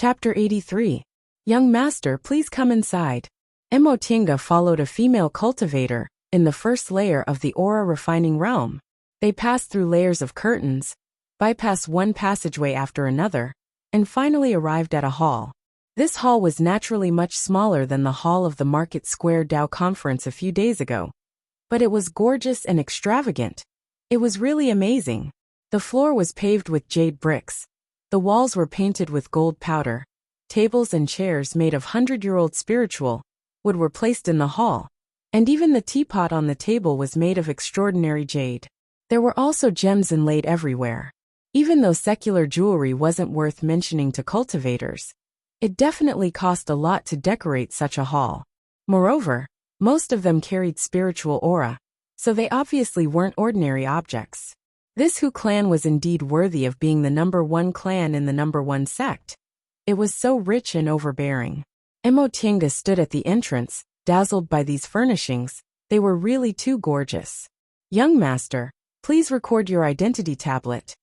Chapter 83. Young Master, please come inside. Emotinga followed a female cultivator in the first layer of the aura refining realm. They passed through layers of curtains, bypassed one passageway after another, and finally arrived at a hall. This hall was naturally much smaller than the hall of the Market Square Dao conference a few days ago. But it was gorgeous and extravagant. It was really amazing. The floor was paved with jade bricks. The walls were painted with gold powder. Tables and chairs made of 100-year-old spiritual wood were placed in the hall, and even the teapot on the table was made of extraordinary jade. There were also gems inlaid everywhere. Even though secular jewelry wasn't worth mentioning to cultivators, it definitely cost a lot to decorate such a hall. Moreover, most of them carried spiritual aura, so they obviously weren't ordinary objects. This Hu clan was indeed worthy of being the #1 clan in the #1 sect. It was so rich and overbearing. Emotinga stood at the entrance, dazzled by these furnishings. They were really too gorgeous. Young Master, please record your identity tablet.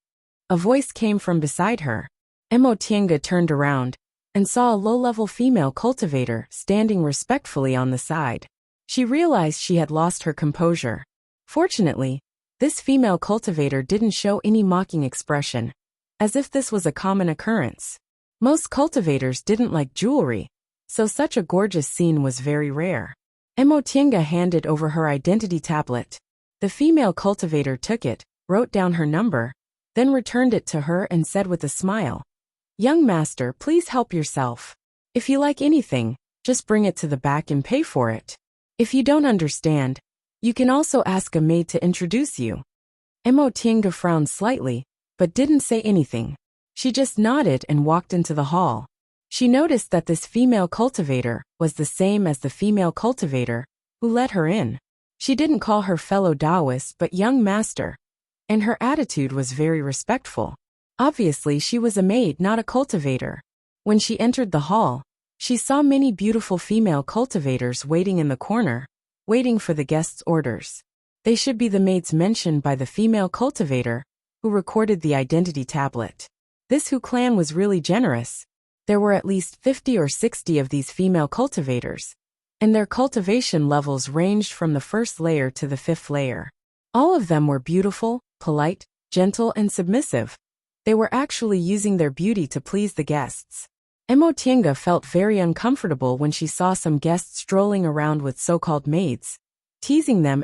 A voice came from beside her. Emotinga turned around and saw a low-level female cultivator standing respectfully on the side. She realized she had lost her composure. Fortunately, this female cultivator didn't show any mocking expression, as if this was a common occurrence. Most cultivators didn't like jewelry, so such a gorgeous scene was very rare. Emotinga handed over her identity tablet. The female cultivator took it, wrote down her number, then returned it to her and said with a smile, "Young Master, please help yourself. If you like anything, just bring it to the back and pay for it. If you don't understand, you can also ask a maid to introduce you." Emotinga frowned slightly, but didn't say anything. She just nodded and walked into the hall. She noticed that this female cultivator was the same as the female cultivator who let her in. She didn't call her fellow Taoist but young master, and her attitude was very respectful. Obviously, she was a maid, not a cultivator. When she entered the hall, she saw many beautiful female cultivators waiting in the corner, waiting for the guests' orders. They should be the maids mentioned by the female cultivator who recorded the identity tablet. This Hu clan was really generous. There were at least 50 or 60 of these female cultivators, and their cultivation levels ranged from the first layer to the 5th layer. All of them were beautiful, polite, gentle, and submissive. They were actually using their beauty to please the guests. Emotinga felt very uncomfortable when she saw some guests strolling around with so-called maids, teasing them,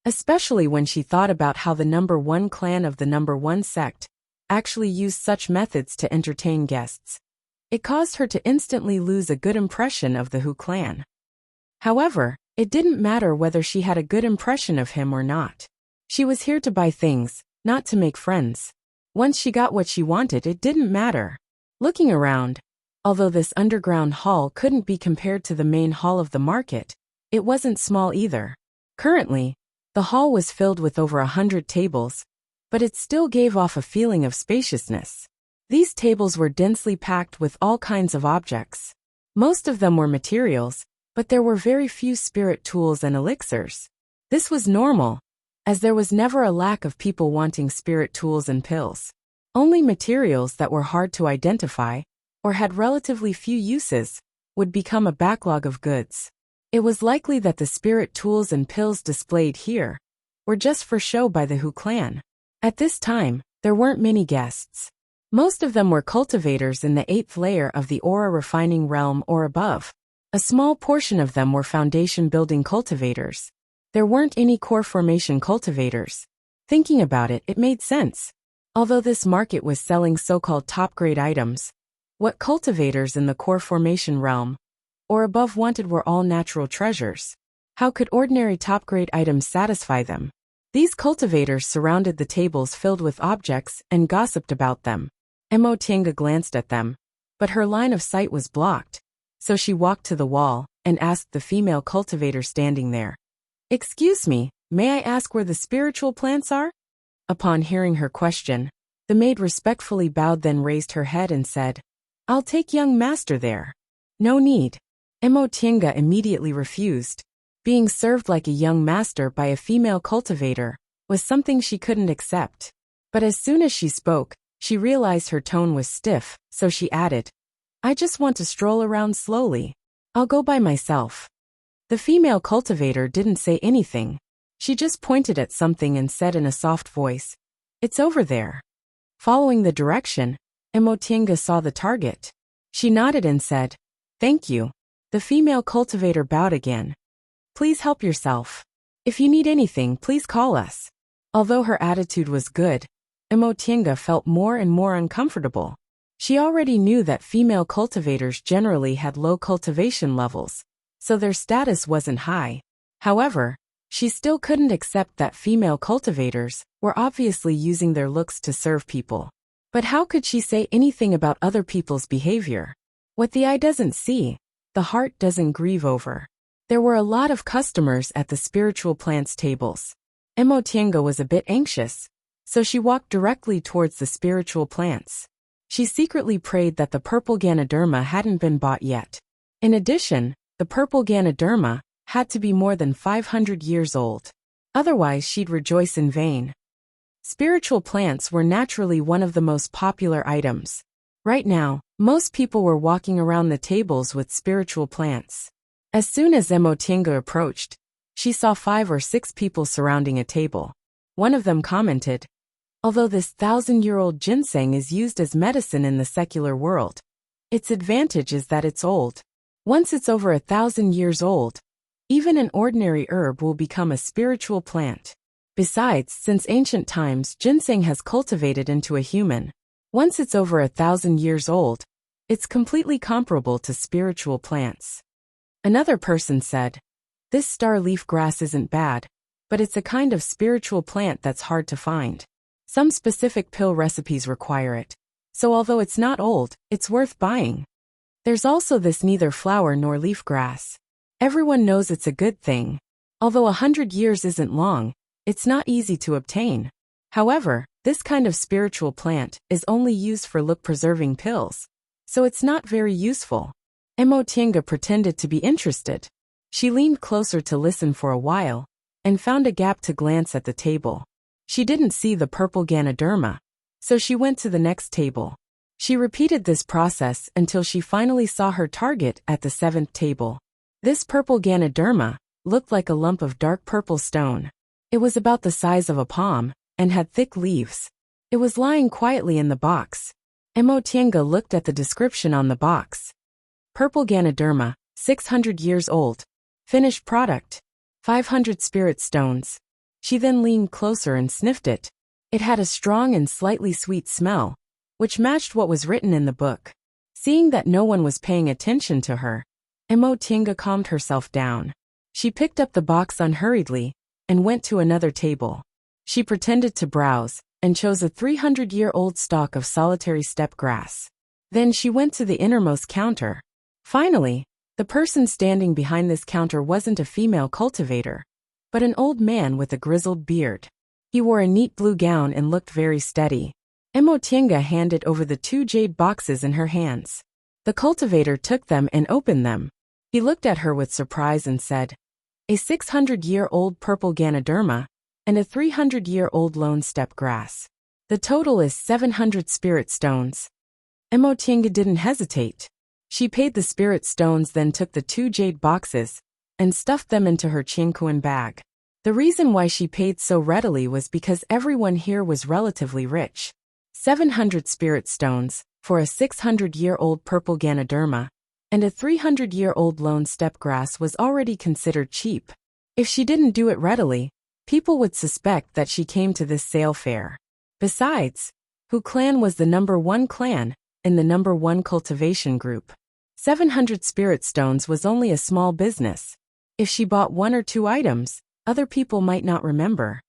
especially when she thought about how the #1 clan of the #1 sect actually used such methods to entertain guests. It caused her to instantly lose a good impression of the Hu clan. However, it didn't matter whether she had a good impression of him or not. She was here to buy things, not to make friends. Once she got what she wanted, it didn't matter. Looking around, although this underground hall couldn't be compared to the main hall of the market, it wasn't small either. Currently, the hall was filled with over 100 tables, but it still gave off a feeling of spaciousness. These tables were densely packed with all kinds of objects. Most of them were materials, but there were very few spirit tools and elixirs. This was normal, as there was never a lack of people wanting spirit tools and pills. Only materials that were hard to identify, or had relatively few uses, would become a backlog of goods. It was likely that the spirit tools and pills displayed here were just for show by the Hu clan. At this time, there weren't many guests. Most of them were cultivators in the 8th layer of the aura refining realm or above. A small portion of them were foundation building cultivators. There weren't any core formation cultivators. Thinking about it, it made sense. Although this market was selling so-called top-grade items, what cultivators in the core formation realm or above wanted were all natural treasures. How could ordinary top-grade items satisfy them? These cultivators surrounded the tables filled with objects and gossiped about them. Emotinga glanced at them, but her line of sight was blocked, so she walked to the wall and asked the female cultivator standing there, "Excuse me, may I ask where the spiritual plants are?" Upon hearing her question, the maid respectfully bowed, then raised her head and said, "I'll take young master there." "No need." Emotinga immediately refused. Being served like a young master by a female cultivator was something she couldn't accept. But as soon as she spoke, She realized her tone was stiff, so she added, I just want to stroll around slowly. I'll go by myself. The female cultivator didn't say anything. She just pointed at something and said in a soft voice, It's over there. Following the direction, Emotinga saw the target. She nodded and said, Thank you. The female cultivator bowed again. Please help yourself. If you need anything, please call us. Although her attitude was good, Emotinga felt more and more uncomfortable. She already knew that female cultivators generally had low cultivation levels, so their status wasn't high. However, she still couldn't accept that female cultivators were obviously using their looks to serve people. But how could she say anything about other people's behavior? What the eye doesn't see, the heart doesn't grieve over. There were a lot of customers at the spiritual plants tables. Emotinga was a bit anxious, so she walked directly towards the spiritual plants. She secretly prayed that the purple Ganoderma hadn't been bought yet. In addition, the purple Ganoderma had to be more than 500 years old. Otherwise she'd rejoice in vain. Spiritual plants were naturally one of the most popular items. Right now, most people were walking around the tables with spiritual plants. As soon as Emotinga approached, she saw 5 or 6 people surrounding a table. One of them commented, Although this 1,000-year-old ginseng is used as medicine in the secular world, its advantage is that it's old. Once it's over 1,000 years old, even an ordinary herb will become a spiritual plant. Besides, since ancient times, ginseng has cultivated into a human. Once it's over 1,000 years old, it's completely comparable to spiritual plants. Another person said, This star leaf grass isn't bad, but it's a kind of spiritual plant that's hard to find. Some specific pill recipes require it. So although it's not old, it's worth buying. There's also this neither flower nor leaf grass. Everyone knows it's a good thing. Although 100 years isn't long, it's not easy to obtain. However, this kind of spiritual plant is only used for look-preserving pills, so it's not very useful. Emotinga pretended to be interested. She leaned closer to listen for a while, and found a gap to glance at the table. She didn't see the purple Ganoderma, so she went to the next table. She repeated this process until she finally saw her target at the 7th table. This purple Ganoderma looked like a lump of dark purple stone. It was about the size of a palm, and had thick leaves. It was lying quietly in the box. Emotinga looked at the description on the box. Purple Ganoderma, 600 years old. Finished product, 500 spirit stones. She then leaned closer and sniffed it. It had a strong and slightly sweet smell, which matched what was written in the book. Seeing that no one was paying attention to her, Emotinga calmed herself down. She picked up the box unhurriedly and went to another table. She pretended to browse and chose a 300-year-old stalk of solitary steppe grass. Then she went to the innermost counter. Finally, the person standing behind this counter wasn't a female cultivator, but an old man with a grizzled beard. He wore a neat blue gown and looked very steady. Emotinga handed over the 2 jade boxes in her hands. The cultivator took them and opened them. He looked at her with surprise and said, A 600-year-old purple Ganoderma and a 300-year-old lone steppe grass. The total is 700 spirit stones. Emotinga didn't hesitate. She paid the spirit stones, then took the 2 jade boxes and stuffed them into her chinkuan bag. The reason why she paid so readily was because everyone here was relatively rich. 700 spirit stones for a 600-year-old purple Ganoderma and a 300-year-old lone steppe grass was already considered cheap. If she didn't do it readily, people would suspect that she came to this sale fair. Besides, Hu clan was the #1 clan in the #1 cultivation group. 700 spirit stones was only a small business. If she bought 1 or 2 items, other people might not remember.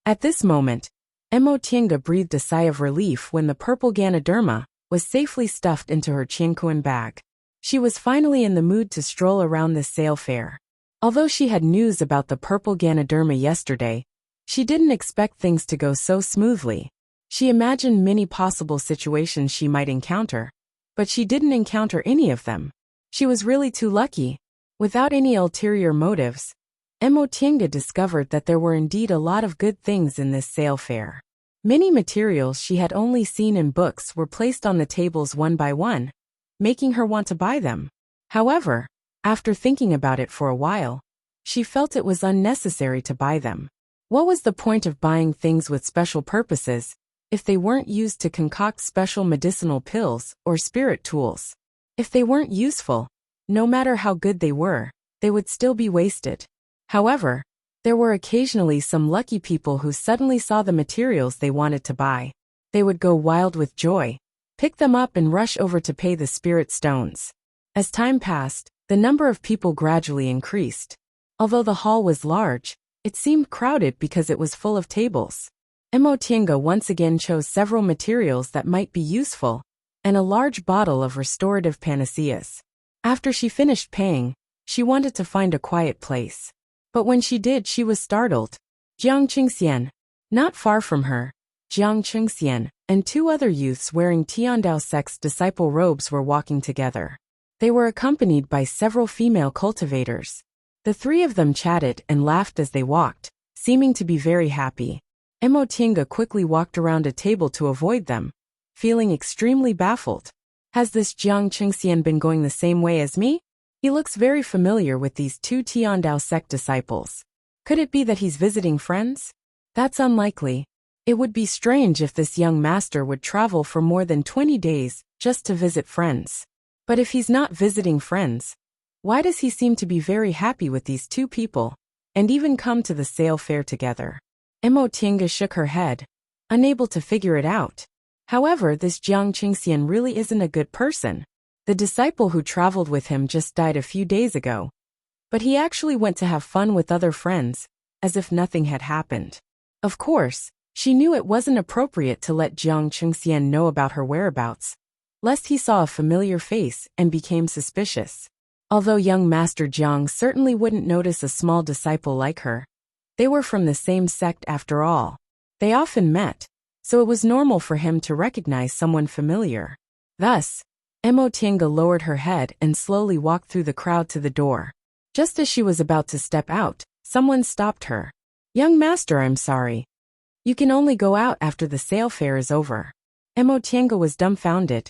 At this moment, Emotinga breathed a sigh of relief when the purple Ganoderma was safely stuffed into her chinkuan bag. She was finally in the mood to stroll around this sale fair. Although she had news about the purple Ganoderma yesterday, she didn't expect things to go so smoothly. She imagined many possible situations she might encounter, but she didn't encounter any of them. She was really too lucky. Without any ulterior motives, Emotinga discovered that there were indeed a lot of good things in this sale fair. Many materials she had only seen in books were placed on the tables one by one, making her want to buy them. However, after thinking about it for a while, she felt it was unnecessary to buy them. What was the point of buying things with special purposes if they weren't used to concoct special medicinal pills or spirit tools? If they weren't useful, no matter how good they were, they would still be wasted. However, there were occasionally some lucky people who suddenly saw the materials they wanted to buy. They would go wild with joy, pick them up and rush over to pay the spirit stones. As time passed, the number of people gradually increased. Although the hall was large, it seemed crowded because it was full of tables. Emotinga once again chose several materials that might be useful, and a large bottle of restorative panaceas. After she finished paying, she wanted to find a quiet place. But when she did, she was startled. Jiang Qingxian. Not far from her, Jiang Qingxian and two other youths wearing Tiandao sect's disciple robes were walking together. They were accompanied by several female cultivators. The three of them chatted and laughed as they walked, seeming to be very happy. Emotinga quickly walked around a table to avoid them, feeling extremely baffled. Has this Jiang Qingxian been going the same way as me? He looks very familiar with these two Tiandao sect disciples. Could it be that he's visiting friends? That's unlikely. It would be strange if this young master would travel for more than 20 days just to visit friends. But if he's not visiting friends, why does he seem to be very happy with these two people, and even come to the sale fair together? Emotinga shook her head, unable to figure it out. However, this Jiang Qingxian really isn't a good person. The disciple who traveled with him just died a few days ago. But he actually went to have fun with other friends, as if nothing had happened. Of course, she knew it wasn't appropriate to let Jiang Qingxian know about her whereabouts, lest he saw a familiar face and became suspicious. Although young Master Jiang certainly wouldn't notice a small disciple like her, they were from the same sect after all. They often met, so it was normal for him to recognize someone familiar. Thus, Emotinga lowered her head and slowly walked through the crowd to the door. Just as she was about to step out, someone stopped her. Young master, I'm sorry. You can only go out after the sale fair is over. Emotinga was dumbfounded.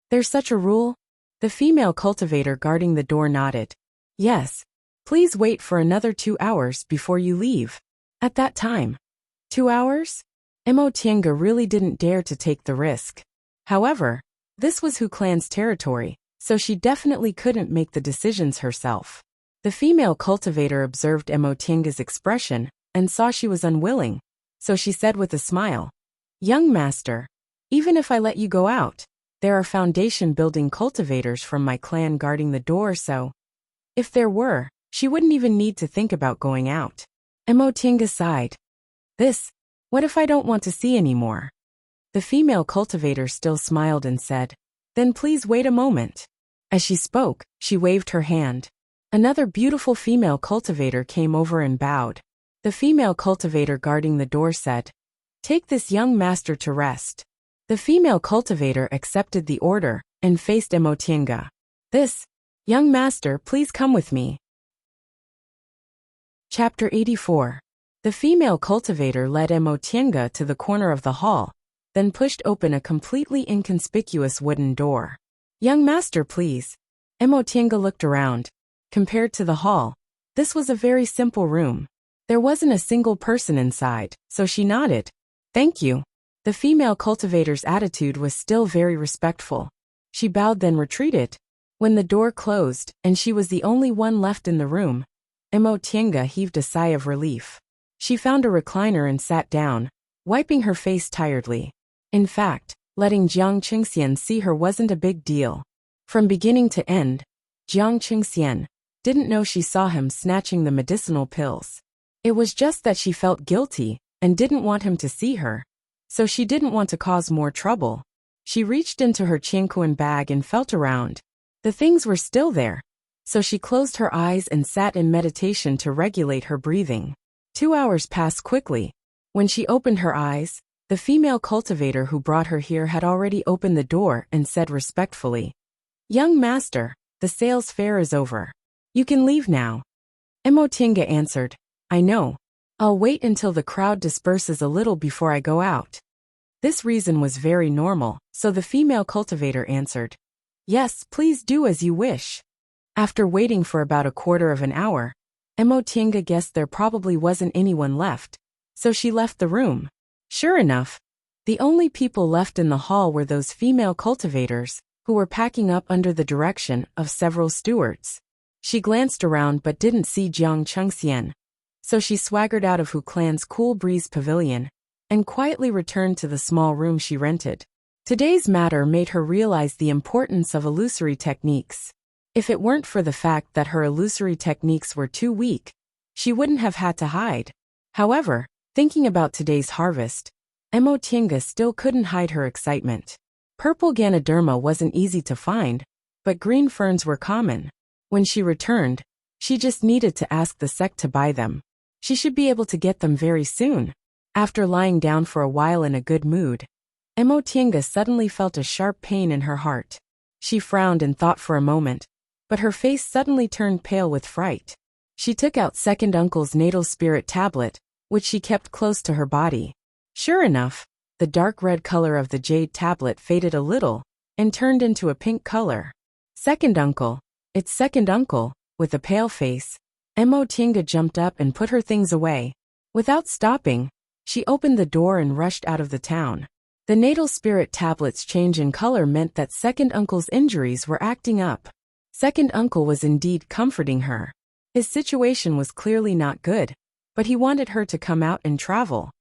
There's such a rule? The female cultivator guarding the door nodded. Yes. Please wait for another 2 hours before you leave. At that time. 2 hours? Emotinga really didn't dare to take the risk. However, this was Hu Clan's territory, so she definitely couldn't make the decisions herself. The female cultivator observed Emotinga's expression and saw she was unwilling, so she said with a smile, Young master, even if I let you go out, there are foundation-building cultivators from my clan guarding the door, so if there were, she wouldn't even need to think about going out. Emotinga sighed. What if I don't want to see anymore? The female cultivator still smiled and said, Then please wait a moment. As she spoke, she waved her hand. Another beautiful female cultivator came over and bowed. The female cultivator guarding the door said, Take this young master to rest. The female cultivator accepted the order and faced Emotinga. Young master, please come with me. Chapter 84. The female cultivator led Emotinga to the corner of the hall, then pushed open a completely inconspicuous wooden door. Young master, please. Emotinga looked around. Compared to the hall, this was a very simple room. There wasn't a single person inside, so she nodded. Thank you. The female cultivator's attitude was still very respectful. She bowed then retreated. When the door closed and she was the only one left in the room, Emotinga heaved a sigh of relief. She found a recliner and sat down, wiping her face tiredly. In fact, letting Jiang Qingxian see her wasn't a big deal. From beginning to end, Jiang Qingxian didn't know she saw him snatching the medicinal pills. It was just that she felt guilty and didn't want him to see her, so she didn't want to cause more trouble. She reached into her Qianquan bag and felt around. The things were still there, so she closed her eyes and sat in meditation to regulate her breathing. 2 hours passed quickly. When she opened her eyes, the female cultivator who brought her here had already opened the door and said respectfully, Young master, the sales fair is over. You can leave now. Emotinga answered, I know. I'll wait until the crowd disperses a little before I go out. This reason was very normal, so the female cultivator answered, "Yes, please do as you wish." After waiting for about a quarter of an hour, Emotinga guessed there probably wasn't anyone left, so she left the room. Sure enough, the only people left in the hall were those female cultivators, who were packing up under the direction of several stewards. She glanced around but didn't see Jiang Chengxian, so she swaggered out of Hu Clan's Cool Breeze Pavilion and quietly returned to the small room she rented. Today's matter made her realize the importance of illusory techniques. If it weren't for the fact that her illusory techniques were too weak, she wouldn't have had to hide. However, thinking about today's harvest, Emotinga still couldn't hide her excitement. Purple Ganoderma wasn't easy to find, but green ferns were common. When she returned, she just needed to ask the sect to buy them. She should be able to get them very soon. After lying down for a while in a good mood, Emotinga suddenly felt a sharp pain in her heart. She frowned and thought for a moment, but her face suddenly turned pale with fright. She took out Second Uncle's natal spirit tablet, which she kept close to her body. Sure enough, the dark red color of the jade tablet faded a little and turned into a pink color. Second Uncle, it's Second Uncle, with a pale face. Emotinga jumped up and put her things away. Without stopping, she opened the door and rushed out of the town. The natal spirit tablet's change in color meant that Second Uncle's injuries were acting up. Second Uncle was indeed comforting her. His situation was clearly not good, but he wanted her to come out and travel.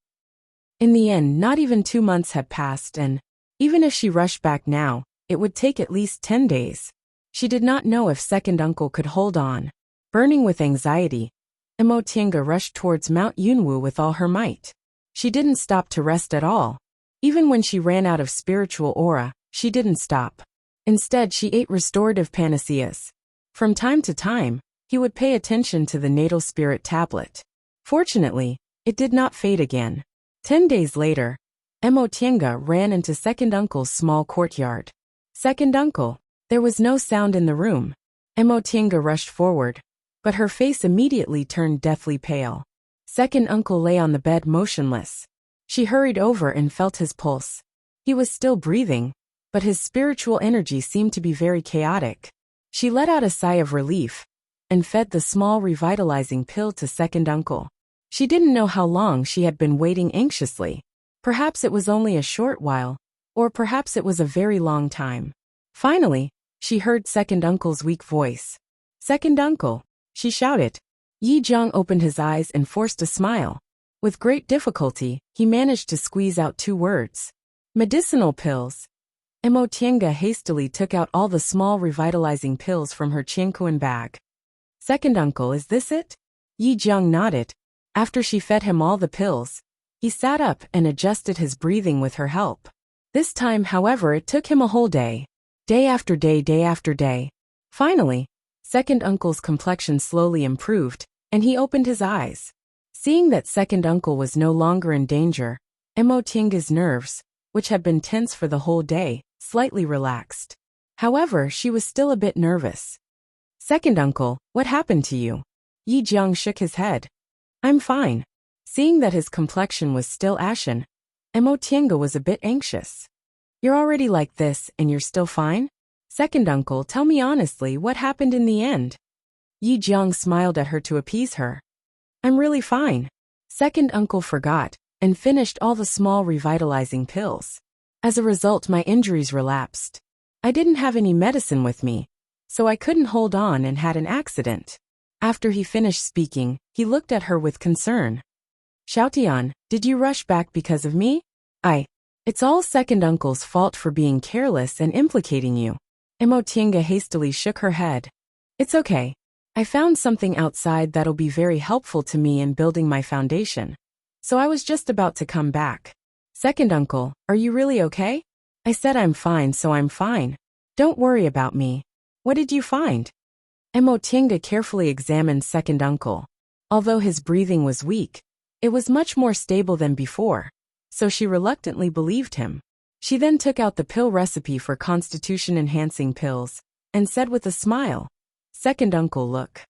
In the end, not even 2 months had passed, and even if she rushed back now, it would take at least 10 days. She did not know if Second Uncle could hold on. Burning with anxiety, Emotinga rushed towards Mount Yunwu with all her might. She didn't stop to rest at all. Even when she ran out of spiritual aura, she didn't stop. Instead, she ate restorative panaceas. From time to time, he would pay attention to the natal spirit tablet. Fortunately, it did not fade again. 10 days later, Emotinga ran into Second Uncle's small courtyard. Second Uncle. There was no sound in the room. Emotinga rushed forward, but her face immediately turned deathly pale. Second Uncle lay on the bed motionless. She hurried over and felt his pulse. He was still breathing, but his spiritual energy seemed to be very chaotic. She let out a sigh of relief and fed the small revitalizing pill to Second Uncle. She didn't know how long she had been waiting anxiously. Perhaps it was only a short while, or perhaps it was a very long time. Finally, she heard Second Uncle's weak voice. "Second Uncle," she shouted. Yi Jiang opened his eyes and forced a smile. With great difficulty, he managed to squeeze out 2 words. "Medicinal pills." Emotinga hastily took out all the small revitalizing pills from her Qianquan bag. "Second Uncle, is this it?" Yi Jiang nodded. After she fed him all the pills, he sat up and adjusted his breathing with her help. This time, however, it took him a whole day. Day after day, day after day. Finally, Second Uncle's complexion slowly improved, and he opened his eyes. Seeing that Second Uncle was no longer in danger, Emotinga's nerves, which had been tense for the whole day, slightly relaxed. However, she was still a bit nervous. "Second Uncle, what happened to you?" Yi Jiang shook his head. "I'm fine." Seeing that his complexion was still ashen, Emotinga was a bit anxious. "You're already like this and you're still fine? Second Uncle, tell me honestly what happened in the end." Yi Jiang smiled at her to appease her. "I'm really fine." Second Uncle forgot and finished all the small revitalizing pills. "As a result, my injuries relapsed. I didn't have any medicine with me, so I couldn't hold on and had an accident." After he finished speaking, he looked at her with concern. "Xiaotian, did you rush back because of me?" It's all Second Uncle's fault for being careless and implicating you." Emotinga hastily shook her head. "It's okay. I found something outside that'll be very helpful to me in building my foundation. So I was just about to come back." "Second Uncle, are you really okay?" "I said I'm fine, so I'm fine. Don't worry about me." "What did you find?" Emotinga carefully examined Second Uncle. Although his breathing was weak, it was much more stable than before, so she reluctantly believed him. She then took out the pill recipe for constitution-enhancing pills and said with a smile, "Second Uncle, look."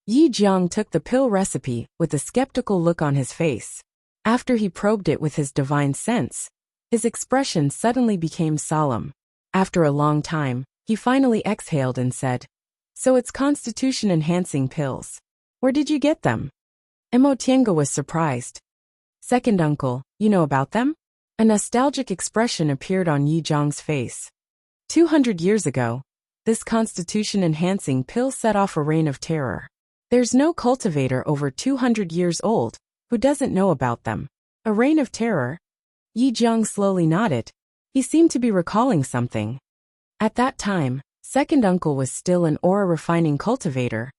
Yi Jiang took the pill recipe with a skeptical look on his face. After he probed it with his divine sense, His expression suddenly became solemn. After a long time, he finally exhaled and said, "So it's constitution-enhancing pills. Where did you get them?" Emotienga was surprised. "Second uncle, you know about them?" A nostalgic expression appeared on Yi Zhang's face. 200 years ago, this constitution-enhancing pill set off a reign of terror. There's no cultivator over 200 years old who doesn't know about them. A reign of terror? Yi Zhang slowly nodded. He seemed to be recalling something. At that time, second uncle was still an aura-refining cultivator.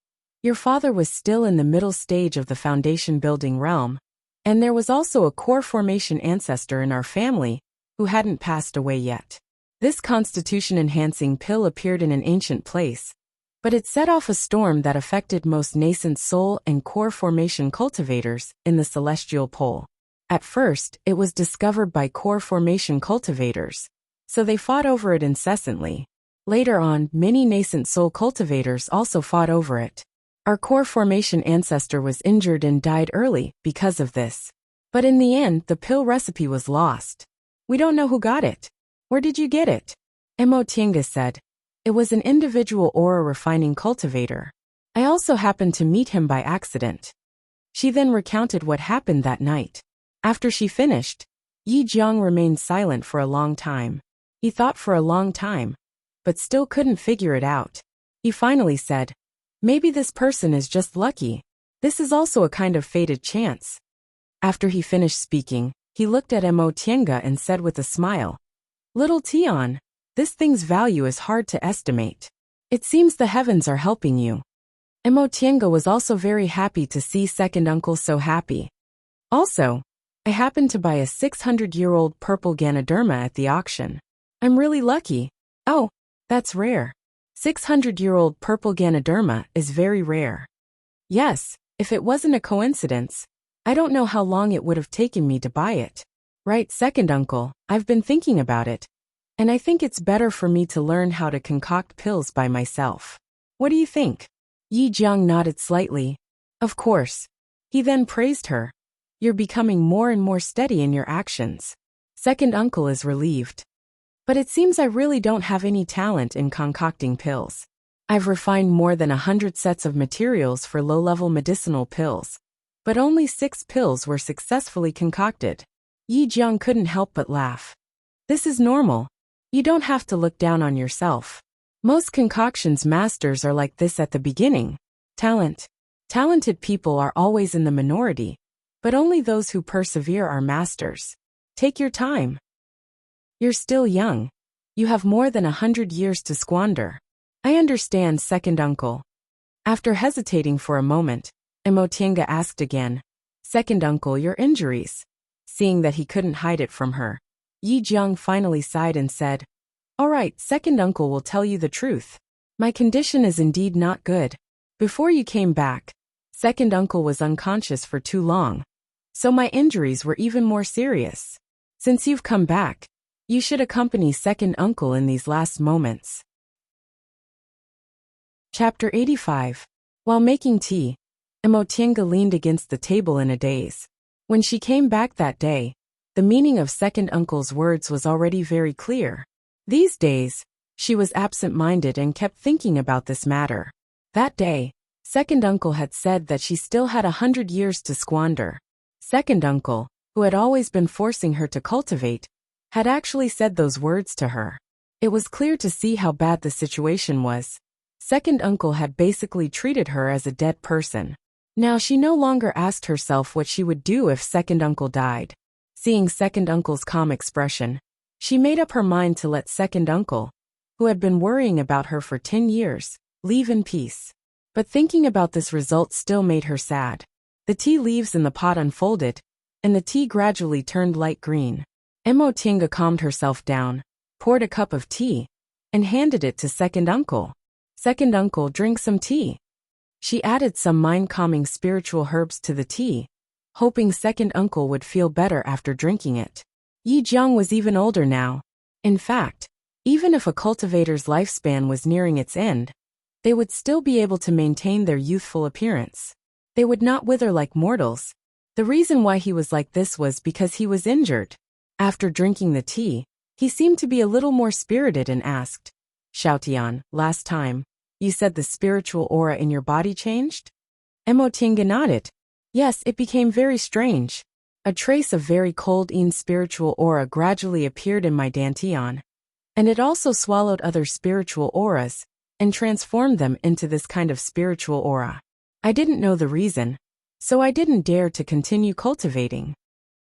Your father was still in the middle stage of the foundation-building realm, and there was also a core formation ancestor in our family who hadn't passed away yet. This constitution-enhancing pill appeared in an ancient place, but it set off a storm that affected most nascent soul and core formation cultivators in the celestial pole. At first, it was discovered by core formation cultivators, so they fought over it incessantly. Later on, many nascent soul cultivators also fought over it. Our core formation ancestor was injured and died early because of this. But in the end, the pill recipe was lost. We don't know who got it. Where did you get it? Emotienga said. It was an individual aura refining cultivator. I also happened to meet him by accident. She then recounted what happened that night. After she finished, Yi Zhang remained silent for a long time. He thought for a long time, but still couldn't figure it out. He finally said, "Maybe this person is just lucky. This is also a kind of fated chance." After he finished speaking, he looked at Emotienga and said with a smile, "Little Tian, this thing's value is hard to estimate. It seems the heavens are helping you." Emotienga was also very happy to see second uncle so happy. "Also, I happened to buy a 600-year-old purple Ganoderma at the auction. I'm really lucky." "Oh, that's rare. 600-year-old purple Ganoderma is very rare." "Yes, if it wasn't a coincidence, I don't know how long it would have taken me to buy it." "Right, second uncle, I've been thinking about it, and I think it's better for me to learn how to concoct pills by myself. What do you think?" Yi Zhang nodded slightly. "Of course." He then praised her. "You're becoming more and more steady in your actions." Second uncle is relieved. "But it seems I really don't have any talent in concocting pills. I've refined more than 100 sets of materials for low-level medicinal pills, but only 6 pills were successfully concocted." Yi Zhang couldn't help but laugh. "This is normal. You don't have to look down on yourself. Most concoctions masters are like this at the beginning. Talented people are always in the minority, but only those who persevere are masters. Take your time. You're still young. You have more than 100 years to squander." "I understand, second uncle." After hesitating for a moment, Emotienga asked again, "Second uncle, your injuries?" Seeing that he couldn't hide it from her, Yi Zhang finally sighed and said, "All right, second uncle will tell you the truth. My condition is indeed not good. Before you came back, second uncle was unconscious for too long, so my injuries were even more serious. Since you've come back, you should accompany second uncle in these last moments." Chapter 85. While making tea, Emotienga leaned against the table in a daze. When she came back that day, the meaning of second uncle's words was already very clear. These days, she was absent-minded and kept thinking about this matter. That day, second uncle had said that she still had 100 years to squander. Second uncle, who had always been forcing her to cultivate, had actually said those words to her. It was clear to see how bad the situation was. Second uncle had basically treated her as a dead person. Now she no longer asked herself what she would do if second uncle died. Seeing second uncle's calm expression, she made up her mind to let second uncle, who had been worrying about her for 10 years, leave in peace. But thinking about this result still made her sad. The tea leaves in the pot unfolded, and the tea gradually turned light green. Emotienga calmed herself down, poured a cup of tea, and handed it to second uncle. "Second uncle, drink some tea." She added some mind-calming spiritual herbs to the tea, hoping second uncle would feel better after drinking it. Yi Zhang was even older now. In fact, even if a cultivator's lifespan was nearing its end, they would still be able to maintain their youthful appearance. They would not wither like mortals. The reason why he was like this was because he was injured. After drinking the tea, he seemed to be a little more spirited and asked, Xiaotian, last time, you said the spiritual aura in your body changed? Emotinga nodded. Yes, it became very strange. A trace of very cold spiritual aura gradually appeared in my dantian. And it also swallowed other spiritual auras, and transformed them into this kind of spiritual aura. I didn't know the reason, so I didn't dare to continue cultivating.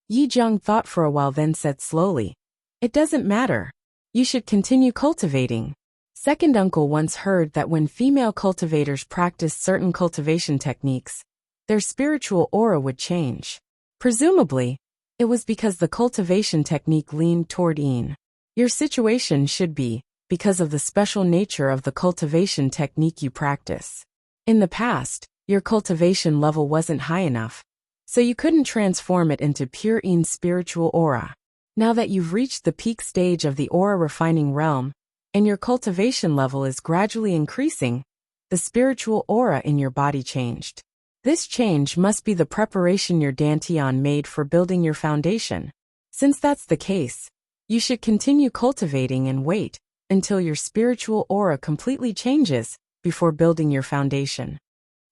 Yi Zhang thought for a while, then said slowly, It doesn't matter. You should continue cultivating. Second uncle once heard that when female cultivators practiced certain cultivation techniques, their spiritual aura would change. Presumably, it was because the cultivation technique leaned toward yin. Your situation should be, because of the special nature of the cultivation technique you practice. In the past, your cultivation level wasn't high enough, so you couldn't transform it into pure yin spiritual aura. Now that you've reached the peak stage of the aura refining realm, and your cultivation level is gradually increasing, the spiritual aura in your body changed. This change must be the preparation your dantian made for building your foundation. Since that's the case, you should continue cultivating and wait until your spiritual aura completely changes before building your foundation.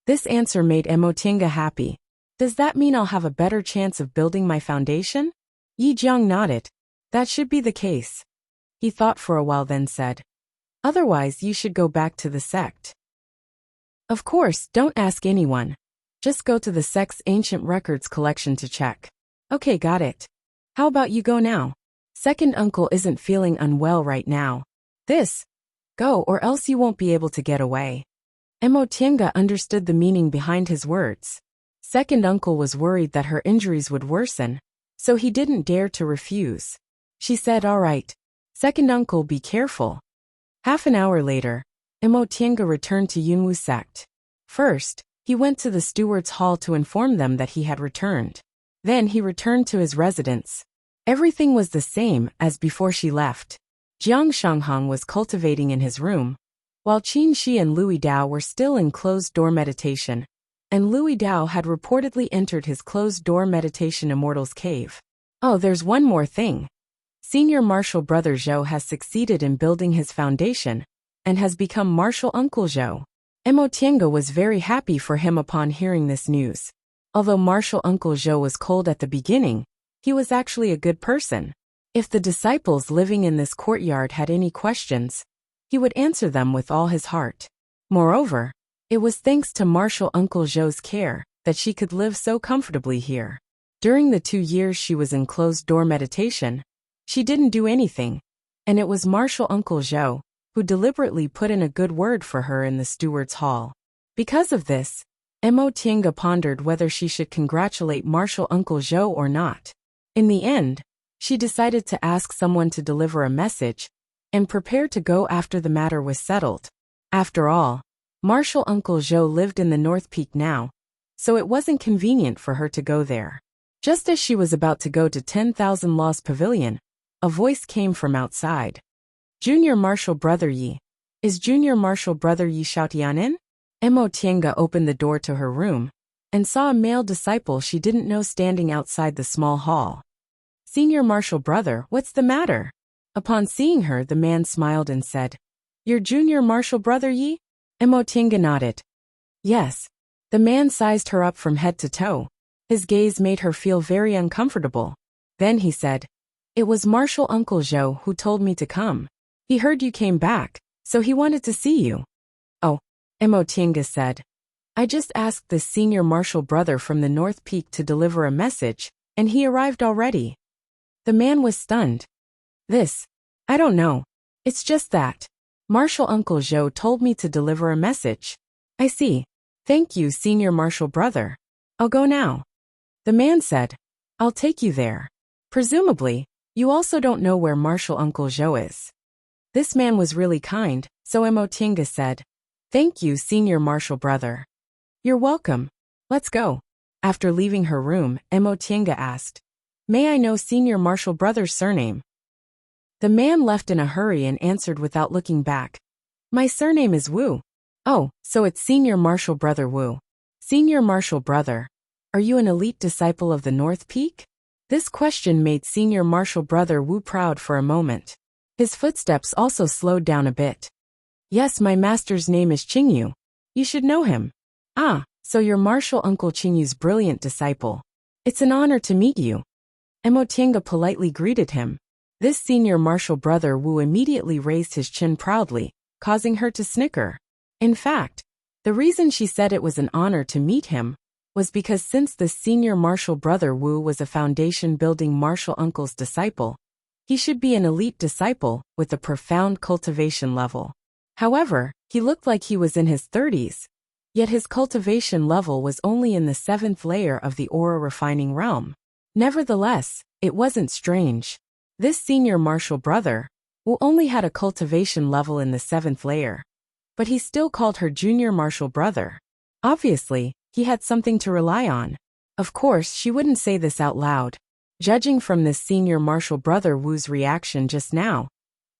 This answer made Emotinga happy. Does that mean I'll have a better chance of building my foundation? Yi Zhang nodded. That should be the case. He thought for a while, then said, Otherwise you should go back to the sect. Of course, don't ask anyone. Just go to the sect's ancient records collection to check. Okay, got it. How about you go now? Second uncle isn't feeling unwell right now. Go or else you won't be able to get away. Emotinga understood the meaning behind his words. Second uncle was worried that her injuries would worsen, so he didn't dare to refuse. She said, All right. Second uncle, be careful. Half an hour later, Emotinga returned to Yunwu sect. First, he went to the steward's hall to inform them that he had returned. Then he returned to his residence. Everything was the same as before she left. Jiang Shanghang was cultivating in his room, while Qin Shi and Louis Dao were still in closed-door meditation, and Louis Dao had reportedly entered his closed-door meditation immortal's cave. Oh, there's one more thing. Senior Martial Brother Zhou has succeeded in building his foundation, and has become Martial Uncle Zhou. Emotinga was very happy for him upon hearing this news. Although Martial Uncle Zhou was cold at the beginning, he was actually a good person. If the disciples living in this courtyard had any questions, he would answer them with all his heart. Moreover, it was thanks to Martial Uncle Zhou's care that she could live so comfortably here. During the 2 years she was in closed-door meditation, she didn't do anything, and it was Martial Uncle Zhou who deliberately put in a good word for her in the steward's hall. Because of this, Emotinga pondered whether she should congratulate Martial Uncle Zhou or not. In the end, she decided to ask someone to deliver a message and prepare to go after the matter was settled. After all, Martial Uncle Zhou lived in the North Peak now, so it wasn't convenient for her to go there. Just as she was about to go to 10,000 Laws Pavilion, a voice came from outside. Junior Martial Brother Yi. Is Junior Martial Brother Yi Xiaotian in? Emotinga opened the door to her room and saw a male disciple she didn't know standing outside the small hall. Senior Martial Brother, what's the matter? Upon seeing her, the man smiled and said, You're Junior Martial Brother Yi? Emotinga nodded. Yes. The man sized her up from head to toe. His gaze made her feel very uncomfortable. Then he said, It was Martial Uncle Zhou who told me to come. He heard you came back, so he wanted to see you. Oh, Emotinga said. I just asked this senior Martial Brother from the North Peak to deliver a message, and he arrived already. The man was stunned. I don't know. It's just that Martial Uncle Zhou told me to deliver a message. I see. Thank you, Senior Martial Brother. I'll go now. The man said, I'll take you there. Presumably, you also don't know where Martial Uncle Zhou is. This man was really kind, so Emotinga said, Thank you, Senior Martial Brother. You're welcome. Let's go. After leaving her room, Emotinga asked, May I know Senior Martial Brother's surname? The man left in a hurry and answered without looking back. My surname is Wu. Oh, so it's Senior Martial Brother Wu. Senior Martial Brother, are you an elite disciple of the North Peak? This question made senior martial brother Wu proud for a moment. His footsteps also slowed down a bit. Yes, my master's name is Qingyu. You should know him. Ah, so you're martial uncle Qingyu's brilliant disciple. It's an honor to meet you. Emotinga politely greeted him. This senior martial brother Wu immediately raised his chin proudly, causing her to snicker. In fact, the reason she said it was an honor to meet him was because since the senior martial brother Wu was a foundation-building martial uncle's disciple, he should be an elite disciple with a profound cultivation level. However, he looked like he was in his 30s, yet his cultivation level was only in the 7th layer of the aura refining realm. Nevertheless, it wasn't strange. This senior martial brother, Wu, only had a cultivation level in the 7th layer, but he still called her junior martial brother. Obviously, he had something to rely on. Of course, she wouldn't say this out loud. Judging from this senior martial brother Wu's reaction just now,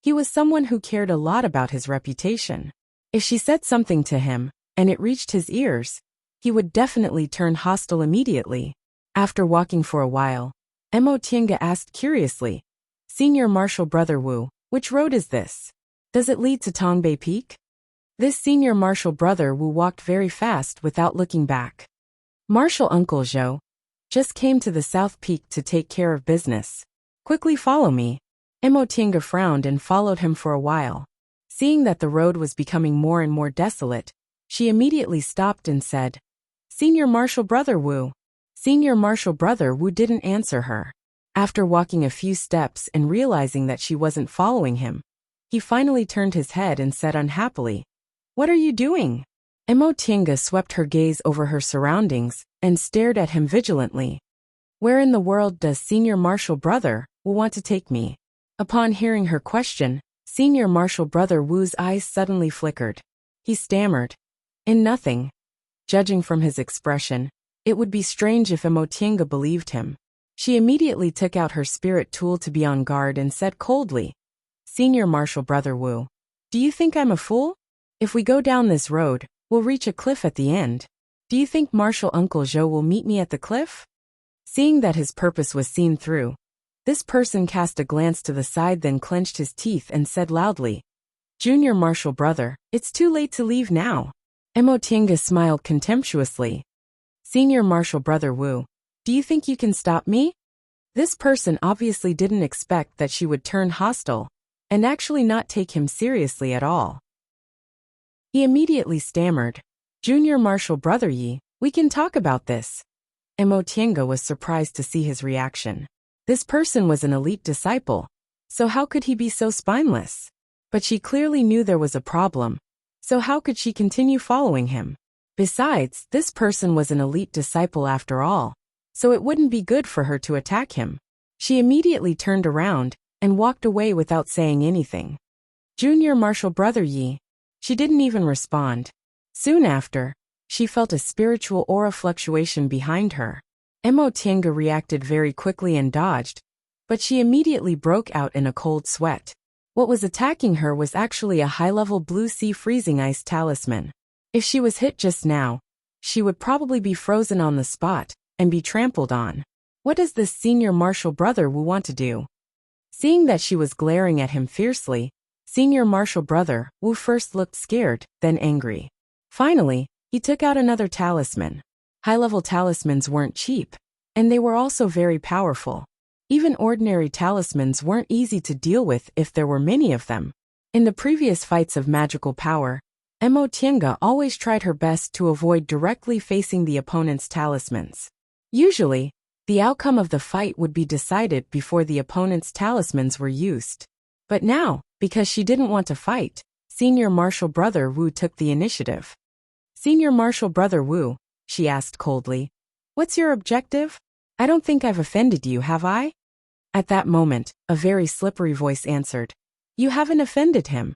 he was someone who cared a lot about his reputation. If she said something to him, and it reached his ears, he would definitely turn hostile immediately. After walking for a while, Emotinga asked curiously, Senior martial brother Wu, which road is this? Does it lead to Tongbei Peak? This senior martial brother Wu walked very fast without looking back. Martial uncle Zhou just came to the South Peak to take care of business. Quickly follow me. Emotinga frowned and followed him for a while. Seeing that the road was becoming more and more desolate, she immediately stopped and said, Senior martial brother Wu. Senior martial brother Wu didn't answer her. After walking a few steps and realizing that she wasn't following him, he finally turned his head and said unhappily, What are you doing? Emotinga swept her gaze over her surroundings and stared at him vigilantly. Where in the world does senior martial brother Wu want to take me? Upon hearing her question, senior martial brother Wu's eyes suddenly flickered. He stammered, In nothing. Judging from his expression, it would be strange if Emotinga believed him. She immediately took out her spirit tool to be on guard and said coldly, Senior martial brother Wu, do you think I'm a fool? If we go down this road, we'll reach a cliff at the end. Do you think martial uncle Zhou will meet me at the cliff? Seeing that his purpose was seen through, this person cast a glance to the side, then clenched his teeth and said loudly, Junior martial brother, it's too late to leave now. Emotinga smiled contemptuously. Senior martial brother Wu, do you think you can stop me? This person obviously didn't expect that she would turn hostile and actually not take him seriously at all. He immediately stammered, Junior martial brother Yi, we can talk about this. Emotinga was surprised to see his reaction. This person was an elite disciple, so how could he be so spineless? But she clearly knew there was a problem, so how could she continue following him? Besides, this person was an elite disciple after all, so it wouldn't be good for her to attack him. She immediately turned around and walked away without saying anything. Junior martial brother Yi. She didn't even respond. Soon after, she felt a spiritual aura fluctuation behind her. Emotinga reacted very quickly and dodged, but she immediately broke out in a cold sweat. What was attacking her was actually a high-level blue sea freezing ice talisman. If she was hit just now, she would probably be frozen on the spot and be trampled on. What does this senior martial brother Wu want to do? Seeing that she was glaring at him fiercely, senior martial brother Wu first looked scared, then angry. Finally, he took out another talisman. High-level talismans weren't cheap, and they were also very powerful. Even ordinary talismans weren't easy to deal with if there were many of them. In the previous fights of magical power, Emotinga always tried her best to avoid directly facing the opponent's talismans. Usually, the outcome of the fight would be decided before the opponent's talismans were used. But now, because she didn't want to fight, senior martial brother Wu took the initiative. Senior martial brother Wu, she asked coldly, what's your objective? I don't think I've offended you, have I? At that moment, a very slippery voice answered, You haven't offended him.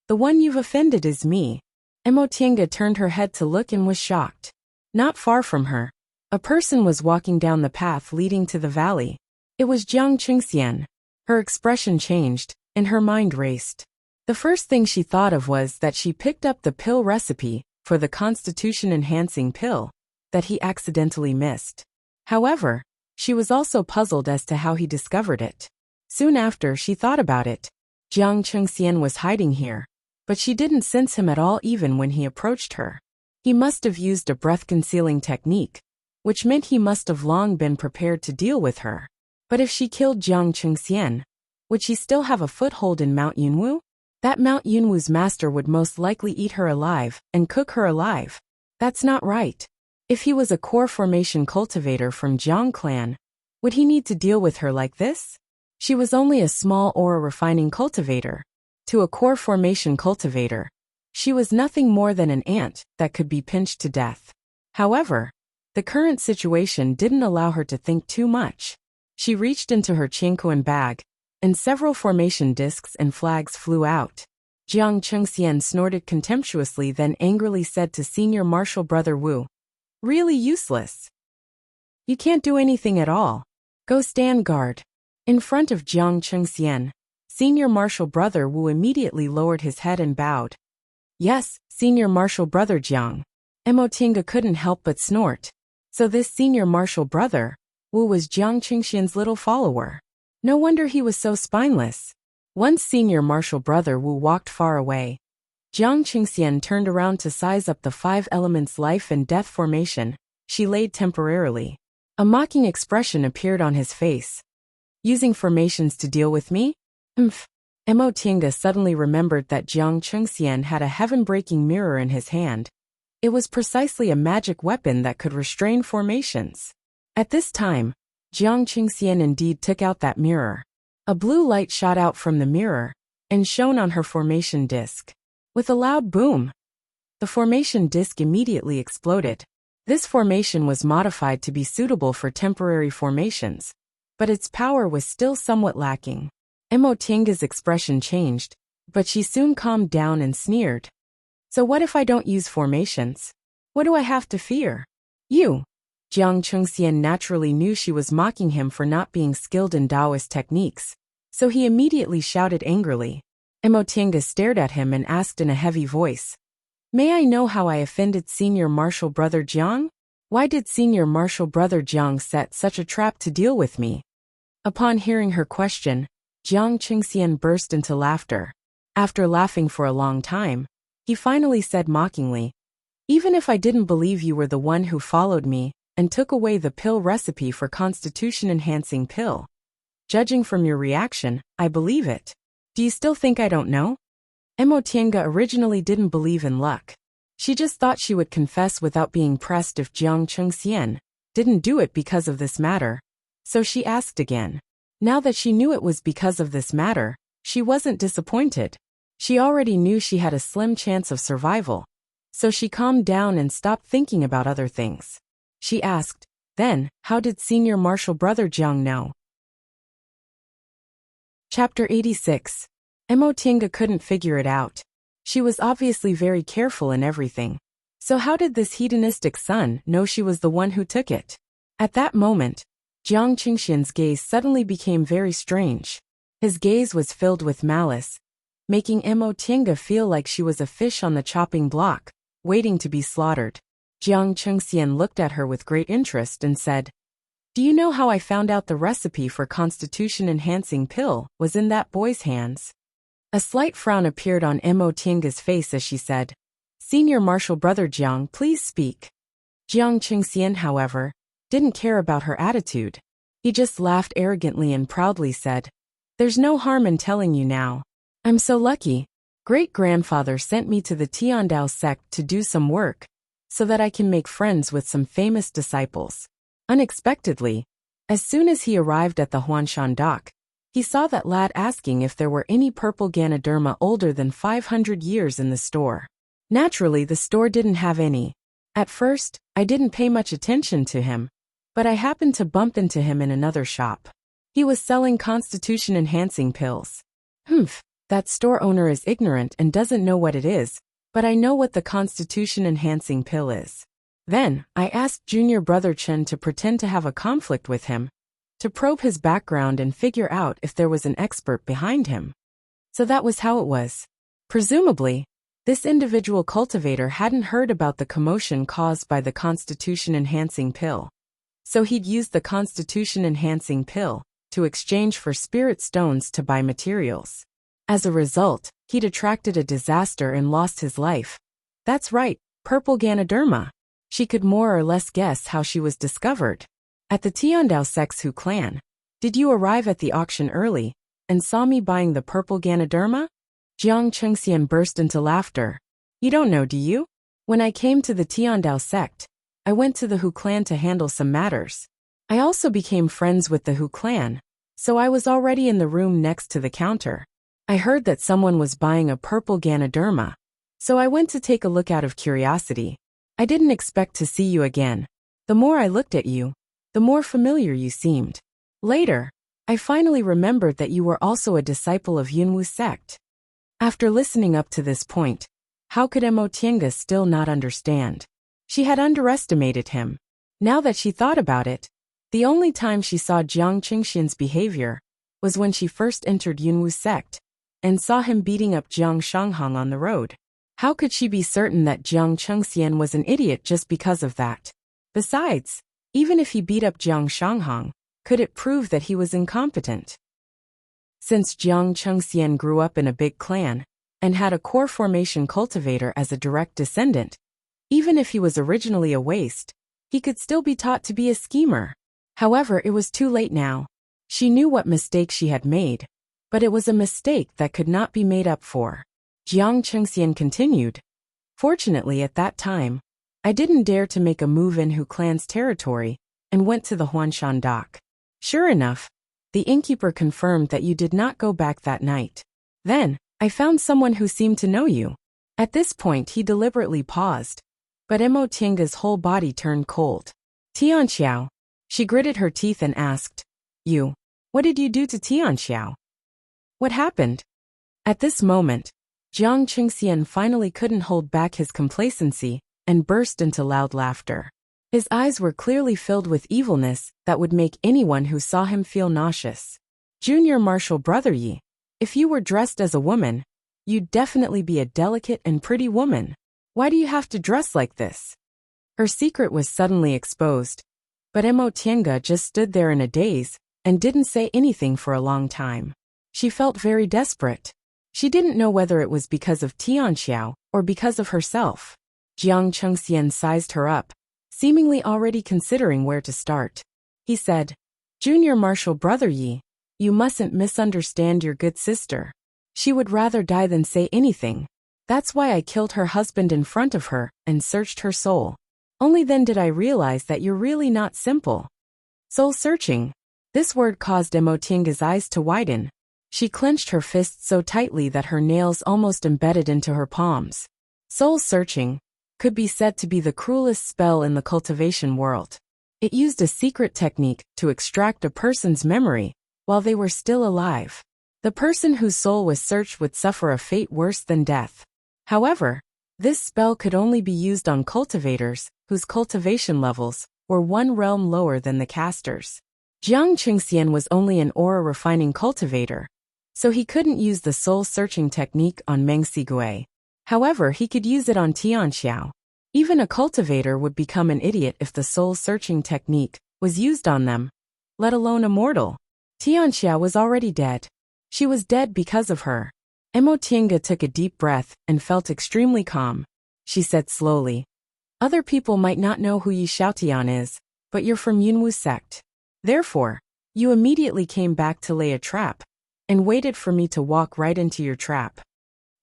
The one you've offended is me. Emotinga turned her head to look and was shocked. Not far from her, a person was walking down the path leading to the valley. It was Jiang Qingxian. Her expression changed, and her mind raced. The first thing she thought of was that she picked up the pill recipe for the constitution-enhancing pill that he accidentally missed. However, She was also puzzled as to how he discovered it. Soon after, she thought about it. Jiang Chengxian was hiding here, but she didn't sense him at all even when he approached her. He must have used a breath-concealing technique, which meant he must have long been prepared to deal with her. But if she killed Jiang Chengxian, would she still have a foothold in Mount Yunwu? That Mount Yunwu's master would most likely eat her alive and cook her alive. That's not right. If he was a core formation cultivator from Jiang clan, would he need to deal with her like this? She was only a small aura refining cultivator. To a core formation cultivator, she was nothing more than an ant that could be pinched to death. However, the current situation didn't allow her to think too much. She reached into her Qingquan bag, and several formation discs and flags flew out. Jiang Chengxian snorted contemptuously, then angrily said to Senior Marshal Brother Wu, "Really useless. You can't do anything at all. Go stand guard." In front of Jiang Chengxian, Senior Marshal Brother Wu immediately lowered his head and bowed. "Yes, Senior Marshal Brother Jiang." Emotinga couldn't help but snort. So this Senior Marshal Brother Wu was Jiang Chengxian's little follower. No wonder he was so spineless. Once Senior Marshal Brother Wu walked far away, Jiang Chengxian turned around to size up the 5 elements life and death formation she laid temporarily. A mocking expression appeared on his face. "Using formations to deal with me? Umph." Emotinga suddenly remembered that Jiang Chengxian had a heaven-breaking mirror in his hand. It was precisely a magic weapon that could restrain formations. At this time, Jiang Chengxian indeed took out that mirror. A blue light shot out from the mirror and shone on her formation disc. With a loud boom, the formation disc immediately exploded. This formation was modified to be suitable for temporary formations, but its power was still somewhat lacking. Emotinga's expression changed, but she soon calmed down and sneered. "So what if I don't use formations? What do I have to fear? You." Jiang Chengxian naturally knew she was mocking him for not being skilled in Taoist techniques, so he immediately shouted angrily. Emotinga stared at him and asked in a heavy voice, "May I know how I offended Senior Marshal Brother Jiang? Why did Senior Marshal Brother Jiang set such a trap to deal with me?" Upon hearing her question, Jiang Chengxian burst into laughter. After laughing for a long time, he finally said mockingly, "Even if I didn't believe you were the one who followed me and took away the pill recipe for constitution-enhancing pill, judging from your reaction, I believe it. Do you still think I don't know?" Emotinga originally didn't believe in luck. She just thought she would confess without being pressed if Jiang Chengxian didn't do it because of this matter, so she asked again. Now that she knew it was because of this matter, she wasn't disappointed. She already knew she had a slim chance of survival, so she calmed down and stopped thinking about other things. She asked, "Then, how did Senior Marshal Brother Jiang know?" Chapter 86. Emotinga couldn't figure it out. She was obviously very careful in everything. So how did this hedonistic son know she was the one who took it? At that moment, Jiang Chengxian's gaze suddenly became very strange. His gaze was filled with malice, making Emotinga feel like she was a fish on the chopping block, waiting to be slaughtered. Jiang Chengxian looked at her with great interest and said, "Do you know how I found out the recipe for constitution-enhancing pill was in that boy's hands?" A slight frown appeared on Emotinga's face as she said, "Senior Marshal Brother Jiang, please speak." Jiang Chengxian, however, didn't care about her attitude. He just laughed arrogantly and proudly said, "There's no harm in telling you now. I'm so lucky. Great-grandfather sent me to the Tiandao sect to do some work, so that I can make friends with some famous disciples." Unexpectedly, as soon as he arrived at the Huanshan dock, he saw that lad asking if there were any purple Ganoderma older than 500 years in the store. Naturally, the store didn't have any. At first, I didn't pay much attention to him, but I happened to bump into him in another shop. He was selling constitution-enhancing pills. That store owner is ignorant and doesn't know what it is, but I know what the constitution-enhancing pill is. Then, I asked Junior Brother Chen to pretend to have a conflict with him, to probe his background and figure out if there was an expert behind him. So that was how it was. Presumably, this individual cultivator hadn't heard about the commotion caused by the constitution-enhancing pill. So he'd used the constitution-enhancing pill to exchange for spirit stones to buy materials. As a result, he'd attracted a disaster and lost his life. That's right, purple Ganoderma. She could more or less guess how she was discovered. At the Tiandao Sexhu clan. Did you arrive at the auction early and saw me buying the purple Ganoderma? Jiang Chengxian burst into laughter. You don't know, do you? When I came to the Tiandao sect, I went to the Hu clan to handle some matters. I also became friends with the Hu clan, so I was already in the room next to the counter. I heard that someone was buying a purple Ganoderma, so I went to take a look out of curiosity. I didn't expect to see you again. The more I looked at you, the more familiar you seemed. Later, I finally remembered that you were also a disciple of Yunwu sect. After listening up to this point, how could Emo Tienga still not understand? She had underestimated him. Now that she thought about it, the only time she saw Jiang Qingxian's behavior was when she first entered Yunwu sect and saw him beating up Jiang Shanghang on the road. How could she be certain that Jiang Chengxian was an idiot just because of that? Besides, even if he beat up Jiang Shanghang, could it prove that he was incompetent? Since Jiang Chengxian grew up in a big clan and had a core formation cultivator as a direct descendant, even if he was originally a waste, he could still be taught to be a schemer. However, it was too late now. She knew what mistake she had made, but it was a mistake that could not be made up for. Jiang Chengxian continued. Fortunately, at that time, I didn't dare to make a move in Hu clan's territory and went to the Huanshan dock. Sure enough, the innkeeper confirmed that you did not go back that night. Then, I found someone who seemed to know you. At this point he deliberately paused, but Emo Tienga's whole body turned cold. Tianxiao. She gritted her teeth and asked, You. What did you do to Tianxiao? What happened? At this moment, Jiang Qingxian finally couldn't hold back his complacency and burst into loud laughter. His eyes were clearly filled with evilness that would make anyone who saw him feel nauseous. Junior Marshal Brother Yi, if you were dressed as a woman, you'd definitely be a delicate and pretty woman. Why do you have to dress like this? Her secret was suddenly exposed, but Emo Tienga just stood there in a daze and didn't say anything for a long time. She felt very desperate. She didn't know whether it was because of Tianxiao or because of herself. Jiang Chengxian sized her up, seemingly already considering where to start. He said, Junior Marshal Brother Yi, you mustn't misunderstand your good sister. She would rather die than say anything. That's why I killed her husband in front of her and searched her soul. Only then did I realize that you're really not simple. Soul searching. This word caused Emo Tienga's eyes to widen. She clenched her fists so tightly that her nails almost embedded into her palms. Soul searching could be said to be the cruelest spell in the cultivation world. It used a secret technique to extract a person's memory while they were still alive. The person whose soul was searched would suffer a fate worse than death. However, this spell could only be used on cultivators whose cultivation levels were one realm lower than the casters. Jiang Qingxian was only an aura refining cultivator, so he couldn't use the soul-searching technique on Meng Sigui. However, he could use it on Tianxiao. Even a cultivator would become an idiot if the soul-searching technique was used on them, let alone a mortal. Tianxiao was already dead. She was dead because of her. Emo Tienga took a deep breath and felt extremely calm. She said slowly, Other people might not know who Yi Xiaotian is, but you're from Yunwu sect. Therefore, you immediately came back to lay a trap and waited for me to walk right into your trap.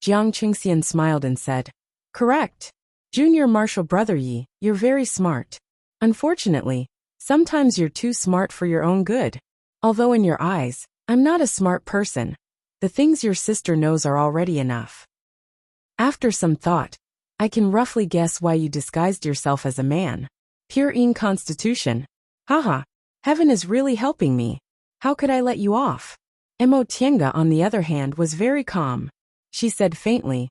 Jiang Qingxian smiled and said, Correct. Junior Marshal Brother Yi, you're very smart. Unfortunately, sometimes you're too smart for your own good. Although in your eyes, I'm not a smart person. The things your sister knows are already enough. After some thought, I can roughly guess why you disguised yourself as a man. Pure inconstitution. Haha, heaven is really helping me. How could I let you off? Emo Tienga, on the other hand, was very calm. She said faintly,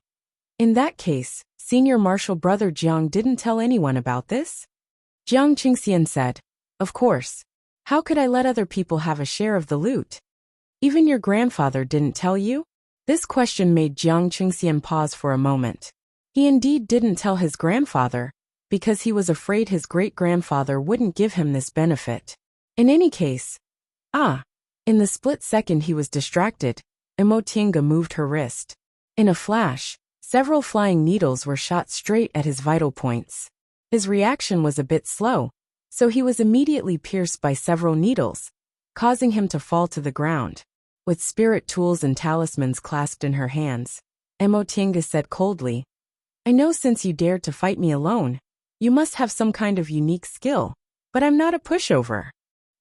In that case, Senior Marshal Brother Jiang didn't tell anyone about this? Jiang Qingxian said, Of course. How could I let other people have a share of the loot? Even your grandfather didn't tell you? This question made Jiang Qingxian pause for a moment. He indeed didn't tell his grandfather, because he was afraid his great-grandfather wouldn't give him this benefit. In any case, in the split second he was distracted, Emotinga moved her wrist. In a flash, several flying needles were shot straight at his vital points. His reaction was a bit slow, so he was immediately pierced by several needles, causing him to fall to the ground. With spirit tools and talismans clasped in her hands, Emotinga said coldly, "I know since you dared to fight me alone, you must have some kind of unique skill, but I'm not a pushover."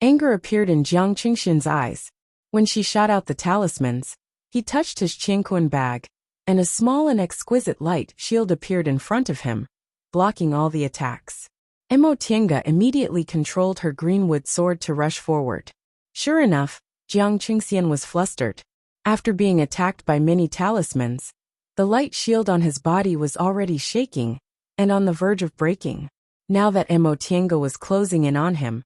Anger appeared in Jiang Qingxian's eyes. When she shot out the talismans, he touched his Qingquan bag, and a small and exquisite light shield appeared in front of him, blocking all the attacks. Emotinga immediately controlled her greenwood sword to rush forward. Sure enough, Jiang Qingxian was flustered. After being attacked by many talismans, the light shield on his body was already shaking and on the verge of breaking. Now that Emotinga was closing in on him,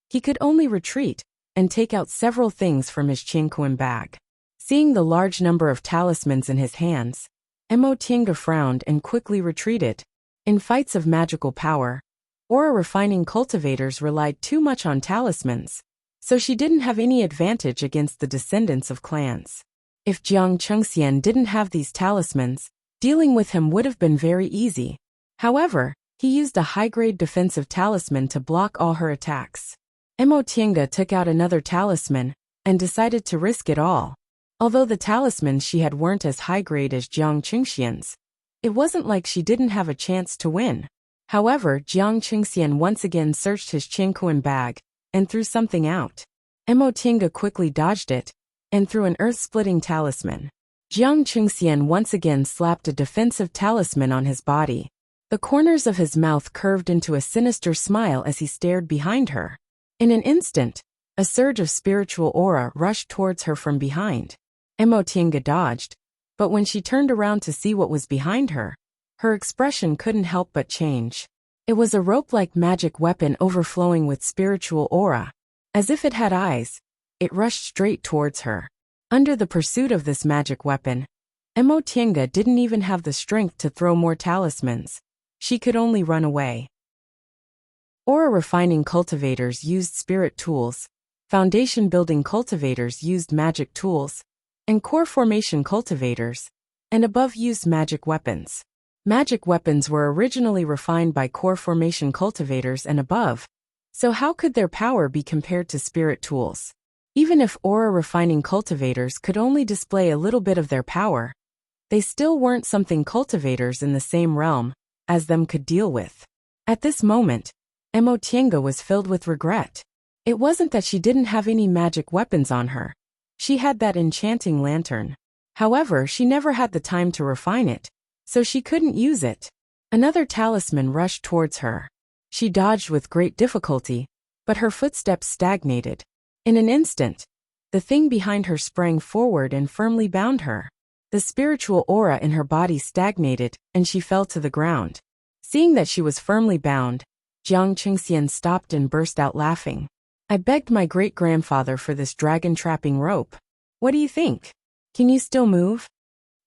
he could only retreat and take out several things from his Qingquan bag. Seeing the large number of talismans in his hands, Emotinga frowned and quickly retreated. In fights of magical power, aura refining cultivators relied too much on talismans, so she didn't have any advantage against the descendants of clans. If Jiang Qingxian didn't have these talismans, dealing with him would have been very easy. However, he used a high-grade defensive talisman to block all her attacks. Emotinga took out another talisman and decided to risk it all. Although the talismans she had weren't as high-grade as Jiang Qingxian's, it wasn't like she didn't have a chance to win. However, Jiang Qingxian once again searched his Qingquan bag and threw something out. Emotinga quickly dodged it and threw an earth-splitting talisman. Jiang Qingxian once again slapped a defensive talisman on his body. The corners of his mouth curved into a sinister smile as he stared behind her. In an instant, a surge of spiritual aura rushed towards her from behind. Emotinga dodged, but when she turned around to see what was behind her, her expression couldn't help but change. It was a rope-like magic weapon overflowing with spiritual aura. As if it had eyes, it rushed straight towards her. Under the pursuit of this magic weapon, Emotinga didn't even have the strength to throw more talismans. She could only run away. Aura refining cultivators used spirit tools, foundation building cultivators used magic tools, and core formation cultivators, and above used magic weapons. Magic weapons were originally refined by core formation cultivators and above, so how could their power be compared to spirit tools? Even if aura refining cultivators could only display a little bit of their power, they still weren't something cultivators in the same realm as them could deal with. At this moment, Emotinga was filled with regret. It wasn't that she didn't have any magic weapons on her. She had that enchanting lantern. However, she never had the time to refine it, so she couldn't use it. Another talisman rushed towards her. She dodged with great difficulty, but her footsteps stagnated. In an instant, the thing behind her sprang forward and firmly bound her. The spiritual aura in her body stagnated, and she fell to the ground. Seeing that she was firmly bound, Jiang Qingxian stopped and burst out laughing. "I begged my great-grandfather for this dragon-trapping rope. What do you think? Can you still move?"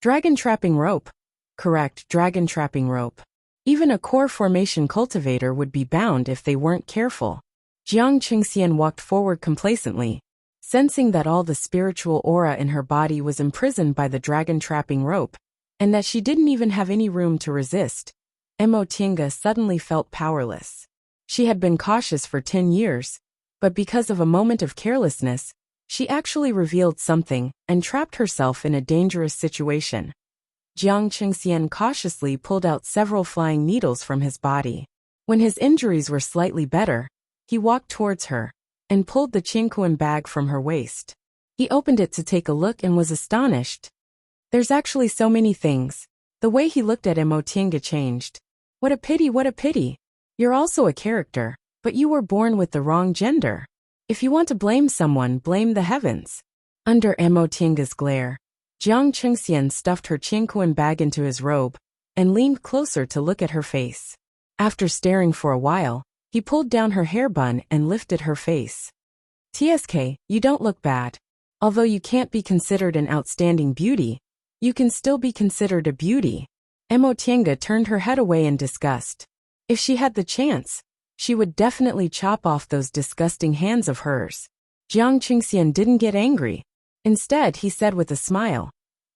Dragon-trapping rope. Correct, dragon-trapping rope. Even a core formation cultivator would be bound if they weren't careful. Jiang Qingxian walked forward complacently, sensing that all the spiritual aura in her body was imprisoned by the dragon-trapping rope, and that she didn't even have any room to resist. Emotinga suddenly felt powerless. She had been cautious for 10 years, but because of a moment of carelessness, she actually revealed something and trapped herself in a dangerous situation. Jiang Qingxian cautiously pulled out several flying needles from his body. When his injuries were slightly better, he walked towards her and pulled the Qingquan bag from her waist. He opened it to take a look and was astonished. There's actually so many things. The way he looked at Emotinga changed. What a pity, what a pity. You're also a character, but you were born with the wrong gender. If you want to blame someone, blame the heavens. Under Emotinga's glare, Jiang Qingxian stuffed her Qingquan bag into his robe and leaned closer to look at her face. After staring for a while, he pulled down her hair bun and lifted her face. "TSK, you don't look bad. Although you can't be considered an outstanding beauty, you can still be considered a beauty." Emotinga turned her head away in disgust. If she had the chance, she would definitely chop off those disgusting hands of hers. Jiang Qingxian didn't get angry. Instead, he said with a smile,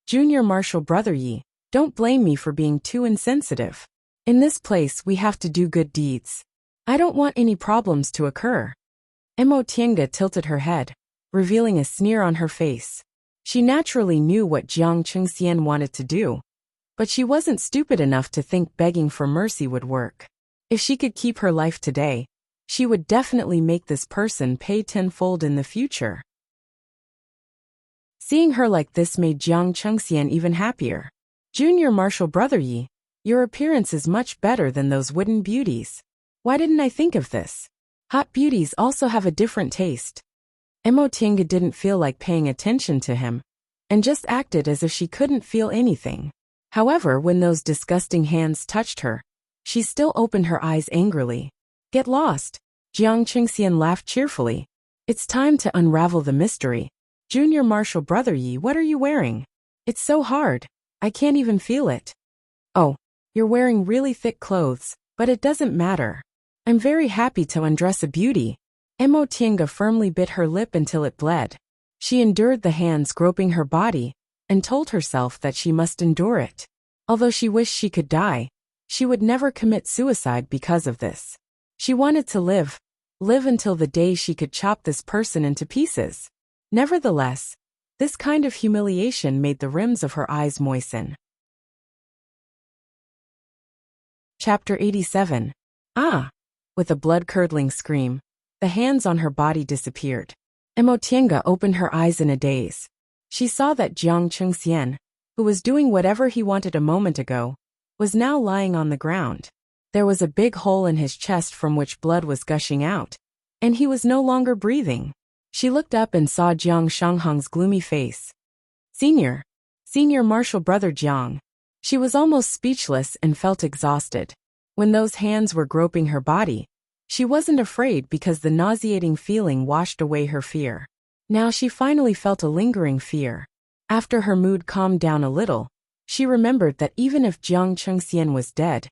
"Junior Marshal Brother Yi, don't blame me for being too insensitive. In this place we have to do good deeds. I don't want any problems to occur." Mo Tiange tilted her head, revealing a sneer on her face. She naturally knew what Jiang Qingxian wanted to do, but she wasn't stupid enough to think begging for mercy would work. If she could keep her life today, she would definitely make this person pay tenfold in the future. Seeing her like this made Jiang Qingxian even happier. "Junior Marshal Brother Yi, your appearance is much better than those wooden beauties. Why didn't I think of this? Hot beauties also have a different taste." Mo Tiange didn't feel like paying attention to him, and just acted as if she couldn't feel anything. However, when those disgusting hands touched her, she still opened her eyes angrily. "Get lost." Jiang Qingxian laughed cheerfully. "It's time to unravel the mystery. Junior Marshal Brother Yi, what are you wearing? It's so hard. I can't even feel it." "Oh, you're wearing really thick clothes, but it doesn't matter. I'm very happy to undress a beauty." Mo Tiange firmly bit her lip until it bled. She endured the hands groping her body, and told herself that she must endure it. Although she wished she could die, she would never commit suicide because of this. She wanted to live until the day she could chop this person into pieces. Nevertheless, this kind of humiliation made the rims of her eyes moisten. Chapter 87. Ah! With a blood-curdling scream, the hands on her body disappeared. Mo Tiange opened her eyes in a daze. She saw that Jiang Qingxian, who was doing whatever he wanted a moment ago, was now lying on the ground. There was a big hole in his chest from which blood was gushing out, and he was no longer breathing. She looked up and saw Jiang Shanghang's gloomy face. Senior Marshal Brother Jiang." She was almost speechless and felt exhausted. When those hands were groping her body, she wasn't afraid because the nauseating feeling washed away her fear. Now she finally felt a lingering fear. After her mood calmed down a little, she remembered that even if Jiang Qingxian was dead,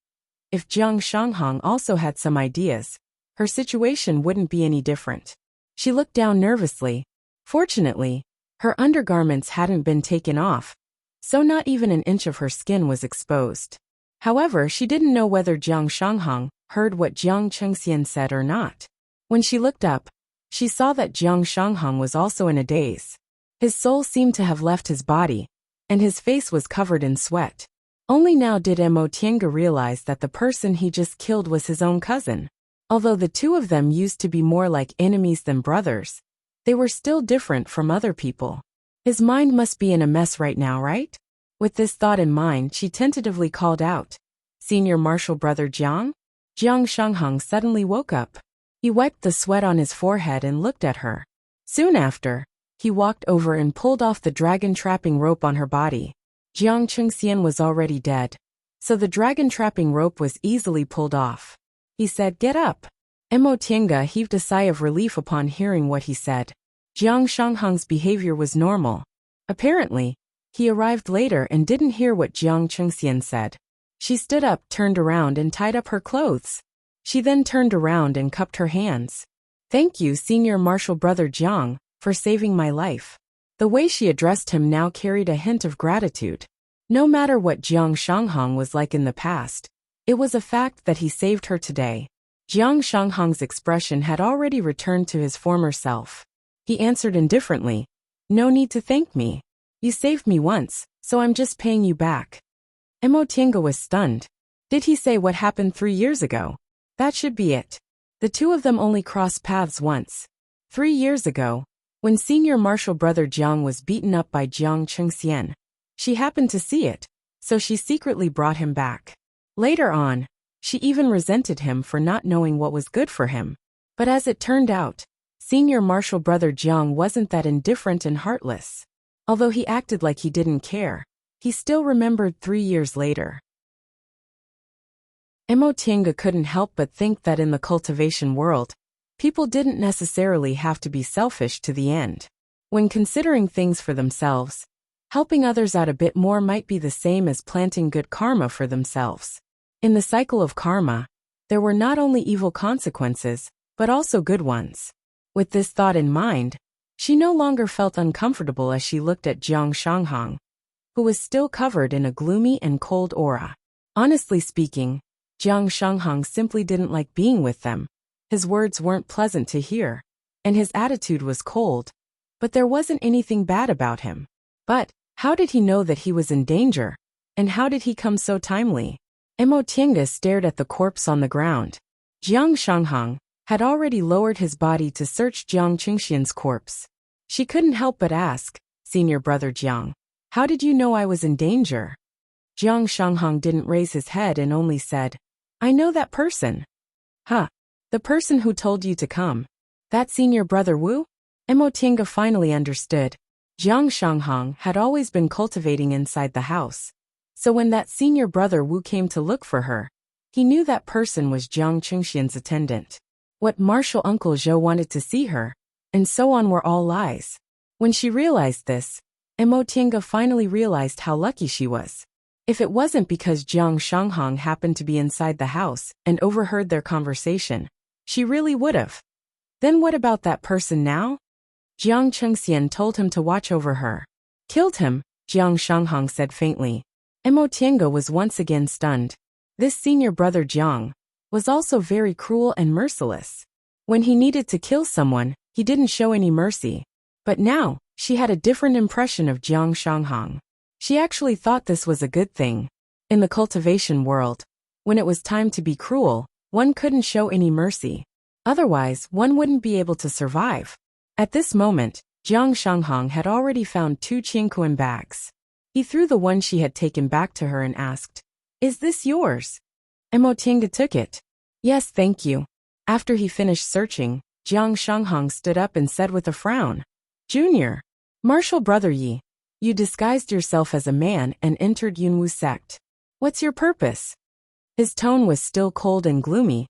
if Jiang Shanghang also had some ideas, her situation wouldn't be any different. She looked down nervously. Fortunately, her undergarments hadn't been taken off, so not even an inch of her skin was exposed. However, she didn't know whether Jiang Shanghang heard what Jiang Qingxian said or not. When she looked up, she saw that Jiang Shanghang was also in a daze. His soul seemed to have left his body, and his face was covered in sweat. Only now did Mo Tiange realize that the person he just killed was his own cousin. Although the two of them used to be more like enemies than brothers, they were still different from other people. His mind must be in a mess right now, right? With this thought in mind, she tentatively called out, "Senior Marshal Brother Jiang?" Jiang Shanghang suddenly woke up. He wiped the sweat on his forehead and looked at her. Soon after, he walked over and pulled off the dragon trapping rope on her body. Jiang Qingxian was already dead, so the dragon trapping rope was easily pulled off. He said, "Get up." Mo Tiange heaved a sigh of relief upon hearing what he said. Jiang Shanghang's behavior was normal. Apparently, he arrived later and didn't hear what Jiang Qingxian said. She stood up, turned around and tied up her clothes. She then turned around and cupped her hands. "Thank you, Senior Marshal Brother Jiang, for saving my life." The way she addressed him now carried a hint of gratitude. No matter what Jiang Shanghang was like in the past, it was a fact that he saved her today. Jiang Shanghang's expression had already returned to his former self. He answered indifferently, "No need to thank me. You saved me once, so I'm just paying you back." Mo Tiange was stunned. Did he say what happened 3 years ago? That should be it. The two of them only crossed paths once. 3 years ago, when Senior Marshal Brother Jiang was beaten up by Jiang Qingxian, she happened to see it, so she secretly brought him back. Later on, she even resented him for not knowing what was good for him. But as it turned out, Senior Marshal Brother Jiang wasn't that indifferent and heartless. Although he acted like he didn't care, he still remembered 3 years later. Mo Tiange couldn't help but think that in the cultivation world, people didn't necessarily have to be selfish to the end. When considering things for themselves, helping others out a bit more might be the same as planting good karma for themselves. In the cycle of karma, there were not only evil consequences, but also good ones. With this thought in mind, she no longer felt uncomfortable as she looked at Jiang Shanghang, who was still covered in a gloomy and cold aura. Honestly speaking, Jiang Shanghang simply didn't like being with them. His words weren't pleasant to hear, and his attitude was cold, but there wasn't anything bad about him. But how did he know that he was in danger, and how did he come so timely? Mo Tiange stared at the corpse on the ground. Jiang Shanghang had already lowered his body to search Jiang Qingxian's corpse. She couldn't help but ask, "Senior brother Jiang, how did you know I was in danger?" Jiang Shanghang didn't raise his head and only said, "I know that person." "Huh. The person who told you to come. That senior brother Wu?" Mo Tiange finally understood. Jiang Shanghang had always been cultivating inside the house. So when that senior brother Wu came to look for her, he knew that person was Jiang Qingxian's attendant. What Martial Uncle Zhou wanted to see her, and so on were all lies. When she realized this, Mo Tiange finally realized how lucky she was. If it wasn't because Jiang Shanghang happened to be inside the house and overheard their conversation, she really would have. Then what about that person now? Jiang Qingxian told him to watch over her. Killed him, Jiang Shanghang said faintly. Mo Tiange was once again stunned. This senior brother Jiang was also very cruel and merciless. When he needed to kill someone, he didn't show any mercy. But now, she had a different impression of Jiang Shanghang. She actually thought this was a good thing. In the cultivation world, when it was time to be cruel, one couldn't show any mercy. Otherwise, one wouldn't be able to survive. At this moment, Jiang Shanghang had already found 2 Qingkuan bags. He threw the one she had taken back to her and asked, "Is this yours?" Mo Tiange took it. "Yes, thank you." After he finished searching, Jiang Shanghang stood up and said with a frown, "Junior, Martial Brother Yi, you disguised yourself as a man and entered Yunwu sect. What's your purpose?" His tone was still cold and gloomy,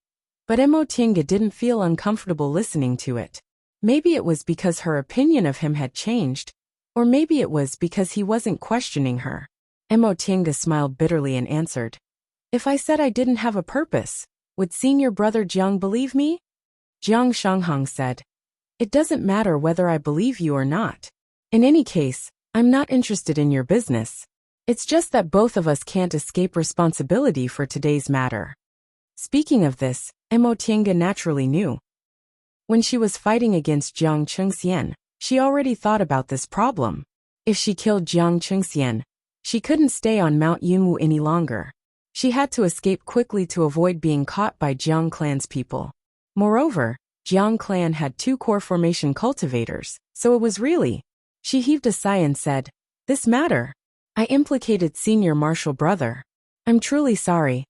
but Mo Tiange didn't feel uncomfortable listening to it. Maybe it was because her opinion of him had changed, or maybe it was because he wasn't questioning her. Mo Tiange smiled bitterly and answered, "If I said I didn't have a purpose, would senior brother Jiang believe me?" Jiang Shanghang said, "It doesn't matter whether I believe you or not. In any case, I'm not interested in your business. It's just that both of us can't escape responsibility for today's matter." Speaking of this, Mo Tiange naturally knew. When she was fighting against Jiang Qingxian, she already thought about this problem. If she killed Jiang Qingxian, she couldn't stay on Mount Yunwu any longer. She had to escape quickly to avoid being caught by Jiang clan's people. Moreover, Jiang clan had 2 core formation cultivators, so it was really. She heaved a sigh and said, "This matter. I implicated senior martial brother. I'm truly sorry."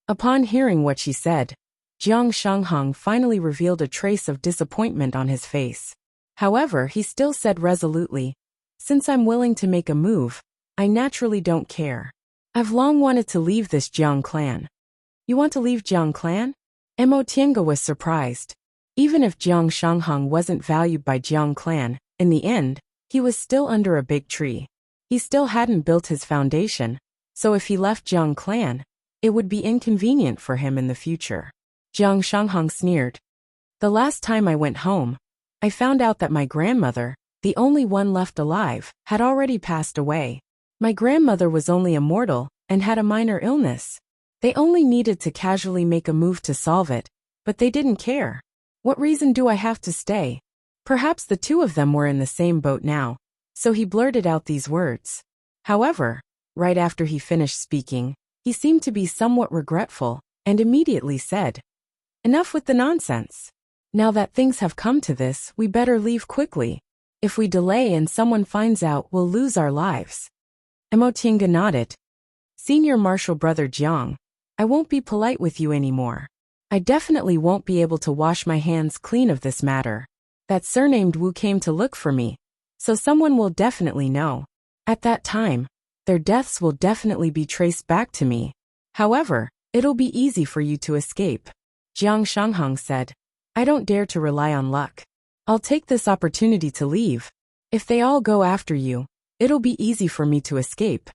Upon hearing what she said, Jiang Shanghang finally revealed a trace of disappointment on his face. However, he still said resolutely, "Since I'm willing to make a move, I naturally don't care. I've long wanted to leave this Jiang clan." "You want to leave Jiang clan?" Mo Tiange was surprised. Even if Jiang Shanghang wasn't valued by Jiang clan, in the end, he was still under a big tree. He still hadn't built his foundation, so if he left Jiang clan, it would be inconvenient for him in the future. Jiang Shanghang sneered. "The last time I went home, I found out that my grandmother, the only one left alive, had already passed away. My grandmother was only a mortal and had a minor illness. They only needed to casually make a move to solve it, but they didn't care. What reason do I have to stay?" Perhaps the 2 of them were in the same boat now, so he blurted out these words. However, right after he finished speaking, he seemed to be somewhat regretful, and immediately said, "Enough with the nonsense. Now that things have come to this, we better leave quickly. If we delay and someone finds out, we'll lose our lives." Mo Tiange nodded. "Senior martial brother Jiang, I won't be polite with you anymore. I definitely won't be able to wash my hands clean of this matter. That surnamed Wu came to look for me, so someone will definitely know. At that time, their deaths will definitely be traced back to me. However, it'll be easy for you to escape." Jiang Shanghang said, "I don't dare to rely on luck. I'll take this opportunity to leave. If they all go after you, it'll be easy for me to escape."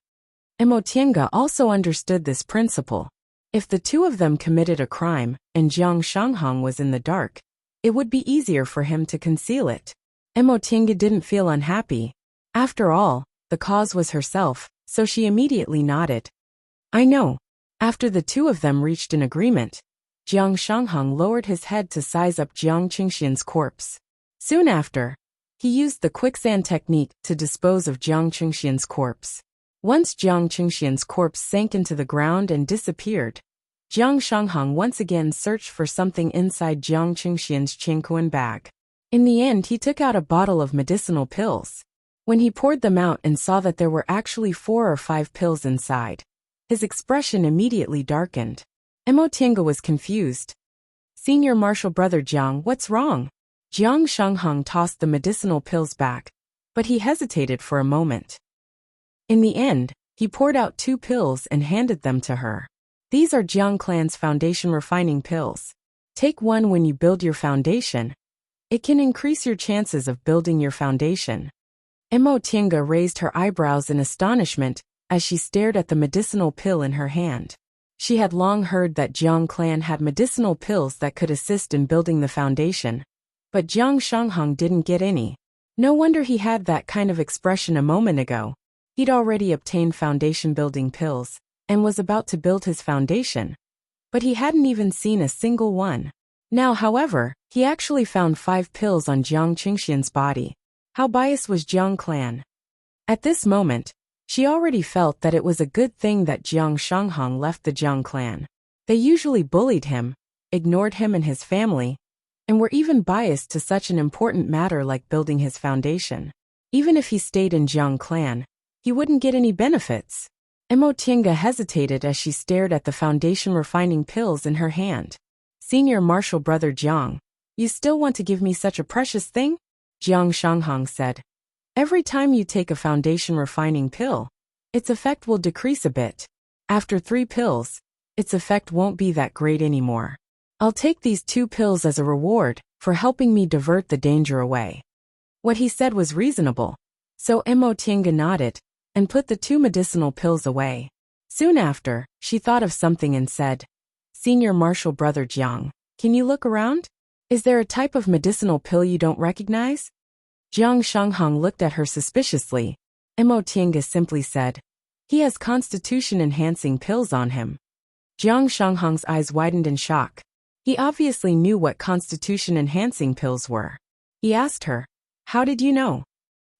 Mo Tiange also understood this principle. If the two of them committed a crime and Jiang Shanghang was in the dark, it would be easier for him to conceal it. Emotinga didn't feel unhappy. After all, the cause was herself, so she immediately nodded. I know. After the two of them reached an agreement, Jiang Shanghang lowered his head to size up Jiang Qingxian's corpse. Soon after, he used the quicksand technique to dispose of Jiang Qingxian's corpse. Once Jiang Qingxian's corpse sank into the ground and disappeared, Jiang Shanghang once again searched for something inside Jiang Qingxian's Qingkuan bag. In the end, he took out a bottle of medicinal pills. When he poured them out and saw that there were actually 4 or 5 pills inside, his expression immediately darkened. Emotinga was confused. Senior Marshal Brother Jiang, what's wrong? Jiang Shanghang tossed the medicinal pills back, but he hesitated for a moment. In the end, he poured out 2 pills and handed them to her. These are Jiang Clan's foundation refining pills. Take one when you build your foundation. It can increase your chances of building your foundation. Emotinga raised her eyebrows in astonishment as she stared at the medicinal pill in her hand. She had long heard that Jiang Clan had medicinal pills that could assist in building the foundation, but Jiang Shanghang didn't get any. No wonder he had that kind of expression a moment ago. He'd already obtained foundation building pills and was about to build his foundation, but he hadn't even seen a single one. Now, however, he actually found 5 pills on Jiang Qingxian's body. How biased was Jiang Clan? At this moment, she already felt that it was a good thing that Jiang Shanghang left the Jiang Clan. They usually bullied him, ignored him and his family, and were even biased to such an important matter like building his foundation. Even if he stayed in Jiang Clan, he wouldn't get any benefits. Emotinga hesitated as she stared at the foundation refining pills in her hand. Senior Marshal Brother Jiang, you still want to give me such a precious thing? Jiang Shanghang said. Every time you take a foundation refining pill, its effect will decrease a bit. After 3 pills, its effect won't be that great anymore. I'll take these 2 pills as a reward for helping me divert the danger away. What he said was reasonable, so Emotinga nodded and put the 2 medicinal pills away. Soon after, she thought of something and said, Senior Marshal Brother Jiang, can you look around? Is there a type of medicinal pill you don't recognize? Jiang Shanghang looked at her suspiciously. Emotinga simply said, he has constitution-enhancing pills on him. Jiang Shanghang's eyes widened in shock. He obviously knew what constitution-enhancing pills were. He asked her, how did you know?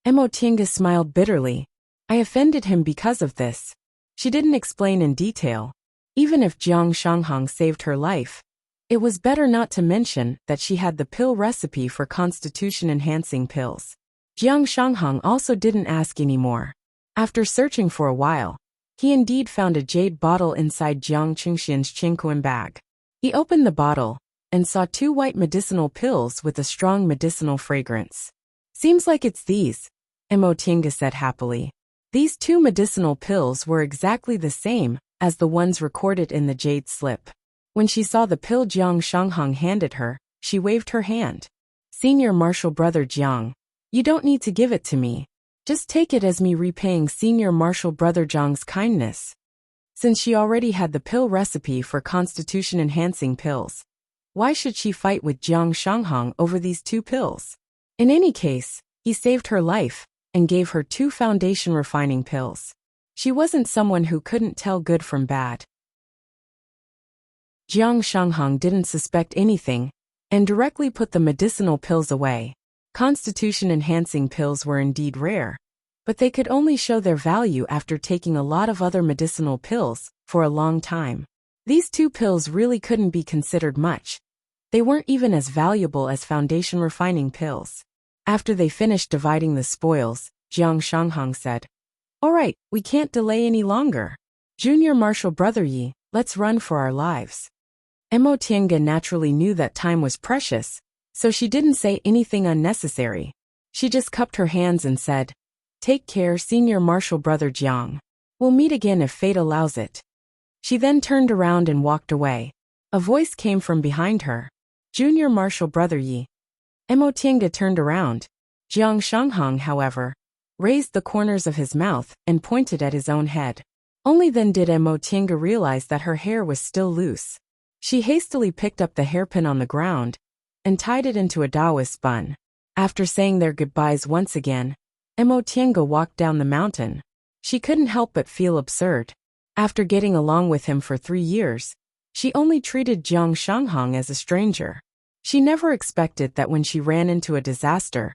Emotinga smiled bitterly. I offended him because of this. She didn't explain in detail. Even if Jiang Shanghang saved her life, it was better not to mention that she had the pill recipe for constitution-enhancing pills. Jiang Shanghang also didn't ask anymore. After searching for a while, he indeed found a jade bottle inside Jiang Qingxian's Qingkuan bag. He opened the bottle and saw 2 white medicinal pills with a strong medicinal fragrance. Seems like it's these, Emotinga said happily. These 2 medicinal pills were exactly the same as the ones recorded in the jade slip. When she saw the pill Jiang Shanghang handed her, she waved her hand. Senior Marshal Brother Jiang, you don't need to give it to me. Just take it as me repaying Senior Marshal Brother Jiang's kindness. Since she already had the pill recipe for constitution-enhancing pills, why should she fight with Jiang Shanghang over these 2 pills? In any case, he saved her life and gave her 2 foundation refining pills. She wasn't someone who couldn't tell good from bad. Jiang Shanghang didn't suspect anything and directly put the medicinal pills away. Constitution-enhancing pills were indeed rare, but they could only show their value after taking a lot of other medicinal pills for a long time. These 2 pills really couldn't be considered much. They weren't even as valuable as foundation refining pills. After they finished dividing the spoils, Jiang Shanghang said, all right, we can't delay any longer. Junior Marshal Brother Yi, let's run for our lives. Emotinga naturally knew that time was precious, so she didn't say anything unnecessary. She just cupped her hands and said, take care, Senior Marshal Brother Jiang. We'll meet again if fate allows it. She then turned around and walked away. A voice came from behind her. Junior Marshal Brother Yi. Emotinga turned around. Jiang Shanghang, however, raised the corners of his mouth and pointed at his own head. Only then did Emotinga realize that her hair was still loose. She hastily picked up the hairpin on the ground and tied it into a Taoist bun. After saying their goodbyes once again, Emotinga walked down the mountain. She couldn't help but feel absurd. After getting along with him for 3 years, she only treated Jiang Shanghang as a stranger. She never expected that when she ran into a disaster,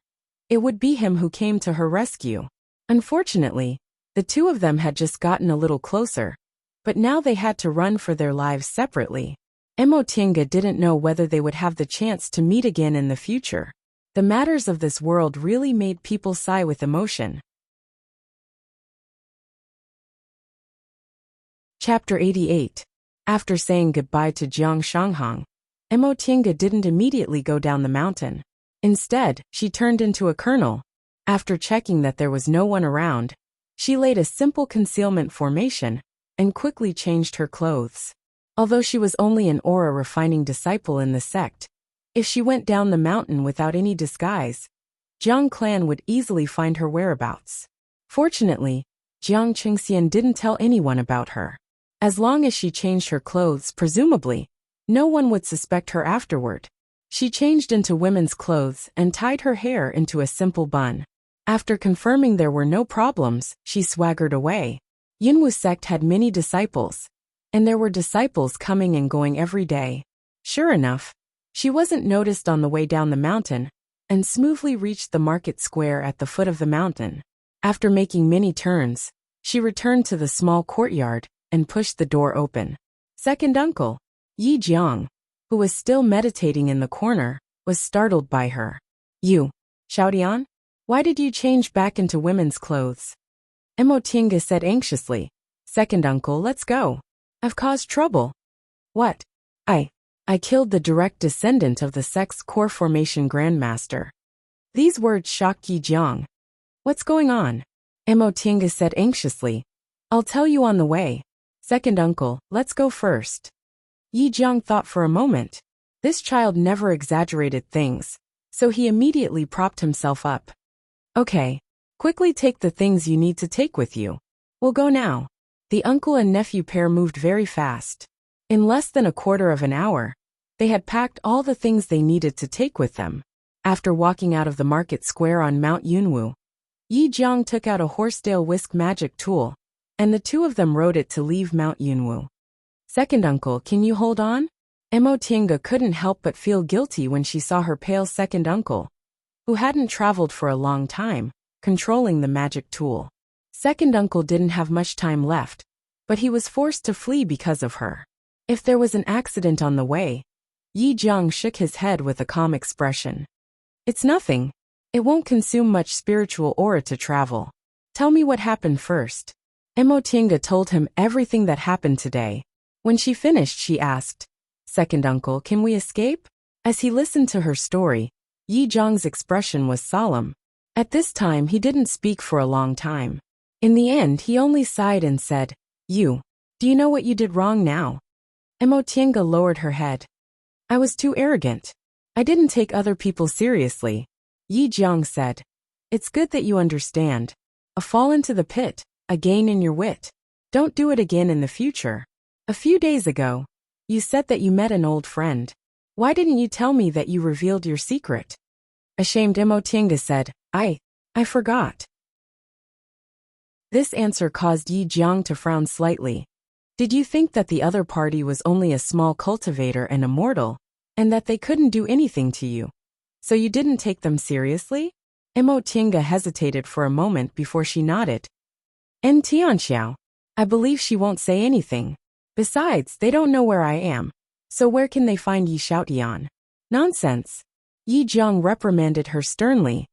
it would be him who came to her rescue. Unfortunately, the two of them had just gotten a little closer, but now they had to run for their lives separately. Emotinga didn't know whether they would have the chance to meet again in the future. The matters of this world really made people sigh with emotion. Chapter 88. After saying goodbye to Jiang Shanghang, Emotinga didn't immediately go down the mountain. Instead, she turned into a kernel. After checking that there was no one around, she laid a simple concealment formation and quickly changed her clothes. Although she was only an aura refining disciple in the sect, if she went down the mountain without any disguise, Jiang clan would easily find her whereabouts. Fortunately, Jiang Qingxian didn't tell anyone about her. As long as she changed her clothes, presumably, no one would suspect her afterward. She changed into women's clothes and tied her hair into a simple bun. After confirming there were no problems, she swaggered away. Yunwu sect had many disciples, and there were disciples coming and going every day. Sure enough, she wasn't noticed on the way down the mountain, and smoothly reached the market square at the foot of the mountain. After making many turns, she returned to the small courtyard and pushed the door open. Second uncle, Yi Jiang, who was still meditating in the corner, was startled by her. You, Xiaotian? Why did you change back into women's clothes? Emotinga said anxiously. Second uncle, let's go. I've caused trouble. What? I killed the direct descendant of the sect's core formation grandmaster. These words shocked Yi Jiang. What's going on? Emotinga said anxiously. I'll tell you on the way. Second uncle, let's go first. Yi Jiang thought for a moment. This child never exaggerated things, so he immediately propped himself up. Okay. Quickly take the things you need to take with you. We'll go now. The uncle and nephew pair moved very fast. In less than a quarter of an hour, they had packed all the things they needed to take with them. After walking out of the market square on Mount Yunwu, Yi Jiang took out a horsetail whisk magic tool, and the two of them rode it to leave Mount Yunwu. Second uncle, can you hold on? Emotinga couldn't help but feel guilty when she saw her pale second uncle, who hadn't traveled for a long time, controlling the magic tool. Second uncle didn't have much time left, but he was forced to flee because of her. If there was an accident on the way, Yi Jiang shook his head with a calm expression. It's nothing. It won't consume much spiritual aura to travel. Tell me what happened first. Emotinga told him everything that happened today. When she finished, she asked, Second uncle, can we escape? As he listened to her story, Yi Jiang's expression was solemn. At this time, he didn't speak for a long time. In the end, he only sighed and said, do you know what you did wrong now? Emotinga lowered her head. I was too arrogant. I didn't take other people seriously. Yi Jiang said. It's good that you understand. A fall into the pit, a gain in your wit. Don't do it again in the future. A few days ago, you said that you met an old friend. Why didn't you tell me that you revealed your secret? Ashamed, Emotinga said, I forgot. This answer caused Yi Jiang to frown slightly. Did you think that the other party was only a small cultivator and a mortal, and that they couldn't do anything to you? So you didn't take them seriously? Emotinga hesitated for a moment before she nodded. And Tianxiao, I believe she won't say anything. Besides, they don't know where I am. So where can they find Yi Xiaotian? Nonsense. Yi Jiang reprimanded her sternly.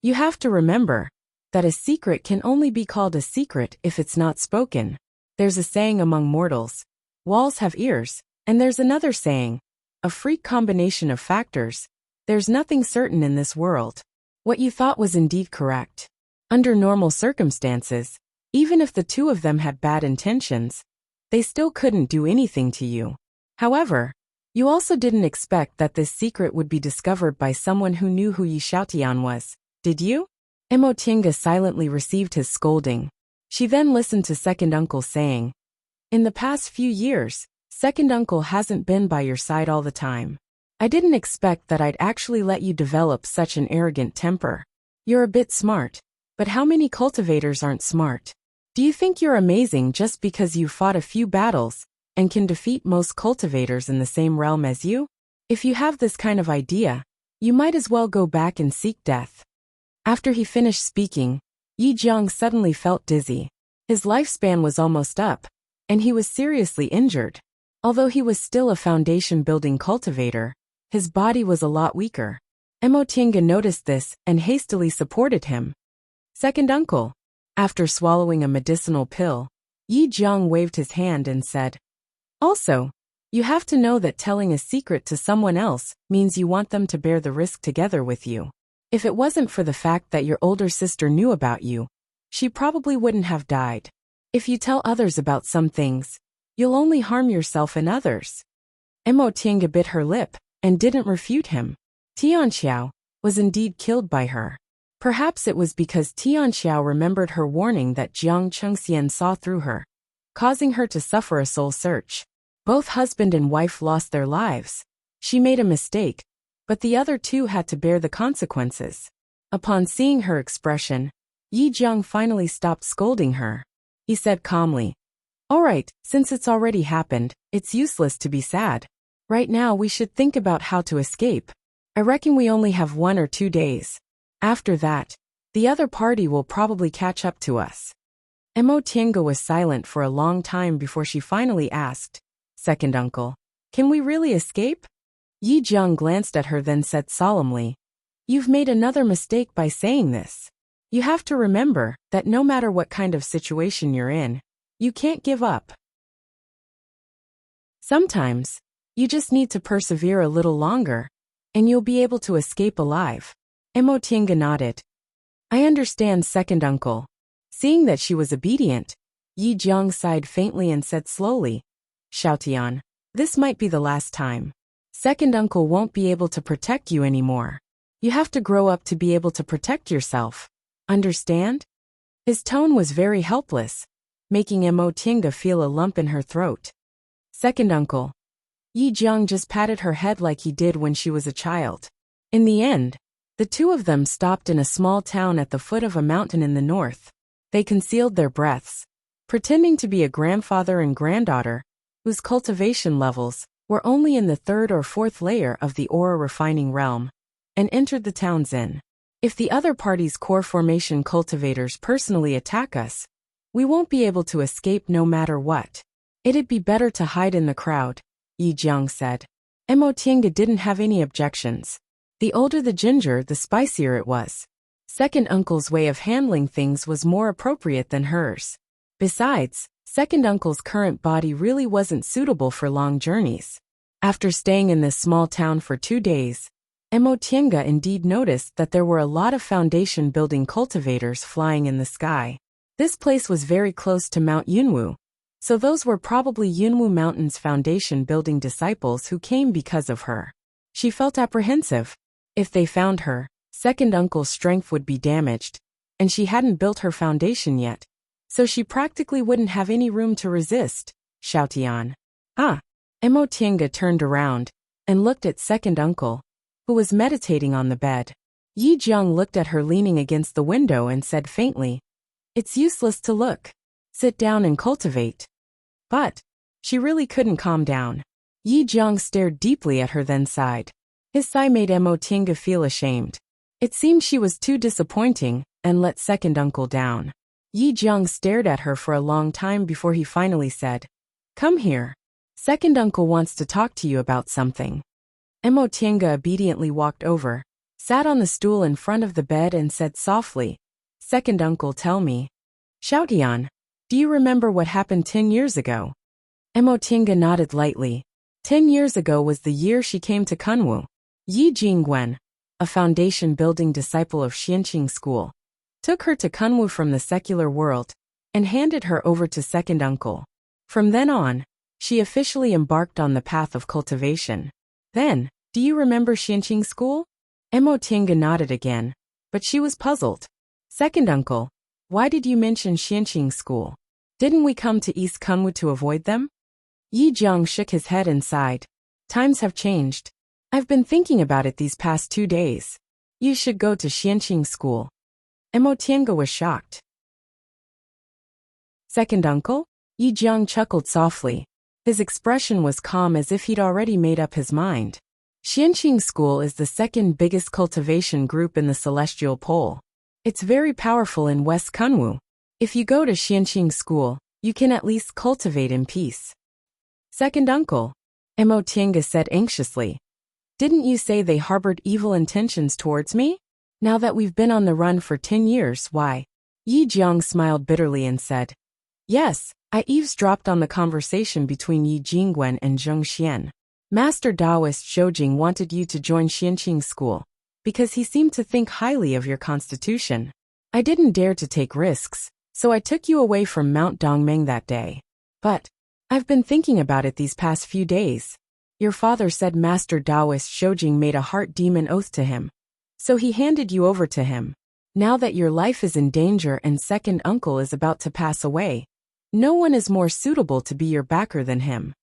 You have to remember that a secret can only be called a secret if it's not spoken. There's a saying among mortals, walls have ears, and there's another saying, a freak combination of factors. There's nothing certain in this world. What you thought was indeed correct. Under normal circumstances, even if the two of them had bad intentions, they still couldn't do anything to you. However, you also didn't expect that this secret would be discovered by someone who knew who Yi Xiaotian was, did you? Emotinga silently received his scolding. She then listened to second uncle saying, "In the past few years, second uncle hasn't been by your side all the time. I didn't expect that I'd actually let you develop such an arrogant temper. You're a bit smart, but how many cultivators aren't smart? Do you think you're amazing just because you fought a few battles and can defeat most cultivators in the same realm as you? If you have this kind of idea, you might as well go back and seek death." After he finished speaking, Yi Jiang suddenly felt dizzy. His lifespan was almost up, and he was seriously injured. Although he was still a foundation-building cultivator, his body was a lot weaker. Emotinga noticed this and hastily supported him. "Second uncle." After swallowing a medicinal pill, Yi Jiang waved his hand and said, "Also, you have to know that telling a secret to someone else means you want them to bear the risk together with you. If it wasn't for the fact that your older sister knew about you, she probably wouldn't have died. If you tell others about some things, you'll only harm yourself and others." Emotinga bit her lip and didn't refute him. Tianxiao was indeed killed by her. Perhaps it was because Tianxiao remembered her warning that Jiang Chengxian saw through her, causing her to suffer a soul search. Both husband and wife lost their lives. She made a mistake, but the other two had to bear the consequences. Upon seeing her expression, Yi Jiang finally stopped scolding her. He said calmly, "All right, since it's already happened, it's useless to be sad. Right now we should think about how to escape. I reckon we only have 1 or 2 days. After that, the other party will probably catch up to us." Emotinga was silent for a long time before she finally asked, "Second uncle, can we really escape?" Yi Jiang glanced at her then said solemnly, "You've made another mistake by saying this. You have to remember that no matter what kind of situation you're in, you can't give up. Sometimes, you just need to persevere a little longer, and you'll be able to escape alive." Emotinga nodded. "I understand, second uncle." Seeing that she was obedient, Yi Jiang sighed faintly and said slowly, "Xiaotian, this might be the last time. Second uncle won't be able to protect you anymore. You have to grow up to be able to protect yourself. Understand?" His tone was very helpless, making Emotinga feel a lump in her throat. "Second uncle." Yi Jiang just patted her head like he did when she was a child. In the end, the two of them stopped in a small town at the foot of a mountain in the north. They concealed their breaths, pretending to be a grandfather and granddaughter, whose cultivation levels were only in the 3rd or 4th layer of the ore refining realm, and entered the town's inn. "If the other party's core formation cultivators personally attack us, we won't be able to escape no matter what. It'd be better to hide in the crowd," Yi Jiang said. Emotinga didn't have any objections. The older the ginger, the spicier it was. Second uncle's way of handling things was more appropriate than hers. Besides, second uncle's current body really wasn't suitable for long journeys. After staying in this small town for 2 days, Emotinga indeed noticed that there were a lot of foundation-building cultivators flying in the sky. This place was very close to Mount Yunwu, so those were probably Yunwu Mountain's foundation-building disciples who came because of her. She felt apprehensive. If they found her, second uncle's strength would be damaged, and she hadn't built her foundation yet, so she practically wouldn't have any room to resist. Xiaotian. "Ah." Emotinga turned around and looked at second uncle, who was meditating on the bed. Yi Jiang looked at her leaning against the window and said faintly, "It's useless to look. Sit down and cultivate." But she really couldn't calm down. Yi Jiang stared deeply at her then sighed. His sigh made Emotinga feel ashamed. It seemed she was too disappointing and let second uncle down. Yi Jiang stared at her for a long time before he finally said, "Come here. Second uncle wants to talk to you about something." Emotinga obediently walked over, sat on the stool in front of the bed and said softly, "Second uncle, tell me. Xiaotian, do you remember what happened 10 years ago?" Emotinga nodded lightly. 10 years ago was the year she came to Kunwu. Yi Jingwen, a foundation-building disciple of Xianqing School, took her to Kunwu from the secular world and handed her over to second uncle. From then on, she officially embarked on the path of cultivation. "Then, do you remember Xianqing School?" Emotinga nodded again, but she was puzzled. "Second uncle, Why did you mention Xianqing School? Didn't we come to East Kunwu to avoid them? Yi Jiang shook his head and sighed. Times have changed. I've been thinking about it these past 2 days. You should go to Xianqing School. Mo Tiange was shocked. Second uncle? Yi Jiang chuckled softly. His expression was calm as if he'd already made up his mind. Xianqing School is the second biggest cultivation group in the Celestial Pole. It's very powerful in West Kunwu. If you go to Xianqing School, you can at least cultivate in peace. Second uncle, Mo Tiange said anxiously. Didn't you say they harbored evil intentions towards me? Now that we've been on the run for 10 years, why? Yi Jiang smiled bitterly and said, Yes, I eavesdropped on the conversation between Yi Jingwen and Zheng Xian. Master Taoist Zhoujing wanted you to join Xianqing School because he seemed to think highly of your constitution. I didn't dare to take risks, so I took you away from Mount Dongmeng that day. But I've been thinking about it these past few days. Your father said Master Taoist Zhoujing made a heart demon oath to him, so he handed you over to him. Now that your life is in danger and second uncle is about to pass away, no one is more suitable to be your backer than him.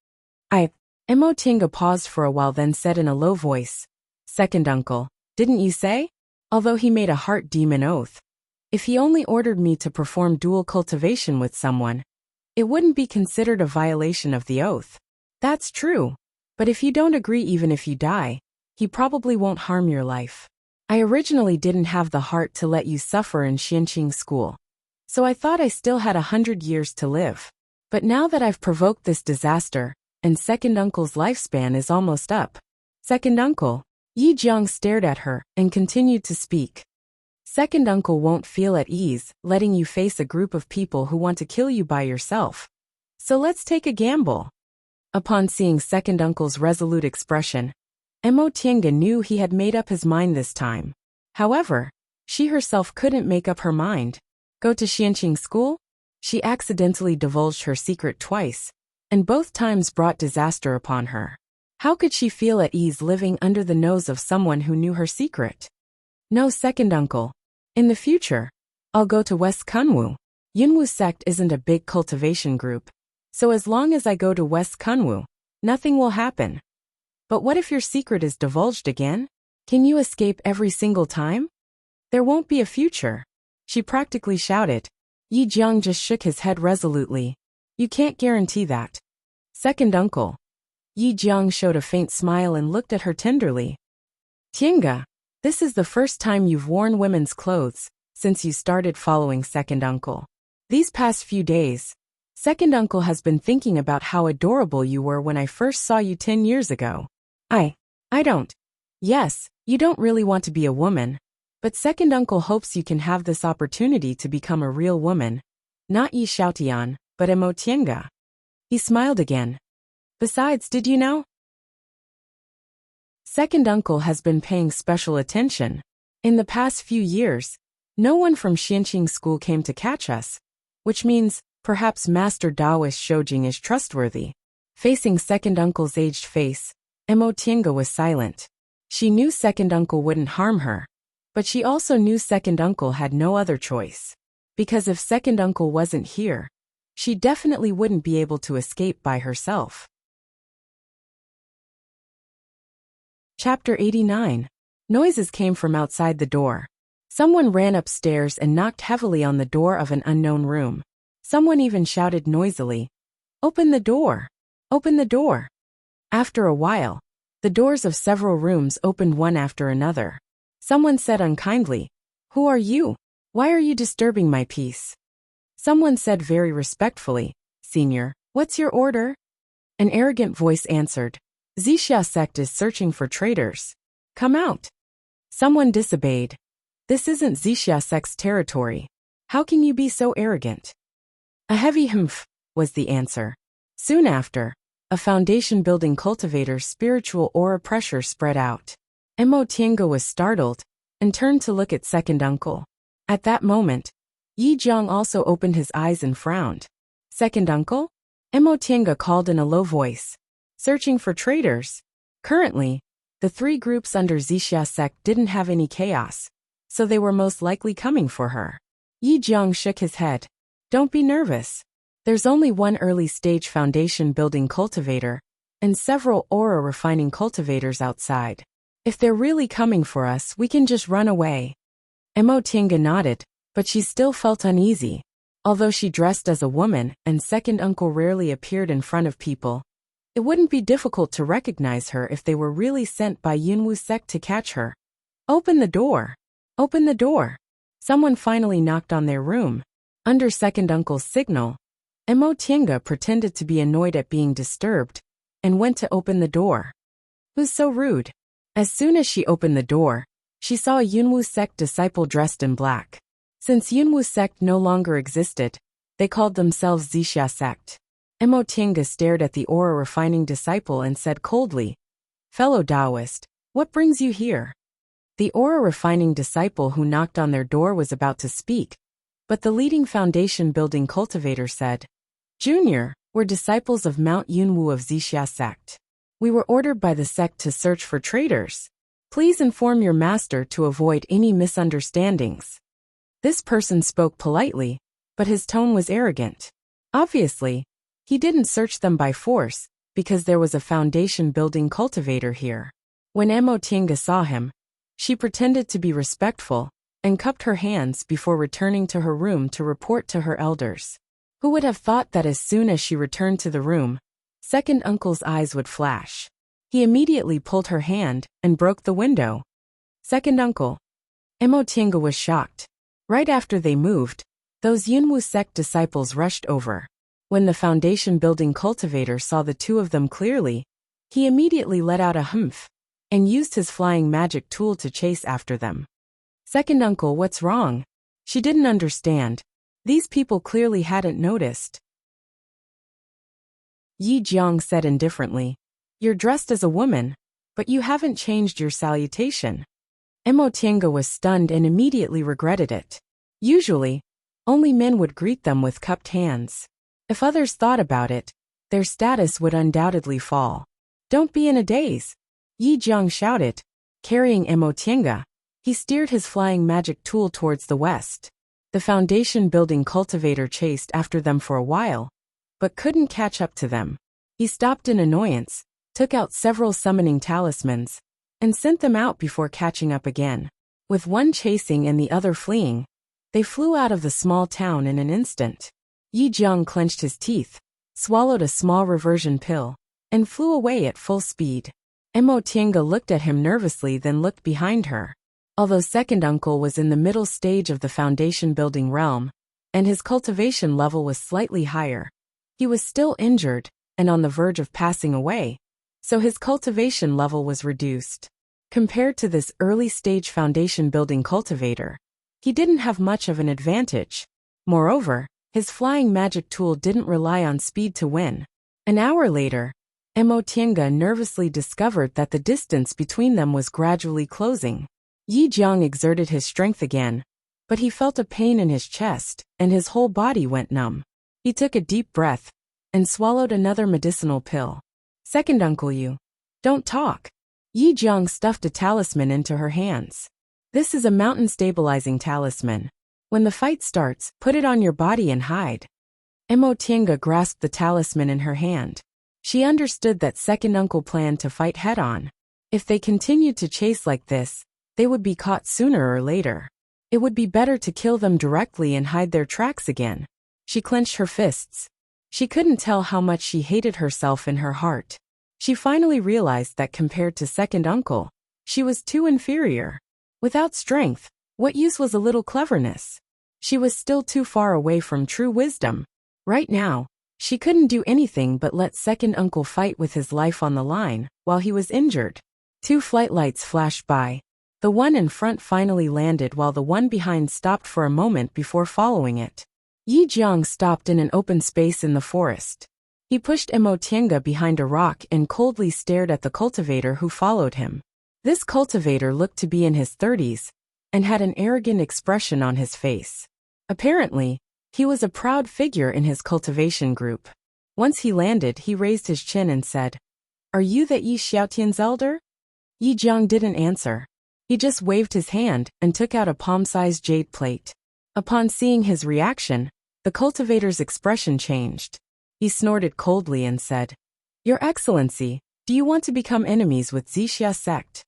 Mo Tiange paused for a while, then said in a low voice, Second uncle, didn't you say? Although he made a heart demon oath, if he only ordered me to perform dual cultivation with someone, it wouldn't be considered a violation of the oath. That's true. But if you don't agree, even if you die, he probably won't harm your life. I originally didn't have the heart to let you suffer in Xianqing School, so I thought I still had 100 years to live. But now that I've provoked this disaster, and second uncle's lifespan is almost up. Second uncle, Yi Jiang stared at her and continued to speak. Second uncle won't feel at ease letting you face a group of people who want to kill you by yourself. So let's take a gamble. Upon seeing second uncle's resolute expression, Mo Tiange knew he had made up his mind this time. However, she herself couldn't make up her mind. Go to Xianqing School? She accidentally divulged her secret twice, and both times brought disaster upon her. How could she feel at ease living under the nose of someone who knew her secret? No, second uncle. In the future, I'll go to West Kunwu. Yunwu sect isn't a big cultivation group, so as long as I go to West Kunwu, nothing will happen. But what if your secret is divulged again? Can you escape every single time? There won't be a future. She practically shouted. Yi Jiang just shook his head resolutely. You can't guarantee that. Second uncle. Yi Jiang showed a faint smile and looked at her tenderly. Tiange, this is the first time you've worn women's clothes since you started following second uncle. These past few days, second uncle has been thinking about how adorable you were when I first saw you 10 years ago. I don't. Yes, you don't really want to be a woman, but second uncle hopes you can have this opportunity to become a real woman. Not Yi Xiaotian, but Mo Tiange. He smiled again. Besides, did you know? Second uncle has been paying special attention. In the past few years, no one from Xianqing School came to catch us, which means perhaps Master Taoist Zhoujing is trustworthy. Facing second uncle's aged face, Mo Tiange was silent. She knew second uncle wouldn't harm her, but she also knew second uncle had no other choice. Because if second uncle wasn't here, she definitely wouldn't be able to escape by herself. Chapter 89. Noises came from outside the door. Someone ran upstairs and knocked heavily on the door of an unknown room. Someone even shouted noisily, "Open the door! Open the door!" After a while, the doors of several rooms opened one after another. Someone said unkindly, "Who are you? Why are you disturbing my peace?" Someone said very respectfully, "Senior, what's your order?" An arrogant voice answered, "Wuxia sect is searching for traitors. Come out." Someone disobeyed. "This isn't Wuxia sect's territory. How can you be so arrogant?" A heavy humph was the answer. Soon after, a foundation-building cultivator's spiritual aura pressure spread out. Mo Tiange was startled and turned to look at second uncle. At that moment, Yi Jiang also opened his eyes and frowned. "Second uncle?" Mo Tiange called in a low voice. "Searching for traitors." Currently, the three groups under Wuxia sect didn't have any chaos, so they were most likely coming for her. Yi Jiang shook his head. Don't be nervous. There's only one early-stage foundation building cultivator, and several aura refining cultivators outside. If they're really coming for us, we can just run away. Emotinga nodded, but she still felt uneasy. Although she dressed as a woman and second uncle rarely appeared in front of people, it wouldn't be difficult to recognize her if they were really sent by Yunwu sect to catch her. Open the door. Open the door. Someone finally knocked on their room. Under second uncle's signal, Emotinga pretended to be annoyed at being disturbed and went to open the door. Who's so rude? As soon as she opened the door, she saw a Yunwu sect disciple dressed in black. Since Yunwu sect no longer existed, they called themselves Wuxia sect. Emotinga stared at the aura refining disciple and said coldly, "Fellow Taoist, what brings you here?" The aura refining disciple who knocked on their door was about to speak, but the leading foundation building cultivator said, "Junior, we're disciples of Mount Yunwu of Wuxia sect. We were ordered by the sect to search for traitors. Please inform your master to avoid any misunderstandings." This person spoke politely, but his tone was arrogant. Obviously, he didn't search them by force, because there was a foundation building cultivator here. When Emotinga saw him, she pretended to be respectful and cupped her hands before returning to her room to report to her elders. Who would have thought that as soon as she returned to the room, second uncle's eyes would flash. He immediately pulled her hand and broke the window. Second uncle. Emotinga was shocked. Right after they moved, those Yunwu sect disciples rushed over. When the foundation building cultivator saw the two of them clearly, he immediately let out a humph and used his flying magic tool to chase after them. Second uncle, what's wrong? She didn't understand. These people clearly hadn't noticed. Yi Jiang said indifferently, "You're dressed as a woman, but you haven't changed your salutation." Emotinga was stunned and immediately regretted it. Usually, only men would greet them with cupped hands. If others thought about it, their status would undoubtedly fall. "Don't be in a daze," Yi Jiang shouted. Carrying Emotinga, he steered his flying magic tool towards the west. The foundation building cultivator chased after them for a while, but couldn't catch up to them. He stopped in annoyance, took out several summoning talismans, and sent them out before catching up again. With one chasing and the other fleeing, they flew out of the small town in an instant. Yi Jiang clenched his teeth, swallowed a small reversion pill, and flew away at full speed. Emotinga looked at him nervously, then looked behind her. Although second uncle was in the middle stage of the foundation building realm, and his cultivation level was slightly higher, he was still injured and on the verge of passing away, so his cultivation level was reduced. Compared to this early-stage foundation building cultivator, he didn't have much of an advantage. Moreover, his flying magic tool didn't rely on speed to win. An hour later, Emotinga nervously discovered that the distance between them was gradually closing. Yi Jiang exerted his strength again, but he felt a pain in his chest, and his whole body went numb. He took a deep breath and swallowed another medicinal pill. "Second uncle, you don't talk." Yi Jiang stuffed a talisman into her hands. "This is a mountain stabilizing talisman. When the fight starts, put it on your body and hide." Emotinga grasped the talisman in her hand. She understood that second uncle planned to fight head-on. If they continued to chase like this, they would be caught sooner or later. It would be better to kill them directly and hide their tracks again. She clenched her fists. She couldn't tell how much she hated herself in her heart. She finally realized that compared to second uncle, she was too inferior. Without strength, what use was a little cleverness? She was still too far away from true wisdom. Right now, she couldn't do anything but let second uncle fight with his life on the line while he was injured. 2 flight lights flashed by. The one in front finally landed while the one behind stopped for a moment before following it. Yi Jiang stopped in an open space in the forest. He pushed Emotinga behind a rock and coldly stared at the cultivator who followed him. This cultivator looked to be in his 30s and had an arrogant expression on his face. Apparently, he was a proud figure in his cultivation group. Once he landed, he raised his chin and said, "Are you the Yi Xiaotian's elder?" Yi Jiang didn't answer. He just waved his hand and took out a palm-sized jade plate. Upon seeing his reaction, the cultivator's expression changed. He snorted coldly and said, "Your Excellency, do you want to become enemies with Wuxia sect?"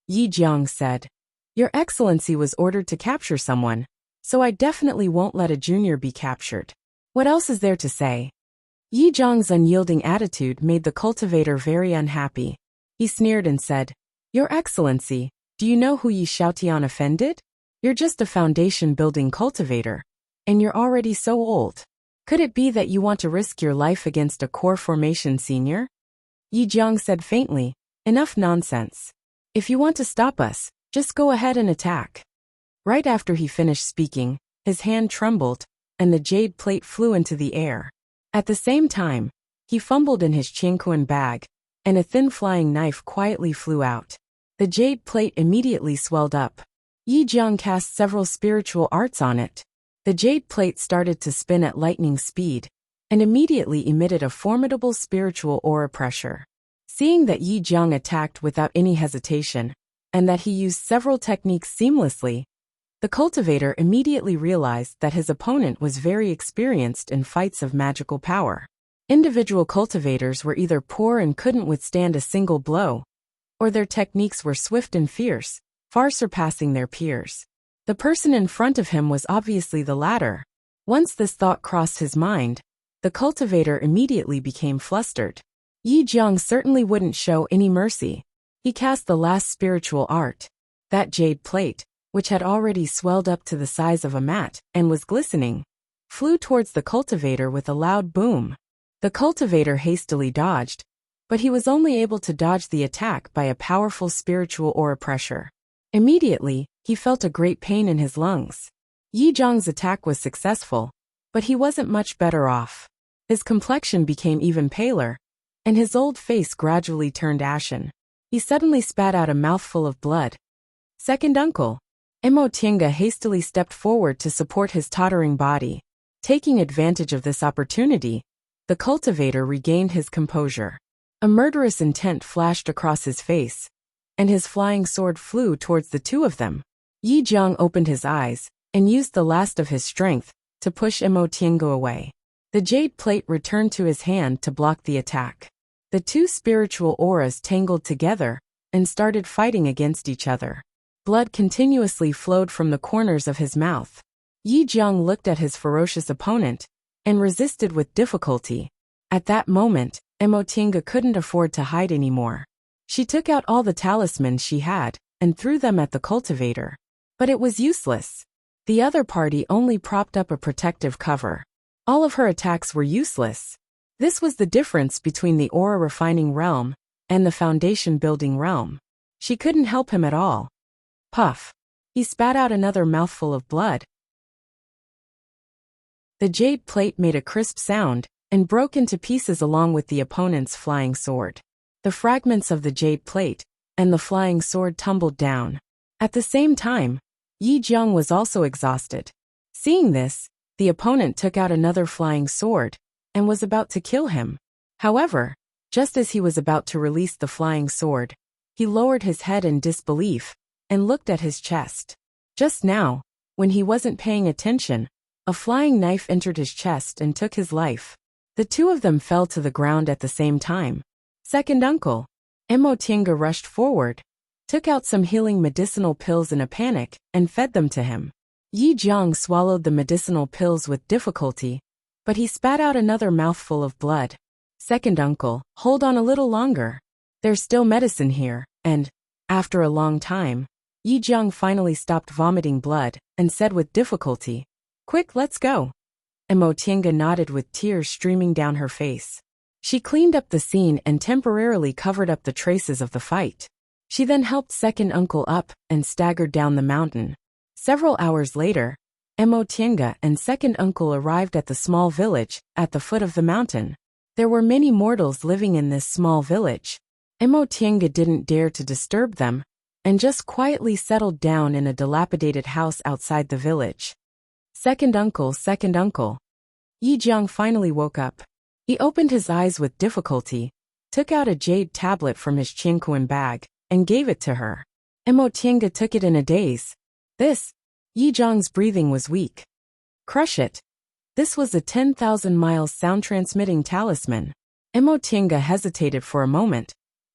Yi Jiang said, "Your Excellency was ordered to capture someone, so I definitely won't let a junior be captured. What else is there to say?" Yi Jiang's unyielding attitude made the cultivator very unhappy. He sneered and said, "Your Excellency, do you know who Yi Xiaotian offended? You're just a foundation-building cultivator, and you're already so old. Could it be that you want to risk your life against a core formation senior?" Yi Jiang said faintly, "Enough nonsense. If you want to stop us, just go ahead and attack." Right after he finished speaking, his hand trembled, and the jade plate flew into the air. At the same time, he fumbled in his Qingquan bag, and a thin flying knife quietly flew out. The jade plate immediately swelled up. Yi Jiang cast several spiritual arts on it. The jade plate started to spin at lightning speed, and immediately emitted a formidable spiritual aura pressure. Seeing that Yi Jiang attacked without any hesitation, and that he used several techniques seamlessly, the cultivator immediately realized that his opponent was very experienced in fights of magical power. Individual cultivators were either poor and couldn't withstand a single blow, or their techniques were swift and fierce, far surpassing their peers. The person in front of him was obviously the latter. Once this thought crossed his mind, the cultivator immediately became flustered. Yi Jiang certainly wouldn't show any mercy. He cast the last spiritual art. That jade plate, which had already swelled up to the size of a mat and was glistening, flew towards the cultivator with a loud boom. The cultivator hastily dodged, but he was only able to dodge the attack by a powerful spiritual aura pressure. Immediately, he felt a great pain in his lungs. Yi Jiang's attack was successful, but he wasn't much better off. His complexion became even paler, and his old face gradually turned ashen. He suddenly spat out a mouthful of blood. "Second uncle." Emotinga hastily stepped forward to support his tottering body. Taking advantage of this opportunity, the cultivator regained his composure. A murderous intent flashed across his face, and his flying sword flew towards the two of them. Yi Jiang opened his eyes and used the last of his strength to push Emotinga away. The jade plate returned to his hand to block the attack. The two spiritual auras tangled together and started fighting against each other. Blood continuously flowed from the corners of his mouth. Yi Jiang looked at his ferocious opponent and resisted with difficulty. At that moment, Emotinga couldn't afford to hide anymore. She took out all the talismans she had and threw them at the cultivator. But it was useless. The other party only propped up a protective cover. All of her attacks were useless. This was the difference between the aura refining realm and the foundation building realm. She couldn't help him at all. Puff. He spat out another mouthful of blood. The jade plate made a crisp sound and broke into pieces along with the opponent's flying sword. The fragments of the jade plate and the flying sword tumbled down. At the same time, Yi Jiang was also exhausted. Seeing this, the opponent took out another flying sword and was about to kill him. However, just as he was about to release the flying sword, he lowered his head in disbelief and looked at his chest. Just now, when he wasn't paying attention, a flying knife entered his chest and took his life. The two of them fell to the ground at the same time. "Second uncle." Emotinga rushed forward, took out some healing medicinal pills in a panic, and fed them to him. Yi Jiang swallowed the medicinal pills with difficulty, but he spat out another mouthful of blood. "Second uncle, hold on a little longer. There's still medicine here," and, after a long time, Yi Jiang finally stopped vomiting blood and said with difficulty, "Quick, let's go." Emotinga nodded with tears streaming down her face. She cleaned up the scene and temporarily covered up the traces of the fight. She then helped second uncle up and staggered down the mountain. Several hours later, Emotinga and second uncle arrived at the small village at the foot of the mountain. There were many mortals living in this small village. Emotinga didn't dare to disturb them, and just quietly settled down in a dilapidated house outside the village. Second uncle, second uncle." Yi Jiang finally woke up. He opened his eyes with difficulty, took out a jade tablet from his Qingquan bag, and gave it to her. Emotinga took it in a daze. "This Yi Zhang's breathing was weak. Crush it. This was a 10,000 miles sound-transmitting talisman. Emotinga hesitated for a moment,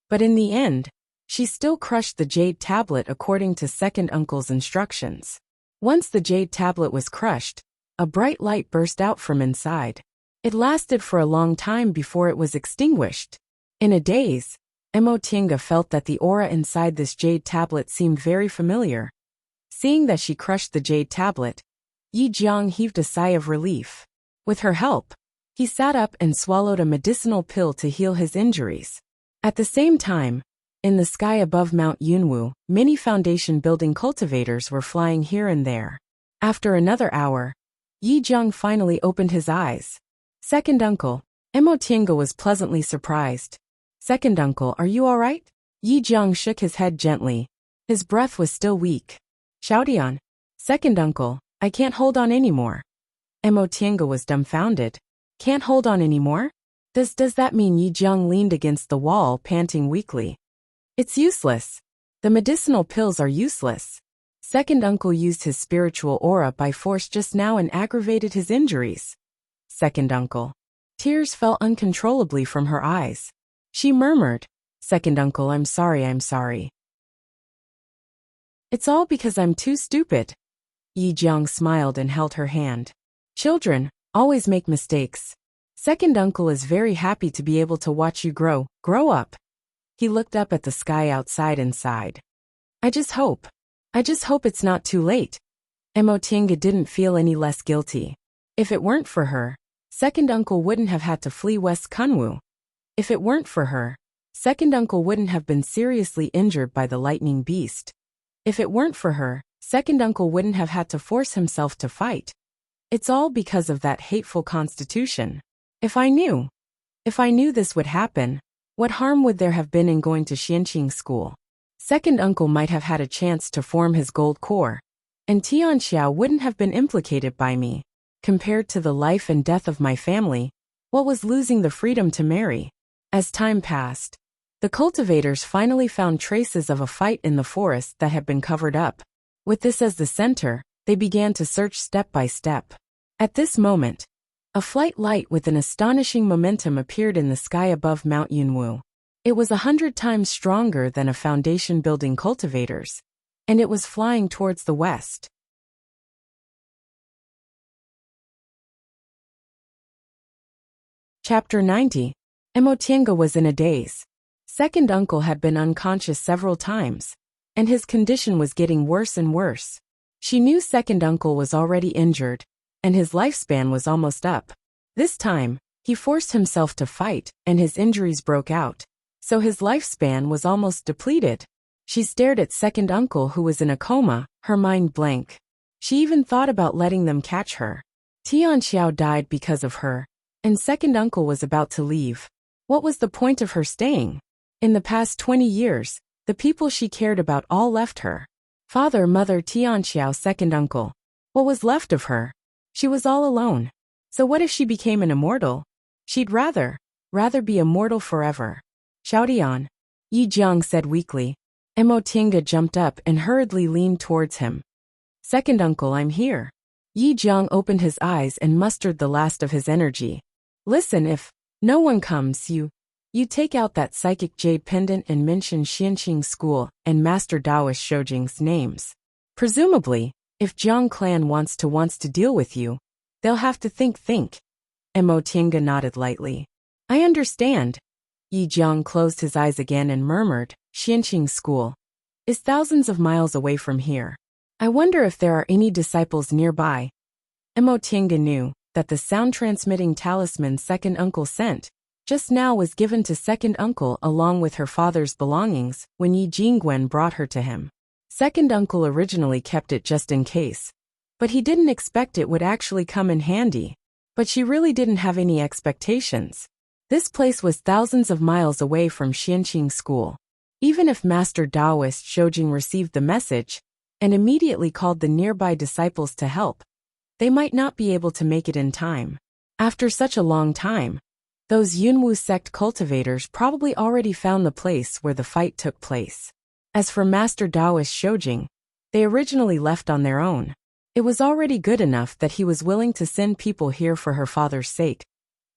but in the end, she still crushed the jade tablet according to second uncle's instructions. Once the jade tablet was crushed, a bright light burst out from inside. It lasted for a long time before it was extinguished. In a daze, Emotinga felt that the aura inside this jade tablet seemed very familiar. Seeing that she crushed the jade tablet, Yi Jiang heaved a sigh of relief. With her help, he sat up and swallowed a medicinal pill to heal his injuries. At the same time, in the sky above Mount Yunwu, many foundation building cultivators were flying here and there. After another hour, Yi Jiang finally opened his eyes. Second uncle, Emotinga was pleasantly surprised. Second uncle, are you all right? Yi Jiang shook his head gently. His breath was still weak. Xiaodian. Second uncle, I can't hold on anymore. Emotinga was dumbfounded. Can't hold on anymore? Does that mean Yi Jiang leaned against the wall, panting weakly? It's useless. The medicinal pills are useless. Second uncle used his spiritual aura by force just now and aggravated his injuries. Second uncle. Tears fell uncontrollably from her eyes. She murmured, Second uncle, I'm sorry. It's all because I'm too stupid. Yi Jiang smiled and held her hand. Children always make mistakes. Second uncle is very happy to be able to watch you grow up. He looked up at the sky outside and sighed. I just hope it's not too late. Emotinga didn't feel any less guilty. If it weren't for her, second uncle wouldn't have had to flee West Kunwu. If it weren't for her, second uncle wouldn't have been seriously injured by the lightning beast. If it weren't for her, second uncle wouldn't have had to force himself to fight. It's all because of that hateful constitution. If I knew this would happen, what harm would there have been in going to Xianqing school? Second uncle might have had a chance to form his gold core, and Tianxiao wouldn't have been implicated by me. Compared to the life and death of my family, what was losing the freedom to marry? As time passed, the cultivators finally found traces of a fight in the forest that had been covered up. With this as the center, they began to search step by step. At this moment, a flight light with an astonishing momentum appeared in the sky above Mount Yunwu. It was 100 times stronger than a foundation building cultivators, and it was flying towards the west. Chapter 90. Emotinga was in a daze. Second uncle had been unconscious several times, and his condition was getting worse and worse. She knew second uncle was already injured, and his lifespan was almost up. This time, he forced himself to fight, and his injuries broke out. So his lifespan was almost depleted. She stared at second uncle who was in a coma, her mind blank. She even thought about letting them catch her. Tianxiao died because of her, and second uncle was about to leave. What was the point of her staying? In the past 20 years, the people she cared about all left her. Father, mother, Tianxiao, second uncle. What was left of her? She was all alone. So what if she became an immortal? She'd rather be immortal forever. Xiaodian, Yi Jiang said weakly. Emotinga jumped up and hurriedly leaned towards him. Second uncle, I'm here. Yi Jiang opened his eyes and mustered the last of his energy. Listen, if no one comes, you take out that psychic jade pendant and mention Xianqing School and Master Taoist Shoujing's names. Presumably, if Jiang clan wants to deal with you, they'll have to think. Emotinga nodded lightly. I understand. Yi Jiang closed his eyes again and murmured, Xianqing School is thousands of miles away from here. I wonder if there are any disciples nearby. Emotinga knew that the sound-transmitting talisman second uncle sent just now was given to second uncle along with her father's belongings when Yi Jingwen brought her to him. Second uncle originally kept it just in case, but he didn't expect it would actually come in handy. But she really didn't have any expectations. This place was thousands of miles away from Xianqing School. Even if Master Taoist Shoujing received the message and immediately called the nearby disciples to help, they might not be able to make it in time. After such a long time, those Yunwu sect cultivators probably already found the place where the fight took place. As for Master Taoist Shoujing, they originally left on their own. It was already good enough that he was willing to send people here for her father's sake,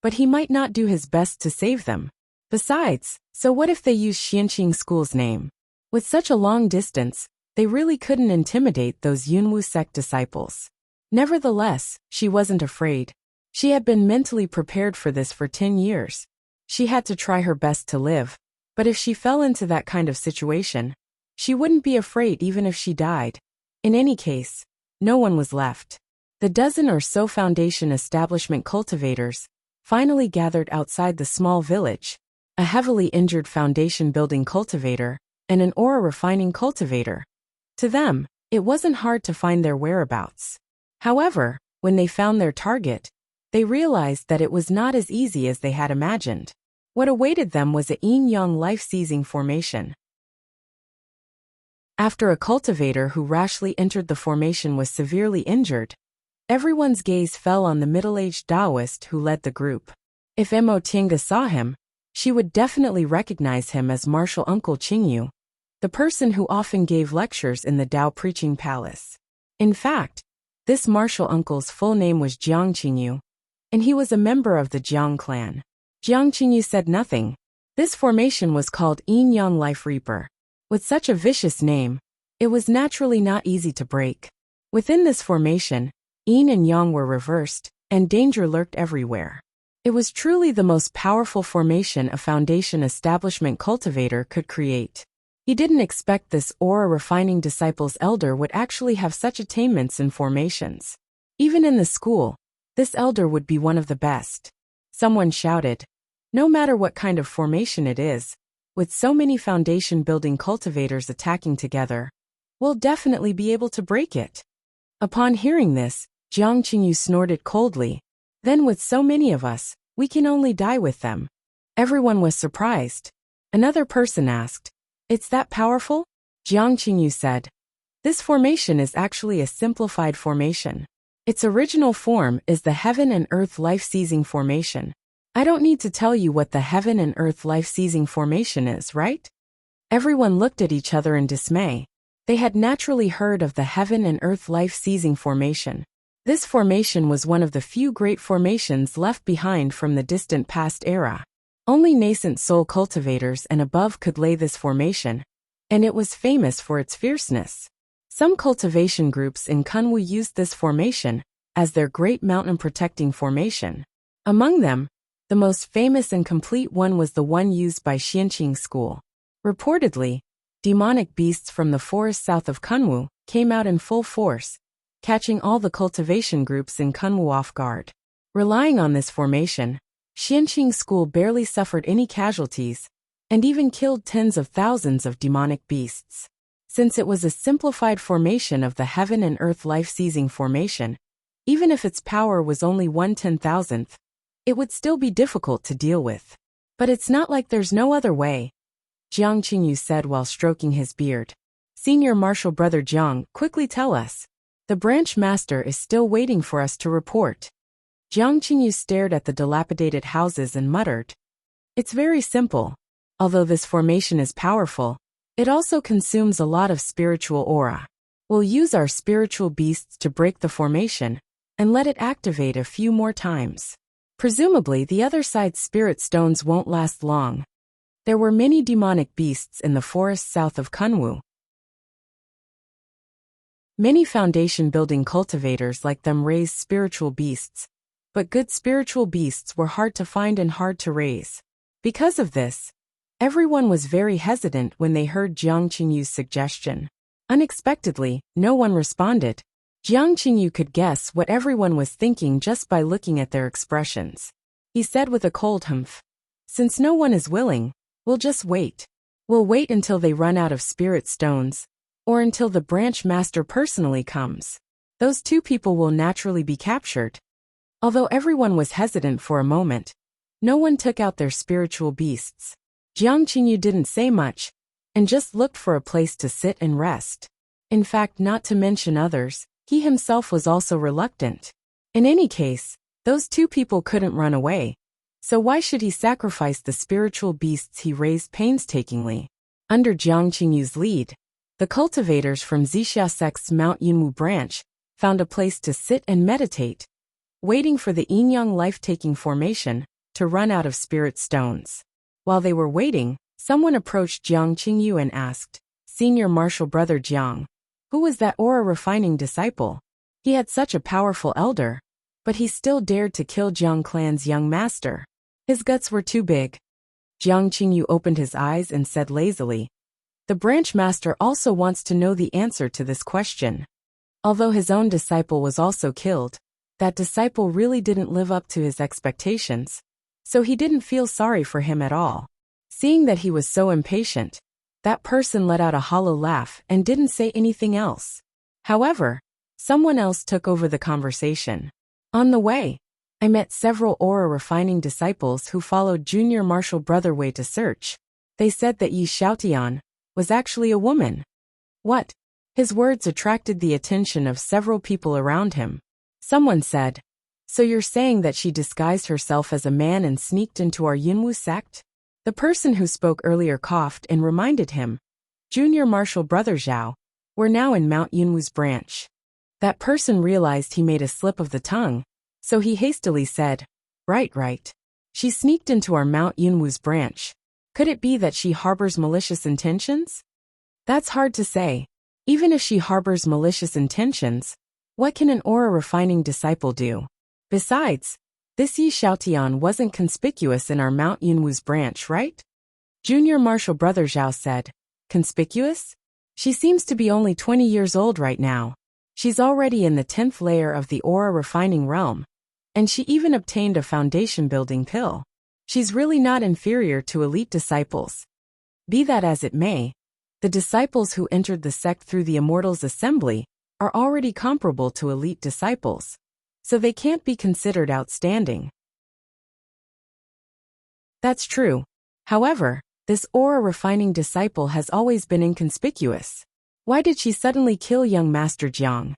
but he might not do his best to save them. Besides, so what if they used Xianqing School's name? With such a long distance, they really couldn't intimidate those Yunwu sect disciples. Nevertheless, she wasn't afraid. She had been mentally prepared for this for 10 years. She had to try her best to live, but if she fell into that kind of situation, she wouldn't be afraid even if she died. In any case, no one was left. The dozen or so foundation establishment cultivators finally gathered outside the small village, a heavily injured foundation building cultivator and an ore refining cultivator. To them, it wasn't hard to find their whereabouts. However, when they found their target, they realized that it was not as easy as they had imagined. What awaited them was a yin-yang life-seizing formation. After a cultivator who rashly entered the formation was severely injured, everyone's gaze fell on the middle-aged Taoist who led the group. If Mo Tinga saw him, she would definitely recognize him as martial uncle Qingyu, the person who often gave lectures in the Tao preaching palace. In fact, this martial uncle's full name was Jiang Qingyu, and he was a member of the Jiang clan. Jiang Qingyu said nothing. This formation was called Yin-Yang Life Reaper. With such a vicious name, it was naturally not easy to break. Within this formation, Yin and Yang were reversed, and danger lurked everywhere. It was truly the most powerful formation a foundation establishment cultivator could create. He didn't expect this aura refining disciple's elder would actually have such attainments in formations. Even in the school, this elder would be one of the best. Someone shouted, "No matter what kind of formation it is, with so many foundation building cultivators attacking together, we'll definitely be able to break it." Upon hearing this, Jiang Qingyu snorted coldly. "Then with so many of us, we can only die with them." Everyone was surprised. Another person asked, "It's that powerful?" Jiang Qingyu said, "This formation is actually a simplified formation. Its original form is the Heaven and Earth Life-Seizing Formation. I don't need to tell you what the Heaven and Earth Life-Seizing Formation is, right?" Everyone looked at each other in dismay. They had naturally heard of the Heaven and Earth Life-Seizing Formation. This formation was one of the few great formations left behind from the distant past era. Only nascent soul cultivators and above could lay this formation, and it was famous for its fierceness. Some cultivation groups in Kunwu used this formation as their great mountain protecting formation. Among them, the most famous and complete one was the one used by Xianqing School. Reportedly, demonic beasts from the forest south of Kunwu came out in full force, catching all the cultivation groups in Kunwu off guard. Relying on this formation, Xianqing School barely suffered any casualties, and even killed tens of thousands of demonic beasts. Since it was a simplified formation of the Heaven and Earth Life-Seizing Formation, even if its power was only 1/10,000th, it would still be difficult to deal with. But it's not like there's no other way, Jiang Qingyu said while stroking his beard. "Senior Marshal Brother Jiang, quickly tell us. The branch master is still waiting for us to report." Jiang Qingyu stared at the dilapidated houses and muttered, "It's very simple. Although this formation is powerful, it also consumes a lot of spiritual aura. We'll use our spiritual beasts to break the formation and let it activate a few more times. Presumably the other side's spirit stones won't last long." There were many demonic beasts in the forest south of Kunwu. Many foundation building cultivators like them raised spiritual beasts, but good spiritual beasts were hard to find and hard to raise. Because of this, everyone was very hesitant when they heard Jiang Qingyu's suggestion. Unexpectedly, no one responded. Jiang Qingyu could guess what everyone was thinking just by looking at their expressions. He said with a cold humph, "Since no one is willing, we'll just wait. We'll wait until they run out of spirit stones, or until the branch master personally comes. Those two people will naturally be captured." Although everyone was hesitant for a moment, no one took out their spiritual beasts. Jiang Qingyu didn't say much, and just looked for a place to sit and rest. In fact, not to mention others, he himself was also reluctant. In any case, those two people couldn't run away, so why should he sacrifice the spiritual beasts he raised painstakingly? Under Jiang Qingyu's lead, the cultivators from Zixia sect's Mount Yunwu branch found a place to sit and meditate, waiting for the yin-yang life-taking formation to run out of spirit stones. While they were waiting, someone approached Jiang Qingyu and asked, "Senior Martial Brother Jiang, who was that aura-refining disciple? He had such a powerful elder, but he still dared to kill Jiang clan's young master. His guts were too big." Jiang Qingyu opened his eyes and said lazily, "The branch master also wants to know the answer to this question." Although his own disciple was also killed, that disciple really didn't live up to his expectations, so he didn't feel sorry for him at all. Seeing that he was so impatient, that person let out a hollow laugh and didn't say anything else. However, someone else took over the conversation. "On the way, I met several aura-refining disciples who followed Junior Martial Brother Wei to search. They said that Yi Xiaotian was actually a woman." "What?" His words attracted the attention of several people around him. Someone said, "So you're saying that she disguised herself as a man and sneaked into our Yunwu sect?" The person who spoke earlier coughed and reminded him, "Junior Martial Brother Zhao, we're now in Mount Yunwu's branch." That person realized he made a slip of the tongue, so he hastily said, Right. She sneaked into our Mount Yunwu's branch. Could it be that she harbors malicious intentions?" "That's hard to say. Even if she harbors malicious intentions, what can an aura-refining disciple do? Besides, this Yi Xiaotian wasn't conspicuous in our Mount Yunwu's branch, right?" Junior Martial Brother Zhao said, "Conspicuous? She seems to be only 20 years old right now. She's already in the 10th layer of the aura-refining realm, and she even obtained a foundation-building pill. She's really not inferior to elite disciples. Be that as it may, the disciples who entered the sect through the Immortals' Assembly are already comparable to elite disciples, so they can't be considered outstanding." "That's true. However, this aura-refining disciple has always been inconspicuous. Why did she suddenly kill young Master Jiang?"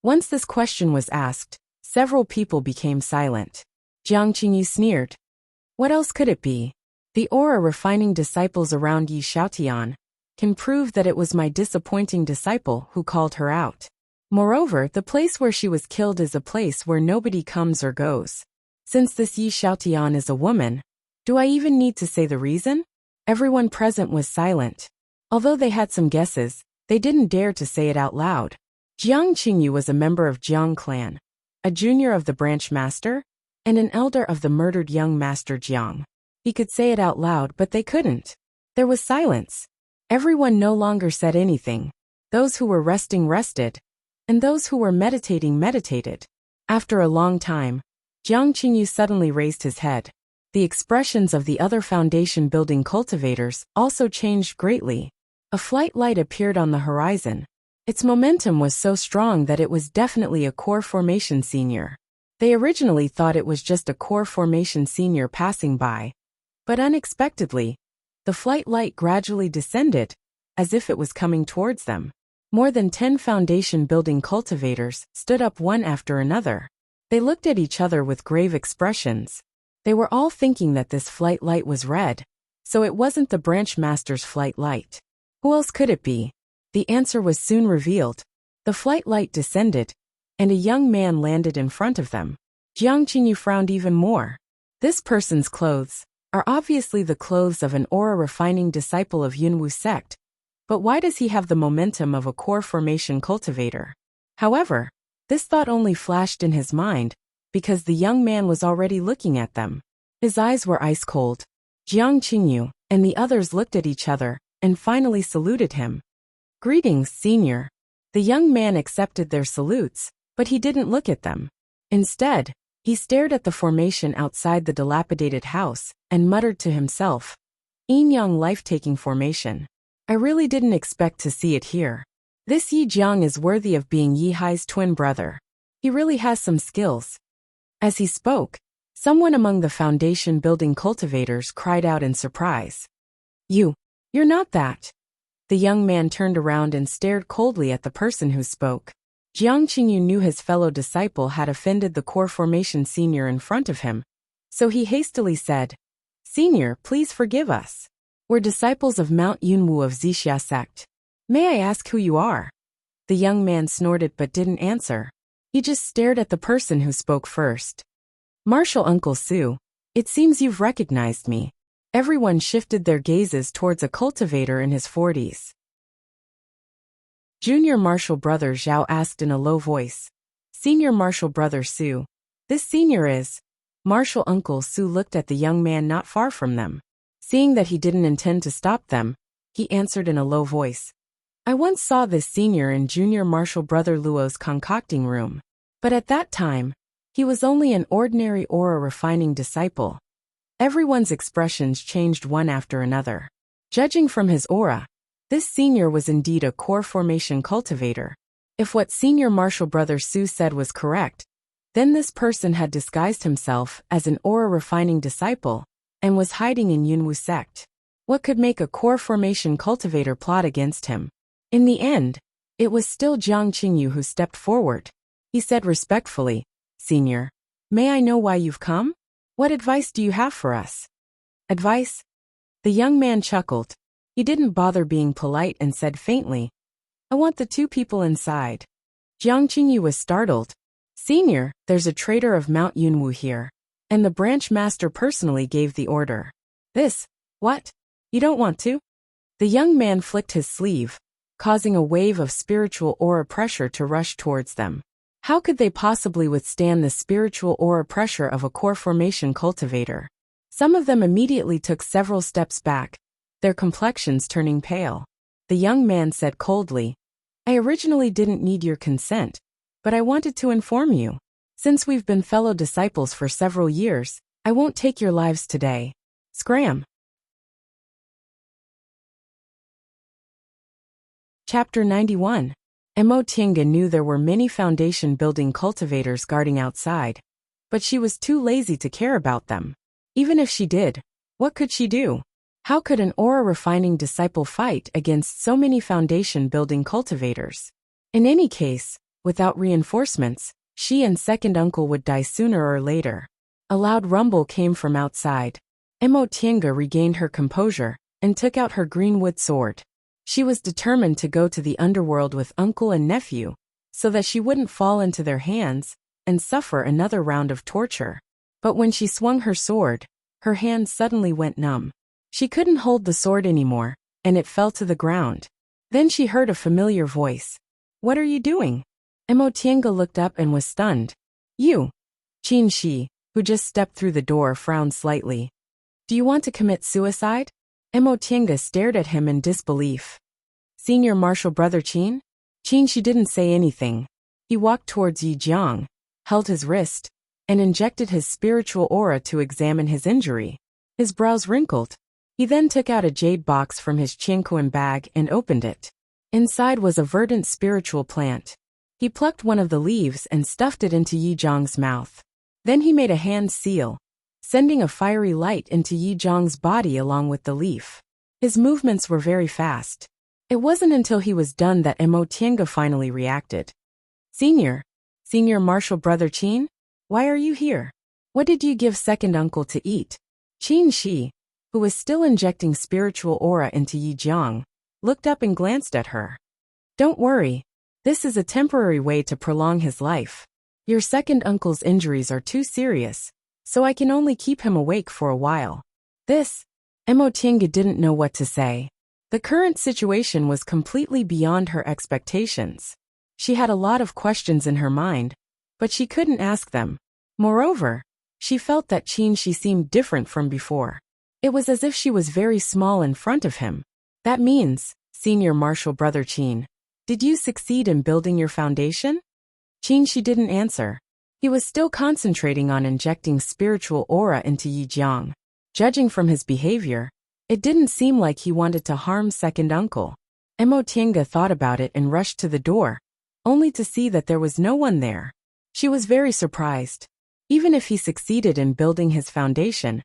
Once this question was asked, several people became silent. Jiang Qingyu sneered. "What else could it be? The aura-refining disciples around Yi Xiaotian can prove that it was my disappointing disciple who called her out. Moreover, the place where she was killed is a place where nobody comes or goes. Since this Yi Xiaotian is a woman, do I even need to say the reason?" Everyone present was silent. Although they had some guesses, they didn't dare to say it out loud. Jiang Qingyu was a member of Jiang clan, a junior of the branch master, and an elder of the murdered young master Jiang. He could say it out loud, but they couldn't. There was silence. Everyone no longer said anything. Those who were resting rested, and those who were meditating meditated. After a long time, Jiang Qingyu suddenly raised his head. The expressions of the other foundation-building cultivators also changed greatly. A flight light appeared on the horizon. Its momentum was so strong that it was definitely a core formation senior. They originally thought it was just a core formation senior passing by, but unexpectedly, the flight light gradually descended, as if it was coming towards them. More than 10 foundation-building cultivators stood up one after another. They looked at each other with grave expressions. They were all thinking that this flight light was red, so it wasn't the branch master's flight light. Who else could it be? The answer was soon revealed. The flight light descended, and a young man landed in front of them. Jiang Qingyu frowned even more. This person's clothes are obviously the clothes of an aura-refining disciple of Yunwu sect, but why does he have the momentum of a core formation cultivator? However, this thought only flashed in his mind, because the young man was already looking at them. His eyes were ice cold. Jiang Qingyu and the others looked at each other and finally saluted him. "Greetings, senior." The young man accepted their salutes, but he didn't look at them. Instead, he stared at the formation outside the dilapidated house and muttered to himself, "Yin-yang life-taking formation. I really didn't expect to see it here. This Yi Jiang is worthy of being Yi Hai's twin brother. He really has some skills." As he spoke, someone among the foundation-building cultivators cried out in surprise. You're not that." The young man turned around and stared coldly at the person who spoke. Jiang Qingyu knew his fellow disciple had offended the core formation senior in front of him, so he hastily said, "Senior, please forgive us. We're disciples of Mount Yunwu of Zixia sect. May I ask who you are?" The young man snorted but didn't answer. He just stared at the person who spoke first. Martial Uncle Su, it seems you've recognized me. Everyone shifted their gazes towards a cultivator in his 40s. Junior Martial Brother Zhao asked in a low voice. Senior Martial Brother Su. This senior is. Martial Uncle Su looked at the young man not far from them. Seeing that he didn't intend to stop them, he answered in a low voice. I once saw this senior in Junior Martial Brother Luo's concocting room. But at that time, he was only an ordinary aura refining disciple. Everyone's expressions changed one after another. Judging from his aura, this senior was indeed a core formation cultivator. If what Senior Martial Brother Su said was correct, then this person had disguised himself as an aura refining disciple and was hiding in Yunwu sect. What could make a core formation cultivator plot against him? In the end, it was still Jiang Qingyu who stepped forward. He said respectfully, Senior, may I know why you've come? What advice do you have for us? Advice? The young man chuckled. He didn't bother being polite and said faintly, I want the two people inside. Jiang Qingyu was startled. Senior, there's a trader of Mount Yunwu here. And the branch master personally gave the order. This, what? You don't want to? The young man flicked his sleeve, causing a wave of spiritual aura pressure to rush towards them. How could they possibly withstand the spiritual aura pressure of a core formation cultivator? Some of them immediately took several steps back, their complexions turning pale. The young man said coldly, I originally didn't need your consent, but I wanted to inform you. Since we've been fellow disciples for several years, I won't take your lives today. Scram. Chapter 91. Mo Tinga knew there were many foundation-building cultivators guarding outside, but she was too lazy to care about them. Even if she did, what could she do? How could an aura-refining disciple fight against so many foundation-building cultivators? In any case, without reinforcements, she and second uncle would die sooner or later. A loud rumble came from outside. Mo Tinga regained her composure and took out her green wood sword. She was determined to go to the underworld with uncle and nephew, so that she wouldn't fall into their hands and suffer another round of torture. But when she swung her sword, her hand suddenly went numb. She couldn't hold the sword anymore, and it fell to the ground. Then she heard a familiar voice. What are you doing? Mo Tinga looked up and was stunned. You. Qin Shi, who just stepped through the door, frowned slightly. Do you want to commit suicide? Mo Tinga stared at him in disbelief. Senior Martial Brother Qin? Qin Shi didn't say anything. He walked towards Yi Jiang, held his wrist, and injected his spiritual aura to examine his injury. His brows wrinkled. He then took out a jade box from his Qianquan bag and opened it. Inside was a verdant spiritual plant. He plucked one of the leaves and stuffed it into Yi Jiang's mouth. Then he made a hand seal, sending a fiery light into Yi Jiang's body along with the leaf. His movements were very fast. It wasn't until he was done that Mo Tinga finally reacted. Senior Martial Brother Qin? Why are you here? What did you give second uncle to eat? Qin Shi, who was still injecting spiritual aura into Yi Jiang, looked up and glanced at her. Don't worry. This is a temporary way to prolong his life. Your second uncle's injuries are too serious, so I can only keep him awake for a while. Mo Tinga didn't know what to say. The current situation was completely beyond her expectations. She had a lot of questions in her mind, but she couldn't ask them. Moreover, she felt that Qin Shi seemed different from before. It was as if she was very small in front of him. That means, Senior Martial Brother Qin, did you succeed in building your foundation? Qin Shi didn't answer. He was still concentrating on injecting spiritual aura into Yi Jiang. Judging from his behavior, it didn't seem like he wanted to harm second uncle. Mo Tinga thought about it and rushed to the door, only to see that there was no one there. She was very surprised. Even if he succeeded in building his foundation,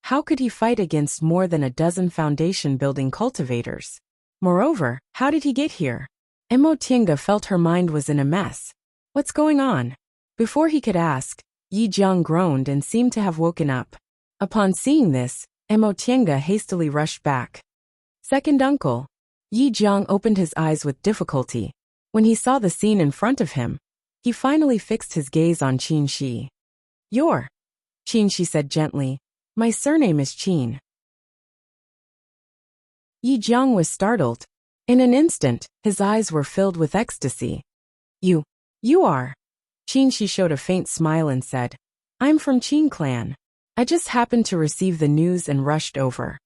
how could he fight against more than a dozen foundation-building cultivators? Moreover, how did he get here? Mo Tinga felt her mind was in a mess. What's going on? Before he could ask, Yi Jiang groaned and seemed to have woken up. Upon seeing this, Mo Tinga hastily rushed back. Second uncle. Yi Jiang opened his eyes with difficulty. When he saw the scene in front of him, He finally fixed his gaze on Qin Shi. Your. Qin Shi said gently. My surname is Qin. Yi Jiang was startled. In an instant, his eyes were filled with ecstasy. You are. Qin Shi showed a faint smile and said, I'm from Qin clan. I just happened to receive the news and rushed over.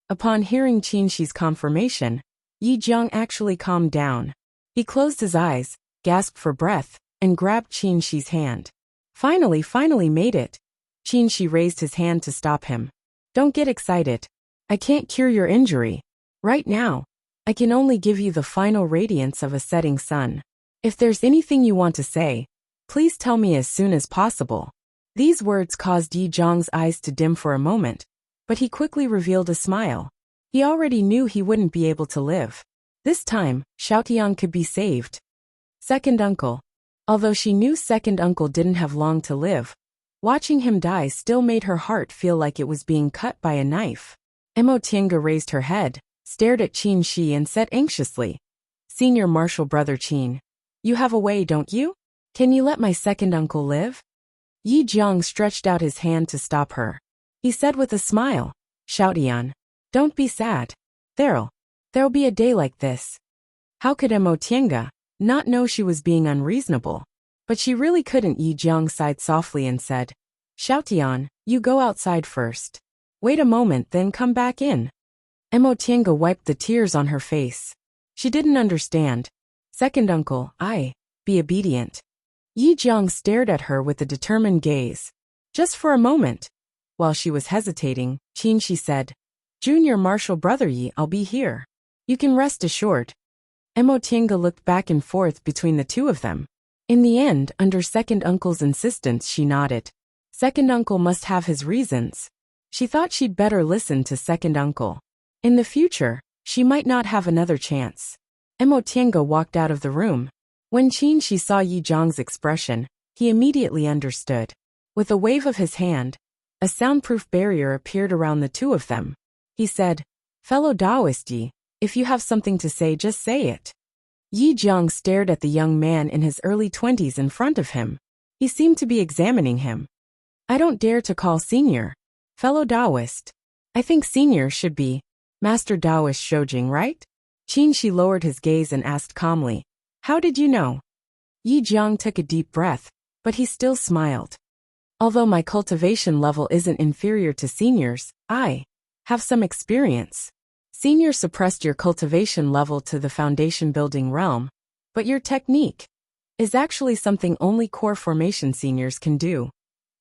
Upon hearing Qin Shi's confirmation, Yi Jiang actually calmed down. He closed his eyes, gasped for breath, and grabbed Qin Shi's hand. Finally made it. Qin Shi raised his hand to stop him. Don't get excited. I can't cure your injury. Right now, I can only give you the final radiance of a setting sun. If there's anything you want to say, please tell me as soon as possible. These words caused Yi Jiang's eyes to dim for a moment, but he quickly revealed a smile. He already knew he wouldn't be able to live. This time, Xiaotian could be saved. Second uncle. Although she knew second uncle didn't have long to live, watching him die still made her heart feel like it was being cut by a knife. Emotinga raised her head, stared at Qin Shi and said anxiously, Senior Martial Brother Qin, you have a way, don't you? Can you let my second uncle live? Yi Jiang stretched out his hand to stop her. He said with a smile, Xiaotian, don't be sad. There'll be a day like this. How could Emotinga not know she was being unreasonable? But she really couldn't. Yi Jiang sighed softly and said, Xiaotian, you go outside first. Wait a moment, then come back in. Emotinga wiped the tears on her face. She didn't understand. Second uncle, be obedient. Yi Jiang stared at her with a determined gaze. Just for a moment. While she was hesitating, Qin Shi said, Junior Martial Brother Yi, I'll be here. You can rest assured. Emotinga looked back and forth between the two of them. In the end, under second uncle's insistence, she nodded. Second uncle must have his reasons. She thought she'd better listen to second uncle. In the future, she might not have another chance. Emotinga walked out of the room. When Qin Shi saw Yi Jiang's expression, he immediately understood. With a wave of his hand, a soundproof barrier appeared around the two of them. He said, Fellow Taoist Yi, if you have something to say, just say it. Yi Jiang stared at the young man in his early 20s in front of him. He seemed to be examining him. I don't dare to call senior. Fellow Taoist. I think senior should be Master Taoist Shoujing, right? Qin Shi lowered his gaze and asked calmly, How did you know? Yi Jiang took a deep breath, but he still smiled. Although my cultivation level isn't inferior to seniors, I have some experience. Senior suppressed your cultivation level to the foundation building realm, but your technique is actually something only core formation seniors can do.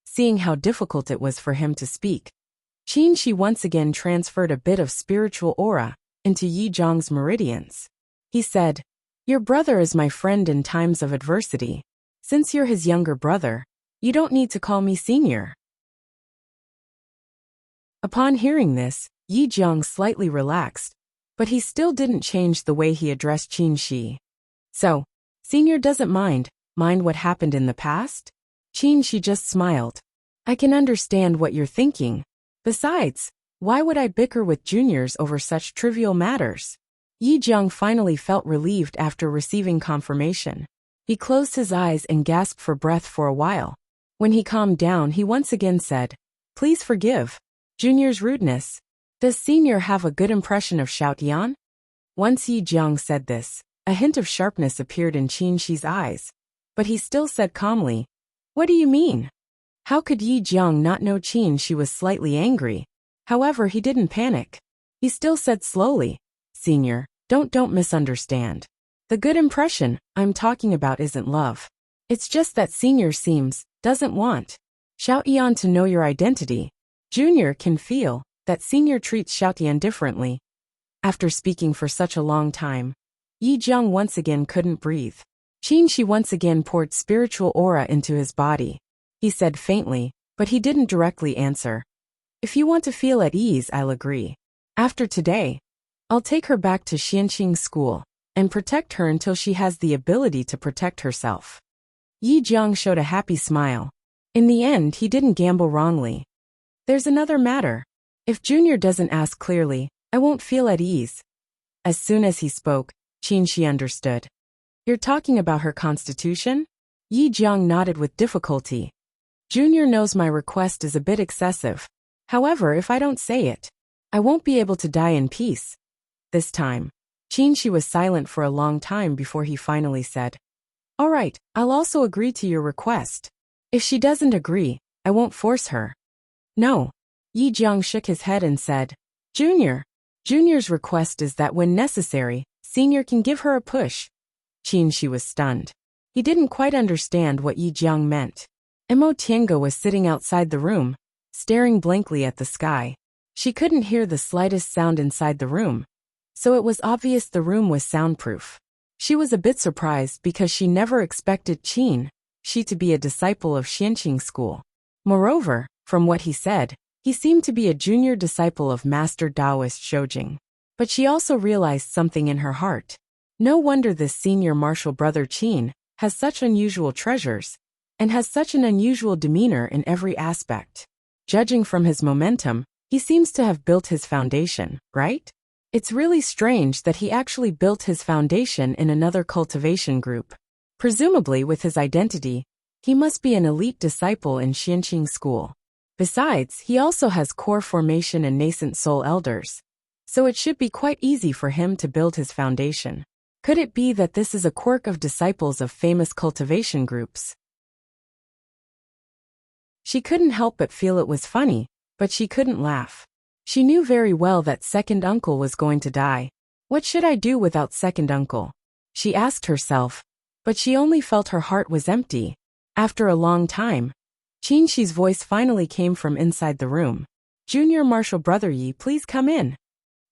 Seeing how difficult it was for him to speak, Qin Shi once again transferred a bit of spiritual aura into Yi Jiang's meridians. He said, Your brother is my friend in times of adversity. Since you're his younger brother, you don't need to call me senior. Upon hearing this, Yi Jiang slightly relaxed, but he still didn't change the way he addressed Qin Shi. So, senior doesn't mind what happened in the past? Qin Shi just smiled. I can understand what you're thinking. Besides, why would I bicker with juniors over such trivial matters? Yi Jiang finally felt relieved after receiving confirmation. He closed his eyes and gasped for breath for a while. When he calmed down, he once again said, Please forgive Junior's rudeness. Does Senior have a good impression of Xiaotian? Once Yi Jiang said this, a hint of sharpness appeared in Qin Shi's eyes. But he still said calmly, What do you mean? How could Yi Jiang not know Qin Shi was slightly angry? However, he didn't panic. He still said slowly, Senior, don't misunderstand. The good impression I'm talking about isn't love. It's just that Senior doesn't want Xiaotian to know your identity. Junior can feel that Senior treats Xiaotian differently. After speaking for such a long time, Yi Jiang once again couldn't breathe. Qin Shi once again poured spiritual aura into his body. He said faintly, but he didn't directly answer. If you want to feel at ease, I'll agree. After today, I'll take her back to Xianqing school and protect her until she has the ability to protect herself. Yi Jiang showed a happy smile. In the end, he didn't gamble wrongly. There's another matter. If Junior doesn't ask clearly, I won't feel at ease. As soon as he spoke, Qin Shi understood. You're talking about her constitution? Yi Jiang nodded with difficulty. Junior knows my request is a bit excessive. However, if I don't say it, I won't be able to die in peace. This time, Qinshi was silent for a long time before he finally said, "All right, I'll also agree to your request. If she doesn't agree, I won't force her." "No." Yi Jiang shook his head and said, Junior's request is that when necessary, Senior can give her a push." Qinshi was stunned. He didn't quite understand what Yi Jiang meant. Emo Tiange was sitting outside the room, staring blankly at the sky. She couldn't hear the slightest sound inside the room, so it was obvious the room was soundproof. She was a bit surprised because she never expected Qin-shi to be a disciple of Xianqing school. Moreover, from what he said, he seemed to be a junior disciple of Master Taoist Shoujing. But she also realized something in her heart. No wonder this senior martial brother Qin has such unusual treasures, and has such an unusual demeanor in every aspect. Judging from his momentum, he seems to have built his foundation, right? It's really strange that he actually built his foundation in another cultivation group. Presumably with his identity, he must be an elite disciple in Xianqing school. Besides, he also has core formation and nascent soul elders, so it should be quite easy for him to build his foundation. Could it be that this is a quirk of disciples of famous cultivation groups? She couldn't help but feel it was funny, but she couldn't laugh. She knew very well that second uncle was going to die. What should I do without second uncle? She asked herself, but she only felt her heart was empty. After a long time, Qinshi's voice finally came from inside the room. "Junior martial brother Yi, please come in."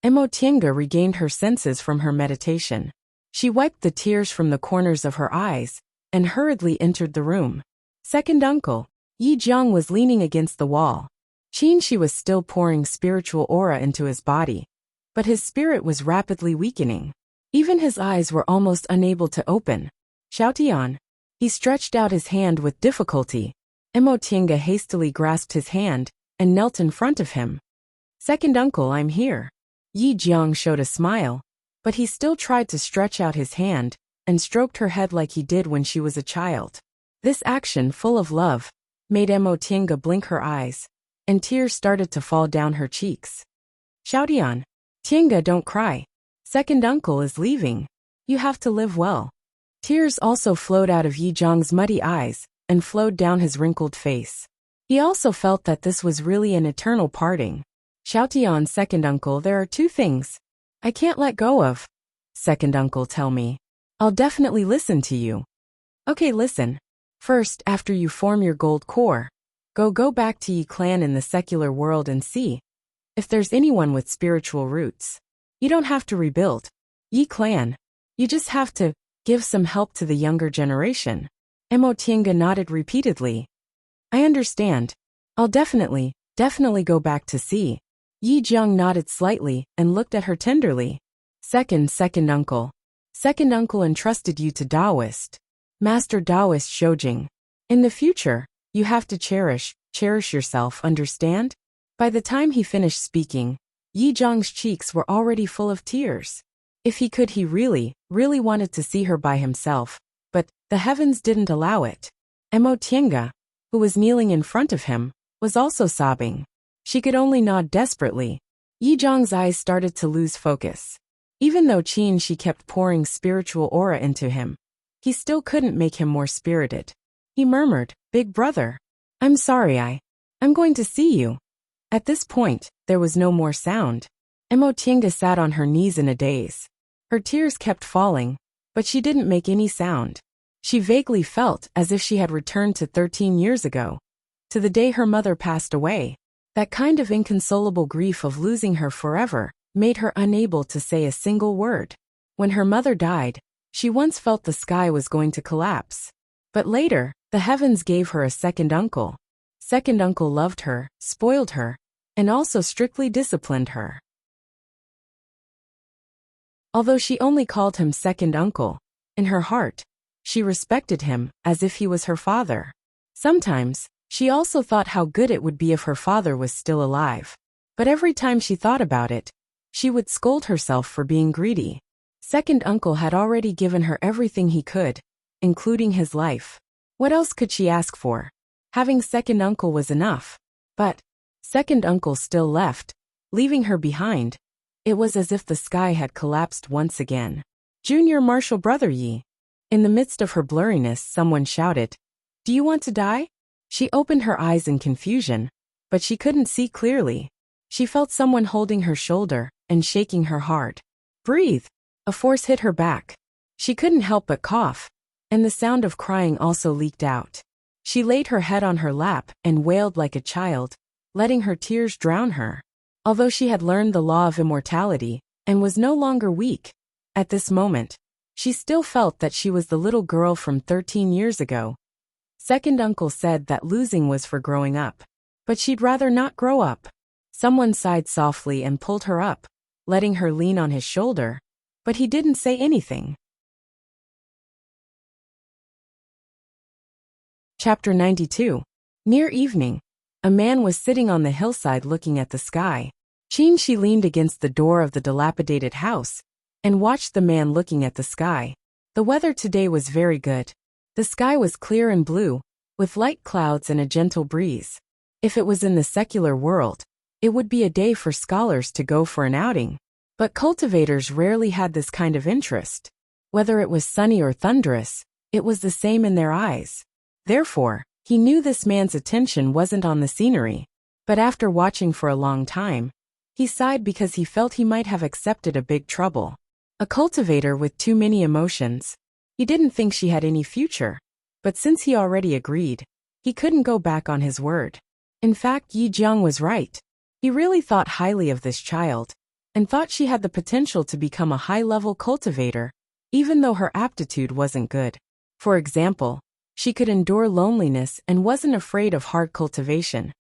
Emo Tiange regained her senses from her meditation. She wiped the tears from the corners of her eyes, and hurriedly entered the room. "Second uncle." Yi Jiang was leaning against the wall. Qinshi was still pouring spiritual aura into his body, but his spirit was rapidly weakening. Even his eyes were almost unable to open. "Xiaotian." He stretched out his hand with difficulty. Emo Tiange hastily grasped his hand and knelt in front of him. "Second uncle, I'm here." Yi Jiang showed a smile, but he still tried to stretch out his hand and stroked her head like he did when she was a child. This action, full of love, made Emo Tiange blink her eyes, and tears started to fall down her cheeks. "Xiaotian." "Tiange, don't cry. Second uncle is leaving. You have to live well." Tears also flowed out of Yi Jiang's muddy eyes and flowed down his wrinkled face. He also felt that this was really an eternal parting. "Xiaotian, second uncle, there are two things I can't let go of." "Second uncle, tell me. I'll definitely listen to you." "Okay, listen. First, after you form your gold core, go back to Yi clan in the secular world and see if there's anyone with spiritual roots. You don't have to rebuild Yi clan. You just have to give some help to the younger generation." Emo Tiange nodded repeatedly. "I understand. I'll definitely go back to see." Yi Jiang nodded slightly and looked at her tenderly. Second uncle. Second uncle entrusted you to Taoist Master Taoist Shoujing. In the future, you have to cherish yourself, understand?" By the time he finished speaking, Yi Jiang's cheeks were already full of tears. If he could, he really wanted to see her by himself, but the heavens didn't allow it. Emo Tiange, who was kneeling in front of him, was also sobbing. She could only nod desperately. Yi Jiang's eyes started to lose focus. Even though Qinshi kept pouring spiritual aura into him, he still couldn't make him more spirited. He murmured, "Big brother, I'm sorry, I'm going to see you." At this point, there was no more sound. Emo Tiange sat on her knees in a daze. Her tears kept falling, but she didn't make any sound. She vaguely felt as if she had returned to 13 years ago, to the day her mother passed away. That kind of inconsolable grief of losing her forever made her unable to say a single word. When her mother died, she once felt the sky was going to collapse. But later, the heavens gave her a second uncle. Second uncle loved her, spoiled her, and also strictly disciplined her. Although she only called him second uncle, in her heart, she respected him as if he was her father. Sometimes, she also thought how good it would be if her father was still alive. But every time she thought about it, she would scold herself for being greedy. Second uncle had already given her everything he could, including his life. What else could she ask for? Having second uncle was enough. But second uncle still left, leaving her behind. It was as if the sky had collapsed once again. Junior Marshall Brother Yi. In the midst of her blurriness, someone shouted, "Do you want to die?" She opened her eyes in confusion, but she couldn't see clearly. She felt someone holding her shoulder and shaking her hard. "Breathe." A force hit her back. She couldn't help but cough, and the sound of crying also leaked out. She laid her head on her lap and wailed like a child, letting her tears drown her. Although she had learned the law of immortality and was no longer weak, at this moment, she still felt that she was the little girl from 13 years ago. Second uncle said that losing was for growing up. But she'd rather not grow up. Someone sighed softly and pulled her up, letting her lean on his shoulder, but he didn't say anything. Chapter 92. Near evening, a man was sitting on the hillside looking at the sky. She leaned against the door of the dilapidated house and watched the man looking at the sky. The weather today was very good. The sky was clear and blue, with light clouds and a gentle breeze. If it was in the secular world, it would be a day for scholars to go for an outing. But cultivators rarely had this kind of interest. Whether it was sunny or thunderous, it was the same in their eyes. Therefore, he knew this man's attention wasn't on the scenery. But after watching for a long time, he sighed because he felt he might have accepted a big trouble. A cultivator with too many emotions. He didn't think she had any future. But since he already agreed, he couldn't go back on his word. In fact, Yi Jiang was right. He really thought highly of this child, and thought she had the potential to become a high-level cultivator, even though her aptitude wasn't good. For example, she could endure loneliness and wasn't afraid of hard cultivation.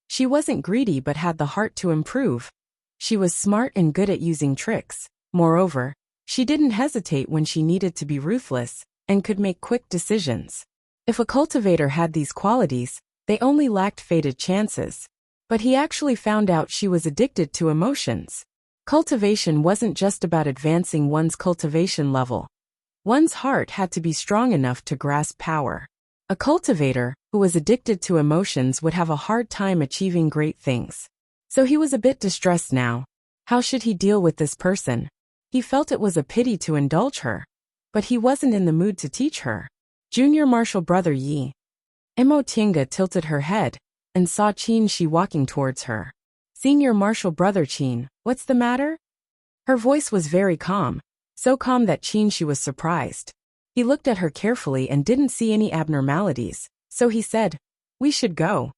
She wasn't greedy but had the heart to improve. She was smart and good at using tricks. Moreover, she didn't hesitate when she needed to be ruthless, and could make quick decisions. If a cultivator had these qualities, they only lacked fated chances. But he actually found out she was addicted to emotions. Cultivation wasn't just about advancing one's cultivation level. One's heart had to be strong enough to grasp power. A cultivator who was addicted to emotions would have a hard time achieving great things. So he was a bit distressed now. How should he deal with this person? He felt it was a pity to indulge her, but he wasn't in the mood to teach her. Junior Marshall Brother Yi. Mo Tinga tilted her head and saw Qin walking towards her. Senior Marshall Brother Qin, what's the matter? Her voice was very calm, so calm that Qin was surprised. He looked at her carefully and didn't see any abnormalities, so he said, "We should go."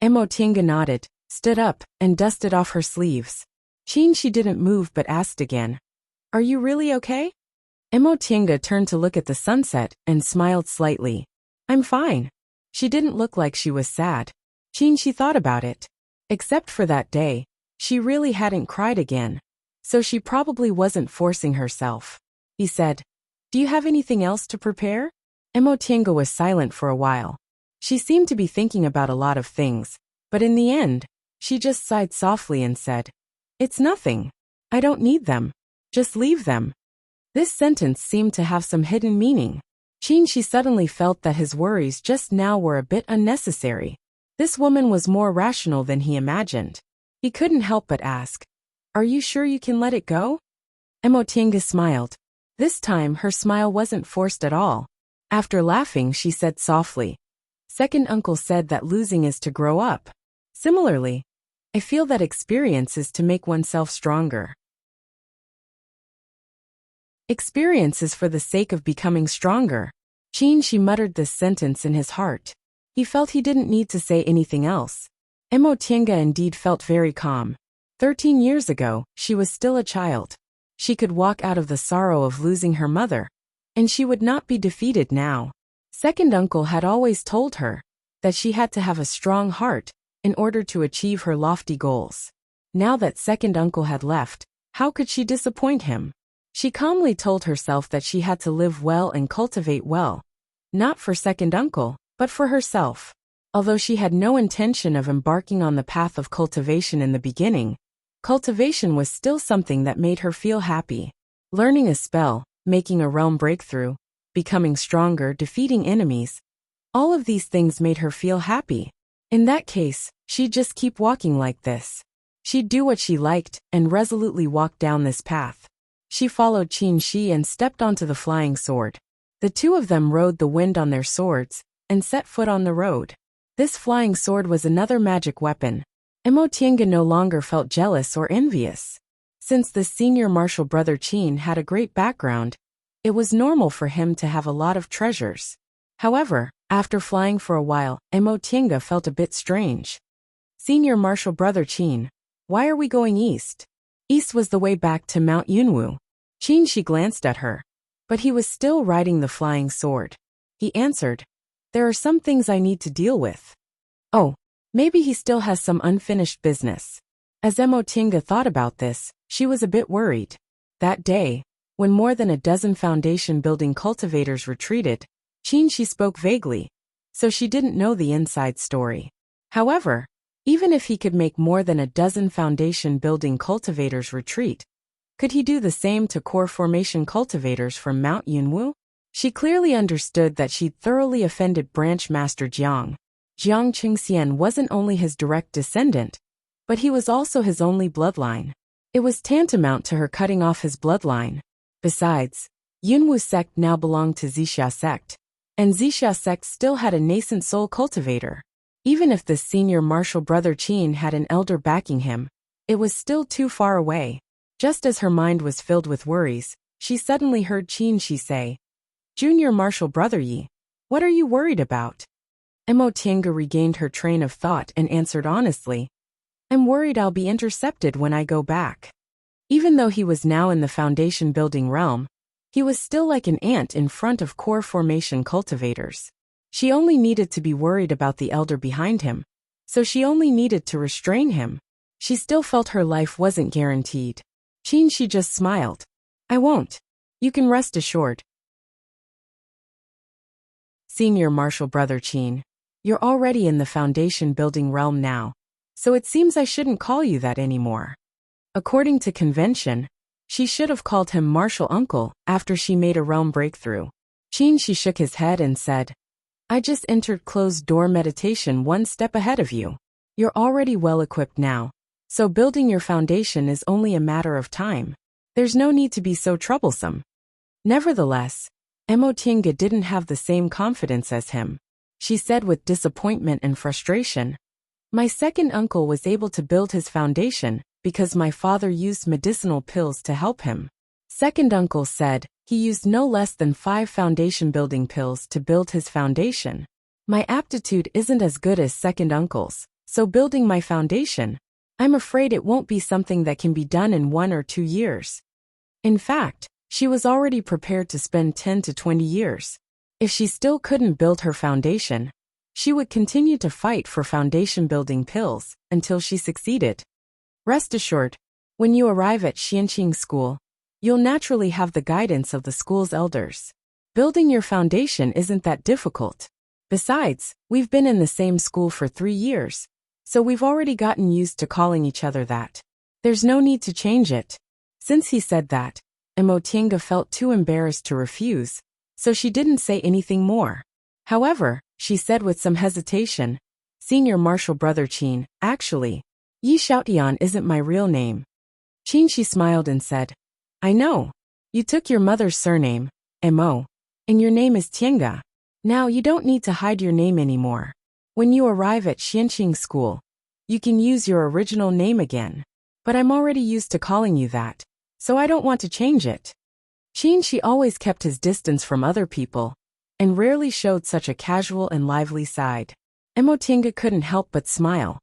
Mo Tinga nodded, stood up, and dusted off her sleeves. Qin didn't move but asked again, "Are you really okay?" Mo Tinga turned to look at the sunset and smiled slightly. "I'm fine." She didn't look like she was sad. Qin thought about it. Except for that day, she really hadn't cried again. So she probably wasn't forcing herself. He said, "Do you have anything else to prepare?" Mo Tinga was silent for a while. She seemed to be thinking about a lot of things, but in the end, she just sighed softly and said, "It's nothing. I don't need them. Just leave them." This sentence seemed to have some hidden meaning. Qin suddenly felt that his worries just now were a bit unnecessary. This woman was more rational than he imagined. He couldn't help but ask, "Are you sure you can let it go?" Mo Tinga smiled. This time her smile wasn't forced at all. After laughing, she said softly, "Second uncle said that losing is to grow up. Similarly, I feel that experience is to make oneself stronger." Experience is for the sake of becoming stronger. Qin muttered this sentence in his heart. He felt he didn't need to say anything else. Mo Tinga indeed felt very calm. 13 years ago, she was still a child. She could walk out of the sorrow of losing her mother, and she would not be defeated now. Second uncle had always told her that she had to have a strong heart in order to achieve her lofty goals. Now that second uncle had left, how could she disappoint him? She calmly told herself that she had to live well and cultivate well, not for second uncle, but for herself. Although she had no intention of embarking on the path of cultivation in the beginning, cultivation was still something that made her feel happy. Learning a spell, making a realm breakthrough, becoming stronger, defeating enemies. All of these things made her feel happy. In that case, she'd just keep walking like this. She'd do what she liked and resolutely walk down this path. She followed Qin Shi and stepped onto the flying sword. The two of them rode the wind on their swords and set foot on the road. This flying sword was another magic weapon. Emotianga no longer felt jealous or envious. Since the senior martial brother Qin had a great background, it was normal for him to have a lot of treasures. However, after flying for a while, Emotianga felt a bit strange. Senior martial brother Qin, why are we going east? East was the way back to Mount Yunwu. Qin Shi glanced at her, but he was still riding the flying sword. He answered, there are some things I need to deal with. Oh, maybe he still has some unfinished business. As Emotianga thought about this, she was a bit worried. That day, when more than a dozen foundation-building cultivators retreated, Qin Shi spoke vaguely, so she didn't know the inside story. However, even if he could make more than a dozen foundation-building cultivators retreat, could he do the same to core formation cultivators from Mount Yunwu? She clearly understood that she'd thoroughly offended Branch Master Jiang. Jiang Qingxian wasn't only his direct descendant, but he was also his only bloodline. It was tantamount to her cutting off his bloodline. Besides, Yunwu sect now belonged to Wuxia sect, and Wuxia sect still had a nascent soul cultivator. Even if the senior martial brother Qin had an elder backing him, it was still too far away. Just as her mind was filled with worries, she suddenly heard Qin Shi say, Junior martial brother Yi, what are you worried about? Emotianga regained her train of thought and answered honestly, I'm worried I'll be intercepted when I go back. Even though he was now in the foundation building realm, he was still like an ant in front of core formation cultivators. She only needed to be worried about the elder behind him, so she only needed to restrain him. She still felt her life wasn't guaranteed. Qin Shi just smiled. I won't. You can rest assured. Senior martial brother Qin, you're already in the foundation building realm now, so it seems I shouldn't call you that anymore. According to convention, she should have called him martial uncle after she made a realm breakthrough. Qin Shi shook his head and said, I just entered closed door meditation one step ahead of you. You're already well equipped now, so building your foundation is only a matter of time. There's no need to be so troublesome. Nevertheless, Emotianga didn't have the same confidence as him. She said with disappointment and frustration, my second uncle was able to build his foundation because my father used medicinal pills to help him. Second uncle said he used no less than 5 foundation building pills to build his foundation. My aptitude isn't as good as second uncle's, so building my foundation, I'm afraid it won't be something that can be done in 1 or 2 years. In fact, she was already prepared to spend 10 to 20 years. If she still couldn't build her foundation, she would continue to fight for foundation building pills until she succeeded. Rest assured, when you arrive at Xianqing School, you'll naturally have the guidance of the school's elders. Building your foundation isn't that difficult. Besides, we've been in the same school for 3 years, so we've already gotten used to calling each other that. There's no need to change it. Since he said that, Emotianga felt too embarrassed to refuse, so she didn't say anything more. However, she said with some hesitation, Senior martial brother Qin, actually, Yi Xiaotian isn't my real name. Qin Shi smiled and said, I know. You took your mother's surname, Mo, and your name is Tianga. Now you don't need to hide your name anymore. When you arrive at Xianqing School, you can use your original name again. But I'm already used to calling you that, so I don't want to change it. Qin Shi always kept his distance from other people, and rarely showed such a casual and lively side. Emotianga couldn't help but smile.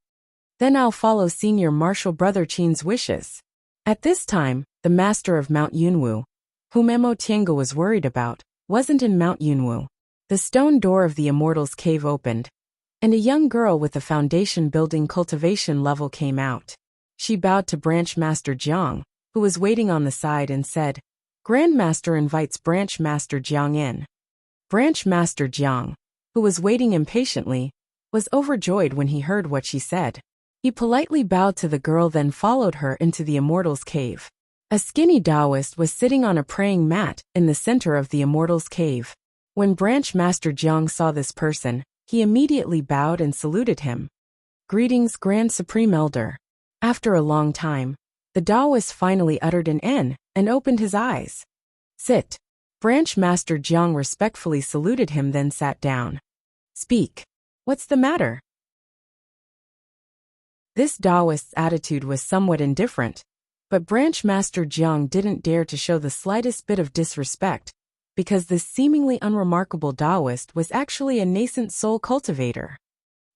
Then I'll follow senior martial brother Qin's wishes. At this time, the master of Mount Yunwu, whom Emotianga was worried about, wasn't in Mount Yunwu. The stone door of the Immortals Cave opened, and a young girl with a foundation building cultivation level came out. She bowed to Branch Master Jiang, who was waiting on the side, and said, Grandmaster invites Branch Master Jiang in. Branch Master Jiang, who was waiting impatiently, was overjoyed when he heard what she said. He politely bowed to the girl, then followed her into the Immortals Cave. A skinny Taoist was sitting on a praying mat in the center of the Immortals Cave. When Branch Master Jiang saw this person, he immediately bowed and saluted him. Greetings, Grand Supreme Elder. After a long time, the Taoist finally uttered an N and opened his eyes. Sit. Branch Master Jiang respectfully saluted him, then sat down. Speak. What's the matter? This Taoist's attitude was somewhat indifferent, but Branch Master Jiang didn't dare to show the slightest bit of disrespect, because this seemingly unremarkable Taoist was actually a nascent soul cultivator.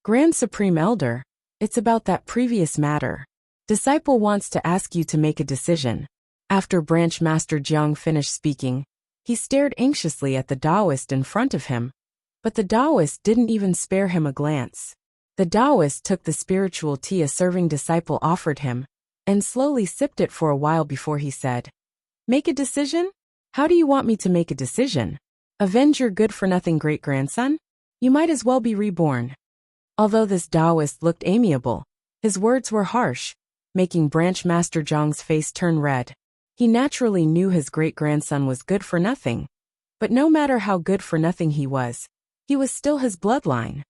Grand Supreme Elder, it's about that previous matter. Disciple wants to ask you to make a decision. After Branch Master Jiang finished speaking, he stared anxiously at the Taoist in front of him, but the Taoist didn't even spare him a glance. The Taoist took the spiritual tea a serving disciple offered him, and slowly sipped it for a while before he said, Make a decision? How do you want me to make a decision? Avenge your good-for-nothing great-grandson? You might as well be reborn. Although this Taoist looked amiable, his words were harsh, making Branch Master Jiang's face turn red. He naturally knew his great-grandson was good for nothing, but no matter how good for nothing he was still his bloodline.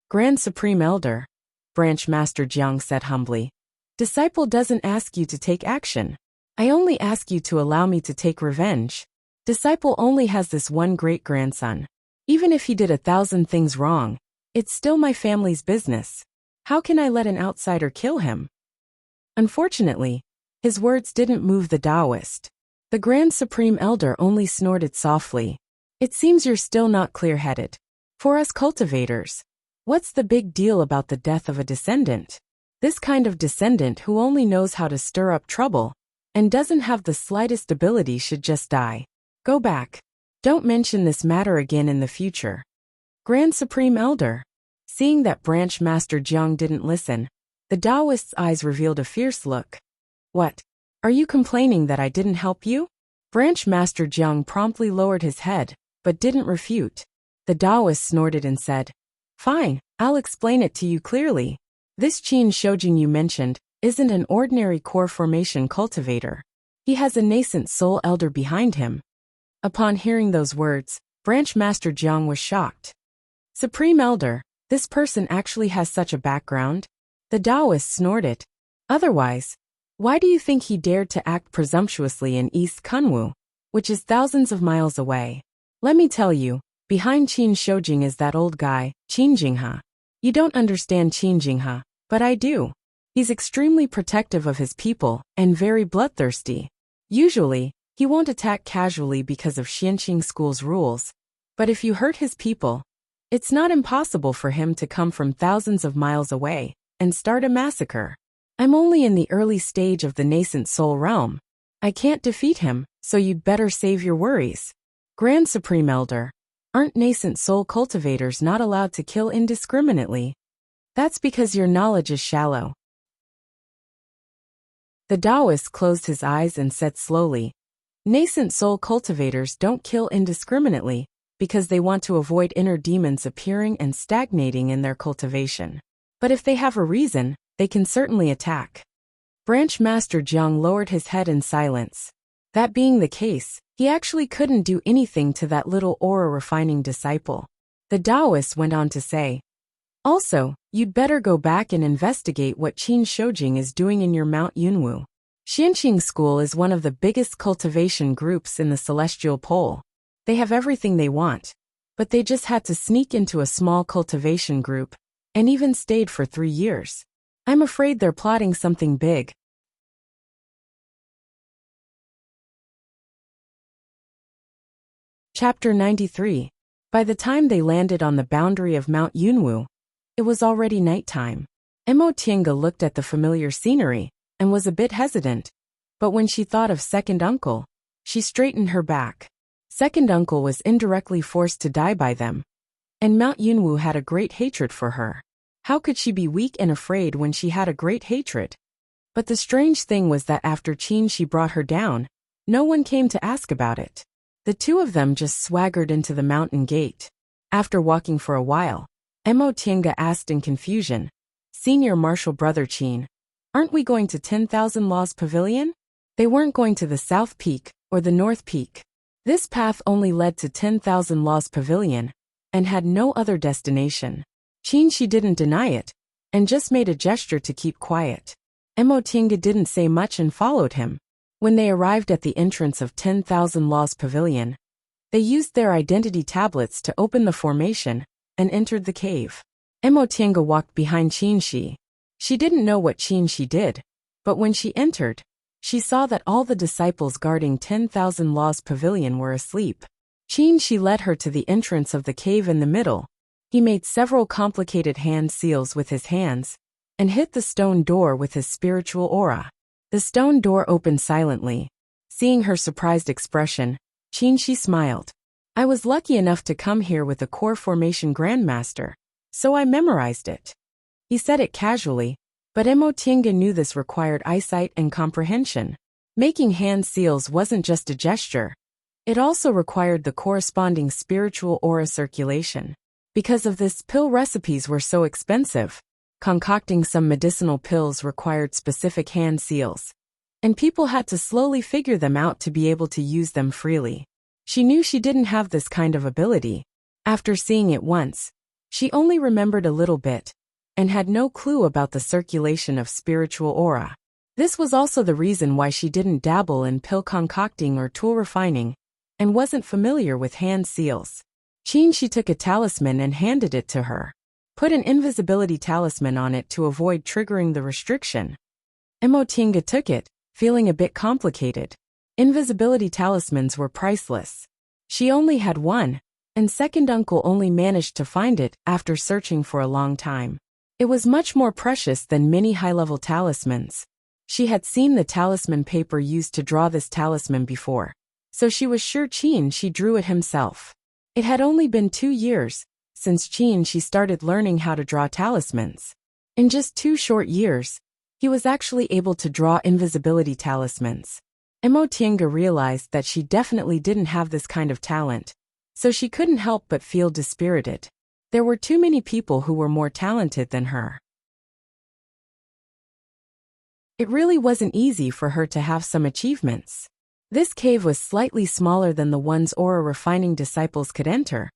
Grand Supreme Elder, Branch Master Jiang said humbly, Disciple doesn't ask you to take action. I only ask you to allow me to take revenge. Disciple only has this one great-grandson. Even if he did 1,000 things wrong, it's still my family's business. How can I let an outsider kill him? Unfortunately, his words didn't move the Taoist. The Grand Supreme Elder only snorted softly. It seems you're still not clear-headed. For us cultivators, what's the big deal about the death of a descendant? This kind of descendant who only knows how to stir up trouble and doesn't have the slightest ability should just die. Go back. Don't mention this matter again in the future. Grand Supreme Elder. Seeing that Branch Master Jiang didn't listen, the Taoist's eyes revealed a fierce look. What? Are you complaining that I didn't help you? Branch Master Jiang promptly lowered his head, but didn't refute. The Taoist snorted and said, Fine, I'll explain it to you clearly. This Qin Shoujing you mentioned isn't an ordinary core formation cultivator. He has a nascent soul elder behind him. Upon hearing those words, Branch Master Jiang was shocked. Supreme Elder, this person actually has such a background? The Taoist snorted. Otherwise, why do you think he dared to act presumptuously in East Kunwu, which is thousands of miles away? Let me tell you, behind Qin Shoujing is that old guy, Qin Jinghe. You don't understand Qin Jinghe, but I do. He's extremely protective of his people and very bloodthirsty. Usually, he won't attack casually because of Xianqing School's rules, but if you hurt his people, it's not impossible for him to come from thousands of miles away and start a massacre. I'm only in the early stage of the nascent soul realm. I can't defeat him, so you'd better save your worries. Grand Supreme Elder, aren't nascent soul cultivators not allowed to kill indiscriminately? That's because your knowledge is shallow. The Taoist closed his eyes and said slowly, Nascent soul cultivators don't kill indiscriminately because they want to avoid inner demons appearing and stagnating in their cultivation. But if they have a reason, they can certainly attack. Branch Master Jiang lowered his head in silence. That being the case, he actually couldn't do anything to that little aura-refining disciple. The Taoist went on to say, Also, you'd better go back and investigate what Qin Shoujing is doing in your Mount Yunwu. Xianqing School is one of the biggest cultivation groups in the Celestial Pole. They have everything they want, but they just had to sneak into a small cultivation group, and even stayed for 3 years. I'm afraid they're plotting something big. Chapter 93. By the time they landed on the boundary of Mount Yunwu, it was already nighttime. Emotinga looked at the familiar scenery and was a bit hesitant, but when she thought of Second Uncle, she straightened her back. Second Uncle was indirectly forced to die by them, and Mount Yunwu had a great hatred for her. How could she be weak and afraid when she had a great hatred? But the strange thing was that after Qin she brought her down, no one came to ask about it. The two of them just swaggered into the mountain gate. After walking for a while, Emotinga asked in confusion, Senior Marshal Brother Qin, aren't we going to 10,000 Laws Pavilion? They weren't going to the South Peak or the North Peak. This path only led to 10,000 Laws Pavilion and had no other destination. Qinshi didn't deny it and just made a gesture to keep quiet. Emotinga didn't say much and followed him. When they arrived at the entrance of 10,000 Laws Pavilion, they used their identity tablets to open the formation and entered the cave. Emotinga walked behind Qinshi. She didn't know what Qinshi did, but when she entered, she saw that all the disciples guarding 10,000 Laws Pavilion were asleep. Qinshi led her to the entrance of the cave in the middle. He made several complicated hand seals with his hands and hit the stone door with his spiritual aura. The stone door opened silently. Seeing her surprised expression, Qinshi smiled. I was lucky enough to come here with a core formation grandmaster, so I memorized it. He said it casually, but Emotinga knew this required eyesight and comprehension. Making hand seals wasn't just a gesture. It also required the corresponding spiritual aura circulation. Because of this, pill recipes were so expensive. Concocting some medicinal pills required specific hand seals, and people had to slowly figure them out to be able to use them freely. She knew she didn't have this kind of ability. After seeing it once, she only remembered a little bit and had no clue about the circulation of spiritual aura. This was also the reason why she didn't dabble in pill concocting or tool refining and wasn't familiar with hand seals. Qinshi took a talisman and handed it to her. Put an invisibility talisman on it to avoid triggering the restriction. Emotinga took it, feeling a bit complicated. Invisibility talismans were priceless. She only had one, and second uncle only managed to find it after searching for a long time. It was much more precious than many high-level talismans. She had seen the talisman paper used to draw this talisman before, so she was sure Qinshi drew it himself. It had only been 2 years since Qinshi started learning how to draw talismans. In just 2 short years, he was actually able to draw invisibility talismans. Emotinga realized that she definitely didn't have this kind of talent, so she couldn't help but feel dispirited. There were too many people who were more talented than her. It really wasn't easy for her to have some achievements. This cave was slightly smaller than the ones aura refining disciples could enter,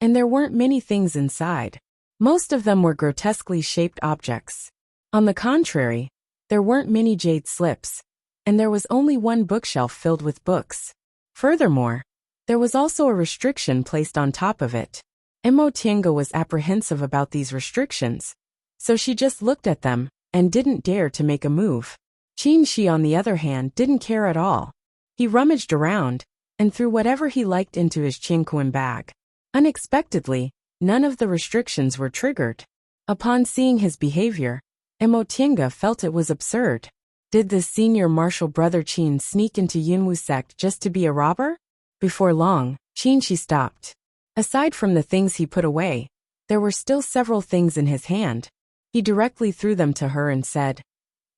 and there weren't many things inside. Most of them were grotesquely shaped objects. On the contrary, there weren't many jade slips, and there was only one bookshelf filled with books. Furthermore, there was also a restriction placed on top of it. Emotinga was apprehensive about these restrictions, so she just looked at them and didn't dare to make a move. Qinshi, on the other hand, didn't care at all. He rummaged around and threw whatever he liked into his chinkuan bag. Unexpectedly, none of the restrictions were triggered. Upon seeing his behavior, Emotinga felt it was absurd. Did this senior martial brother Qin sneak into Yunwu sect just to be a robber? Before long, Qinshi stopped. Aside from the things he put away, there were still several things in his hand. He directly threw them to her and said,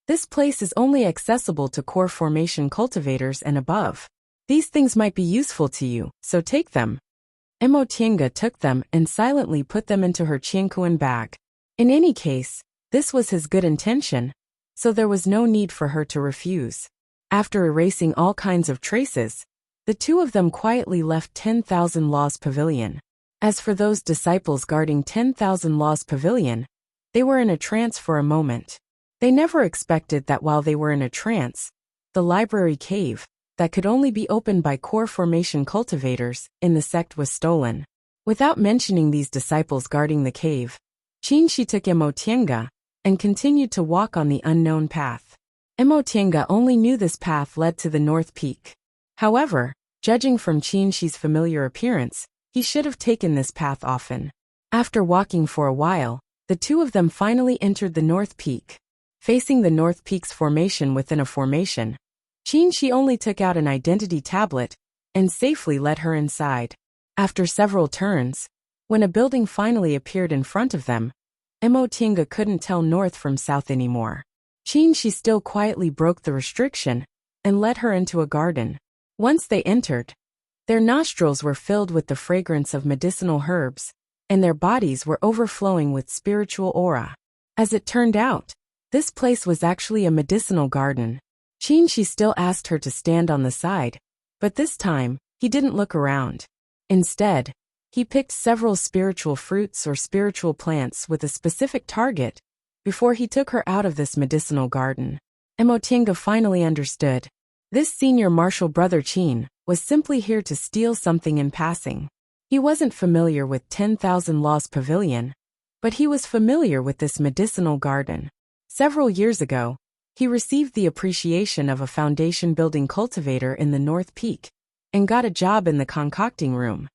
"This place is only accessible to core formation cultivators and above. These things might be useful to you, so take them." Emotinga took them and silently put them into her chinkuan bag. In any case, this was his good intention, so there was no need for her to refuse. After erasing all kinds of traces, the two of them quietly left 10,000 Laws Pavilion. As for those disciples guarding 10,000 Laws Pavilion, they were in a trance for a moment. They never expected that while they were in a trance, the library cave, that could only be opened by core formation cultivators in the sect, was stolen. Without mentioning these disciples guarding the cave, Qinshi took Emotinga and continued to walk on the unknown path. Emotinga only knew this path led to the North Peak. However, judging from Qinshi's familiar appearance, he should have taken this path often. After walking for a while, the two of them finally entered the North Peak. Facing the North Peak's formation within a formation, Qinshi only took out an identity tablet and safely led her inside. After several turns, when a building finally appeared in front of them, Emotinga couldn't tell north from south anymore. Qinshi still quietly broke the restriction and led her into a garden. Once they entered, their nostrils were filled with the fragrance of medicinal herbs, and their bodies were overflowing with spiritual aura. As it turned out, this place was actually a medicinal garden. Qinshi still asked her to stand on the side, but this time, He didn't look around. Instead, he picked several spiritual fruits or spiritual plants with a specific target before he took her out of this medicinal garden. Emotinga finally understood. This senior martial brother Qin was simply here to steal something in passing. He wasn't familiar with 10,000 Laws Pavilion, but he was familiar with this medicinal garden. Several years ago, he received the appreciation of a foundation-building cultivator in the North Peak and got a job in the concocting room.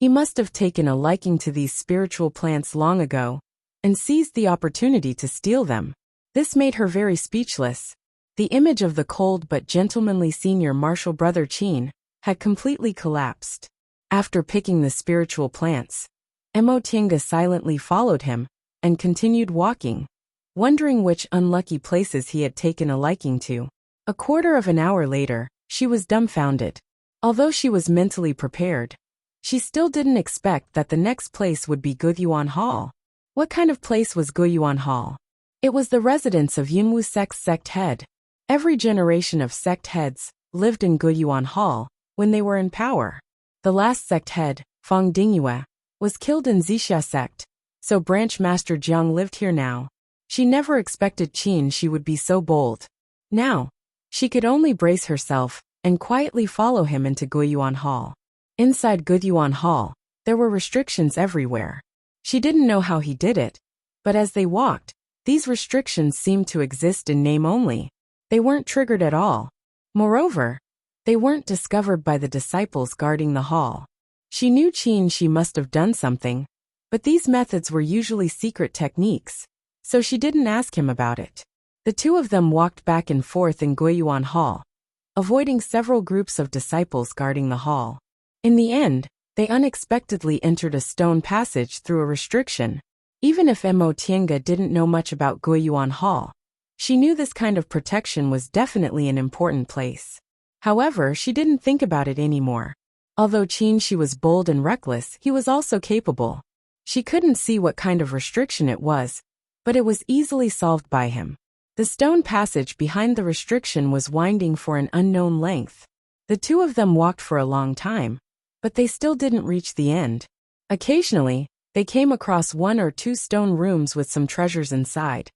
He must have taken a liking to these spiritual plants long ago and seized the opportunity to steal them. This made her very speechless. The image of the cold but gentlemanly senior martial brother Qin had completely collapsed. After picking the spiritual plants, Emotinga silently followed him and continued walking, wondering which unlucky places he had taken a liking to. A quarter of an hour later, she was dumbfounded. Although she was mentally prepared, she still didn't expect that the next place would be Guyuan Hall. What kind of place was Guyuan Hall? It was the residence of Yunwu Sect's sect head. Every generation of sect heads lived in Guyuan Hall when they were in power. The last sect head, Feng Dingyue, was killed in Wuxia sect, so Branch Master Jiang lived here now. She never expected Qin she would be so bold. Now, she could only brace herself and quietly follow him into Guyuan Hall. Inside Guyuan Hall, there were restrictions everywhere. She didn't know how he did it, but as they walked, these restrictions seemed to exist in name only. They weren't triggered at all. Moreover, they weren't discovered by the disciples guarding the hall. She knew Qin she must have done something, but these methods were usually secret techniques, so she didn't ask him about it. The two of them walked back and forth in Guyuan Hall, avoiding several groups of disciples guarding the hall. In the end, they unexpectedly entered a stone passage through a restriction. Even if Emotinga didn't know much about Guyuan Hall, she knew this kind of protection was definitely an important place. However, she didn't think about it anymore. Although Qin she was bold and reckless, he was also capable. She couldn't see what kind of restriction it was, but it was easily solved by him. The stone passage behind the restriction was winding for an unknown length. The two of them walked for a long time, but they still didn't reach the end. Occasionally, they came across one or two stone rooms with some treasures inside,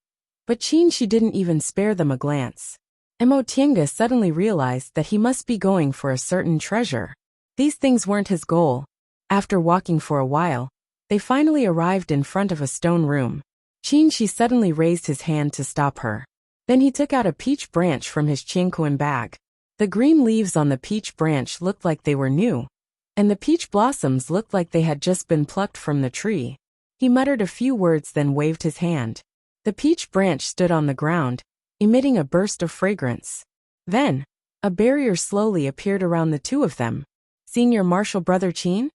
but Qin she didn't even spare them a glance. Emotinga suddenly realized that he must be going for a certain treasure. These things weren't his goal. After walking for a while, they finally arrived in front of a stone room. Qin she suddenly raised his hand to stop her. Then he took out a peach branch from his chinquan bag. The green leaves on the peach branch looked like they were new, and the peach blossoms looked like they had just been plucked from the tree. He muttered a few words then waved his hand. The peach branch stood on the ground, emitting a burst of fragrance. Then, a barrier slowly appeared around the two of them. Senior martial brother Qin?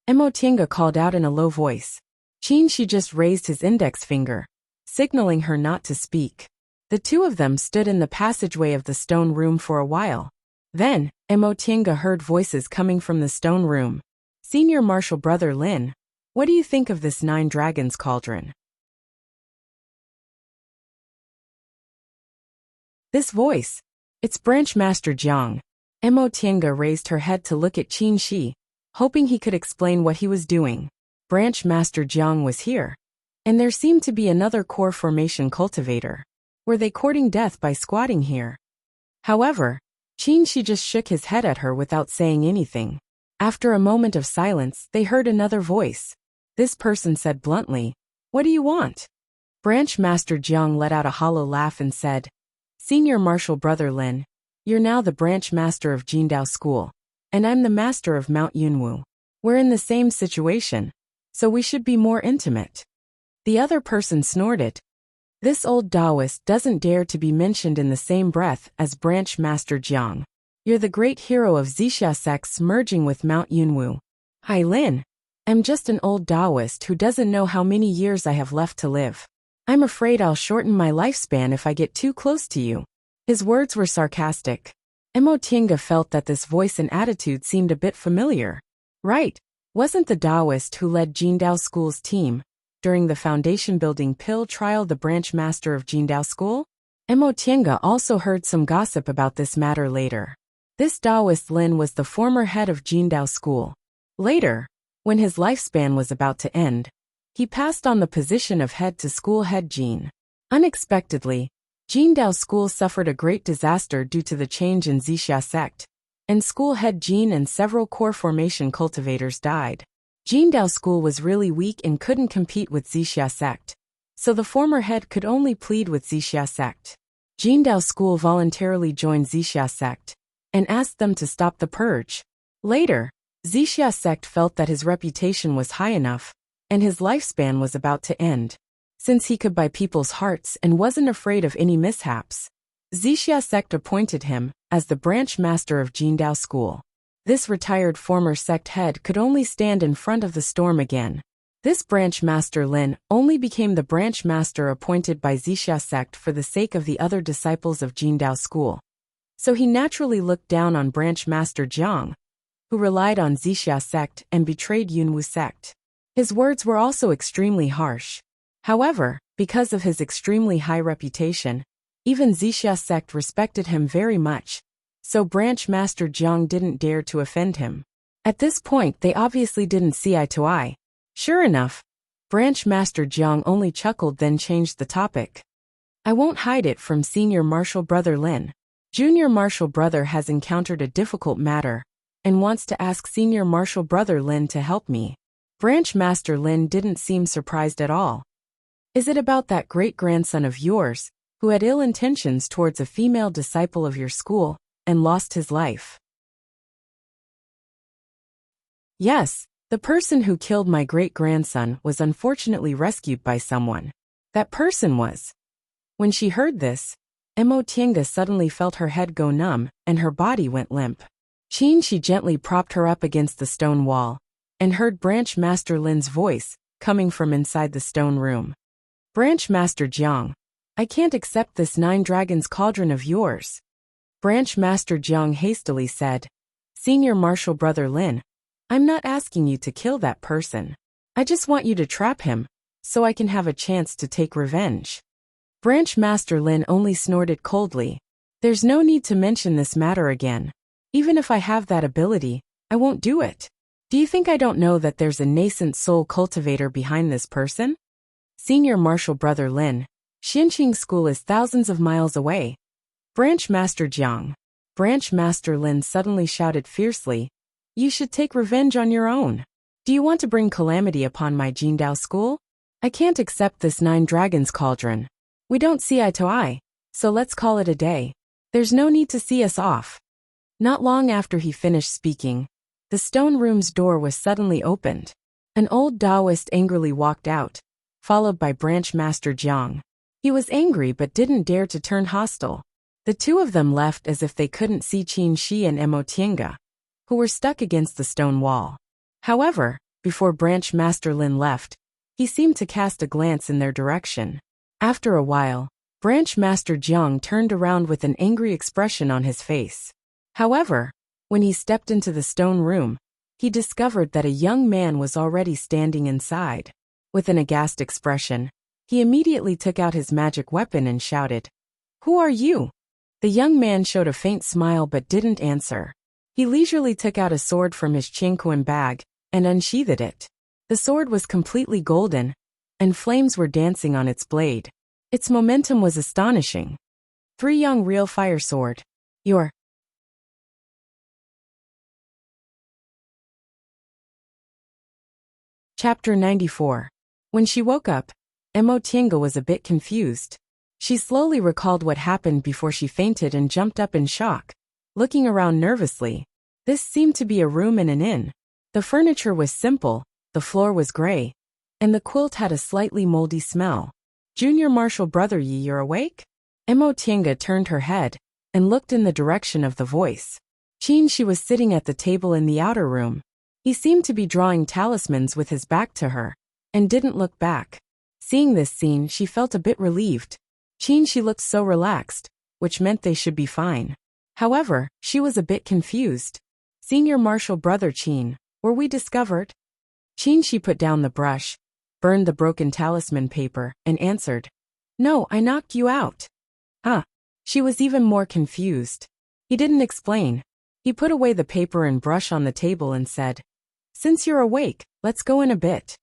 Emotinga called out in a low voice. Qin she just raised his index finger, signaling her not to speak. The two of them stood in the passageway of the stone room for a while. Then, Emotinga heard voices coming from the stone room. Senior martial brother Lin, what do you think of this 9 dragons cauldron? This voice, it's Branch Master Jiang. Emotinga raised her head to look at Qin Shi, hoping he could explain what he was doing. Branch Master Jiang was here, and there seemed to be another core formation cultivator. Were they courting death by squatting here? However, Qin Shi just shook his head at her without saying anything. After a moment of silence, they heard another voice. This person said bluntly, "What do you want?" Branch Master Jiang let out a hollow laugh and said, "Senior martial brother Lin, you're now the branch master of Jindao School, and I'm the master of Mount Yunwu. We're in the same situation, so we should be more intimate." The other person snorted. This old Taoist doesn't dare to be mentioned in the same breath as Branch Master Jiang. You're the great hero of Wuxia sects merging with Mount Yunwu. Hai Lin, I'm just an old Taoist who doesn't know how many years I have left to live. I'm afraid I'll shorten my lifespan if I get too close to you. His words were sarcastic. Emotinga felt that this voice and attitude seemed a bit familiar. Right, wasn't the Taoist who led Jindao School's team during the foundation building pill trial the branch master of Jindao School? Emotinga also heard some gossip about this matter later. This Taoist Lin was the former head of Jindao School. Later, when his lifespan was about to end, he passed on the position of head to school head Jin. Unexpectedly, Jindao School suffered a great disaster due to the change in Wuxia sect, and school head Jin and several core formation cultivators died. Jindao School was really weak and couldn't compete with Wuxia sect, so the former head could only plead with Wuxia sect. Jindao School voluntarily joined Wuxia sect and asked them to stop the purge. Later, Wuxia sect felt that his reputation was high enough, and his lifespan was about to end. Since he could buy people's hearts and wasn't afraid of any mishaps, Wuxia sect appointed him as the branch master of Jindao School. This retired former sect head could only stand in front of the storm again. This branch master Lin only became the branch master appointed by Wuxia sect for the sake of the other disciples of Jindao School. So he naturally looked down on branch master Jiang, who relied on Wuxia sect and betrayed Yunwu sect. His words were also extremely harsh. However, because of his extremely high reputation, even Wuxia sect respected him very much, so branch master Jiang didn't dare to offend him. At this point they obviously didn't see eye to eye. Sure enough, branch master Jiang only chuckled then changed the topic. I won't hide it from senior martial brother Lin. Junior martial brother has encountered a difficult matter and wants to ask senior martial brother Lin to help me. Branch master Lin didn't seem surprised at all. Is it about that great-grandson of yours, who had ill intentions towards a female disciple of your school, and lost his life? Yes, the person who killed my great-grandson was unfortunately rescued by someone. That person was. When she heard this, Emotinga suddenly felt her head go numb, and her body went limp. She gently propped her up against the stone wall, and heard Branch Master Lin's voice, coming from inside the stone room. Branch Master Jiang, I can't accept this 9 dragons cauldron of yours. Branch Master Jiang hastily said, Senior Martial Brother Lin, I'm not asking you to kill that person. I just want you to trap him, so I can have a chance to take revenge. Branch Master Lin only snorted coldly. There's no need to mention this matter again. Even if I have that ability, I won't do it. Do you think I don't know that there's a nascent soul cultivator behind this person? Senior Martial Brother Lin, Xinqing School is thousands of miles away. Branch Master Jiang. Branch Master Lin suddenly shouted fiercely, You should take revenge on your own. Do you want to bring calamity upon my Jindao School? I can't accept this 9 dragons cauldron. We don't see eye to eye, so let's call it a day. There's no need to see us off. Not long after he finished speaking, the stone room's door was suddenly opened. An old Taoist angrily walked out, followed by Branch Master Jiang. He was angry but didn't dare to turn hostile. The two of them left as if they couldn't see Qin Shi and Emotinga, who were stuck against the stone wall. However, before Branch Master Lin left, he seemed to cast a glance in their direction. After a while, Branch Master Jiang turned around with an angry expression on his face. However, when he stepped into the stone room, he discovered that a young man was already standing inside. With an aghast expression, he immediately took out his magic weapon and shouted, Who are you? The young man showed a faint smile but didn't answer. He leisurely took out a sword from his chinquan bag and unsheathed it. The sword was completely golden, and flames were dancing on its blade. Its momentum was astonishing. 3 young real fire sword. Your Chapter 94. When she woke up, Emotinga was a bit confused. She slowly recalled what happened before she fainted and jumped up in shock, looking around nervously. This seemed to be a room in an inn. The furniture was simple, the floor was gray, and the quilt had a slightly moldy smell. Junior Martial Brother Yi, you're awake? Emotinga turned her head and looked in the direction of the voice. Qin Shi was sitting at the table in the outer room. He seemed to be drawing talismans with his back to her, and didn't look back. Seeing this scene, she felt a bit relieved. Qin Shi looked so relaxed, which meant they should be fine. However, she was a bit confused. Senior Martial Brother Qin, were we discovered? Qin Shi put down the brush, burned the broken talisman paper, and answered, No, I knocked you out. Huh. She was even more confused. He didn't explain, He put away the paper and brush on the table and said, "Since you're awake, let's go in a bit."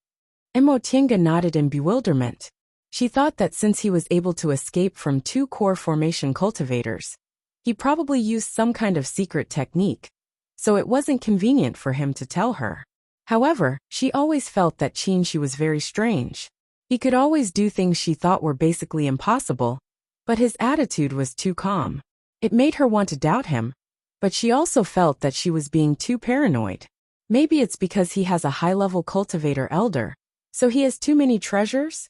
Emotinga nodded in bewilderment. She thought that since he was able to escape from 2 core formation cultivators, he probably used some kind of secret technique, so it wasn't convenient for him to tell her. However, she always felt that Qinshi was very strange. He could always do things she thought were basically impossible, but his attitude was too calm. It made her want to doubt him, but she also felt that she was being too paranoid. Maybe it's because he has a high-level cultivator elder, so he has too many treasures?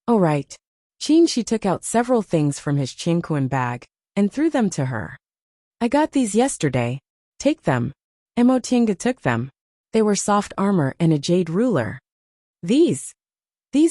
Oh right. Qinshi took out several things from his Qingquan bag and threw them to her. "I got these yesterday. Take them." Emotinga took them. They were soft armor and a jade ruler. These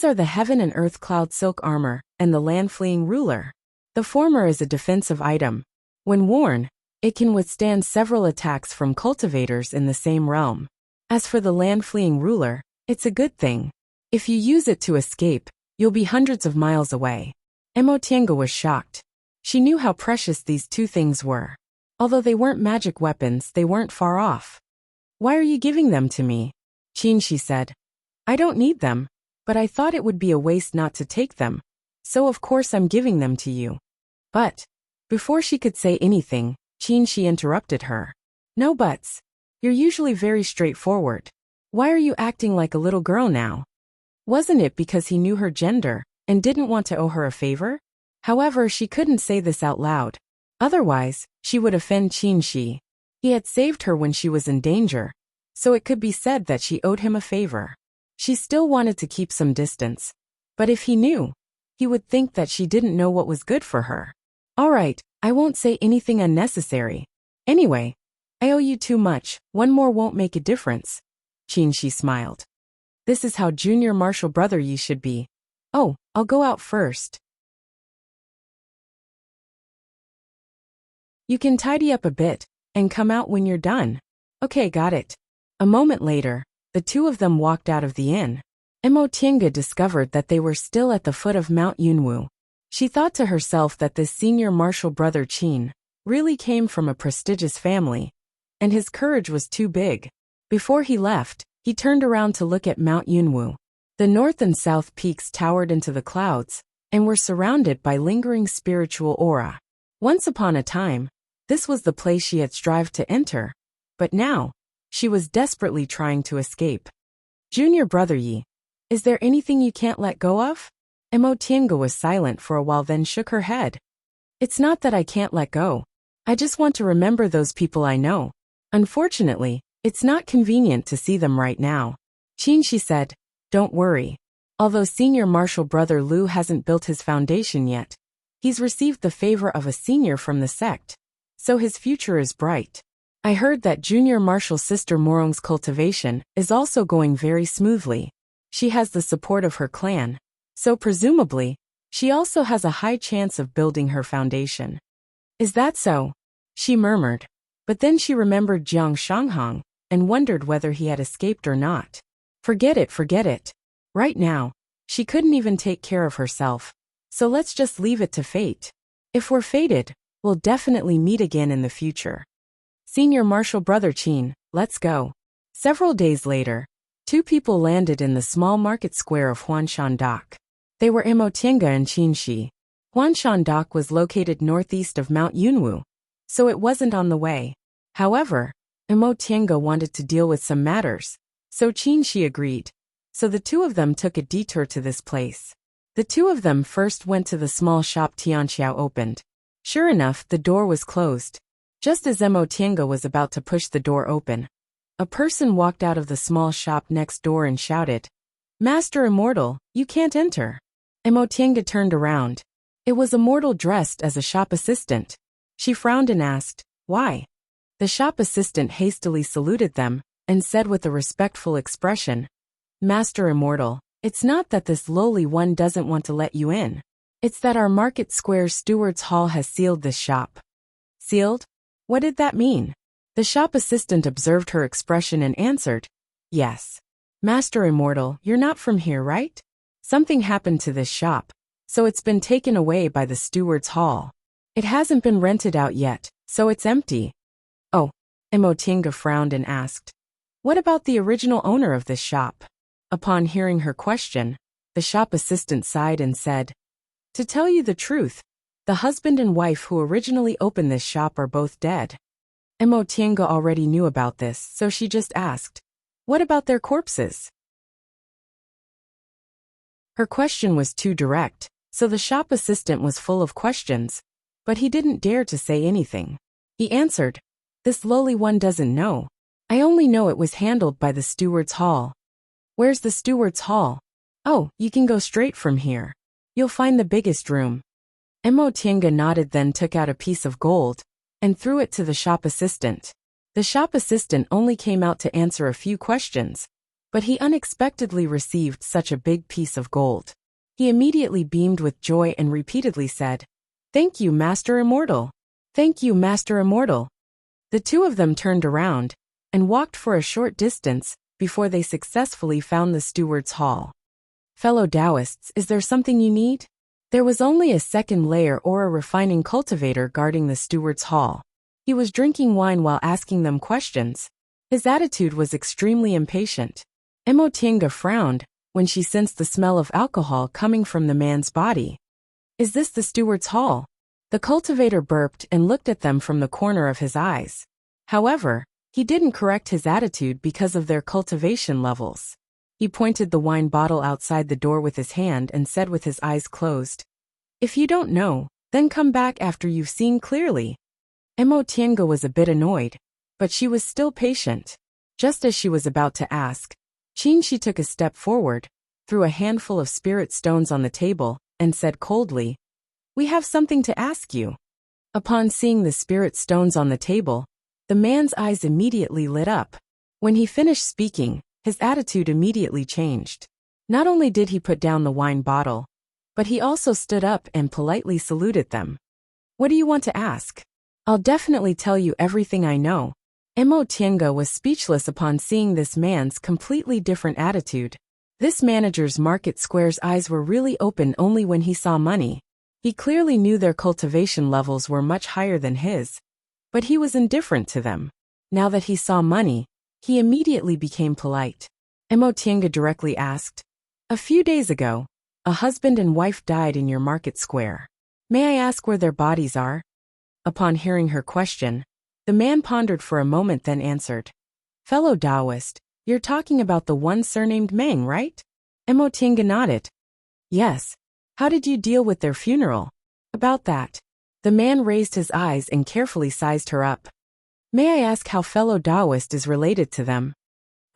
are the heaven and earth cloud silk armor and the land fleeing ruler. The former is a defensive item. When worn, it can withstand several attacks from cultivators in the same realm. As for the land fleeing ruler, it's a good thing. If you use it to escape, you'll be hundreds of miles away. Emotinga was shocked. She knew how precious these 2 things were. Although they weren't magic weapons, they weren't far off. "Why are you giving them to me?" Qinshi said. "I don't need them, but I thought it would be a waste not to take them, so of course I'm giving them to you." But before she could say anything, Qinshi interrupted her. "No buts. You're usually very straightforward. Why are you acting like a little girl now?" Wasn't it because he knew her gender and didn't want to owe her a favor? However, she couldn't say this out loud. Otherwise, she would offend Qinshi. He had saved her when she was in danger, so it could be said that she owed him a favor. She still wanted to keep some distance, but if he knew, he would think that she didn't know what was good for her. "All right, I won't say anything unnecessary. Anyway, I owe you too much, one more won't make a difference." Qinshi smiled. "This is how junior martial brother you should be. Oh, I'll go out first. You can tidy up a bit and come out when you're done." "Okay, got it." A moment later, the 2 of them walked out of the inn. Emotinga discovered that they were still at the foot of Mount Yunwu. She thought to herself that this senior martial brother Qin really came from a prestigious family, and his courage was too big. Before he left, he turned around to look at Mount Yunwu. The north and south peaks towered into the clouds and were surrounded by lingering spiritual aura. Once upon a time, this was the place she had strived to enter, but now, she was desperately trying to escape. "Junior brother Yi, is there anything you can't let go of?" Emotinga was silent for a while, then shook her head. "It's not that I can't let go. I just want to remember those people I know. Unfortunately, it's not convenient to see them right now." Qinshi said, "Don't worry. Although senior martial brother Lu hasn't built his foundation yet, he's received the favor of a senior from the sect, so his future is bright. I heard that junior martial sister Morong's cultivation is also going very smoothly. She has the support of her clan, so presumably, she also has a high chance of building her foundation." "Is that so?" she murmured, but then she remembered Jiang Shanghang and wondered whether he had escaped or not. Forget it. Right now, she couldn't even take care of herself, so let's just leave it to fate. If we're fated, we'll definitely meet again in the future. Senior martial brother Qin, let's go. Several days later, 2 people landed in the small market square of Huanshan Dock. They were Emotinga and Qinshi. Huanshan Dock was located northeast of Mount Yunwu, so it wasn't on the way. However, Emotinga wanted to deal with some matters, so Qinshi agreed. So the 2 of them took a detour to this place. The 2 of them first went to the small shop Tianxiao opened. Sure enough, the door was closed. Just as Emotinga was about to push the door open, a person walked out of the small shop next door and shouted, "Master Immortal, you can't enter." Emotinga turned around. It was Immortal dressed as a shop assistant. She frowned and asked, "Why?" The shop assistant hastily saluted them and said with a respectful expression, "Master Immortal, it's not that this lowly one doesn't want to let you in. It's that our Market Square Steward's Hall has sealed this shop." "Sealed? What did that mean?" The shop assistant observed her expression and answered, "Yes. Master Immortal, you're not from here, right? Something happened to this shop, so it's been taken away by the Steward's Hall. It hasn't been rented out yet, so it's empty." "Oh, Emotinga frowned and asked, "What about the original owner of this shop?" Upon hearing her question, the shop assistant sighed and said, "To tell you the truth, the husband and wife who originally opened this shop are both dead." Emotinga already knew about this, so she just asked, "What about their corpses?" Her question was too direct, so the shop assistant was full of questions, but he didn't dare to say anything. He answered, "This lowly one doesn't know. I only know it was handled by the steward's hall." "Where's the steward's hall?" "Oh, you can go straight from here. You'll find the biggest room." Emotinga nodded, then took out a piece of gold and threw it to the shop assistant. The shop assistant only came out to answer a few questions, but he unexpectedly received such a big piece of gold. He immediately beamed with joy and repeatedly said, "Thank you, Master Immortal. Thank you, Master Immortal." The two of them turned around and walked for a short distance before they successfully found the steward's hall. "Fellow Taoists, is there something you need?" There was only a second layer or a refining cultivator guarding the steward's hall. He was drinking wine while asking them questions. His attitude was extremely impatient. Emotinga frowned when she sensed the smell of alcohol coming from the man's body. "Is this the steward's hall?" The cultivator burped and looked at them from the corner of his eyes. However, he didn't correct his attitude because of their cultivation levels. He pointed the wine bottle outside the door with his hand and said with his eyes closed, "If you don't know, then come back after you've seen clearly." Emotinga was a bit annoyed, but she was still patient. Just as she was about to ask, she took a step forward, threw a handful of spirit stones on the table, and said coldly, "We have something to ask you." Upon seeing the spirit stones on the table, the man's eyes immediately lit up. When he finished speaking, his attitude immediately changed. Not only did he put down the wine bottle, but he also stood up and politely saluted them. "What do you want to ask?" "I'll definitely tell you everything I know." Emotinga was speechless upon seeing this man's completely different attitude. This manager's market square's eyes were really open only when he saw money. He clearly knew their cultivation levels were much higher than his, but he was indifferent to them. Now that he saw money, he immediately became polite. Emotinga directly asked, "A few days ago, a husband and wife died in your market square. May I ask where their bodies are?" Upon hearing her question, the man pondered for a moment, then answered, "Fellow Taoist, you're talking about the one surnamed Meng, right?" Emotinga nodded. "Yes. How did you deal with their funeral?" "About that." The man raised his eyes and carefully sized her up. "May I ask how fellow Taoist is related to them?"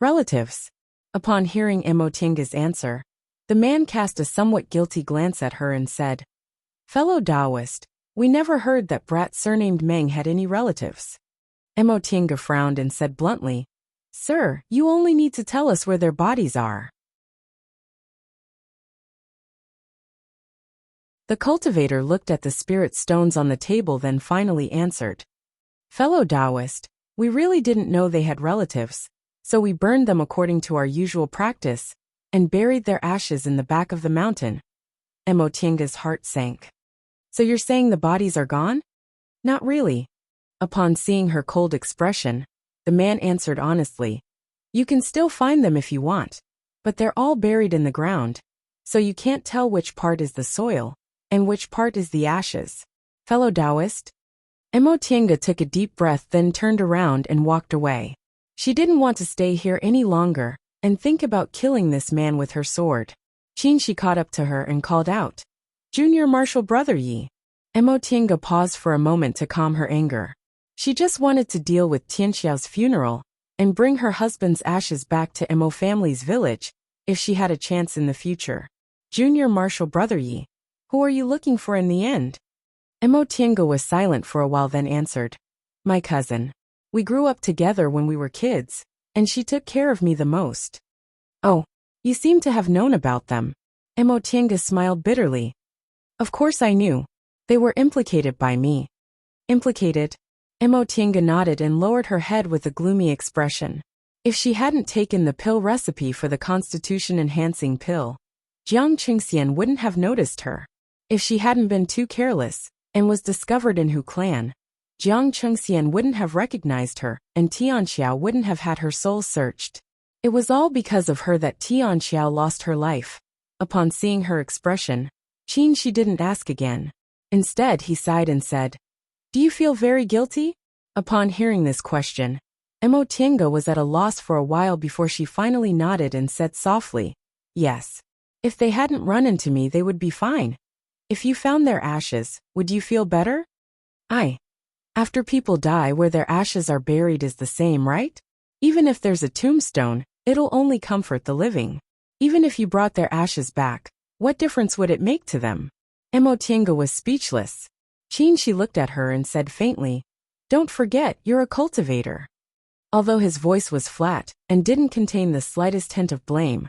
"Relatives." Upon hearing Emotinga's answer, the man cast a somewhat guilty glance at her and said, "Fellow Taoist, we never heard that brat surnamed Meng had any relatives." Emotinga frowned and said bluntly, "Sir, you only need to tell us where their bodies are." The cultivator looked at the spirit stones on the table, then finally answered, "Fellow Taoist, we really didn't know they had relatives, so we burned them according to our usual practice and buried their ashes in the back of the mountain." Emotinga's heart sank. "So you're saying the bodies are gone?" "Not really." Upon seeing her cold expression, the man answered honestly, "You can still find them if you want, but they're all buried in the ground, so you can't tell which part is the soil and which part is the ashes." "Fellow Taoist?" Emotinga took a deep breath, then turned around and walked away. She didn't want to stay here any longer and think about killing this man with her sword. She caught up to her and called out, "Junior Marshal Brother Yi." Emotinga paused for a moment to calm her anger. She just wanted to deal with Tianxiao's funeral and bring her husband's ashes back to Emo family's village if she had a chance in the future. "Junior Marshal Brother Yi, who are you looking for in the end?" Emotinga was silent for a while, then answered, "My cousin. We grew up together when we were kids, and she took care of me the most." "Oh, you seem to have known about them." Emotinga smiled bitterly. "Of course I knew. They were implicated by me." "Implicated?" Emotinga nodded and lowered her head with a gloomy expression. If she hadn't taken the pill recipe for the constitution-enhancing pill, Jiang Qingxian wouldn't have noticed her. If she hadn't been too careless and was discovered in Hu clan, Jiang Chengxian wouldn't have recognized her, and Tianxiao wouldn't have had her soul searched. It was all because of her that Tianxiao lost her life. Upon seeing her expression, Qin didn't ask again. Instead, he sighed and said, "Do you feel very guilty?" Upon hearing this question, Emotinga was at a loss for a while before she finally nodded and said softly, "Yes. If they hadn't run into me, they would be fine. If you found their ashes, would you feel better?" After people die, where their ashes are buried is the same, right? Even if there's a tombstone, it'll only comfort the living. Even if you brought their ashes back, what difference would it make to them? Emotinga was speechless. Qin looked at her and said faintly, "Don't forget, you're a cultivator." Although his voice was flat and didn't contain the slightest hint of blame,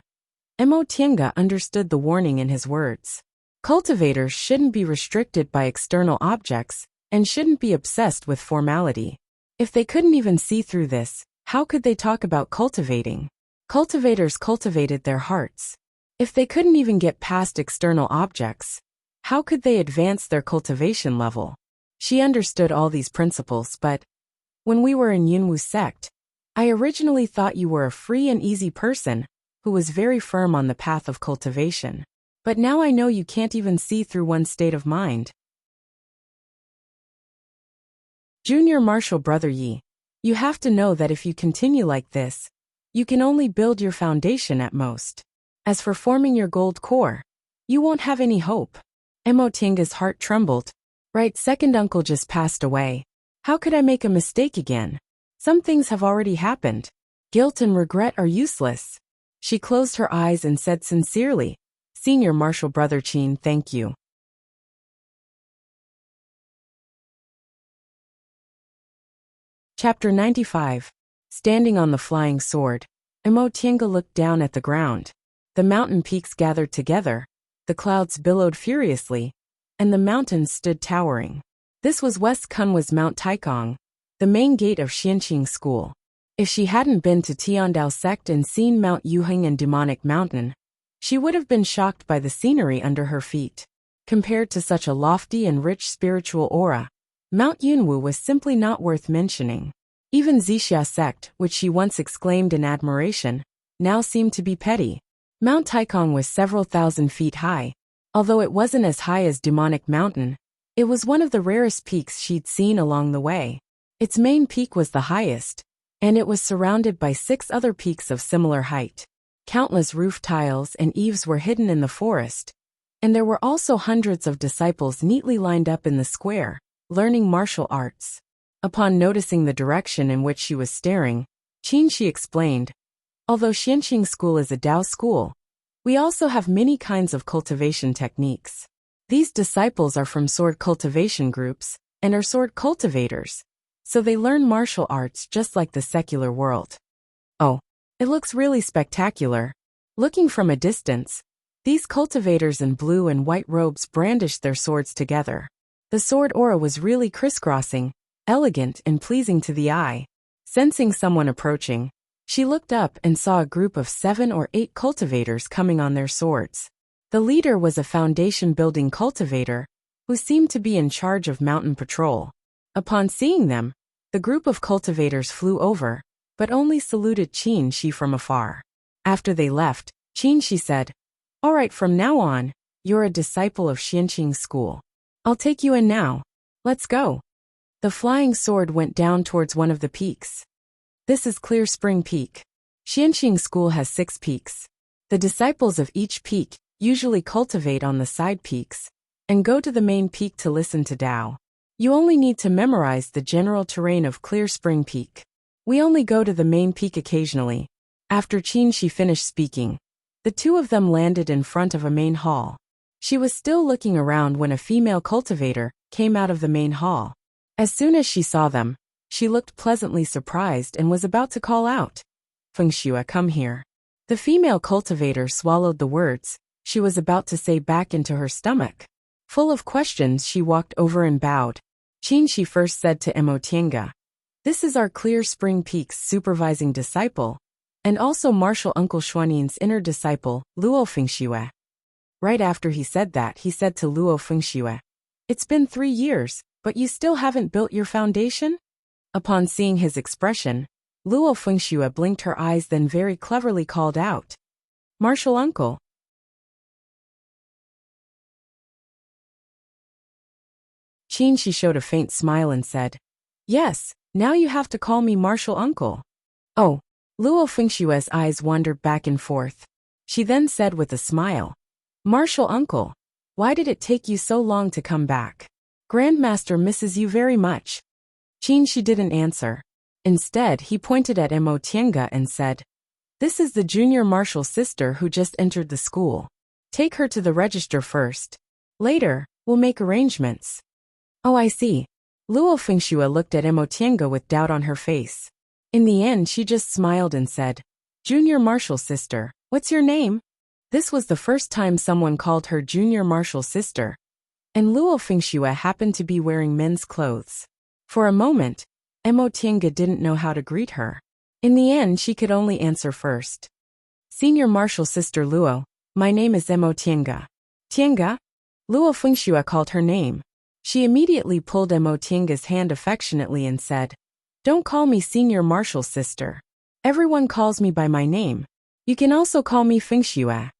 Emotinga understood the warning in his words. Cultivators shouldn't be restricted by external objects and shouldn't be obsessed with formality. If they couldn't even see through this, how could they talk about cultivating? Cultivators cultivated their hearts. If they couldn't even get past external objects, how could they advance their cultivation level? She understood all these principles, but when we were in Yunwu sect, I originally thought you were a free and easy person who was very firm on the path of cultivation. But now I know you can't even see through one's state of mind. Junior Martial Brother Yi, you have to know that if you continue like this, you can only build your foundation at most. As for forming your gold core, you won't have any hope. Emotinga's heart trembled. Right, second uncle just passed away. How could I make a mistake again? Some things have already happened. Guilt and regret are useless. She closed her eyes and said sincerely, "Senior Martial Brother Qin, thank you." Chapter 95. Standing on the flying sword, Emotinga looked down at the ground. The mountain peaks gathered together, the clouds billowed furiously, and the mountains stood towering. This was West Kunwa's Mount Taikong, the main gate of Xianqing School. If she hadn't been to Tiandao sect and seen Mount Yuheng and Demonic Mountain, she would have been shocked by the scenery under her feet. Compared to such a lofty and rich spiritual aura, Mount Yunwu was simply not worth mentioning. Even Zixia sect, which she once exclaimed in admiration, now seemed to be petty. Mount Taikong was several thousand feet high. Although it wasn't as high as Demonic Mountain, it was one of the rarest peaks she'd seen along the way. Its main peak was the highest, and it was surrounded by 6 other peaks of similar height. Countless roof tiles and eaves were hidden in the forest, and there were also hundreds of disciples neatly lined up in the square, learning martial arts. Upon noticing the direction in which she was staring, Qin explained, "Although Xianqing School is a Dao school, we also have many kinds of cultivation techniques. These disciples are from sword cultivation groups and are sword cultivators, so they learn martial arts just like the secular world." Oh, it looks really spectacular. Looking from a distance, these cultivators in blue and white robes brandished their swords together. The sword aura was really crisscrossing, elegant and pleasing to the eye. Sensing someone approaching, she looked up and saw a group of 7 or 8 cultivators coming on their swords. The leader was a foundation-building cultivator who seemed to be in charge of mountain patrol. Upon seeing them, the group of cultivators flew over, but only saluted Qin from afar. After they left, Qin said, "All right, from now on, you're a disciple of Xianqing School. I'll take you in now. Let's go." The flying sword went down towards one of the peaks. This is Clear Spring Peak. Xianqing School has 6 peaks. The disciples of each peak usually cultivate on the side peaks and go to the main peak to listen to Tao. You only need to memorize the general terrain of Clear Spring Peak. We only go to the main peak occasionally. After Qin finished speaking, the 2 of them landed in front of a main hall. She was still looking around when a female cultivator came out of the main hall. As soon as she saw them, she looked pleasantly surprised and was about to call out, "Fengxue, come here." The female cultivator swallowed the words she was about to say back into her stomach. Full of questions, she walked over and bowed. Qin first said to Emotinga, "This is our Clear Spring Peak's supervising disciple, and also Martial Uncle Xuanin's inner disciple, Luo Fengxue." Right after he said that, he said to Luo Fengxue, "It's been 3 years, But you still haven't built your foundation? Upon seeing his expression, Luo Fengxue blinked her eyes, then very cleverly called out, "Martial uncle." Qin showed a faint smile and said, "Yes, now you have to call me martial uncle." Oh, Luo Fengxue's eyes wandered back and forth. She then said with a smile, "Martial uncle, why did it take you so long to come back? Grandmaster misses you very much." Qin didn't answer. Instead, he pointed at Mo Tiange and said, "This is the junior martial sister who just entered the school. Take her to the register first. Later, we'll make arrangements." "Oh, I see." Luo Fengxue looked at Mo Tiange with doubt on her face. In the end, she just smiled and said, "Junior martial sister, what's your name?" This was the first time someone called her junior martial sister, and Luo Fengxue happened to be wearing men's clothes. For a moment, Mo Tiange didn't know how to greet her. In the end, she could only answer first. "Senior martial sister Luo, my name is Mo Tiange." "Tiange?" Luo Fengxue called her name. She immediately pulled Mo Tiange's hand affectionately and said, "Don't call me senior martial sister. Everyone calls me by my name. You can also call me Fengxue."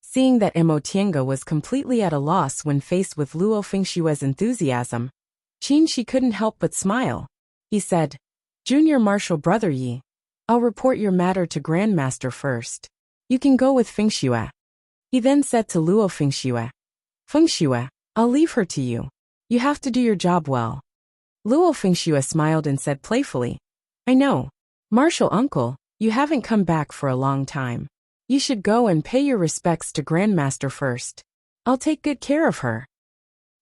Seeing that Mo Tiange was completely at a loss when faced with Luo Fengxue's enthusiasm, Qin couldn't help but smile. He said, "Junior martial brother Yi, I'll report your matter to Grandmaster first. You can go with Fengxue." He then said to Luo Fengxue, "Fengxue, I'll leave her to you. You have to do your job well." Luo Fengxue smiled and said playfully, "I know. Martial uncle, you haven't come back for a long time. You should go and pay your respects to Grandmaster first. I'll take good care of her."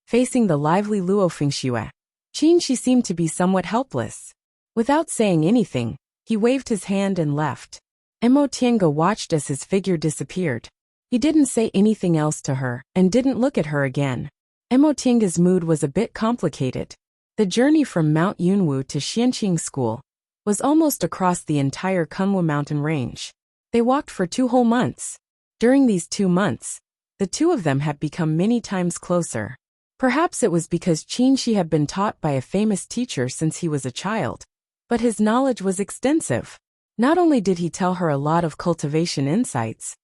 Facing the lively Luo Fengxue, Qin seemed to be somewhat helpless. Without saying anything, he waved his hand and left. Mo Tiange watched as his figure disappeared. He didn't say anything else to her and didn't look at her again. Mo Tiange's mood was a bit complicated. The journey from Mount Yunwu to Xianqing School was almost across the entire Kunwu mountain range. They walked for 2 whole months. During these 2 months, the two of them had become many times closer. Perhaps it was because Qin had been taught by a famous teacher since he was a child, but his knowledge was extensive. Not only did he tell her a lot of cultivation insights,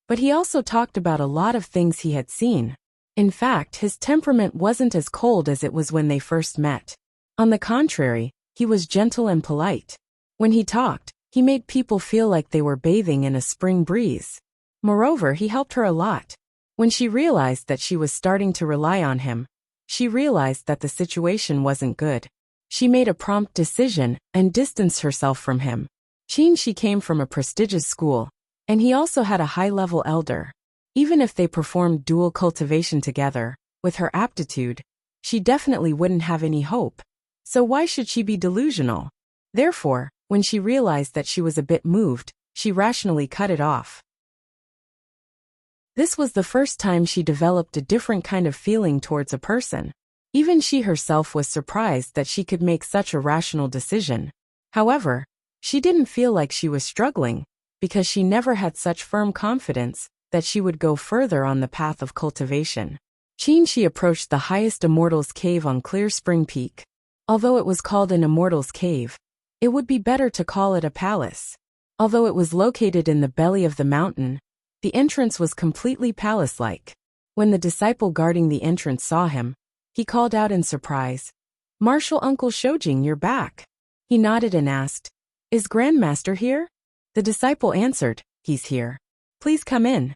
but he also talked about a lot of things he had seen. In fact, his temperament wasn't as cold as it was when they first met. On the contrary, he was gentle and polite. When he talked, he made people feel like they were bathing in a spring breeze. Moreover, he helped her a lot. When she realized that she was starting to rely on him, she realized that the situation wasn't good. She made a prompt decision and distanced herself from him. She came from a prestigious school, and he also had a high-level elder. Even if they performed dual cultivation together, with her aptitude, she definitely wouldn't have any hope. So why should she be delusional? Therefore, when she realized that she was a bit moved, she rationally cut it off. This was the first time she developed a different kind of feeling towards a person. Even she herself was surprised that she could make such a rational decision. However, she didn't feel like she was struggling, because she never had such firm confidence that she would go further on the path of cultivation. Qin approached the highest Immortal's Cave on Clear Spring Peak. Although it was called an Immortal's Cave, it would be better to call it a palace. Although it was located in the belly of the mountain, the entrance was completely palace-like. When the disciple guarding the entrance saw him, he called out in surprise, "Martial Uncle Shoujing, you're back." He nodded and asked, "Is Grandmaster here?" The disciple answered, "He's here. Please come in."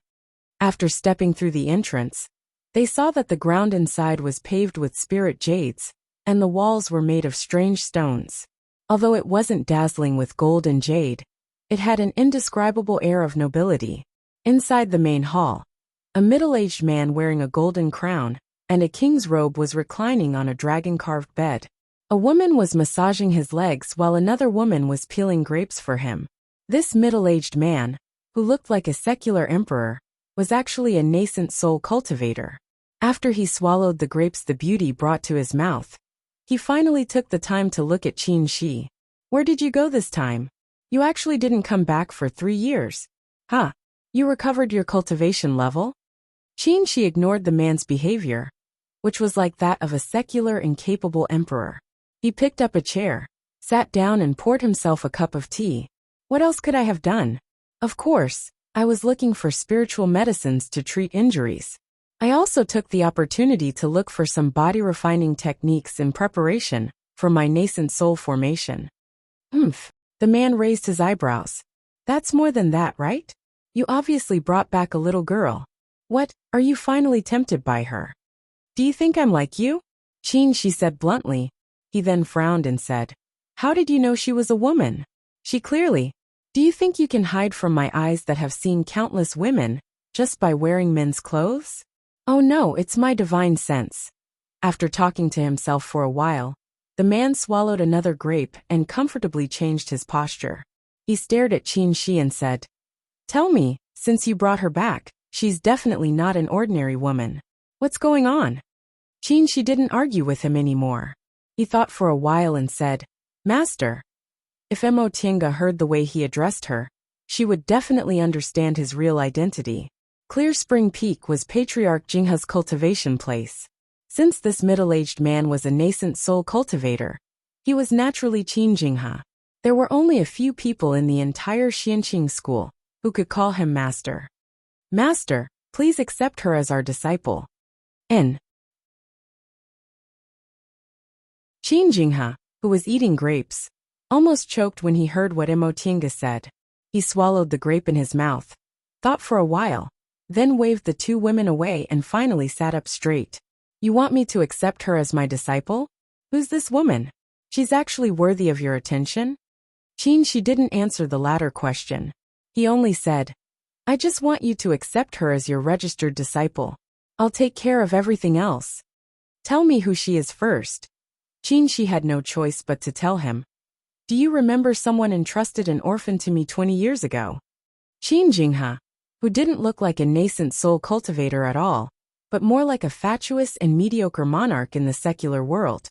After stepping through the entrance, they saw that the ground inside was paved with spirit jades, and the walls were made of strange stones. Although it wasn't dazzling with gold and jade, it had an indescribable air of nobility. Inside the main hall, a middle-aged man wearing a golden crown and a king's robe was reclining on a dragon-carved bed. A woman was massaging his legs while another woman was peeling grapes for him. This middle-aged man, who looked like a secular emperor, was actually a nascent soul cultivator. After he swallowed the grapes the beauty brought to his mouth, he finally took the time to look at Qin. "Where did you go this time? You actually didn't come back for 3 years. Huh? You recovered your cultivation level?" Qin ignored the man's behavior. which was like that of a secular and capable emperor. He picked up a chair, sat down and poured himself a cup of tea. What else could I have done? Of course, I was looking for spiritual medicines to treat injuries. I also took the opportunity to look for some body-refining techniques in preparation for my nascent soul formation. The man raised his eyebrows. That's more than that, right? You obviously brought back a little girl. What, are you finally tempted by her? Do you think I'm like you? Qin, she said bluntly. He then frowned and said, how did you know she was a woman? She clearly. Do you think you can hide from my eyes that have seen countless women just by wearing men's clothes? Oh no, it's my divine sense. After talking to himself for a while, the man swallowed another grape and comfortably changed his posture. He stared at Qin Shi and said, tell me, since you brought her back, she's definitely not an ordinary woman. What's going on? Qin Shi didn't argue with him anymore. He thought for a while and said, Master. If Mo Tinga heard the way he addressed her, she would definitely understand his real identity. Clear Spring Peak was Patriarch Jinghe's cultivation place. Since this middle-aged man was a nascent soul cultivator, he was naturally Qin Jinghe. There were only a few people in the entire Xianqing school who could call him master. Master, please accept her as our disciple. Qin Jinghe, who was eating grapes, almost choked when he heard what Mo Tinga said. He swallowed the grape in his mouth, thought for a while, then waved the two women away and finally sat up straight. You want me to accept her as my disciple? Who's this woman? She's actually worthy of your attention? Qin Shi didn't answer the latter question. He only said, I just want you to accept her as your registered disciple. I'll take care of everything else. Tell me who she is first. Qin Shi had no choice but to tell him. Do you remember someone entrusted an orphan to me 20 years ago? Qin Jinghe, who didn't look like a nascent soul cultivator at all, but more like a fatuous and mediocre monarch in the secular world,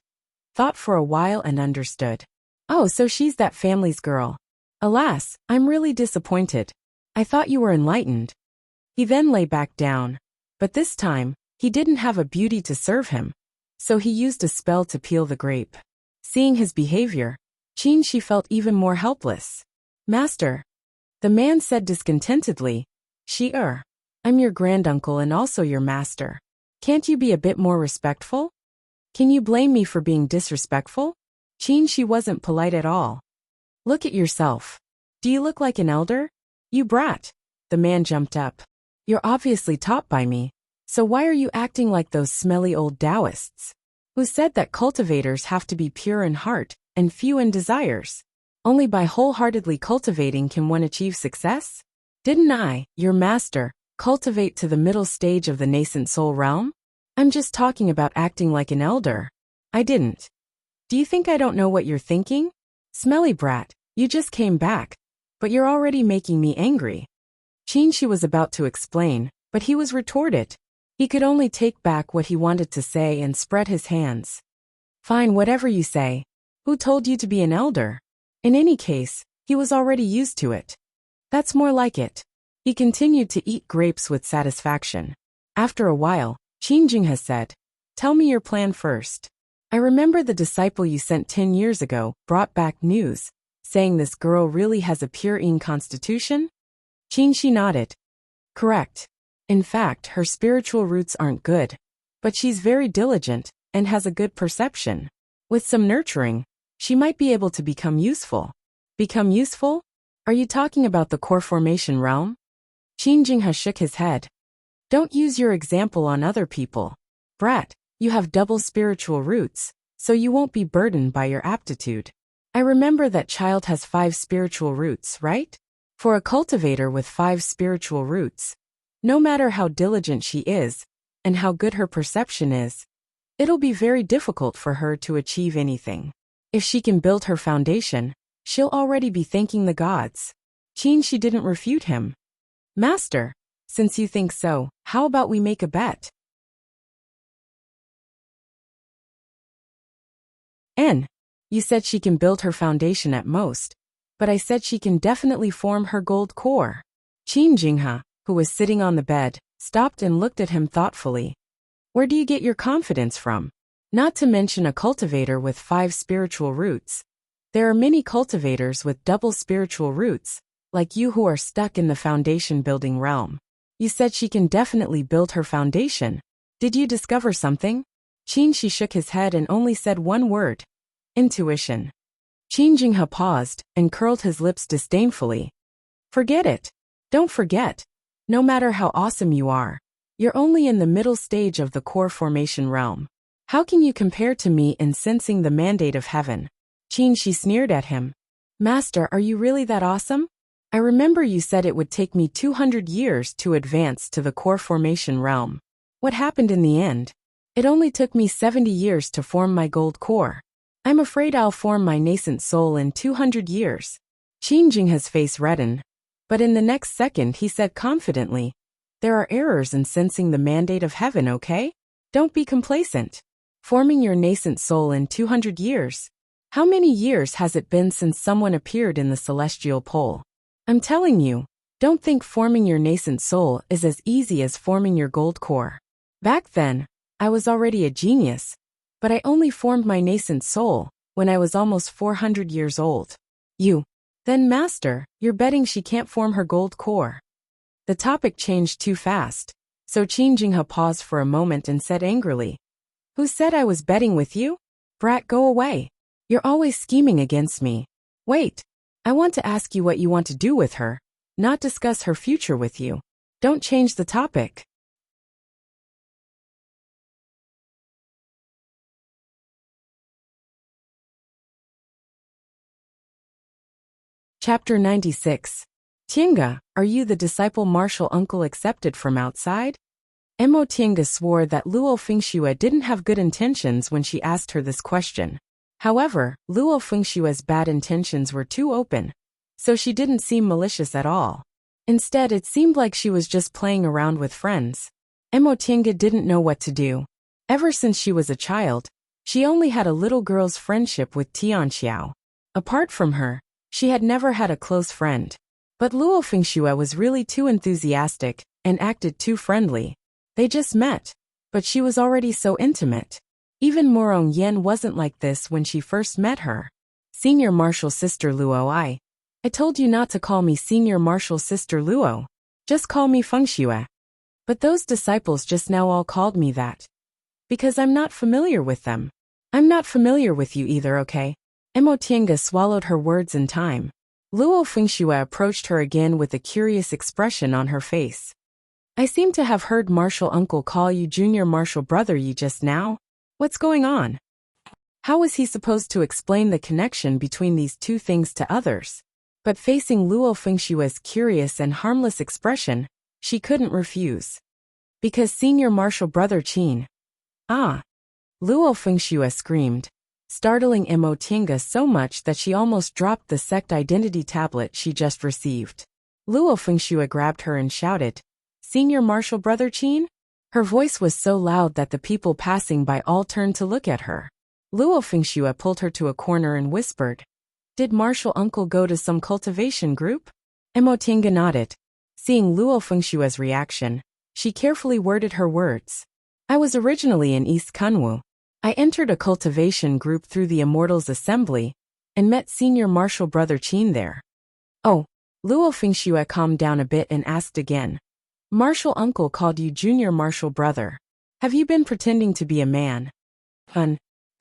thought for a while and understood. Oh, so she's that family's girl. Alas, I'm really disappointed. I thought you were enlightened. He then lay back down, but this time, he didn't have a beauty to serve him, so he used a spell to peel the grape. Seeing his behavior, Qin Shi felt even more helpless. Master, the man said discontentedly, I'm your granduncle and also your master. Can't you be a bit more respectful? Can you blame me for being disrespectful? Qin Shi wasn't polite at all. Look at yourself. Do you look like an elder? You brat. The man jumped up. You're obviously taught by me, so why are you acting like those smelly old Taoists? Who said that cultivators have to be pure in heart and few in desires? Only by wholeheartedly cultivating can one achieve success? Didn't I, your master, cultivate to the middle stage of the nascent soul realm? I'm just talking about acting like an elder. I didn't. Do you think I don't know what you're thinking? Smelly brat, you just came back, but you're already making me angry. Qin Shi was about to explain, but he was retorted. He could only take back what he wanted to say and spread his hands. Fine, whatever you say. Who told you to be an elder? In any case, he was already used to it. That's more like it. He continued to eat grapes with satisfaction. After a while, Qin Jinghe said, tell me your plan first. I remember the disciple you sent 10 years ago brought back news, saying this girl really has a pure Yin constitution? Qin Shi nodded. Correct. In fact, her spiritual roots aren't good, but she's very diligent and has a good perception. With some nurturing, she might be able to become useful. Become useful? Are you talking about the core formation realm? Qin Jinghe shook his head. Don't use your example on other people. Brat, you have double spiritual roots, so you won't be burdened by your aptitude. I remember that child has 5 spiritual roots, right? For a cultivator with 5 spiritual roots, no matter how diligent she is, and how good her perception is, it'll be very difficult for her to achieve anything. If she can build her foundation, she'll already be thanking the gods. Qin Shi didn't refute him. Master, since you think so, how about we make a bet? You said she can build her foundation at most, but I said she can definitely form her gold core. Qin Jinghe, who was sitting on the bed, stopped and looked at him thoughtfully. Where do you get your confidence from? Not to mention a cultivator with 5 spiritual roots. There are many cultivators with double spiritual roots, like you who are stuck in the foundation building realm. You said she can definitely build her foundation. Did you discover something? She shook his head and only said one word. Intuition. Jinghe paused and curled his lips disdainfully. Forget it. Don't forget. No matter how awesome you are, you're only in the middle stage of the core formation realm. How can you compare to me in sensing the mandate of heaven? She sneered at him. Master, are you really that awesome? I remember you said it would take me 200 years to advance to the core formation realm. What happened in the end? It only took me 70 years to form my gold core. I'm afraid I'll form my nascent soul in 200 years. Jinghe's face reddened, but in the next second he said confidently, there are errors in sensing the mandate of heaven, okay? Don't be complacent. Forming your nascent soul in 200 years. How many years has it been since someone appeared in the celestial pole? I'm telling you, don't think forming your nascent soul is as easy as forming your gold core. Back then, I was already a genius, but I only formed my nascent soul when I was almost 400 years old. Then Master, you're betting she can't form her gold core. The topic changed too fast, so Jinghe paused for a moment and said angrily, who said I was betting with you? Brat, go away. You're always scheming against me. Wait, I want to ask you what you want to do with her, not discuss her future with you. Don't change the topic. Chapter 96. Jinghe, are you the disciple martial uncle accepted from outside? Jinghe swore that Luo Fengxue didn't have good intentions when she asked her this question. However, Luo Fengshue's bad intentions were too open, so she didn't seem malicious at all. Instead, it seemed like she was just playing around with friends. Jinghe didn't know what to do. Ever since she was a child, she only had a little girl's friendship with Tianxiao. Apart from her, she had never had a close friend. But Luo Fengxue was really too enthusiastic and acted too friendly. They just met, but she was already so intimate. Even Morong Yen wasn't like this when she first met her. Senior Martial Sister Luo, I told you not to call me Senior Martial Sister Luo. Just call me Fengxue. But those disciples just now all called me that. Because I'm not familiar with them. I'm not familiar with you either, okay? Jinghe swallowed her words in time. Luo Fengxue approached her again with a curious expression on her face. I seem to have heard Martial Uncle call you Junior Martial Brother Yi just now. What's going on? How was he supposed to explain the connection between these two things to others? But facing Luo Fengshue's curious and harmless expression, she couldn't refuse. Because Senior Martial Brother Qin. Ah! Luo Fengxue screamed, startling Jinghe so much that she almost dropped the sect identity tablet she just received. Luo Fengxue grabbed her and shouted, Senior Martial Brother Qin? Her voice was so loud that the people passing by all turned to look at her. Luo Fengxue pulled her to a corner and whispered, Did Martial Uncle go to some cultivation group? Jinghe nodded. Seeing Luo Fengshue's reaction, she carefully worded her words. I was originally in East Kunwu. I entered a cultivation group through the Immortals Assembly and met Senior Martial Brother Qin there. Oh, Luo Fengxue calmed down a bit and asked again. Martial Uncle called you Junior Martial Brother. Have you been pretending to be a man?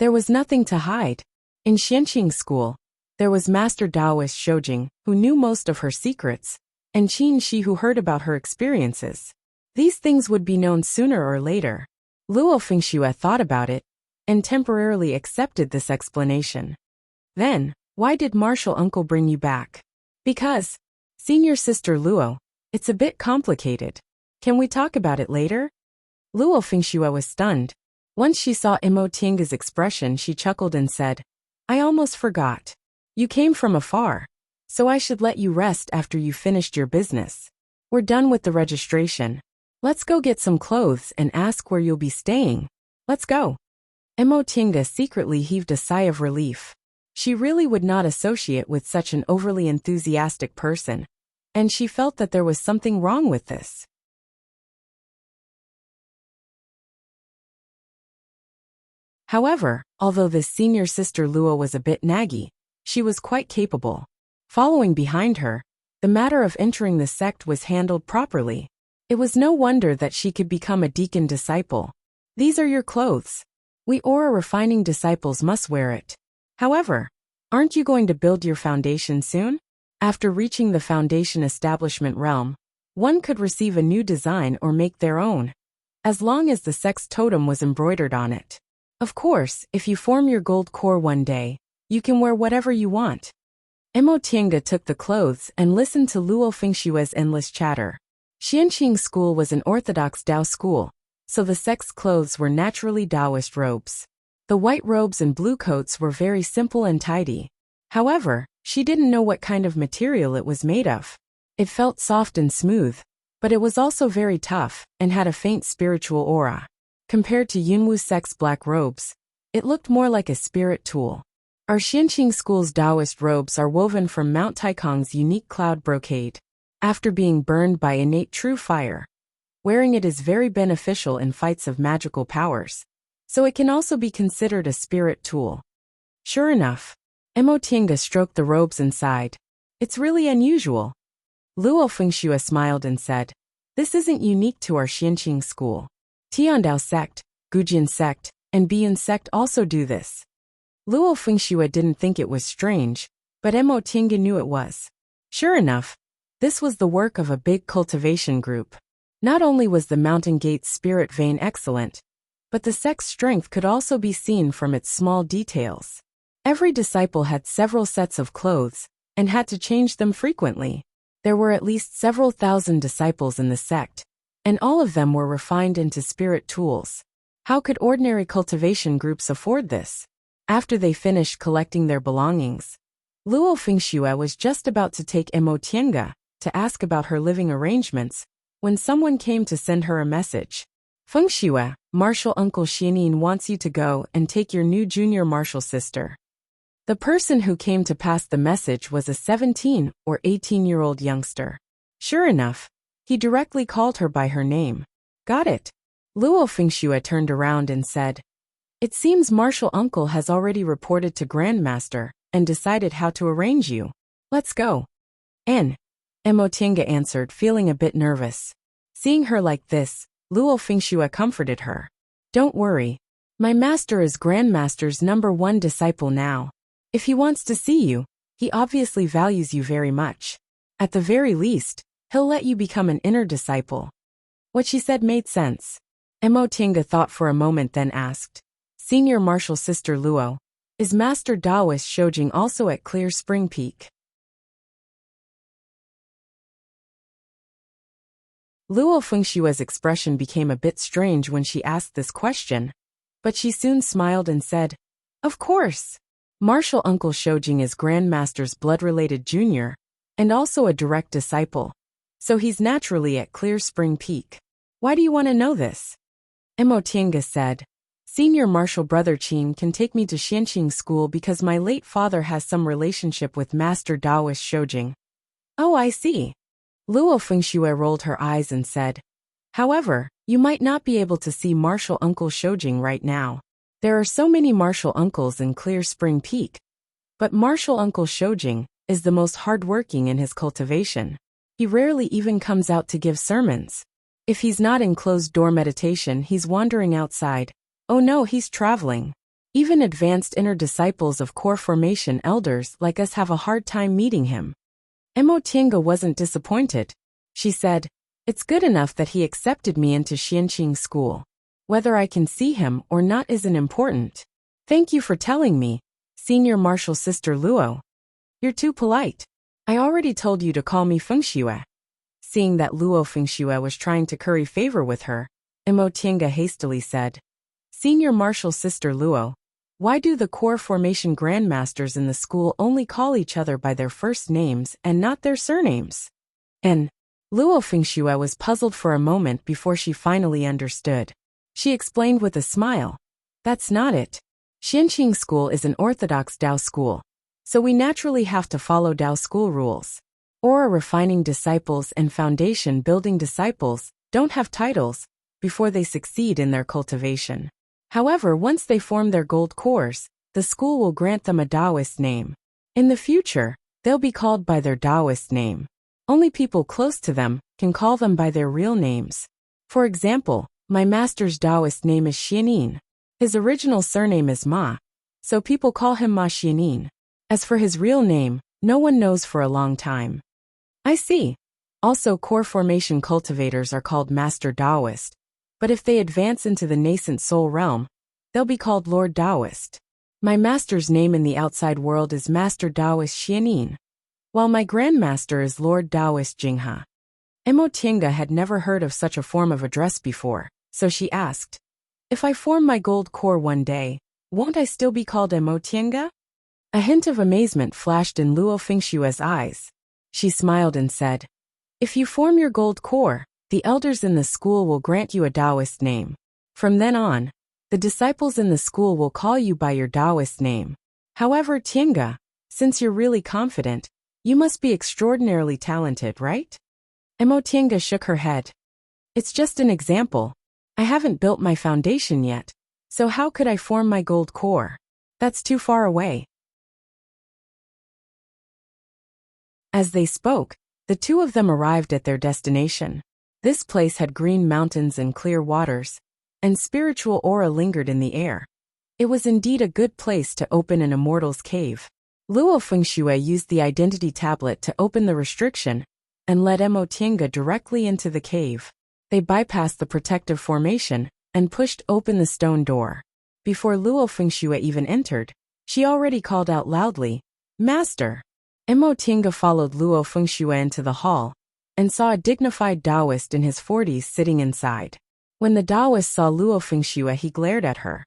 There was nothing to hide. In Xianqing School, there was Master Daoist Shoujing, who knew most of her secrets, and Qin Shi who heard about her experiences. These things would be known sooner or later. Luo Fengxue thought about it, and temporarily accepted this explanation. Then, why did Martial Uncle bring you back? Because, Senior Sister Luo, it's a bit complicated. Can we talk about it later? Luo Fengxue was stunned. Once she saw Jinghe's expression, she chuckled and said, I almost forgot. You came from afar, so I should let you rest after you finished your business. We're done with the registration. Let's go get some clothes and ask where you'll be staying. Let's go. Jinghe secretly heaved a sigh of relief. She really would not associate with such an overly enthusiastic person, and she felt that there was something wrong with this. However, although this senior sister Luo was a bit naggy, she was quite capable. Following behind her, the matter of entering the sect was handled properly. It was no wonder that she could become a deacon disciple. These are your clothes. We aura refining disciples must wear it. However, aren't you going to build your foundation soon? After reaching the foundation establishment realm, one could receive a new design or make their own, as long as the sect's totem was embroidered on it. Of course, if you form your gold core one day, you can wear whatever you want. Emo Tiange took the clothes and listened to Luo Fengshue's endless chatter. Xianqing School was an orthodox Dao school, so the sect's clothes were naturally Taoist robes. The white robes and blue coats were very simple and tidy. However, she didn't know what kind of material it was made of. It felt soft and smooth, but it was also very tough and had a faint spiritual aura. Compared to Yunwu sect's black robes, it looked more like a spirit tool. Our Xianqing School's Taoist robes are woven from Mount Taikong's unique cloud brocade. After being burned by innate true fire, wearing it is very beneficial in fights of magical powers, so it can also be considered a spirit tool. Sure enough, Emo Tiange stroked the robes inside. It's really unusual. Luo Fengxue smiled and said, "This isn't unique to our Xianqing School. Tiandao sect, Gujin sect, and Biyun sect also do this." Luo Fengxue didn't think it was strange, but Emo Tiange knew it was. Sure enough, this was the work of a big cultivation group. Not only was the Mountain Gate's spirit vein excellent, but the sect's strength could also be seen from its small details. Every disciple had several sets of clothes, and had to change them frequently. There were at least several thousand disciples in the sect, and all of them were refined into spirit tools. How could ordinary cultivation groups afford this? After they finished collecting their belongings, Luo Fengxue was just about to take Emo Tiange to ask about her living arrangements, when someone came to send her a message. "Fengxue, Martial Uncle Xianin wants you to go and take your new junior martial sister." The person who came to pass the message was a 17 or 18-year-old youngster. Sure enough, he directly called her by her name. Got it. Luo Fengxue turned around and said, "It seems Martial Uncle has already reported to Grandmaster and decided how to arrange you. Let's go." Emo Tiange answered, feeling a bit nervous. Seeing her like this, Luo Fengxue comforted her. "Don't worry. My master is Grandmaster's #1 disciple now. If he wants to see you, he obviously values you very much. At the very least, he'll let you become an inner disciple." What she said made sense. Emo Tiange thought for a moment, then asked, "Senior martial sister Luo, is Master Taoist Shoujing also at Clear Spring Peak?" Luo Fengshue's expression became a bit strange when she asked this question, but she soon smiled and said, "Of course. Martial Uncle Shoujing is Grandmaster's blood-related junior, and also a direct disciple, so he's naturally at Clear Spring Peak. Why do you want to know this?" Emo Tiange said, "Senior martial brother Qin can take me to Xianqing School because my late father has some relationship with Master Taoist Shoujing." "Oh, I see." Luo Fengxue rolled her eyes and said, "However, you might not be able to see Martial Uncle Shoujing right now. There are so many martial uncles in Clear Spring Peak. But Martial Uncle Shoujing is the most hardworking in his cultivation. He rarely even comes out to give sermons. If he's not in closed-door meditation, he's wandering outside. Oh no, he's traveling. Even advanced inner disciples of core formation elders like us have a hard time meeting him." Emo Tiange wasn't disappointed. She said, "It's good enough that he accepted me into Xianqing School. Whether I can see him or not isn't important. Thank you for telling me, Senior Martial Sister Luo. You're too polite. I already told you to call me Fengxue." Seeing that Luo Fengxue was trying to curry favor with her, Emo Tiange hastily said, "Senior Martial Sister Luo, why do the core formation grandmasters in the school only call each other by their first names and not their surnames?" Luo Fengxue was puzzled for a moment before she finally understood. She explained with a smile, "That's not it. Xianqing School is an orthodox Dao school, so we naturally have to follow Dao school rules. Aura refining disciples and foundation building disciples don't have titles before they succeed in their cultivation. However, once they form their gold cores, the school will grant them a Taoist name. In the future, they'll be called by their Taoist name. Only people close to them can call them by their real names. For example, my master's Taoist name is Xianin. His original surname is Ma, so people call him Ma Xianin. As for his real name, no one knows for a long time. I see. Also, core formation cultivators are called Master Taoist, but if they advance into the nascent soul realm, they'll be called Lord Taoist. My master's name in the outside world is Master Taoist Xianin, while my grandmaster is Lord Taoist Jinghe. Emotinga had never heard of such a form of address before, so she asked, "If I form my gold core one day, won't I still be called Emotinga?" A hint of amazement flashed in Luo Fengshue's eyes. She smiled and said, "If you form your gold core, the elders in the school will grant you a Taoist name. From then on, the disciples in the school will call you by your Taoist name. However, Tinga, since you're really confident, you must be extraordinarily talented, right?" Emotinga shook her head. "It's just an example. I haven't built my foundation yet, so how could I form my gold core? That's too far away." As they spoke, the two of them arrived at their destination. This place had green mountains and clear waters, and spiritual aura lingered in the air. It was indeed a good place to open an immortal's cave. Luo Fengxue used the identity tablet to open the restriction and led Emotinga directly into the cave. They bypassed the protective formation and pushed open the stone door. Before Luo Fengxue even entered, she already called out loudly, "Master!" Emotinga followed Luo Fengxue into the hall and saw a dignified Taoist in his 40s sitting inside. When the Taoist saw Luo Fengxue, he glared at her.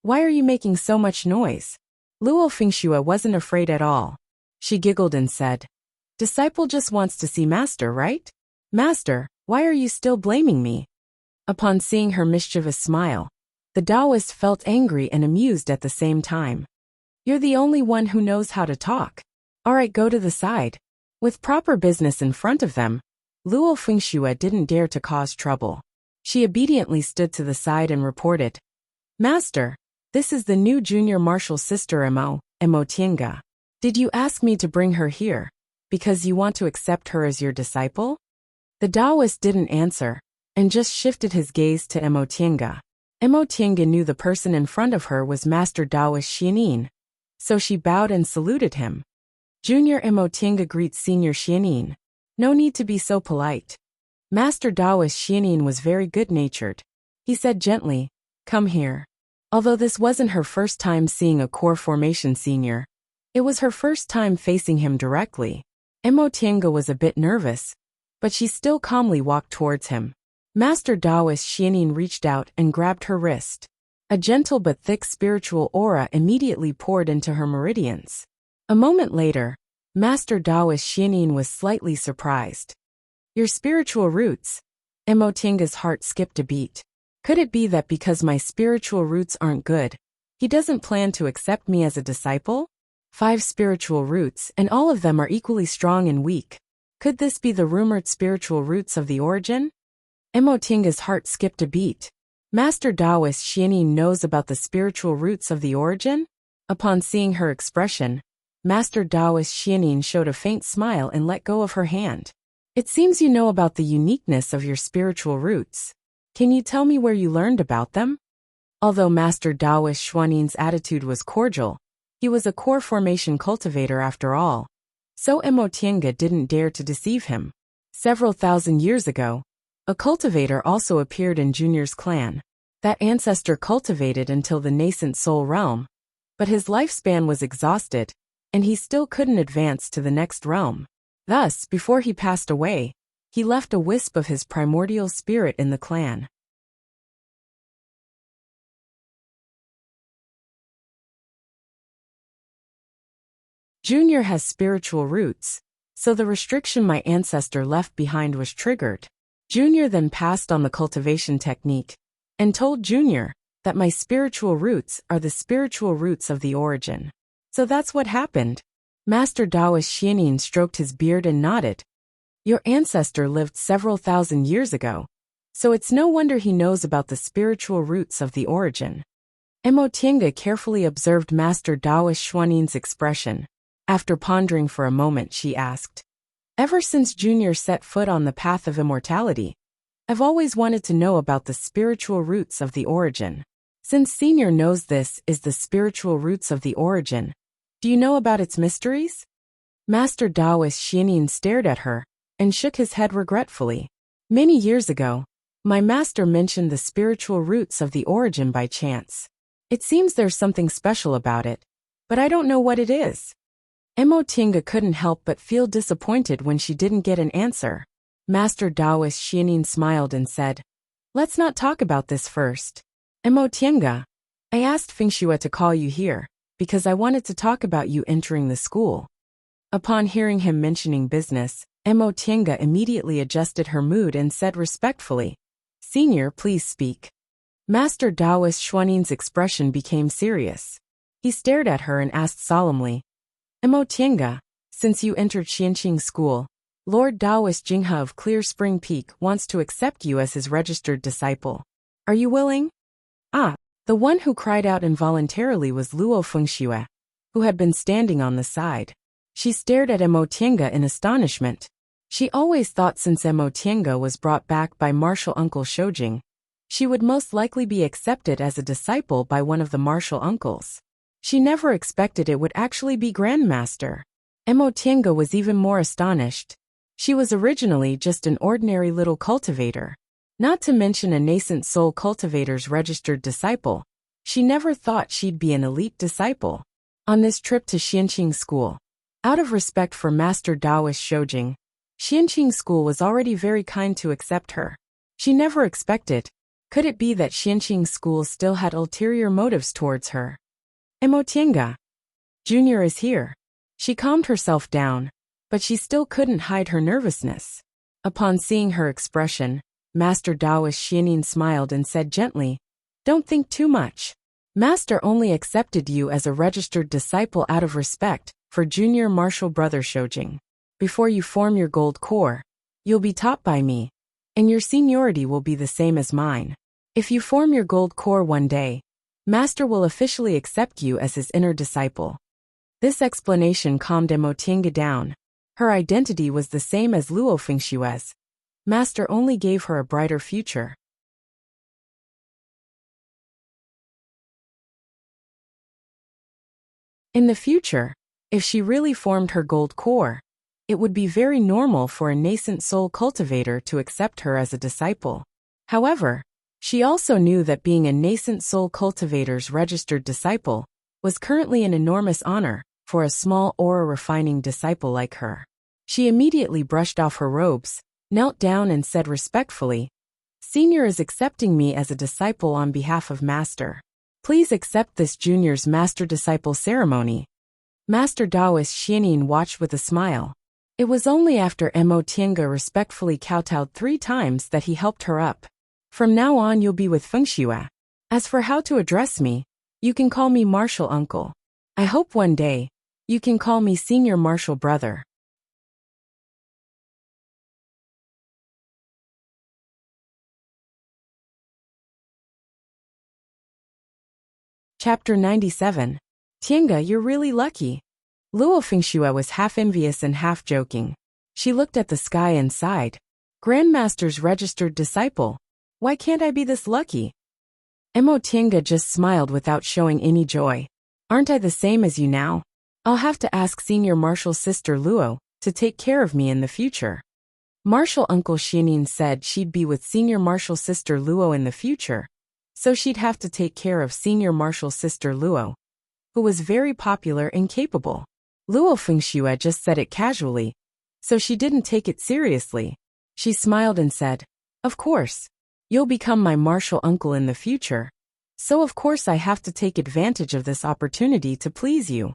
"Why are you making so much noise?" Luo Fengxue wasn't afraid at all. She giggled and said, "Disciple just wants to see Master, right? Master, why are you still blaming me?" Upon seeing her mischievous smile, the Taoist felt angry and amused at the same time. "You're the only one who knows how to talk. All right, go to the side." With proper business in front of them, Luo Fengxue didn't dare to cause trouble. She obediently stood to the side and reported, "Master, this is the new junior martial sister Emotinga. Did you ask me to bring her here because you want to accept her as your disciple?" The Taoist didn't answer and just shifted his gaze to Emotinga. Emotinga knew the person in front of her was Master Taoist Xianin, so she bowed and saluted him. "Junior Emotinga greets Senior Xianin. No need to be so polite." Master Taoist Xianin was very good-natured. He said gently, "Come here." Although this wasn't her first time seeing a core formation senior, it was her first time facing him directly. Emotinga was a bit nervous, but she still calmly walked towards him. Master Taoist Xianin reached out and grabbed her wrist. A gentle but thick spiritual aura immediately poured into her meridians. A moment later, Master Taoist Xianin was slightly surprised. "Your spiritual roots?" Emotinga's heart skipped a beat. Could it be that because my spiritual roots aren't good, he doesn't plan to accept me as a disciple? 5 spiritual roots, and all of them are equally strong and weak. Could this be the rumored spiritual roots of the origin? Emotinga's heart skipped a beat. Master Taoist Xianin knows about the spiritual roots of the origin? Upon seeing her expression, Master Taoist Xianin showed a faint smile and let go of her hand. "It seems you know about the uniqueness of your spiritual roots. Can you tell me where you learned about them?" Although Master Taoist Xianin's attitude was cordial, he was a core formation cultivator after all, so Emotinga didn't dare to deceive him. Several thousand years ago, a cultivator also appeared in Junior's clan. That ancestor cultivated until the nascent soul realm, but his lifespan was exhausted, and he still couldn't advance to the next realm. Thus, before he passed away, he left a wisp of his primordial spirit in the clan. Junior has spiritual roots, so the restriction my ancestor left behind was triggered. Junior then passed on the cultivation technique and told Junior that my spiritual roots are the spiritual roots of the origin. So that's what happened. Master Taoist Xianin stroked his beard and nodded. "Your ancestor lived several thousand years ago, so it's no wonder he knows about the spiritual roots of the origin." Mo Tiange carefully observed Master Daoist Xuanin's expression. After pondering for a moment, she asked, "Ever since Junior set foot on the path of immortality, I've always wanted to know about the spiritual roots of the origin. Since Senior knows this is the spiritual roots of the origin, do you know about its mysteries?" Master Daoist Xuanin stared at her and shook his head regretfully. "Many years ago, my master mentioned the spiritual roots of the origin by chance. It seems there's something special about it, but I don't know what it is." Mo Tiange couldn't help but feel disappointed when she didn't get an answer. Master Daoist Xuanin smiled and said, "Let's not talk about this first. Mo Tiange, I asked Fengxue to call you here because I wanted to talk about you entering the school." Upon hearing him mentioning business, Mo Tiange immediately adjusted her mood and said respectfully, "Senior, please speak." Master Daoist Xuanin's expression became serious. He stared at her and asked solemnly, "Mo Tiange, since you entered Xianqing School, Lord Daoist Jinghe of Clear Spring Peak wants to accept you as his registered disciple. Are you willing?" Ah, the one who cried out involuntarily was Luo Fengxue, who had been standing on the side. She stared at Mo Tiange in astonishment. She always thought since Mo Tiange was brought back by martial uncle Shoujing, she would most likely be accepted as a disciple by one of the martial uncles. She never expected it would actually be Grandmaster. Mo Tiange was even more astonished. She was originally just an ordinary little cultivator. Not to mention a nascent soul cultivator's registered disciple. She never thought she'd be an elite disciple. On this trip to Xianqing School, out of respect for Master Daoist Shoujing, Xianqing School was already very kind to accept her. She never expected. Could it be that Xianqing School still had ulterior motives towards her? Mo Tiange, Junior is here. She calmed herself down, but she still couldn't hide her nervousness. Upon seeing her expression, Master Daoist Xuanin smiled and said gently, "Don't think too much. Master only accepted you as a registered disciple out of respect for Junior Martial Brother Shoujing. Before you form your gold core, you'll be taught by me, and your seniority will be the same as mine. If you form your gold core one day, Master will officially accept you as his inner disciple." This explanation calmed Mo Tiange down. Her identity was the same as Luo Fengshue's. Master only gave her a brighter future. In the future, if she really formed her gold core, it would be very normal for a nascent soul cultivator to accept her as a disciple. However, she also knew that being a nascent soul cultivator's registered disciple was currently an enormous honor for a small aura refining disciple like her. She immediately brushed off her robes, knelt down and said respectfully, "Senior is accepting me as a disciple on behalf of Master. Please accept this Junior's Master-Disciple ceremony." Master Daoist Xuanin watched with a smile. It was only after Mo Tiange respectfully kowtowed 3 times that he helped her up. "From now on you'll be with Fengxue. As for how to address me, you can call me Martial Uncle. I hope one day, you can call me Senior Martial Brother." Chapter 97. Tiange, you're really lucky. Luo Fengxue was half envious and half joking. She looked at the sky and sighed. "Grandmaster's registered disciple. Why can't I be this lucky?" Mo Tiange just smiled without showing any joy. "Aren't I the same as you now? I'll have to ask Senior Martial Sister Luo to take care of me in the future." Martial Uncle Xuanin said she'd be with Senior Martial Sister Luo in the future, so she'd have to take care of Senior Martial Sister Luo, who was very popular and capable. Luo Fengxue just said it casually, so she didn't take it seriously. She smiled and said, "Of course. You'll become my martial uncle in the future, so of course I have to take advantage of this opportunity to please you."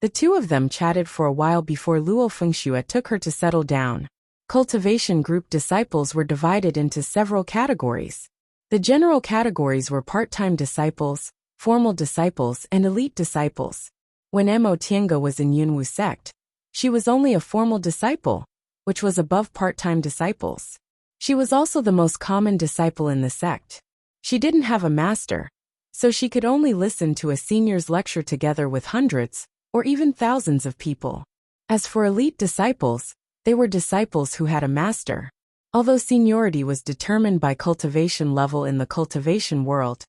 The two of them chatted for a while before Luo Fengxue took her to settle down. Cultivation group disciples were divided into several categories. The general categories were part-time disciples, formal disciples, and elite disciples. When Mo Tiange was in Yunwu sect, she was only a formal disciple, which was above part-time disciples. She was also the most common disciple in the sect. She didn't have a master, so she could only listen to a senior's lecture together with hundreds, or even thousands of people. As for elite disciples, they were disciples who had a master. Although seniority was determined by cultivation level in the cultivation world,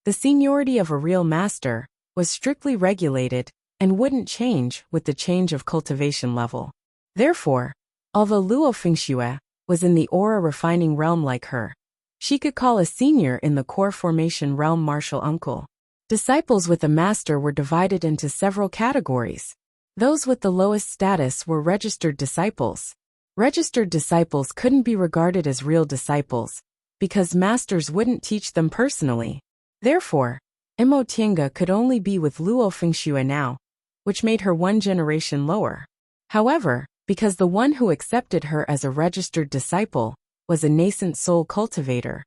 the seniority of a real master was strictly regulated and wouldn't change with the change of cultivation level. Therefore, although Luo Fengxue was in the aura refining realm like her, she could call a senior in the core formation realm martial uncle. Disciples with a master were divided into several categories. Those with the lowest status were registered disciples. Registered disciples couldn't be regarded as real disciples because masters wouldn't teach them personally. Therefore, Imo Tiange could only be with Luo Fengxue now, which made her one generation lower. However, because the one who accepted her as a registered disciple was a nascent soul cultivator,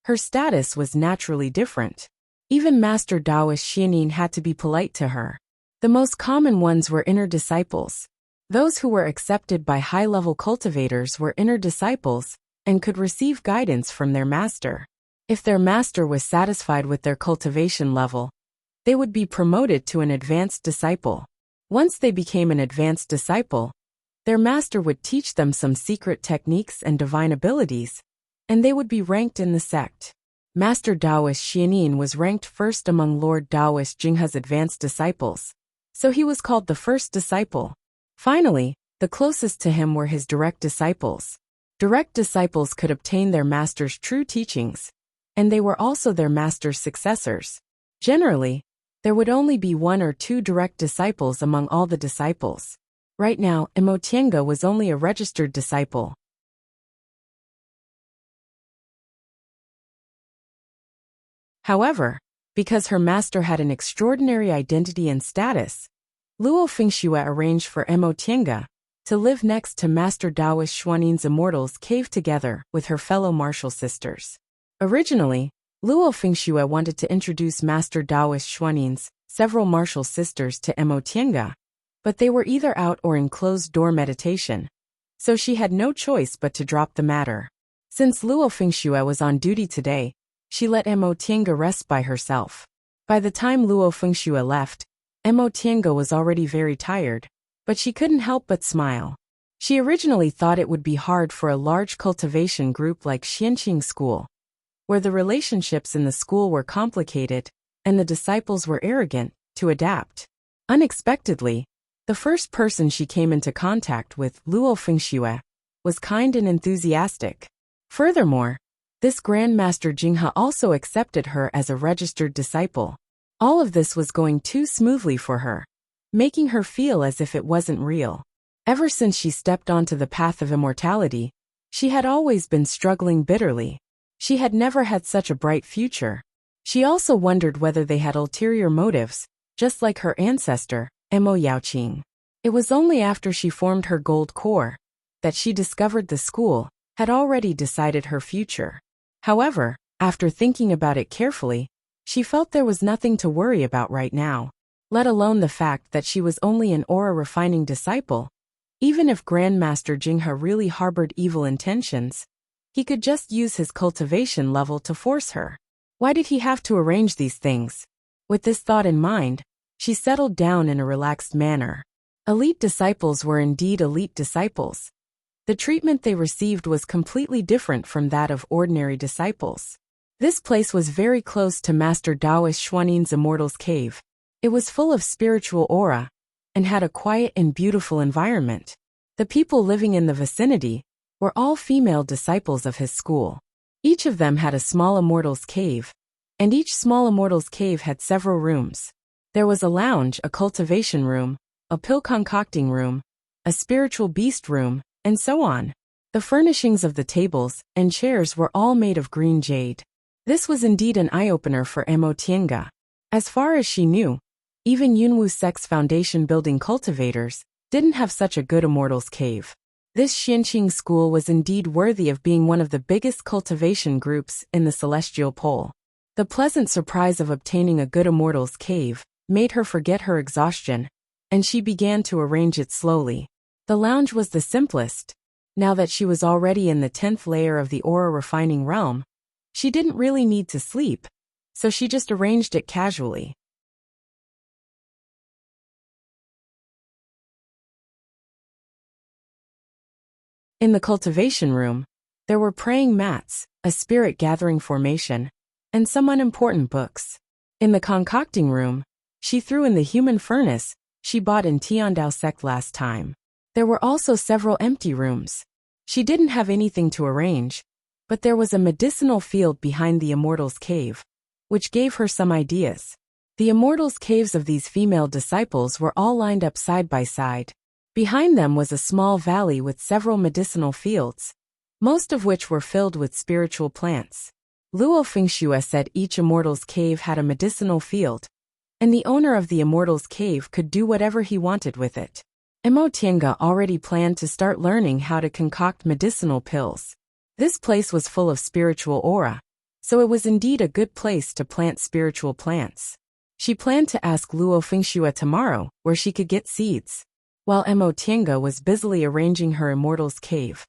her status was naturally different. Even Master Taoist Xianin had to be polite to her. The most common ones were inner disciples. Those who were accepted by high-level cultivators were inner disciples and could receive guidance from their master. If their master was satisfied with their cultivation level, they would be promoted to an advanced disciple. Once they became an advanced disciple, their master would teach them some secret techniques and divine abilities, and they would be ranked in the sect. Master Taoist Xianin was ranked first among Lord Taoist Jinghe's advanced disciples, so he was called the first disciple. Finally, the closest to him were his direct disciples. Direct disciples could obtain their master's true teachings, and they were also their master's successors. Generally, there would only be one or two direct disciples among all the disciples. Right now, Imo Tiange was only a registered disciple. However, because her master had an extraordinary identity and status, Luo Fengxue arranged for Imo Tiange to live next to Master Taoist Xuanin's Immortals Cave together with her fellow martial sisters. Originally, Luo Fengxue wanted to introduce Master Taoist Xuanin's several martial sisters to Imo Tiange, but they were either out or in closed-door meditation, so she had no choice but to drop the matter. Since Luo Fengxue was on duty today, she let Imo Tiange rest by herself. By the time Luo Fengxue left, Imo Tiange was already very tired, but she couldn't help but smile. She originally thought it would be hard for a large cultivation group like Xianqing School, where the relationships in the school were complicated and the disciples were arrogant, to adapt. Unexpectedly, the first person she came into contact with, Luo Fengxue, was kind and enthusiastic. Furthermore, this Grandmaster Jinghe also accepted her as a registered disciple. All of this was going too smoothly for her, making her feel as if it wasn't real. Ever since she stepped onto the path of immortality, she had always been struggling bitterly. She had never had such a bright future. She also wondered whether they had ulterior motives, just like her ancestor, Imo Yaoqing. It was only after she formed her gold core that she discovered the school had already decided her future. However, after thinking about it carefully, she felt there was nothing to worry about right now, let alone the fact that she was only an aura-refining disciple. Even if Grandmaster Jinghe really harbored evil intentions, he could just use his cultivation level to force her. Why did he have to arrange these things? With this thought in mind, she settled down in a relaxed manner. Elite disciples were indeed elite disciples. The treatment they received was completely different from that of ordinary disciples. This place was very close to Master Taoist Xuanin's Immortals Cave. It was full of spiritual aura and had a quiet and beautiful environment. The people living in the vicinity were all female disciples of his school. Each of them had a small Immortals Cave, and each small Immortals Cave had several rooms. There was a lounge, a cultivation room, a pill concocting room, a spiritual beast room, and so on. The furnishings of the tables and chairs were all made of green jade. This was indeed an eye-opener for Imo Tiange. As far as she knew, even Yunwu Sect's foundation building cultivators didn't have such a good Immortals Cave. This Xianqing school was indeed worthy of being one of the biggest cultivation groups in the Celestial Pole. The pleasant surprise of obtaining a good Immortals Cave made her forget her exhaustion, and she began to arrange it slowly. The lounge was the simplest. Now that she was already in the 10th layer of the aura refining realm, she didn't really need to sleep, so she just arranged it casually. In the cultivation room, there were praying mats, a spirit-gathering formation, and some unimportant books. In the concocting room, she threw in the human furnace she bought in Tiandao sect last time. There were also several empty rooms. She didn't have anything to arrange, but there was a medicinal field behind the Immortals' Cave, which gave her some ideas. The Immortals' Caves of these female disciples were all lined up side by side. Behind them was a small valley with several medicinal fields, most of which were filled with spiritual plants. Luo Fengxue said each Immortals' Cave had a medicinal field, and the owner of the Immortals' Cave could do whatever he wanted with it. Mo Tiange already planned to start learning how to concoct medicinal pills. This place was full of spiritual aura, so it was indeed a good place to plant spiritual plants. She planned to ask Luo Fengxue tomorrow where she could get seeds. While Mo Tiange was busily arranging her Immortals' Cave,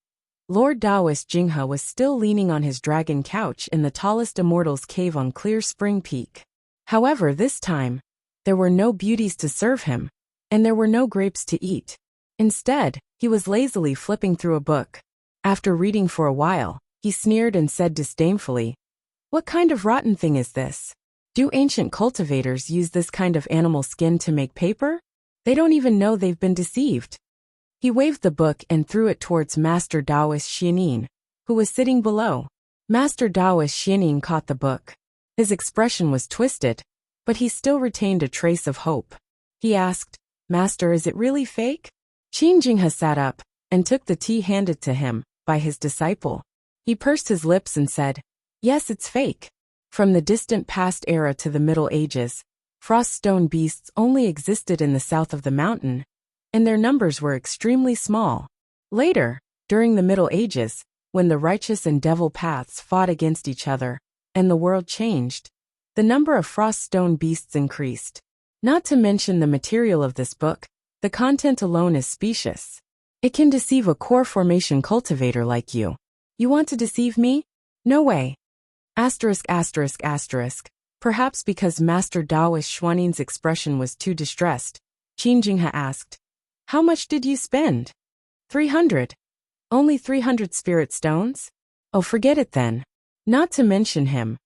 Lord Taoist Jinghe was still leaning on his dragon couch in the tallest Immortals' Cave on Clear Spring Peak. However, this time, there were no beauties to serve him, and there were no grapes to eat. Instead, he was lazily flipping through a book. After reading for a while, he sneered and said disdainfully, "What kind of rotten thing is this? Do ancient cultivators use this kind of animal skin to make paper? They don't even know they've been deceived." He waved the book and threw it towards Master Taoist Xianin, who was sitting below. Master Taoist Xianin caught the book. His expression was twisted, but he still retained a trace of hope. He asked, "Master, is it really fake?" Qin Jinghe sat up and took the tea handed to him by his disciple. He pursed his lips and said, "Yes, it's fake." From the distant past era to the Middle Ages, frost stone beasts only existed in the south of the mountain, and their numbers were extremely small. Later, during the Middle Ages, when the righteous and devil paths fought against each other, and the world changed, the number of frost stone beasts increased. Not to mention the material of this book, the content alone is specious. It can deceive a core formation cultivator like you. You want to deceive me? No way. Asterisk asterisk asterisk. Perhaps because Master Taoist Xuanin's expression was too distressed, Qin Jinghe asked, "How much did you spend?" 300. Only 300 spirit stones? Oh, forget it then. Not to mention him.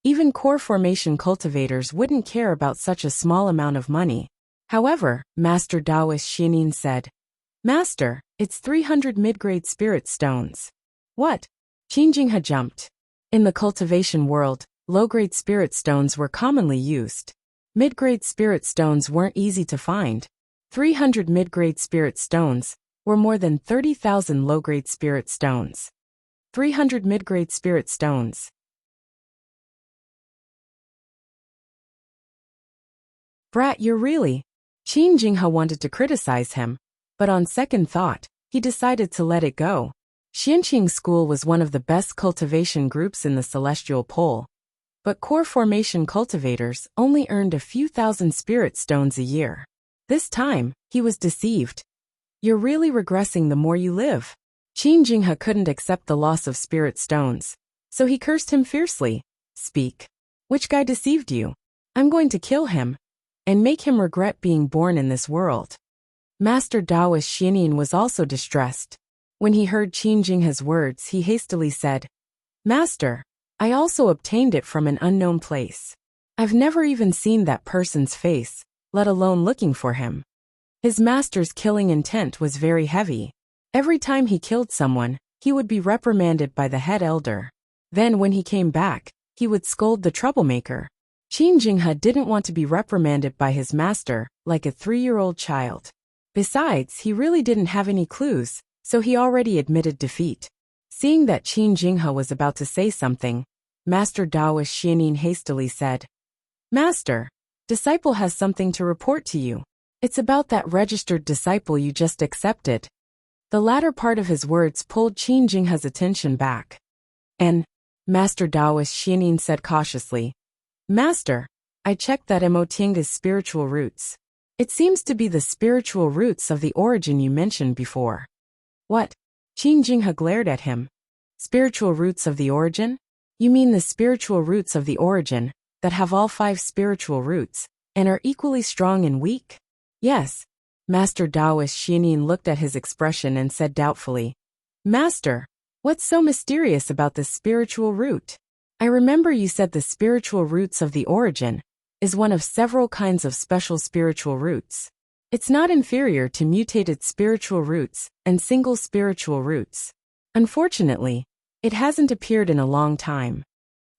Even core formation cultivators wouldn't care about such a small amount of money. However, Master Taoist Xianin said, "Master, it's 300 mid-grade spirit stones." What? Qin Jinghe jumped. In the cultivation world, low-grade spirit stones were commonly used. Mid-grade spirit stones weren't easy to find. 300 mid-grade spirit stones were more than 30,000 low-grade spirit stones. 300 mid-grade spirit stones. Brat, you're really... Qin Jinghe wanted to criticize him, but on second thought, he decided to let it go. Xianqing School was one of the best cultivation groups in the Celestial Pole, but core formation cultivators only earned a few thousand spirit stones a year. This time, he was deceived. You're really regressing the more you live. Qin Jinghe couldn't accept the loss of spirit stones, so he cursed him fiercely. Speak. Which guy deceived you? I'm going to kill him and make him regret being born in this world. Master Taoist Xianin was also distressed. When he heard Qin Jinghe's words, he hastily said, "Master, I also obtained it from an unknown place. I've never even seen that person's face, let alone looking for him." His master's killing intent was very heavy. Every time he killed someone, he would be reprimanded by the head elder. Then when he came back, he would scold the troublemaker. Qin Jinghe didn't want to be reprimanded by his master like a 3-year-old child. Besides, he really didn't have any clues, so he already admitted defeat. Seeing that Qin Jinghe was about to say something, Master Taoist Xianin hastily said, "Master, disciple has something to report to you. It's about that registered disciple you just accepted." The latter part of his words pulled Qin Jinghe's attention back. "And," Master Taoist Xianin said cautiously, "Master, I checked that Mo Tiange's spiritual roots. It seems to be the spiritual roots of the origin you mentioned before." "What?" Qin Jinghe glared at him. "Spiritual roots of the origin? You mean the spiritual roots of the origin that have all 5 spiritual roots, and are equally strong and weak? Yes. Master Taoist Xianin looked at his expression and said doubtfully, Master, what's so mysterious about this spiritual root? I remember you said the spiritual roots of the origin is one of several kinds of special spiritual roots. It's not inferior to mutated spiritual roots and single spiritual roots. Unfortunately, it hasn't appeared in a long time.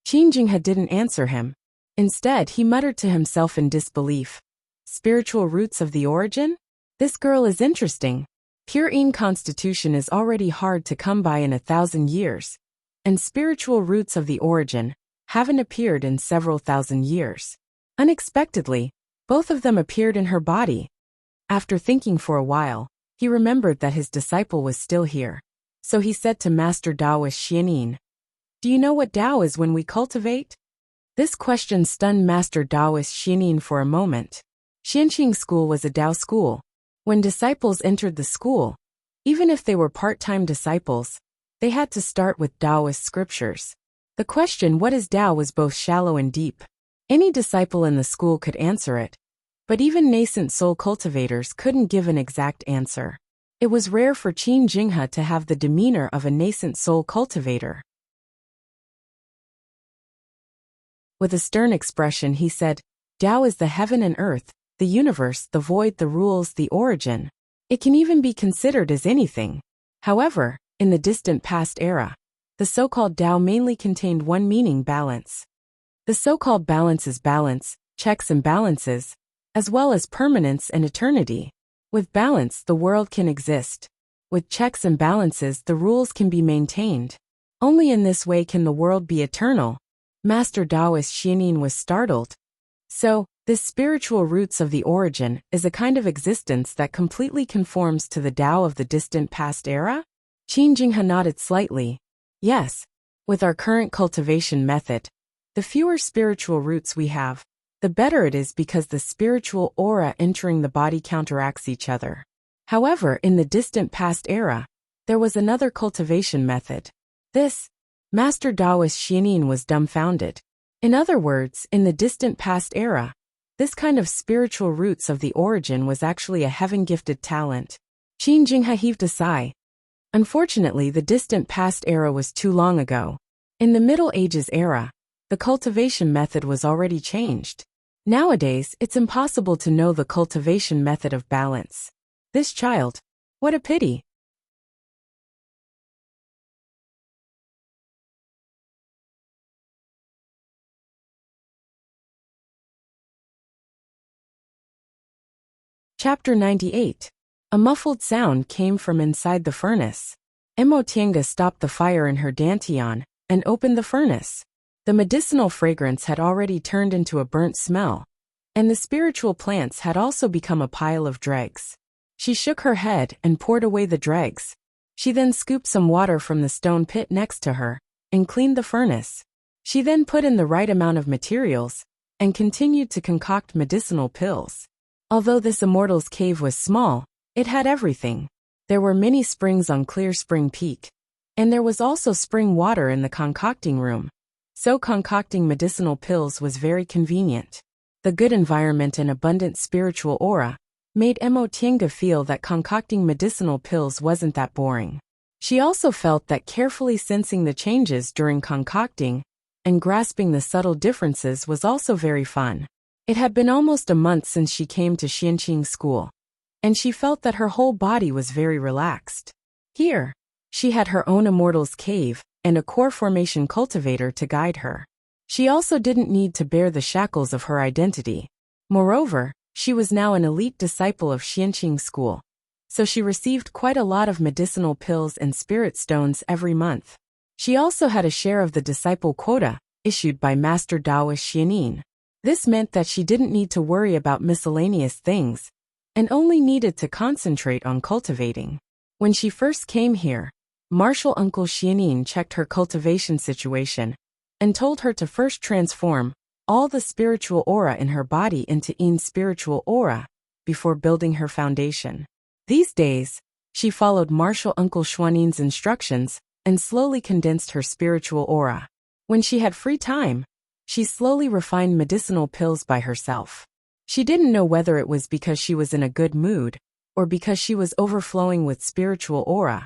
Qin Jinghe didn't answer him. Instead, he muttered to himself in disbelief. Spiritual roots of the origin? This girl is interesting. Pure Yin constitution is already hard to come by in 1,000 years, and spiritual roots of the origin haven't appeared in several thousand years. Unexpectedly, both of them appeared in her body. After thinking for a while, he remembered that his disciple was still here. So he said to Master Taoist Xianin, Do you know what Tao is when we cultivate? This question stunned Master Taoist Xianin for a moment. Xianqing School was a Tao school. When disciples entered the school, even if they were part-time disciples, they had to start with Taoist scriptures. The question what is Tao was both shallow and deep. Any disciple in the school could answer it, but even nascent soul cultivators couldn't give an exact answer. It was rare for Qin Jinghe to have the demeanor of a nascent soul cultivator. With a stern expression he said, Tao is the heaven and earth, the universe, the void, the rules, the origin. It can even be considered as anything. However, in the distant past era, the so-called Tao mainly contained one meaning: balance. The so-called balance is balance, checks and balances, as well as permanence and eternity. With balance, the world can exist. With checks and balances, the rules can be maintained. Only in this way can the world be eternal. Master Taoist Xianin was startled. So, this spiritual roots of the origin is a kind of existence that completely conforms to the Tao of the distant past era? Qin Jinghe nodded slightly. Yes. With our current cultivation method, the fewer spiritual roots we have, the better it is because the spiritual aura entering the body counteracts each other. However, in the distant past era, there was another cultivation method. Master Taoist Xianin was dumbfounded. In other words, in the distant past era, this kind of spiritual roots of the origin was actually a heaven-gifted talent. Qin Jinghe heaved a sigh. Unfortunately, the distant past era was too long ago. In the Middle Ages era, the cultivation method was already changed. Nowadays, it's impossible to know the cultivation method of balance. This child, what a pity. Chapter 98. A muffled sound came from inside the furnace. Emotinga stopped the fire in her dantian and opened the furnace. The medicinal fragrance had already turned into a burnt smell, and the spiritual plants had also become a pile of dregs. She shook her head and poured away the dregs. She then scooped some water from the stone pit next to her and cleaned the furnace. She then put in the right amount of materials and continued to concoct medicinal pills. Although this immortal's cave was small, it had everything. There were many springs on Clear Spring Peak, and there was also spring water in the concocting room. So concocting medicinal pills was very convenient. The good environment and abundant spiritual aura made Emotinga feel that concocting medicinal pills wasn't that boring. She also felt that carefully sensing the changes during concocting and grasping the subtle differences was also very fun. It had been almost a month since she came to Xianqing School, and she felt that her whole body was very relaxed. Here, she had her own immortal's cave and a core formation cultivator to guide her. She also didn't need to bear the shackles of her identity. Moreover, she was now an elite disciple of Xianqing School, so she received quite a lot of medicinal pills and spirit stones every month. She also had a share of the disciple quota, issued by Master Taoist Xianin. This meant that she didn't need to worry about miscellaneous things, and only needed to concentrate on cultivating. When she first came here, Martial Uncle Xianin checked her cultivation situation, and told her to first transform all the spiritual aura in her body into Yin spiritual aura, before building her foundation. These days, she followed Martial Uncle Xuanin's instructions, and slowly condensed her spiritual aura. When she had free time, she slowly refined medicinal pills by herself. She didn't know whether it was because she was in a good mood or because she was overflowing with spiritual aura,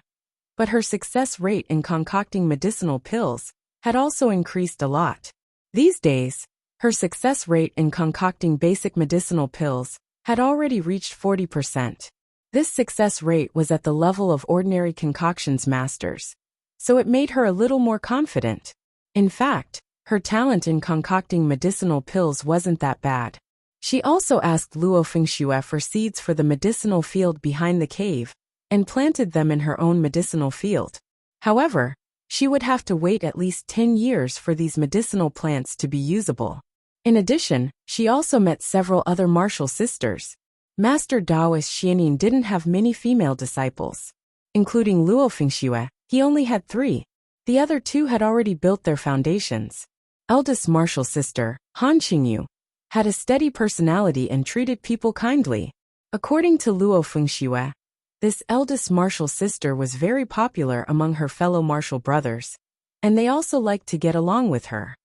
but her success rate in concocting medicinal pills had also increased a lot. These days, her success rate in concocting basic medicinal pills had already reached 40%. This success rate was at the level of ordinary concoctions masters, so it made her a little more confident. In fact, her talent in concocting medicinal pills wasn't that bad. She also asked Luo Fengxue for seeds for the medicinal field behind the cave, and planted them in her own medicinal field. However, she would have to wait at least 10 years for these medicinal plants to be usable. In addition, she also met several other martial sisters. Master Daoist Xiaonin didn't have many female disciples. Including Luo Fengxue, he only had 3. The other 2 had already built their foundations. Eldest martial sister, Han Qingyu, had a steady personality and treated people kindly. According to Luo Fengxue, this eldest martial sister was very popular among her fellow martial brothers, and they also liked to get along with her.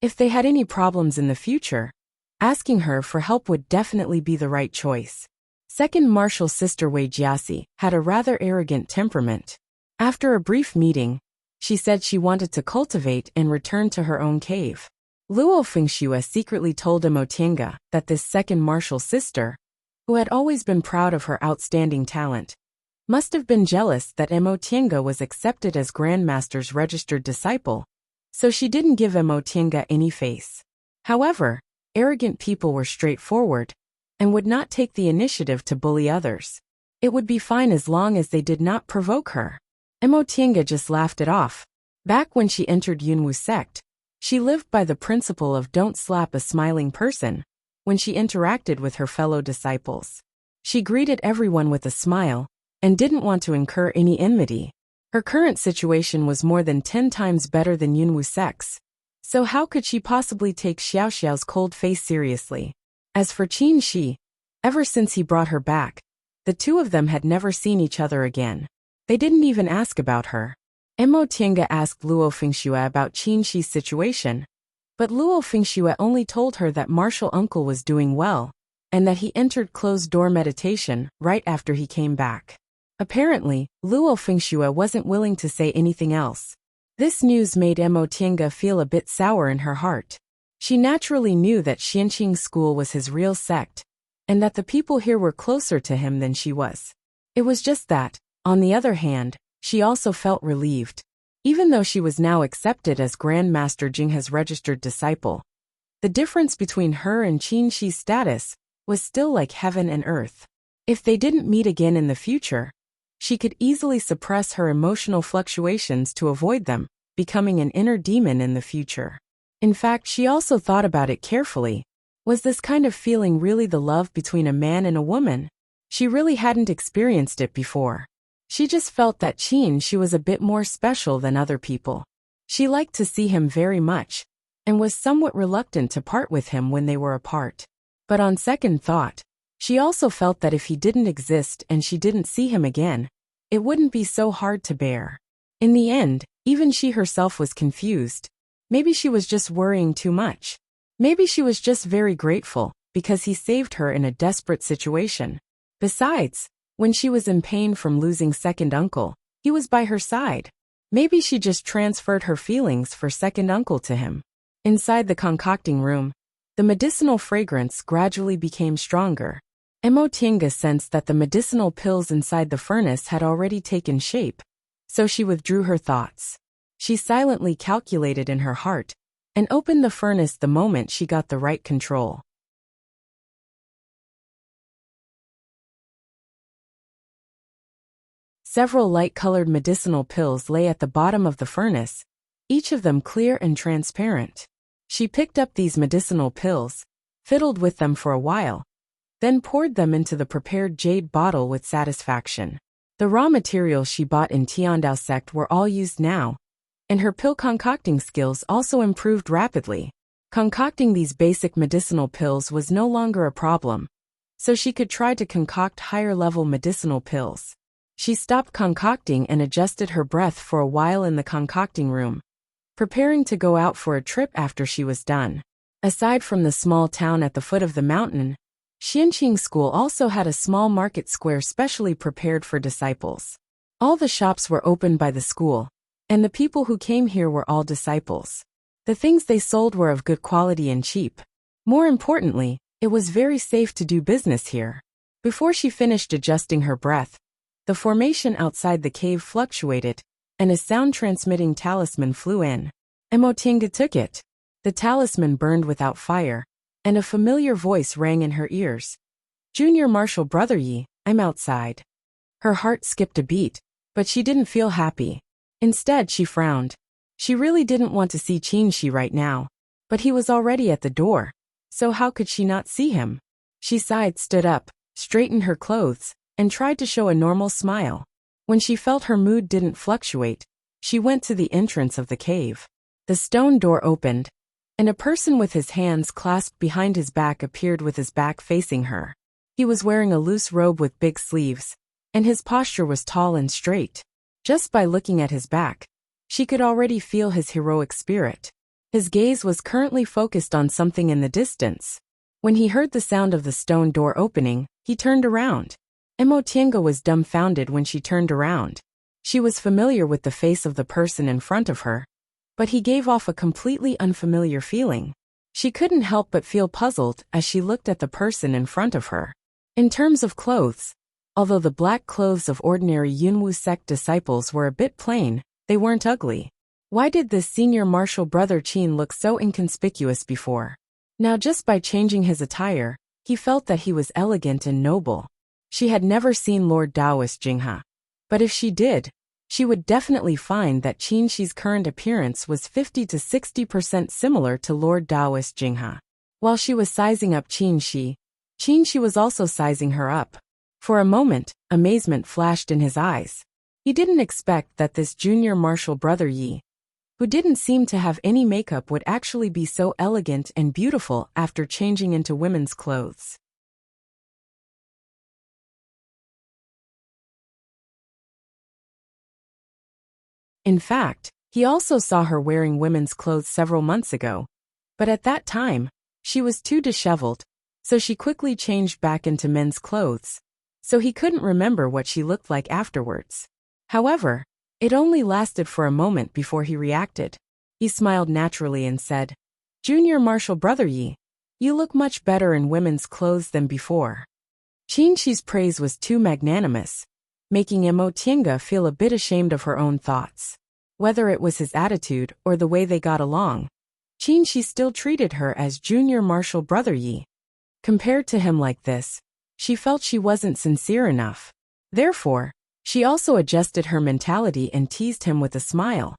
If they had any problems in the future, asking her for help would definitely be the right choice. Second martial sister Wei Jiasi had a rather arrogant temperament. After a brief meeting, she said she wanted to cultivate and return to her own cave. Luo Fengxue secretly told Emotianga that this second martial sister, who had always been proud of her outstanding talent, must have been jealous that Emotianga was accepted as Grandmaster's registered disciple, so she didn't give Emotianga any face. However, arrogant people were straightforward and would not take the initiative to bully others. It would be fine as long as they did not provoke her. Emotianga just laughed it off. Back when she entered Yunwu sect, she lived by the principle of don't slap a smiling person when she interacted with her fellow disciples. She greeted everyone with a smile and didn't want to incur any enmity. Her current situation was more than 10 times better than Yunwu sect's, so how could she possibly take Xiao Xiao's cold face seriously? As for Qin Shi, ever since he brought her back, the two of them had never seen each other again. They didn't even ask about her. Emotianga asked Luo Fengxue about Qin Shi's situation, but Luo Fengxue only told her that martial uncle was doing well, and that he entered closed-door meditation right after he came back. Apparently, Luo Fengxue wasn't willing to say anything else. This news made Emotianga feel a bit sour in her heart. She naturally knew that Xianqing School was his real sect, and that the people here were closer to him than she was. It was just that, on the other hand, she also felt relieved. Even though she was now accepted as Grandmaster Jinghe's registered disciple, the difference between her and Qin Shi's status was still like heaven and earth. If they didn't meet again in the future, she could easily suppress her emotional fluctuations to avoid them becoming an inner demon in the future. In fact, she also thought about it carefully. Was this kind of feeling really the love between a man and a woman? She really hadn't experienced it before. She just felt that Qin Shi was a bit more special than other people. She liked to see him very much, and was somewhat reluctant to part with him when they were apart. But on second thought, she also felt that if he didn't exist and she didn't see him again, it wouldn't be so hard to bear. In the end, even she herself was confused. Maybe she was just worrying too much. Maybe she was just very grateful, because he saved her in a desperate situation. Besides, when she was in pain from losing second uncle, he was by her side. Maybe she just transferred her feelings for second uncle to him. Inside the concocting room, the medicinal fragrance gradually became stronger. Emotianga sensed that the medicinal pills inside the furnace had already taken shape, so she withdrew her thoughts. She silently calculated in her heart, and opened the furnace the moment she got the right control. Several light-colored medicinal pills lay at the bottom of the furnace, each of them clear and transparent. She picked up these medicinal pills, fiddled with them for a while, then poured them into the prepared jade bottle with satisfaction. The raw materials she bought in Tiandao sect were all used now, and her pill concocting skills also improved rapidly. Concocting these basic medicinal pills was no longer a problem, so she could try to concoct higher-level medicinal pills. She stopped concocting and adjusted her breath for a while in the concocting room, preparing to go out for a trip after she was done. Aside from the small town at the foot of the mountain, Xianqing School also had a small market square specially prepared for disciples. All the shops were opened by the school, and the people who came here were all disciples. The things they sold were of good quality and cheap. More importantly, it was very safe to do business here. Before she finished adjusting her breath, the formation outside the cave fluctuated, and a sound-transmitting talisman flew in. Emotinga took it. The talisman burned without fire, and a familiar voice rang in her ears. "Junior Marshal Brother Yi, I'm outside." Her heart skipped a beat, but she didn't feel happy. Instead, she frowned. She really didn't want to see Qinshi right now, but he was already at the door, so how could she not see him? She sighed, stood up, straightened her clothes, and tried to show a normal smile. When she felt her mood didn't fluctuate, she went to the entrance of the cave. The stone door opened, and a person with his hands clasped behind his back appeared with his back facing her. He was wearing a loose robe with big sleeves, and his posture was tall and straight. Just by looking at his back, she could already feel his heroic spirit. His gaze was currently focused on something in the distance. When he heard the sound of the stone door opening, he turned around. Emotinga was dumbfounded when she turned around. She was familiar with the face of the person in front of her, but he gave off a completely unfamiliar feeling. She couldn't help but feel puzzled as she looked at the person in front of her. In terms of clothes, although the black clothes of ordinary Yunwu sect disciples were a bit plain, they weren't ugly. Why did this senior martial brother Qin look so inconspicuous before? Now just by changing his attire, he felt that he was elegant and noble. She had never seen Lord Taoist Jinghe, but if she did, she would definitely find that Qinshi's current appearance was 50 to 60% similar to Lord Taoist Jinghe. While she was sizing up Qinshi was also sizing her up. For a moment, amazement flashed in his eyes. He didn't expect that this junior martial brother Yi, who didn't seem to have any makeup, would actually be so elegant and beautiful after changing into women's clothes. In fact, he also saw her wearing women's clothes several months ago, but at that time, she was too disheveled, so she quickly changed back into men's clothes, so he couldn't remember what she looked like afterwards. However, it only lasted for a moment before he reacted. He smiled naturally and said, "Junior martial brother Yi, you look much better in women's clothes than before." Qinshi's praise was too magnanimous, making Emotinga feel a bit ashamed of her own thoughts. Whether it was his attitude or the way they got along, Qinshi still treated her as junior martial brother Yi. Compared to him like this, she felt she wasn't sincere enough. Therefore, she also adjusted her mentality and teased him with a smile.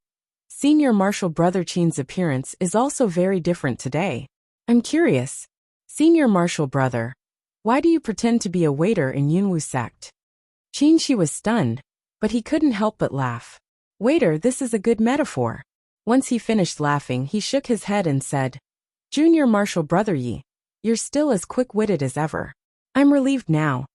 Senior martial brother Qin's appearance is also very different today. I'm curious. Senior martial brother, why do you pretend to be a waiter in Yunwu sect? Qinshi was stunned, but he couldn't help but laugh. Waiter, this is a good metaphor. Once he finished laughing, he shook his head and said, "Junior martial brother Yi, you're still as quick-witted as ever. I'm relieved now."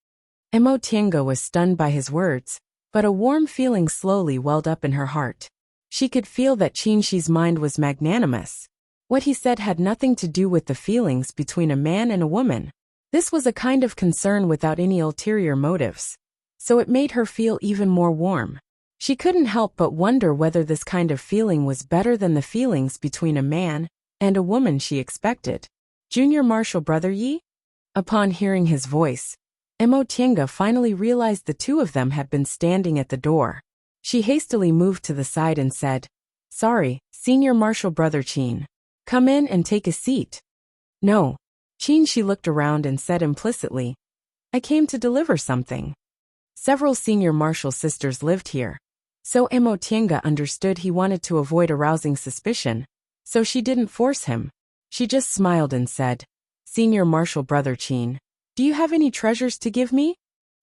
Emotinga was stunned by his words, but a warm feeling slowly welled up in her heart. She could feel that Qinshi's mind was magnanimous. What he said had nothing to do with the feelings between a man and a woman. This was a kind of concern without any ulterior motives, so it made her feel even more warm. She couldn't help but wonder whether this kind of feeling was better than the feelings between a man and a woman she expected. Junior martial brother Yi? Upon hearing his voice, Emotinga finally realized the two of them had been standing at the door. She hastily moved to the side and said, "Sorry, senior martial brother Qin. Come in and take a seat." "No." She looked around and said implicitly, "I came to deliver something." Several senior martial sisters lived here, so Emotinga understood he wanted to avoid arousing suspicion, so she didn't force him. She just smiled and said, "Senior martial brother Qin, do you have any treasures to give me?"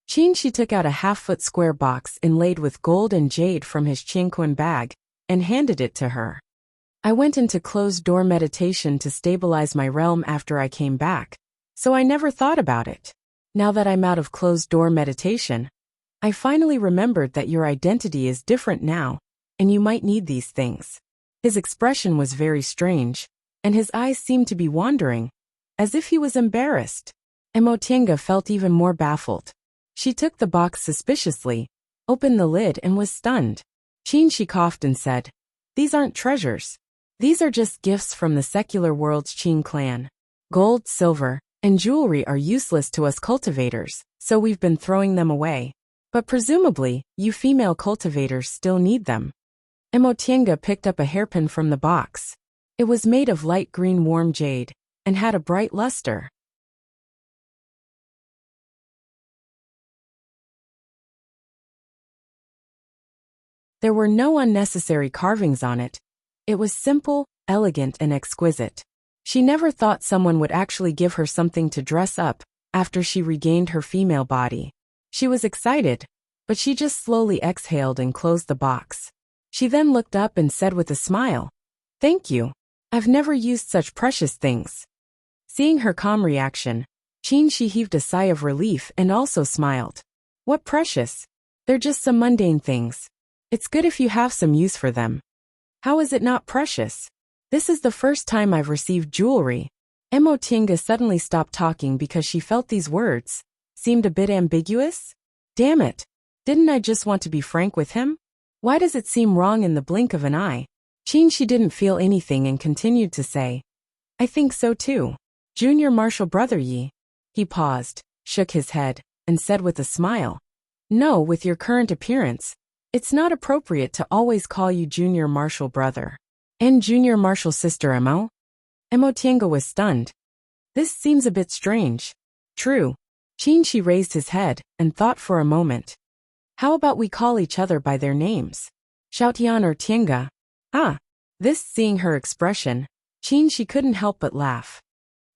She took out a half-foot square box inlaid with gold and jade from his Qingquan bag and handed it to her. "I went into closed-door meditation to stabilize my realm after I came back, so I never thought about it. Now that I'm out of closed-door meditation, I finally remembered that your identity is different now, and you might need these things. His expression was very strange, and his eyes seemed to be wandering, as if he was embarrassed. Emotinga felt even more baffled. She took the box suspiciously, opened the lid and was stunned. She coughed and said, "These aren't treasures. These are just gifts from the secular world's Qin clan. Gold, silver, and jewelry are useless to us cultivators, so we've been throwing them away. But presumably, you female cultivators still need them." Emotinga picked up a hairpin from the box. It was made of light green warm jade, and had a bright luster. There were no unnecessary carvings on it. It was simple, elegant, and exquisite. She never thought someone would actually give her something to dress up after she regained her female body. She was excited, but she just slowly exhaled and closed the box. She then looked up and said with a smile, "Thank you. I've never used such precious things." Seeing her calm reaction, she heaved a sigh of relief and also smiled. "What precious? They're just some mundane things. It's good if you have some use for them." "How is it not precious? This is the first time I've received jewelry." Emotinga suddenly stopped talking because she felt these words seemed a bit ambiguous. Damn it. Didn't I just want to be frank with him? Why does it seem wrong in the blink of an eye? She didn't feel anything and continued to say, "I think so too. Junior Marshal Brother Yi." He paused, shook his head, and said with a smile, "No, with your current appearance, it's not appropriate to always call you Junior Marshal Brother. And Junior Marshal Sister Emo?" Emotinga was stunned. This seems a bit strange. True. She raised his head and thought for a moment. How about we call each other by their names? Xiaotian or Tianga? Ah. This, seeing her expression, she couldn't help but laugh.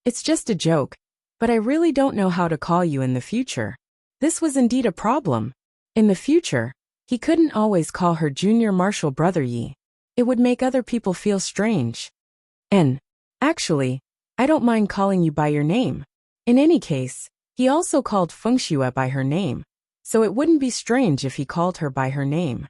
"It's just a joke, but I really don't know how to call you in the future." This was indeed a problem. In the future, he couldn't always call her Junior Marshal Brother Yi. It would make other people feel strange. And, actually, I don't mind calling you by your name. In any case, he also called Fengxue by her name, so it wouldn't be strange if he called her by her name.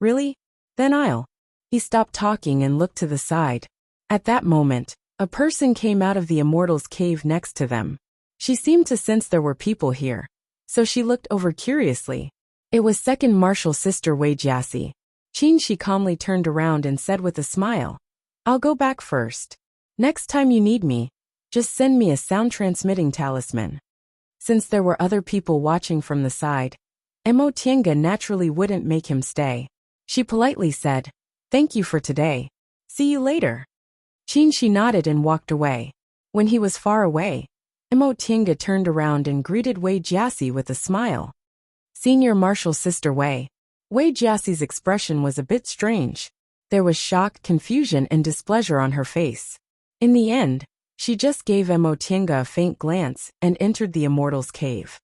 Really? Then I'll. He stopped talking and looked to the side. At that moment, a person came out of the immortal's cave next to them. She seemed to sense there were people here, so she looked over curiously. It was Second Marshal Sister Wei Jiaxi. She calmly turned around and said with a smile, "I'll go back first. Next time you need me, just send me a sound-transmitting talisman." Since there were other people watching from the side, Emotinga naturally wouldn't make him stay. She politely said, "Thank you for today. See you later." She nodded and walked away. When he was far away, Emotinga turned around and greeted Wei Jiaxi with a smile. "Senior Marshal Sister Wei." Wei Jiaxi's expression was a bit strange. There was shock, confusion, and displeasure on her face. In the end, she just gave Emotinga a faint glance and entered the immortal's cave.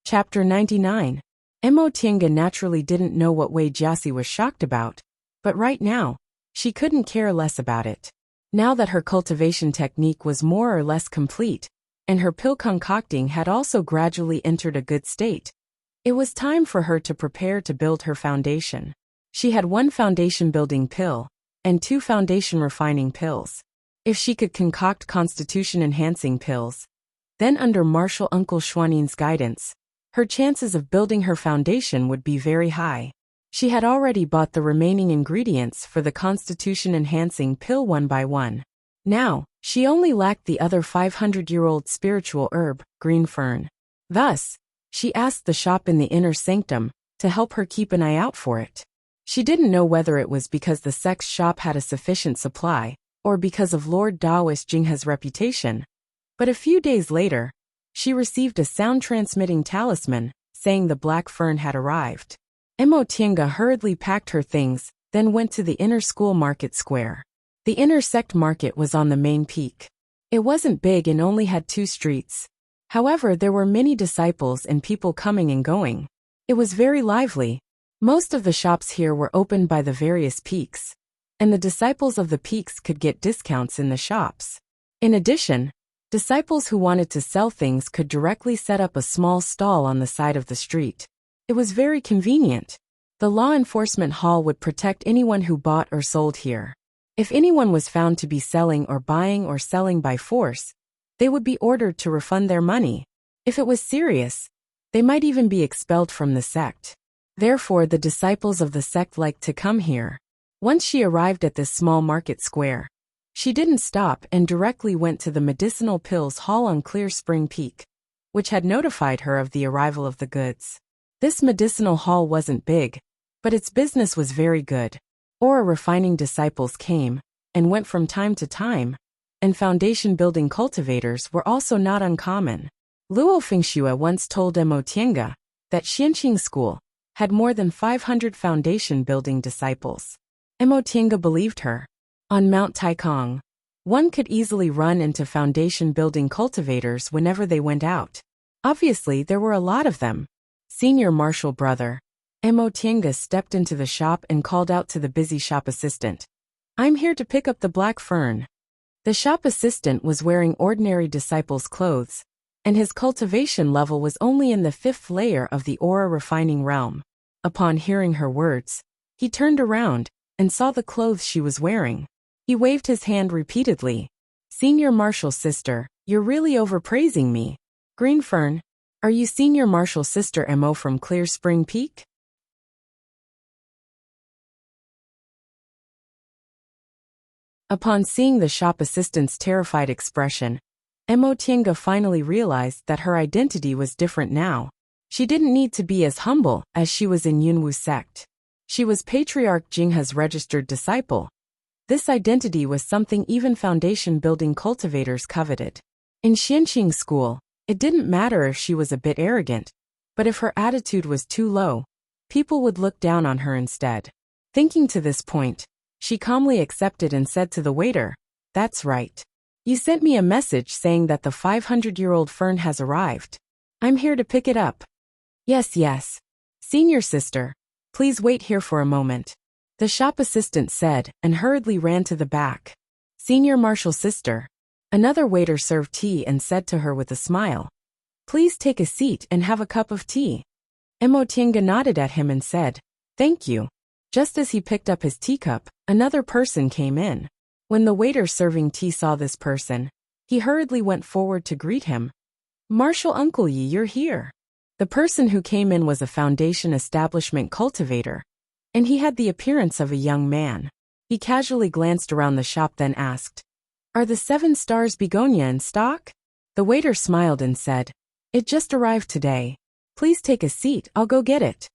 Chapter 99. Emotinga naturally didn't know what Wei Jiaxi was shocked about, but right now, she couldn't care less about it. Now that her cultivation technique was more or less complete, and her pill concocting had also gradually entered a good state, it was time for her to prepare to build her foundation. She had 1 foundation building pill, and 2 foundation refining pills. If she could concoct constitution enhancing pills, then under Marshal Uncle Xuanin's guidance, her chances of building her foundation would be very high. She had already bought the remaining ingredients for the constitution-enhancing pill one by one. Now, she only lacked the other 500-year-old spiritual herb, green fern. Thus, she asked the shop in the inner sanctum to help her keep an eye out for it. She didn't know whether it was because the sex shop had a sufficient supply, or because of Lord Daoist Jinghe's reputation. But a few days later, she received a sound-transmitting talisman, saying the black fern had arrived. Emotinga hurriedly packed her things, then went to the inner school market square. The inner sect market was on the main peak. It wasn't big and only had 2 streets. However, there were many disciples and people coming and going. It was very lively. Most of the shops here were opened by the various peaks. and the disciples of the peaks could get discounts in the shops. In addition, disciples who wanted to sell things could directly set up a small stall on the side of the street. It was very convenient. The law enforcement hall would protect anyone who bought or sold here. If anyone was found to be selling or buying or selling by force, they would be ordered to refund their money. If it was serious, they might even be expelled from the sect. Therefore, the disciples of the sect liked to come here. Once she arrived at this small market square, she didn't stop and directly went to the medicinal pills hall on Clear Spring Peak, which had notified her of the arrival of the goods. This medicinal hall wasn't big, but its business was very good. Ore refining disciples came and went from time to time, and foundation building cultivators were also not uncommon. Luo Fengxue once told Mo Tiange that Xianqing School had more than 500 foundation building disciples. Mo Tiange believed her. On Mount Taikong, one could easily run into foundation building cultivators whenever they went out. Obviously, there were a lot of them. Senior Marshal Brother Mo Tiange stepped into the shop and called out to the busy shop assistant, "I'm here to pick up the black fern." The shop assistant was wearing ordinary disciples' clothes, and his cultivation level was only in the 5th layer of the aura refining realm. Upon hearing her words, he turned around and saw the clothes she was wearing. He waved his hand repeatedly. "Senior Marshal Sister, you're really overpraising me. Green Fern, are you Senior Marshal Sister Mo from Clear Spring Peak?" Upon seeing the shop assistant's terrified expression, Mo Tiange finally realized that her identity was different now. She didn't need to be as humble as she was in Yunwu sect. She was Patriarch Jinghe's registered disciple. This identity was something even foundation building cultivators coveted. In Xianqing School, it didn't matter if she was a bit arrogant, but if her attitude was too low, people would look down on her instead. Thinking to this point, she calmly accepted and said to the waiter, "That's right. You sent me a message saying that the 500-year-old fern has arrived. I'm here to pick it up." Yes. Senior Sister, please wait here for a moment," the shop assistant said and hurriedly ran to the back. "Senior Marshal Sister." Another waiter served tea and said to her with a smile, "Please take a seat and have a cup of tea." Mo Tiange nodded at him and said, "Thank you." Just as he picked up his teacup, another person came in. When the waiter serving tea saw this person, he hurriedly went forward to greet him. "Marshal Uncle Yi, you're here." The person who came in was a foundation establishment cultivator, and he had the appearance of a young man. He casually glanced around the shop then asked, "Are the 7 stars begonia in stock?" The waiter smiled and said, "It just arrived today. Please take a seat, I'll go get it."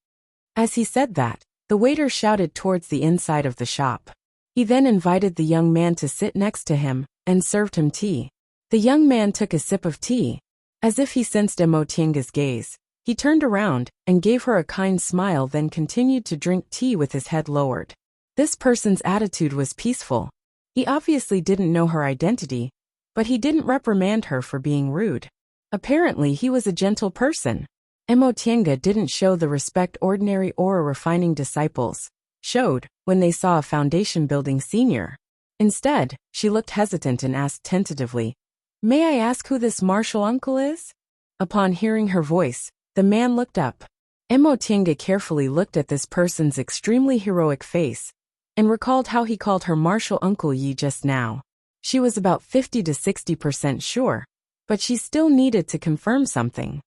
As he said that, the waiter shouted towards the inside of the shop. He then invited the young man to sit next to him and served him tea. The young man took a sip of tea. As if he sensed Mo Tiange's gaze, he turned around and gave her a kind smile, then continued to drink tea with his head lowered. This person's attitude was peaceful. He obviously didn't know her identity, but he didn't reprimand her for being rude. Apparently he was a gentle person. Mo Tiange didn't show the respect ordinary aura refining disciples showed when they saw a foundation building senior. Instead, she looked hesitant and asked tentatively, "May I ask who this Marshal Uncle is?" Upon hearing her voice, the man looked up. Mo Tiange carefully looked at this person's extremely heroic face and recalled how he called her Marshal Uncle Yi just now. She was about 50 to 60% sure, but she still needed to confirm something.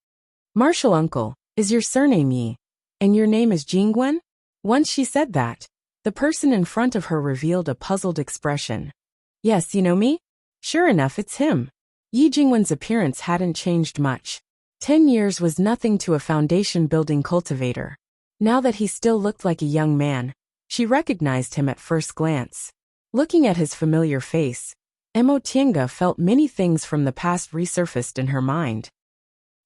"Marshal Uncle, is your surname Yi? And your name is Jingwen?" Once she said that, the person in front of her revealed a puzzled expression. "Yes, you know me?" Sure enough, it's him. Yi Jingwen's appearance hadn't changed much. 10 years was nothing to a foundation building cultivator. Now that he still looked like a young man, she recognized him at first glance. Looking at his familiar face, Mo Tiange felt many things from the past resurfaced in her mind.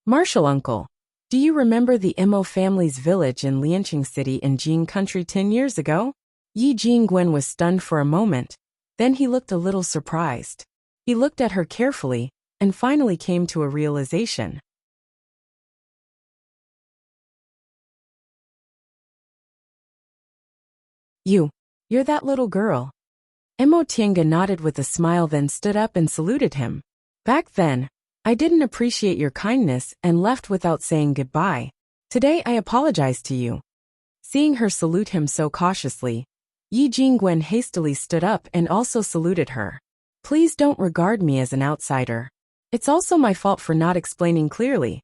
"Marshal Uncle, do you remember the Mo family's village in Lianqing City in Jing Country 10 years ago?" Yi Jingwen was stunned for a moment, then he looked a little surprised. He looked at her carefully and finally came to a realization. You're that little girl Emotinga nodded with a smile, then stood up and saluted him. Back then, I didn't appreciate your kindness and left without saying goodbye. Today I apologize to you. Seeing her salute him so cautiously, Yi Jingwen hastily stood up and also saluted her. Please don't regard me as an outsider. It's also my fault for not explaining clearly.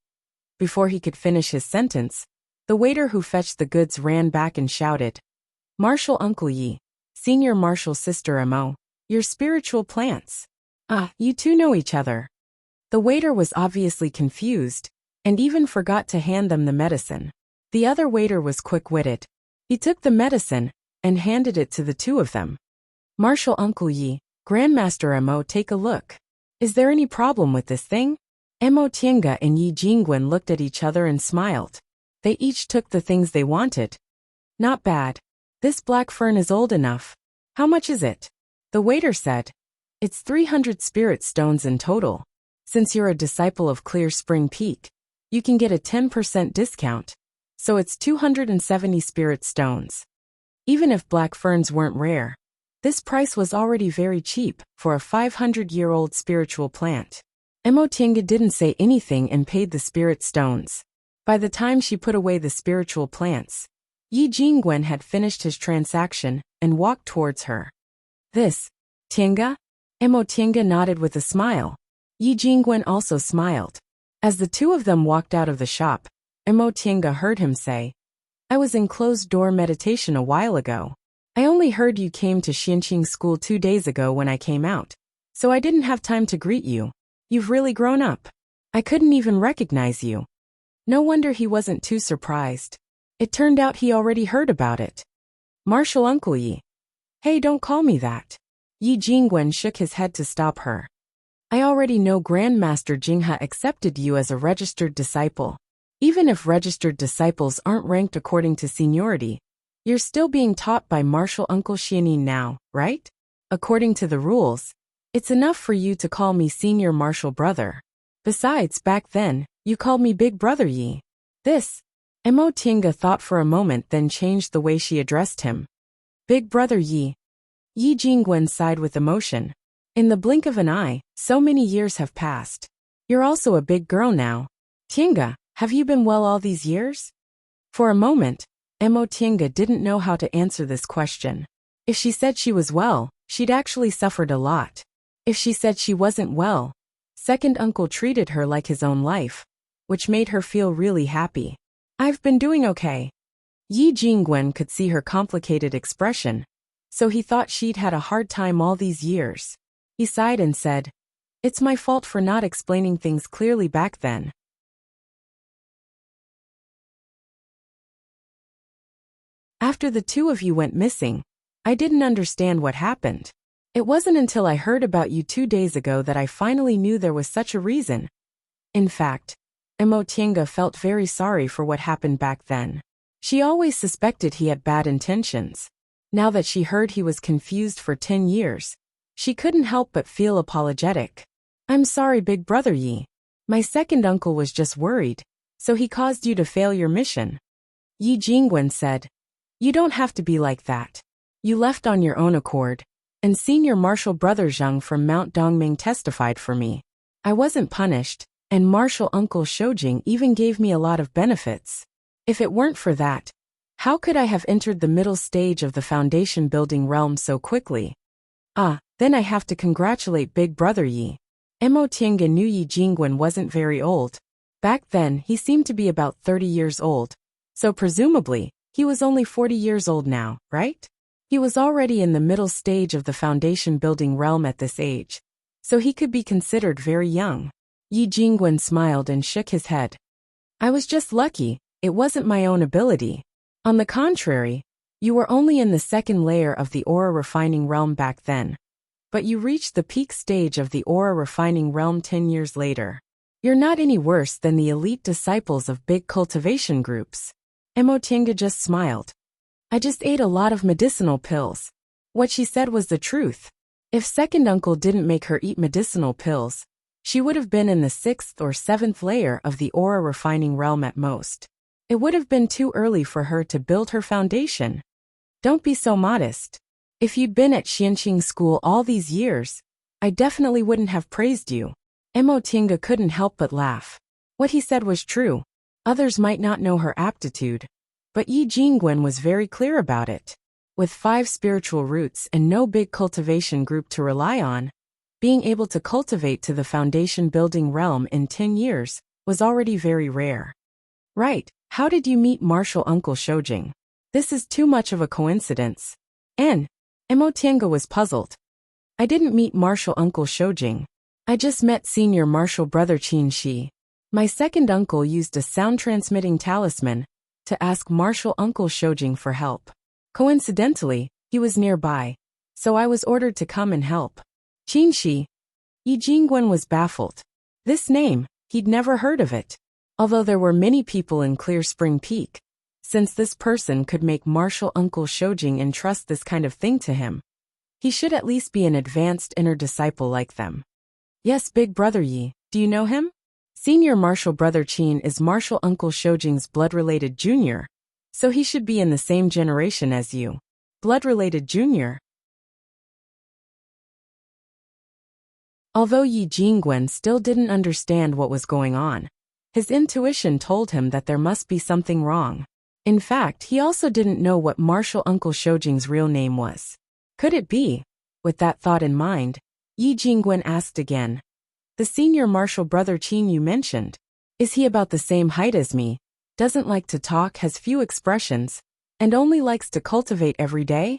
Before he could finish his sentence, the waiter who fetched the goods ran back and shouted, Martial Uncle Yi, Senior Martial Sister Emo, your spiritual plants. Ah, you two know each other. The waiter was obviously confused, and even forgot to hand them the medicine. The other waiter was quick-witted. He took the medicine and handed it to the two of them. Martial Uncle Yi, Grandmaster Emo, take a look. Is there any problem with this thing? Emo Tiange and Yi Jingwen looked at each other and smiled. They each took the things they wanted. Not bad. This black fern is old enough. How much is it? The waiter said. It's 300 spirit stones in total. Since you're a disciple of Clear Spring Peak, you can get a 10% discount. So it's 270 spirit stones. Even if black ferns weren't rare, this price was already very cheap for a 500-year-old spiritual plant. Emotinga didn't say anything and paid the spirit stones. By the time she put away the spiritual plants, Yi Jingwen had finished his transaction and walked towards her. This, Tinga? Emotinga nodded with a smile. Yi Jingwen also smiled. As the two of them walked out of the shop, Emotinga heard him say, I was in closed-door meditation a while ago. I only heard you came to Xianqing School 2 days ago when I came out, so I didn't have time to greet you. You've really grown up. I couldn't even recognize you. No wonder he wasn't too surprised. It turned out he already heard about it. Martial Uncle Yi. Hey, don't call me that. Yi Jingwen shook his head to stop her. I already know Grandmaster Jinghe accepted you as a registered disciple. Even if registered disciples aren't ranked according to seniority, you're still being taught by Martial Uncle Xianin now, right? According to the rules, it's enough for you to call me Senior Martial Brother. Besides, back then, you called me Big Brother Yi. This, Emotinga thought for a moment, then changed the way she addressed him. Big Brother Yi. Yi Jingwen sighed with emotion. In the blink of an eye, so many years have passed. You're also a big girl now. Tinga, have you been well all these years? For a moment, Emotinga didn't know how to answer this question. If she said she was well, she'd actually suffered a lot. If she said she wasn't well, second uncle treated her like his own life, which made her feel really happy. I've been doing okay. Yi Jingwen could see her complicated expression, so he thought she'd had a hard time all these years. He sighed and said, It's my fault for not explaining things clearly back then. After the two of you went missing, I didn't understand what happened. It wasn't until I heard about you 2 days ago that I finally knew there was such a reason. In fact, Emotinga felt very sorry for what happened back then. She always suspected he had bad intentions. Now that she heard he was confused for 10 years, she couldn't help but feel apologetic. I'm sorry, Big Brother Yi. My second uncle was just worried, so he caused you to fail your mission. Yi Jingwen said, You don't have to be like that. You left on your own accord, and Senior Martial Brother Zhang from Mount Dongming testified for me. I wasn't punished, and Martial Uncle Shoujing even gave me a lot of benefits. If it weren't for that, how could I have entered the middle stage of the foundation building realm so quickly? Then I have to congratulate Big Brother Yi. Emotinga knew Yi Jingwen wasn't very old. Back then, he seemed to be about 30 years old, so presumably, he was only 40 years old now, right? He was already in the middle stage of the foundation building realm at this age, so he could be considered very young. Yi Jingwen smiled and shook his head. I was just lucky, it wasn't my own ability. On the contrary, you were only in the second layer of the aura refining realm back then. But you reached the peak stage of the aura refining realm 10 years later. You're not any worse than the elite disciples of big cultivation groups. Emotinga just smiled. I just ate a lot of medicinal pills. What she said was the truth. If second uncle didn't make her eat medicinal pills, she would have been in the 6th or 7th layer of the aura refining realm at most. It would have been too early for her to build her foundation. Don't be so modest. If you'd been at Xianqing school all these years, I definitely wouldn't have praised you. Emotinga couldn't help but laugh. What he said was true. Others might not know her aptitude, but Yi Jingwen was very clear about it. With 5 spiritual roots and no big cultivation group to rely on, being able to cultivate to the foundation building realm in 10 years was already very rare. Right, how did you meet martial uncle Shoujing? This is too much of a coincidence. Emotinga was puzzled. I didn't meet martial uncle Shoujing. I just met senior martial brother Qin Shi. My second uncle used a sound-transmitting talisman to ask martial uncle Shoujing for help. Coincidentally, he was nearby, so I was ordered to come and help. Qin Shi. Yi Jingwen was baffled. This name, he'd never heard of it. Although there were many people in Clear Spring Peak, since this person could make martial uncle Shoujing entrust this kind of thing to him, he should at least be an advanced inner disciple like them. Yes, big brother Yi, do you know him? Senior martial brother Qin is martial uncle Shoujing's blood-related junior, so he should be in the same generation as you. Blood-related junior. Although Yi Jingwen still didn't understand what was going on, his intuition told him that there must be something wrong. In fact, he also didn't know what martial uncle Shoujing's real name was. Could it be? With that thought in mind, Yi Jingwen asked again. The senior martial brother Qin you mentioned, is he about the same height as me, doesn't like to talk, has few expressions, and only likes to cultivate every day?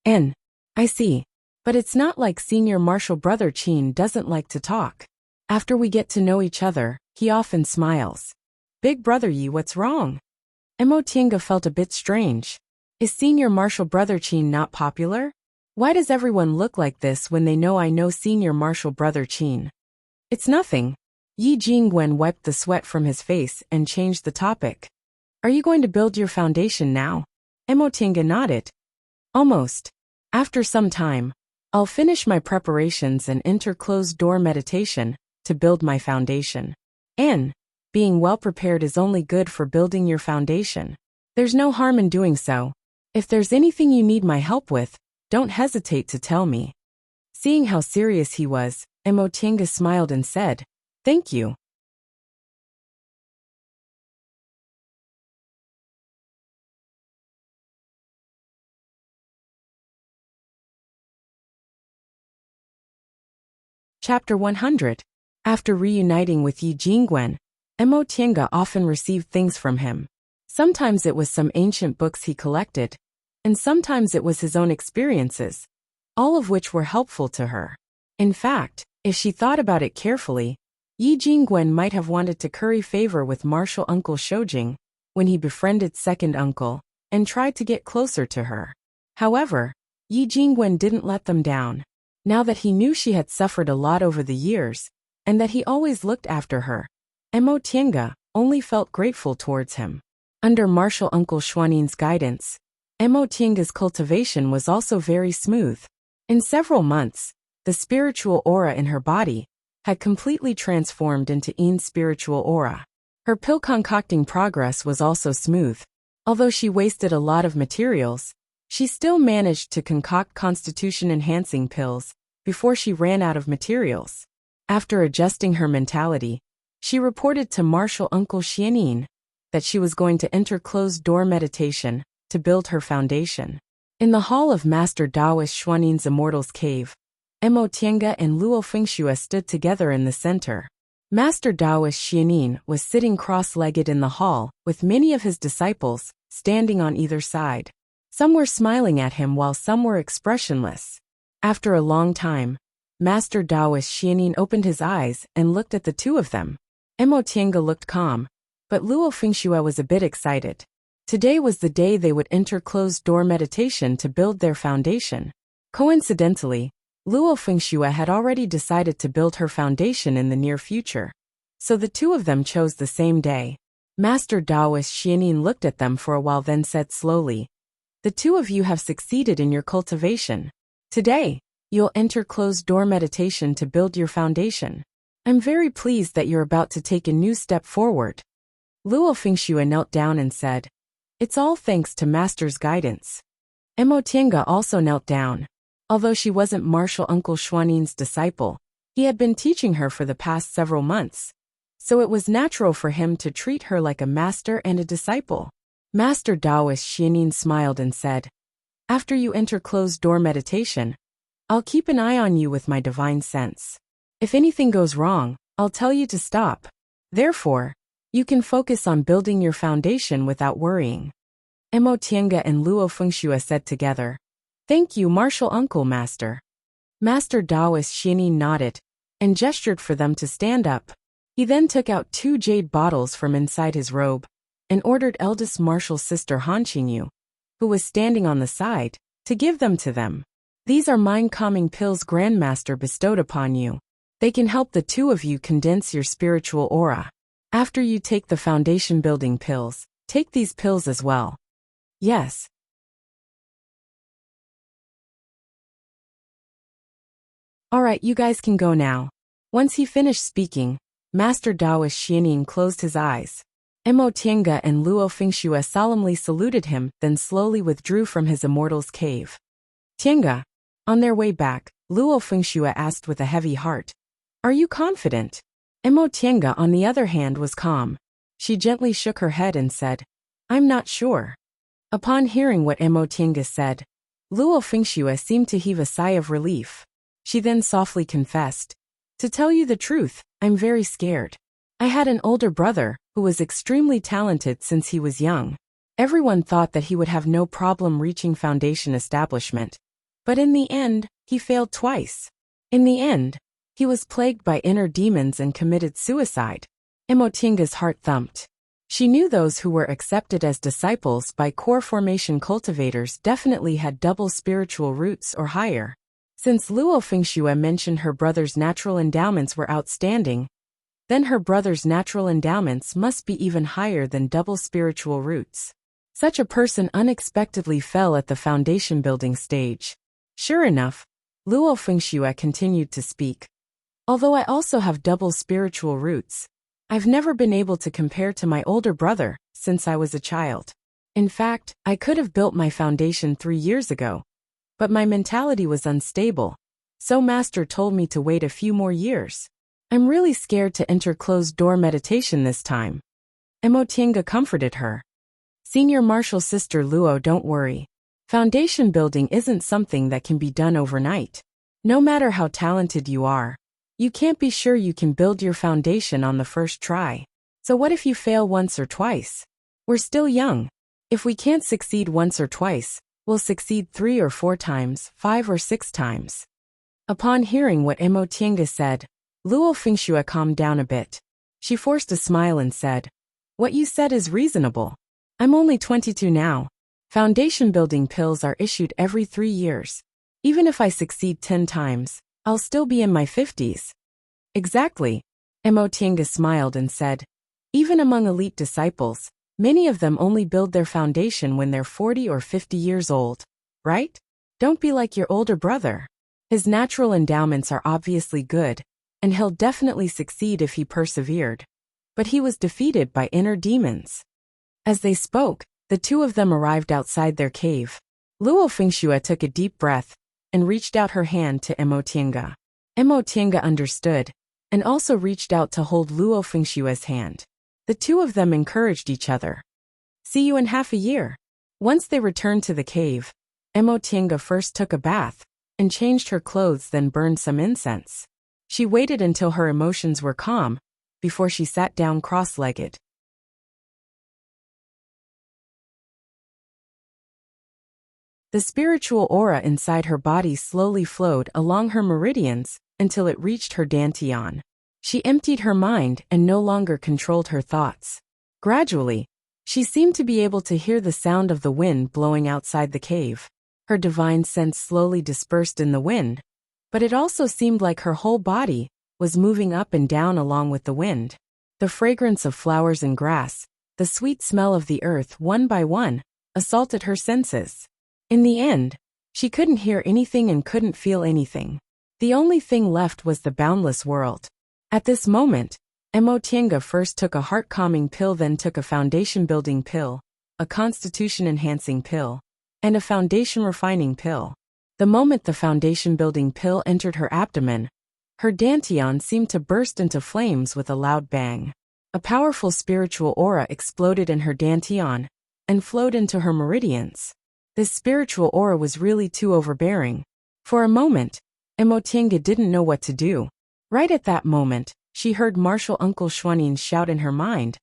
I see. But it's not like senior martial brother Qin doesn't like to talk. After we get to know each other, he often smiles. Big brother Yi, what's wrong? Emotinga felt a bit strange. Is senior martial brother Qin not popular? Why does everyone look like this when they know I know senior martial brother Qin? It's nothing. Yi Jingwen wiped the sweat from his face and changed the topic. Are you going to build your foundation now? Emotinga nodded. Almost. After some time, I'll finish my preparations and enter closed-door meditation to build my foundation. Being well prepared is only good for building your foundation. There's no harm in doing so. If there's anything you need my help with, don't hesitate to tell me. Seeing how serious he was, Emotinga smiled and said, Thank you. Chapter 100. After reuniting with Yi Jingwen, Emotinga often received things from him. Sometimes it was some ancient books he collected, and sometimes it was his own experiences, all of which were helpful to her. In fact, if she thought about it carefully, Yi Jingwen might have wanted to curry favor with martial uncle Shoujing when he befriended second uncle and tried to get closer to her. However, Yi Jingwen didn't let them down. Now that he knew she had suffered a lot over the years, and that he always looked after her, Emotinga only felt grateful towards him. Under martial uncle Xuanin's guidance, Emotinga's cultivation was also very smooth. In several months, the spiritual aura in her body had completely transformed into Yin's spiritual aura. Her pill concocting progress was also smooth. Although she wasted a lot of materials, she still managed to concoct constitution-enhancing pills before she ran out of materials. After adjusting her mentality, she reported to martial uncle Xianin that she was going to enter closed-door meditation to build her foundation. In the hall of Master Taoist Xuanin's Immortal's Cave, Emotinga and Luo Fengxue stood together in the center. Master Taoist Xianin was sitting cross-legged in the hall with many of his disciples standing on either side. Some were smiling at him while some were expressionless. After a long time, Master Taoist Xianin opened his eyes and looked at the two of them. Emotinga looked calm, but Luo Fengxue was a bit excited. Today was the day they would enter closed-door meditation to build their foundation. Coincidentally, Luo Fengxue had already decided to build her foundation in the near future, so the two of them chose the same day. Master Taoist Xianin looked at them for a while, then said slowly, The two of you have succeeded in your cultivation. Today, you'll enter closed-door meditation to build your foundation. I'm very pleased that you're about to take a new step forward. Luo Fengxue knelt down and said, It's all thanks to Master's guidance. Emotinga also knelt down. Although she wasn't Martial Uncle Xuanin's disciple, he had been teaching her for the past several months, so it was natural for him to treat her like a master and a disciple. Master Taoist Xianin smiled and said, "After you enter closed-door meditation, I'll keep an eye on you with my divine sense. If anything goes wrong, I'll tell you to stop. Therefore, you can focus on building your foundation without worrying." Emotinga and Luo Fengxue said together, "Thank you, Martial Uncle Master." Master Taoist Xianin nodded and gestured for them to stand up. He then took out 2 jade bottles from inside his robe and ordered eldest martial sister Han Qingyu, who was standing on the side, to give them to them. "These are mind-calming pills Grandmaster bestowed upon you. They can help the two of you condense your spiritual aura. After you take the foundation-building pills, take these pills as well." "Yes." "Alright, you guys can go now." Once he finished speaking, Master Taoist Xianin closed his eyes. Emotinga and Luo Fengxue solemnly saluted him, then slowly withdrew from his immortal's cave. "Tinga." On their way back, Luo Fengxue asked with a heavy heart, "Are you confident?" Emotinga, on the other hand, was calm. She gently shook her head and said, "I'm not sure." Upon hearing what Emotinga said, Luo Fengxue seemed to heave a sigh of relief. She then softly confessed, "To tell you the truth, I'm very scared. I had an older brother who was extremely talented since he was young. Everyone thought that he would have no problem reaching foundation establishment. But in the end, he failed twice. In the end, he was plagued by inner demons and committed suicide." Emotinga's heart thumped. She knew those who were accepted as disciples by core formation cultivators definitely had double spiritual roots or higher. Since Luo Fengxue mentioned her brother's natural endowments were outstanding, then her brother's natural endowments must be even higher than double spiritual roots. Such a person unexpectedly fell at the foundation building stage. Sure enough, Luo Fengxue continued to speak. "Although I also have double spiritual roots, I've never been able to compare to my older brother since I was a child. In fact, I could have built my foundation 3 years ago, but my mentality was unstable, so Master told me to wait a few more years. I'm really scared to enter closed-door meditation this time." Emotinga comforted her. "Senior martial sister Luo, don't worry. Foundation building isn't something that can be done overnight. No matter how talented you are, you can't be sure you can build your foundation on the first try. So what if you fail once or twice? We're still young. If we can't succeed once or twice, we'll succeed 3 or 4 times, 5 or 6 times." Upon hearing what Emotinga said, Luo Fengxue calmed down a bit. She forced a smile and said, "What you said is reasonable. I'm only 22 now. Foundation building pills are issued every 3 years. Even if I succeed 10 times, I'll still be in my 50s. "Exactly." Emotinga smiled and said, "Even among elite disciples, many of them only build their foundation when they're 40 or 50 years old, right? Don't be like your older brother. His natural endowments are obviously good, and he'll definitely succeed if he persevered. But he was defeated by inner demons." As they spoke, the two of them arrived outside their cave. Luo Fengxue took a deep breath and reached out her hand to Emotinga. Emotinga understood and also reached out to hold Luo Fengxue's hand. The two of them encouraged each other. "See you in half a year." Once they returned to the cave, Emotinga first took a bath and changed her clothes, then burned some incense. She waited until her emotions were calm before she sat down cross-legged. The spiritual aura inside her body slowly flowed along her meridians until it reached her dantian. She emptied her mind and no longer controlled her thoughts. Gradually, she seemed to be able to hear the sound of the wind blowing outside the cave. Her divine sense slowly dispersed in the wind, but it also seemed like her whole body was moving up and down along with the wind. The fragrance of flowers and grass, the sweet smell of the earth one by one, assaulted her senses. In the end, she couldn't hear anything and couldn't feel anything. The only thing left was the boundless world. At this moment, Emotinga first took a heart-calming pill, then took a foundation-building pill, a constitution-enhancing pill, and a foundation refining pill. The moment the foundation building pill entered her abdomen, her dantian seemed to burst into flames with a loud bang. A powerful spiritual aura exploded in her dantian and flowed into her meridians. This spiritual aura was really too overbearing. For a moment, Emotinga didn't know what to do. Right at that moment, she heard Martial Uncle Xuanin shout in her mind,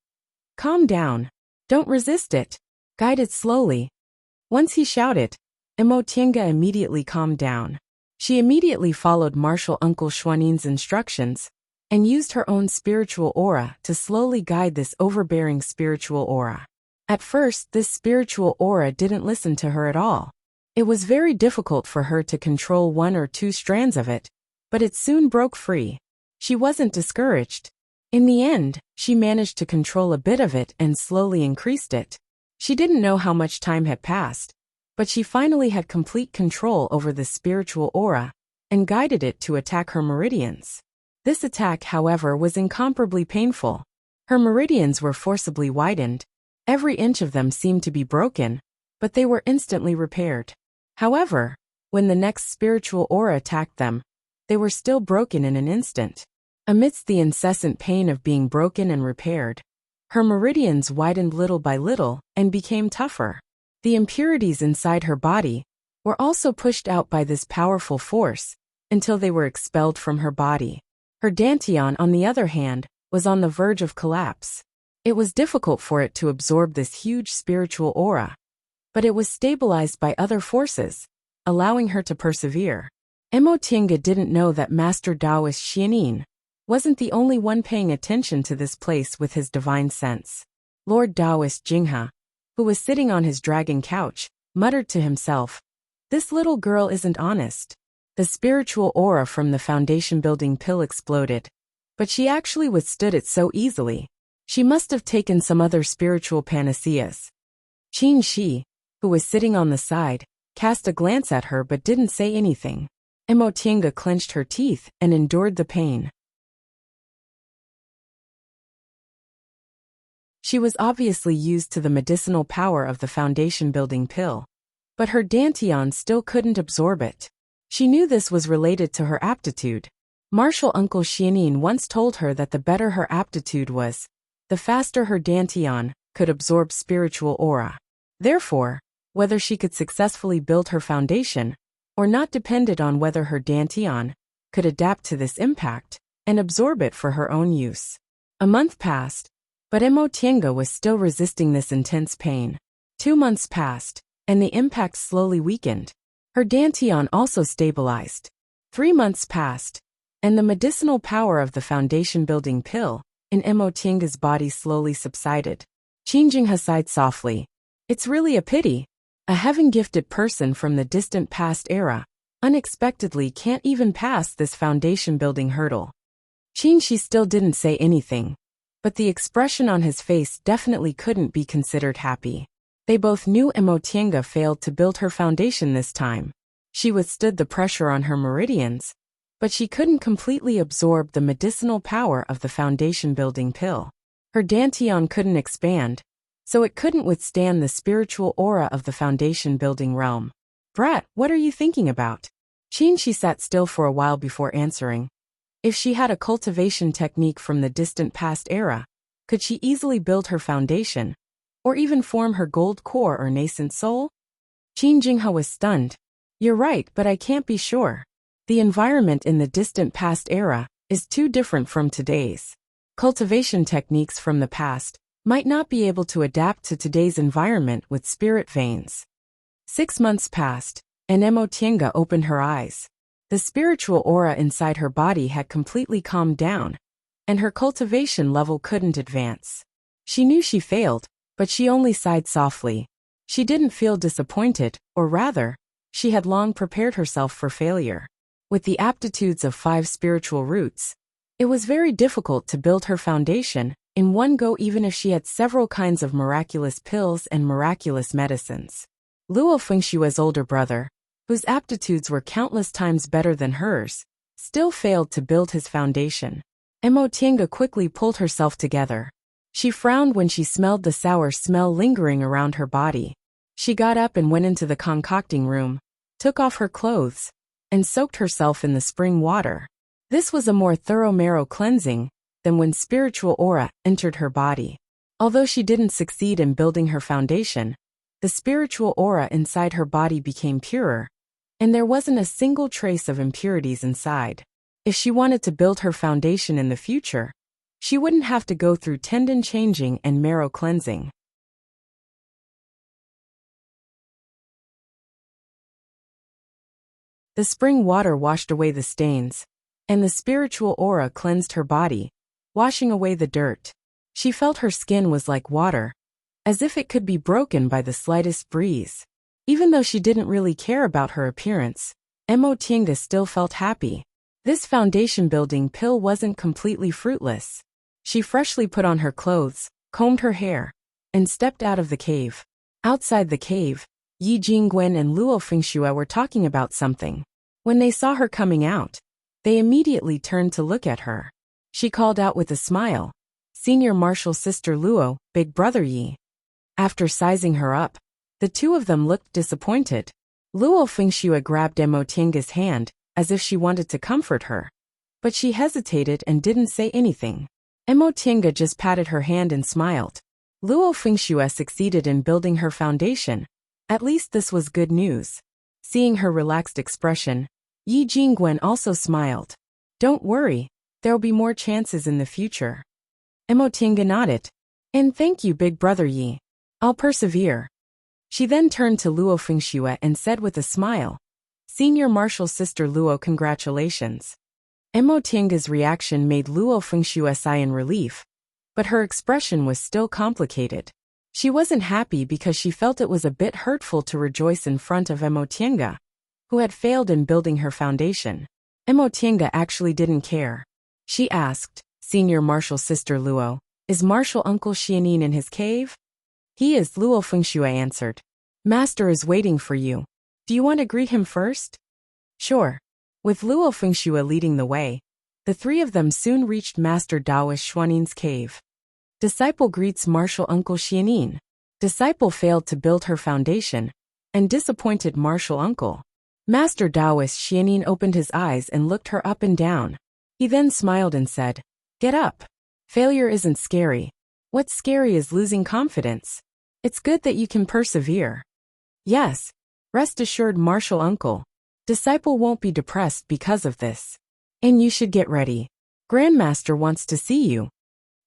"Calm down. Don't resist it. Guide it slowly." Once he shouted, Emotinga immediately calmed down. She immediately followed Martial Uncle Xuanin's instructions and used her own spiritual aura to slowly guide this overbearing spiritual aura. At first, this spiritual aura didn't listen to her at all. It was very difficult for her to control 1 or 2 strands of it, but it soon broke free. She wasn't discouraged. In the end, she managed to control a bit of it and slowly increased it. She didn't know how much time had passed, but she finally had complete control over the spiritual aura and guided it to attack her meridians. This attack, however, was incomparably painful. Her meridians were forcibly widened. Every inch of them seemed to be broken, but they were instantly repaired. However, when the next spiritual aura attacked them, they were still broken in an instant. Amidst the incessant pain of being broken and repaired, her meridians widened little by little and became tougher. The impurities inside her body were also pushed out by this powerful force until they were expelled from her body. Her dantian, on the other hand, was on the verge of collapse. It was difficult for it to absorb this huge spiritual aura, but it was stabilized by other forces, allowing her to persevere. Emotinga didn't know that Master Taoist Xianin wasn't the only one paying attention to this place with his divine sense. Lord Taoist Jinghe, who was sitting on his dragon couch, muttered to himself, "This little girl isn't honest." The spiritual aura from the foundation building pill exploded, but she actually withstood it so easily. She must have taken some other spiritual panaceas. Qin Shi, who was sitting on the side, cast a glance at her but didn't say anything. Emotinga clenched her teeth and endured the pain. She was obviously used to the medicinal power of the foundation building pill, but her dantian still couldn't absorb it. She knew this was related to her aptitude. Martial Uncle Xianin once told her that the better her aptitude was, the faster her dantian could absorb spiritual aura. Therefore, whether she could successfully build her foundation or not depended on whether her dantian could adapt to this impact and absorb it for her own use. A month passed, but Emotinga was still resisting this intense pain. 2 months passed, and the impact slowly weakened. Her dantian also stabilized. 3 months passed, and the medicinal power of the foundation-building pill in Emotinga's body slowly subsided. Qin Jinghe sighed softly. "It's really a pity. A heaven-gifted person from the distant past era unexpectedly can't even pass this foundation-building hurdle." Qin Shi still didn't say anything, but the expression on his face definitely couldn't be considered happy. They both knew Emotinga failed to build her foundation this time. She withstood the pressure on her meridians, but she couldn't completely absorb the medicinal power of the foundation-building pill. Her dantian couldn't expand, so it couldn't withstand the spiritual aura of the foundation-building realm. "Brat, what are you thinking about?" Qin Shi sat still for a while before answering. If she had a cultivation technique from the distant past era, could she easily build her foundation, or even form her gold core or nascent soul? Qin Jinghe was stunned. "You're right, but I can't be sure. The environment in the distant past era is too different from today's. Cultivation techniques from the past might not be able to adapt to today's environment with spirit veins." 6 months passed, and Emotinga opened her eyes. The spiritual aura inside her body had completely calmed down, and her cultivation level couldn't advance. She knew she failed, but she only sighed softly. She didn't feel disappointed, or rather, she had long prepared herself for failure. With the aptitudes of 5 spiritual roots, it was very difficult to build her foundation in one go even if she had several kinds of miraculous pills and miraculous medicines. Luo Fengshua's older brother, whose aptitudes were countless times better than hers, still failed to build his foundation. Emotinga quickly pulled herself together. She frowned when she smelled the sour smell lingering around her body. She got up and went into the concocting room, took off her clothes, and soaked herself in the spring water. This was a more thorough marrow cleansing than when spiritual aura entered her body. Although she didn't succeed in building her foundation, the spiritual aura inside her body became purer, and there wasn't a single trace of impurities inside. If she wanted to build her foundation in the future, she wouldn't have to go through tendon changing and marrow cleansing. The spring water washed away the stains, and the spiritual aura cleansed her body, washing away the dirt. She felt her skin was like water, as if it could be broken by the slightest breeze. Even though she didn't really care about her appearance, Emotinga still felt happy. This foundation building pill wasn't completely fruitless. She freshly put on her clothes, combed her hair, and stepped out of the cave. Outside the cave, Yi Jingwen and Luo Fengxue were talking about something. When they saw her coming out, they immediately turned to look at her. She called out with a smile, "Senior Marshal Sister Luo, Big Brother Yi." After sizing her up, the two of them looked disappointed. Luo Fengxue grabbed Emotinga's hand, as if she wanted to comfort her. But she hesitated and didn't say anything. Emotinga just patted her hand and smiled. Luo Fengxue succeeded in building her foundation. At least this was good news. Seeing her relaxed expression, Yi Jingwen also smiled. "Don't worry, there'll be more chances in the future." Emotinga nodded. "And thank you, Big Brother Yi. I'll persevere." She then turned to Luo Fengxue and said with a smile, "Senior Marshal Sister Luo, congratulations." Emotinga's reaction made Luo Fengxue sigh in relief, but her expression was still complicated. She wasn't happy because she felt it was a bit hurtful to rejoice in front of Emotinga, who had failed in building her foundation. Emotinga actually didn't care. She asked, "Senior Marshal Sister Luo, is Marshal Uncle Xianin in his cave?" "He is," Luo Fengxue answered. "Master is waiting for you. Do you want to greet him first?" "Sure." With Luo Fengxue leading the way, the three of them soon reached Master Daoist Xuanin's cave. Disciple greets Marshal Uncle Xianin. Disciple failed to build her foundation and disappointed Marshal Uncle. Master Daoist Xianin opened his eyes and looked her up and down. He then smiled and said, "Get up. Failure isn't scary. What's scary is losing confidence. It's good that you can persevere." "Yes. Rest assured, Marshal Uncle. Disciple won't be depressed because of this. And you should get ready. Grandmaster wants to see you."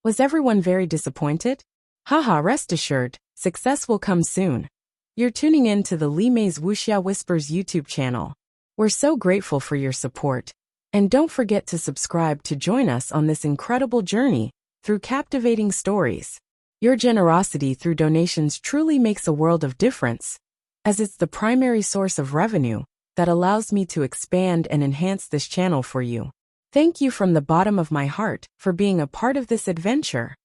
Was everyone very disappointed? Haha, rest assured, success will come soon. You're tuning in to the Li Mei's Wuxia Whispers YouTube channel. We're so grateful for your support. And don't forget to subscribe to join us on this incredible journey through captivating stories. Your generosity through donations truly makes a world of difference, as it's the primary source of revenue that allows me to expand and enhance this channel for you. Thank you from the bottom of my heart for being a part of this adventure.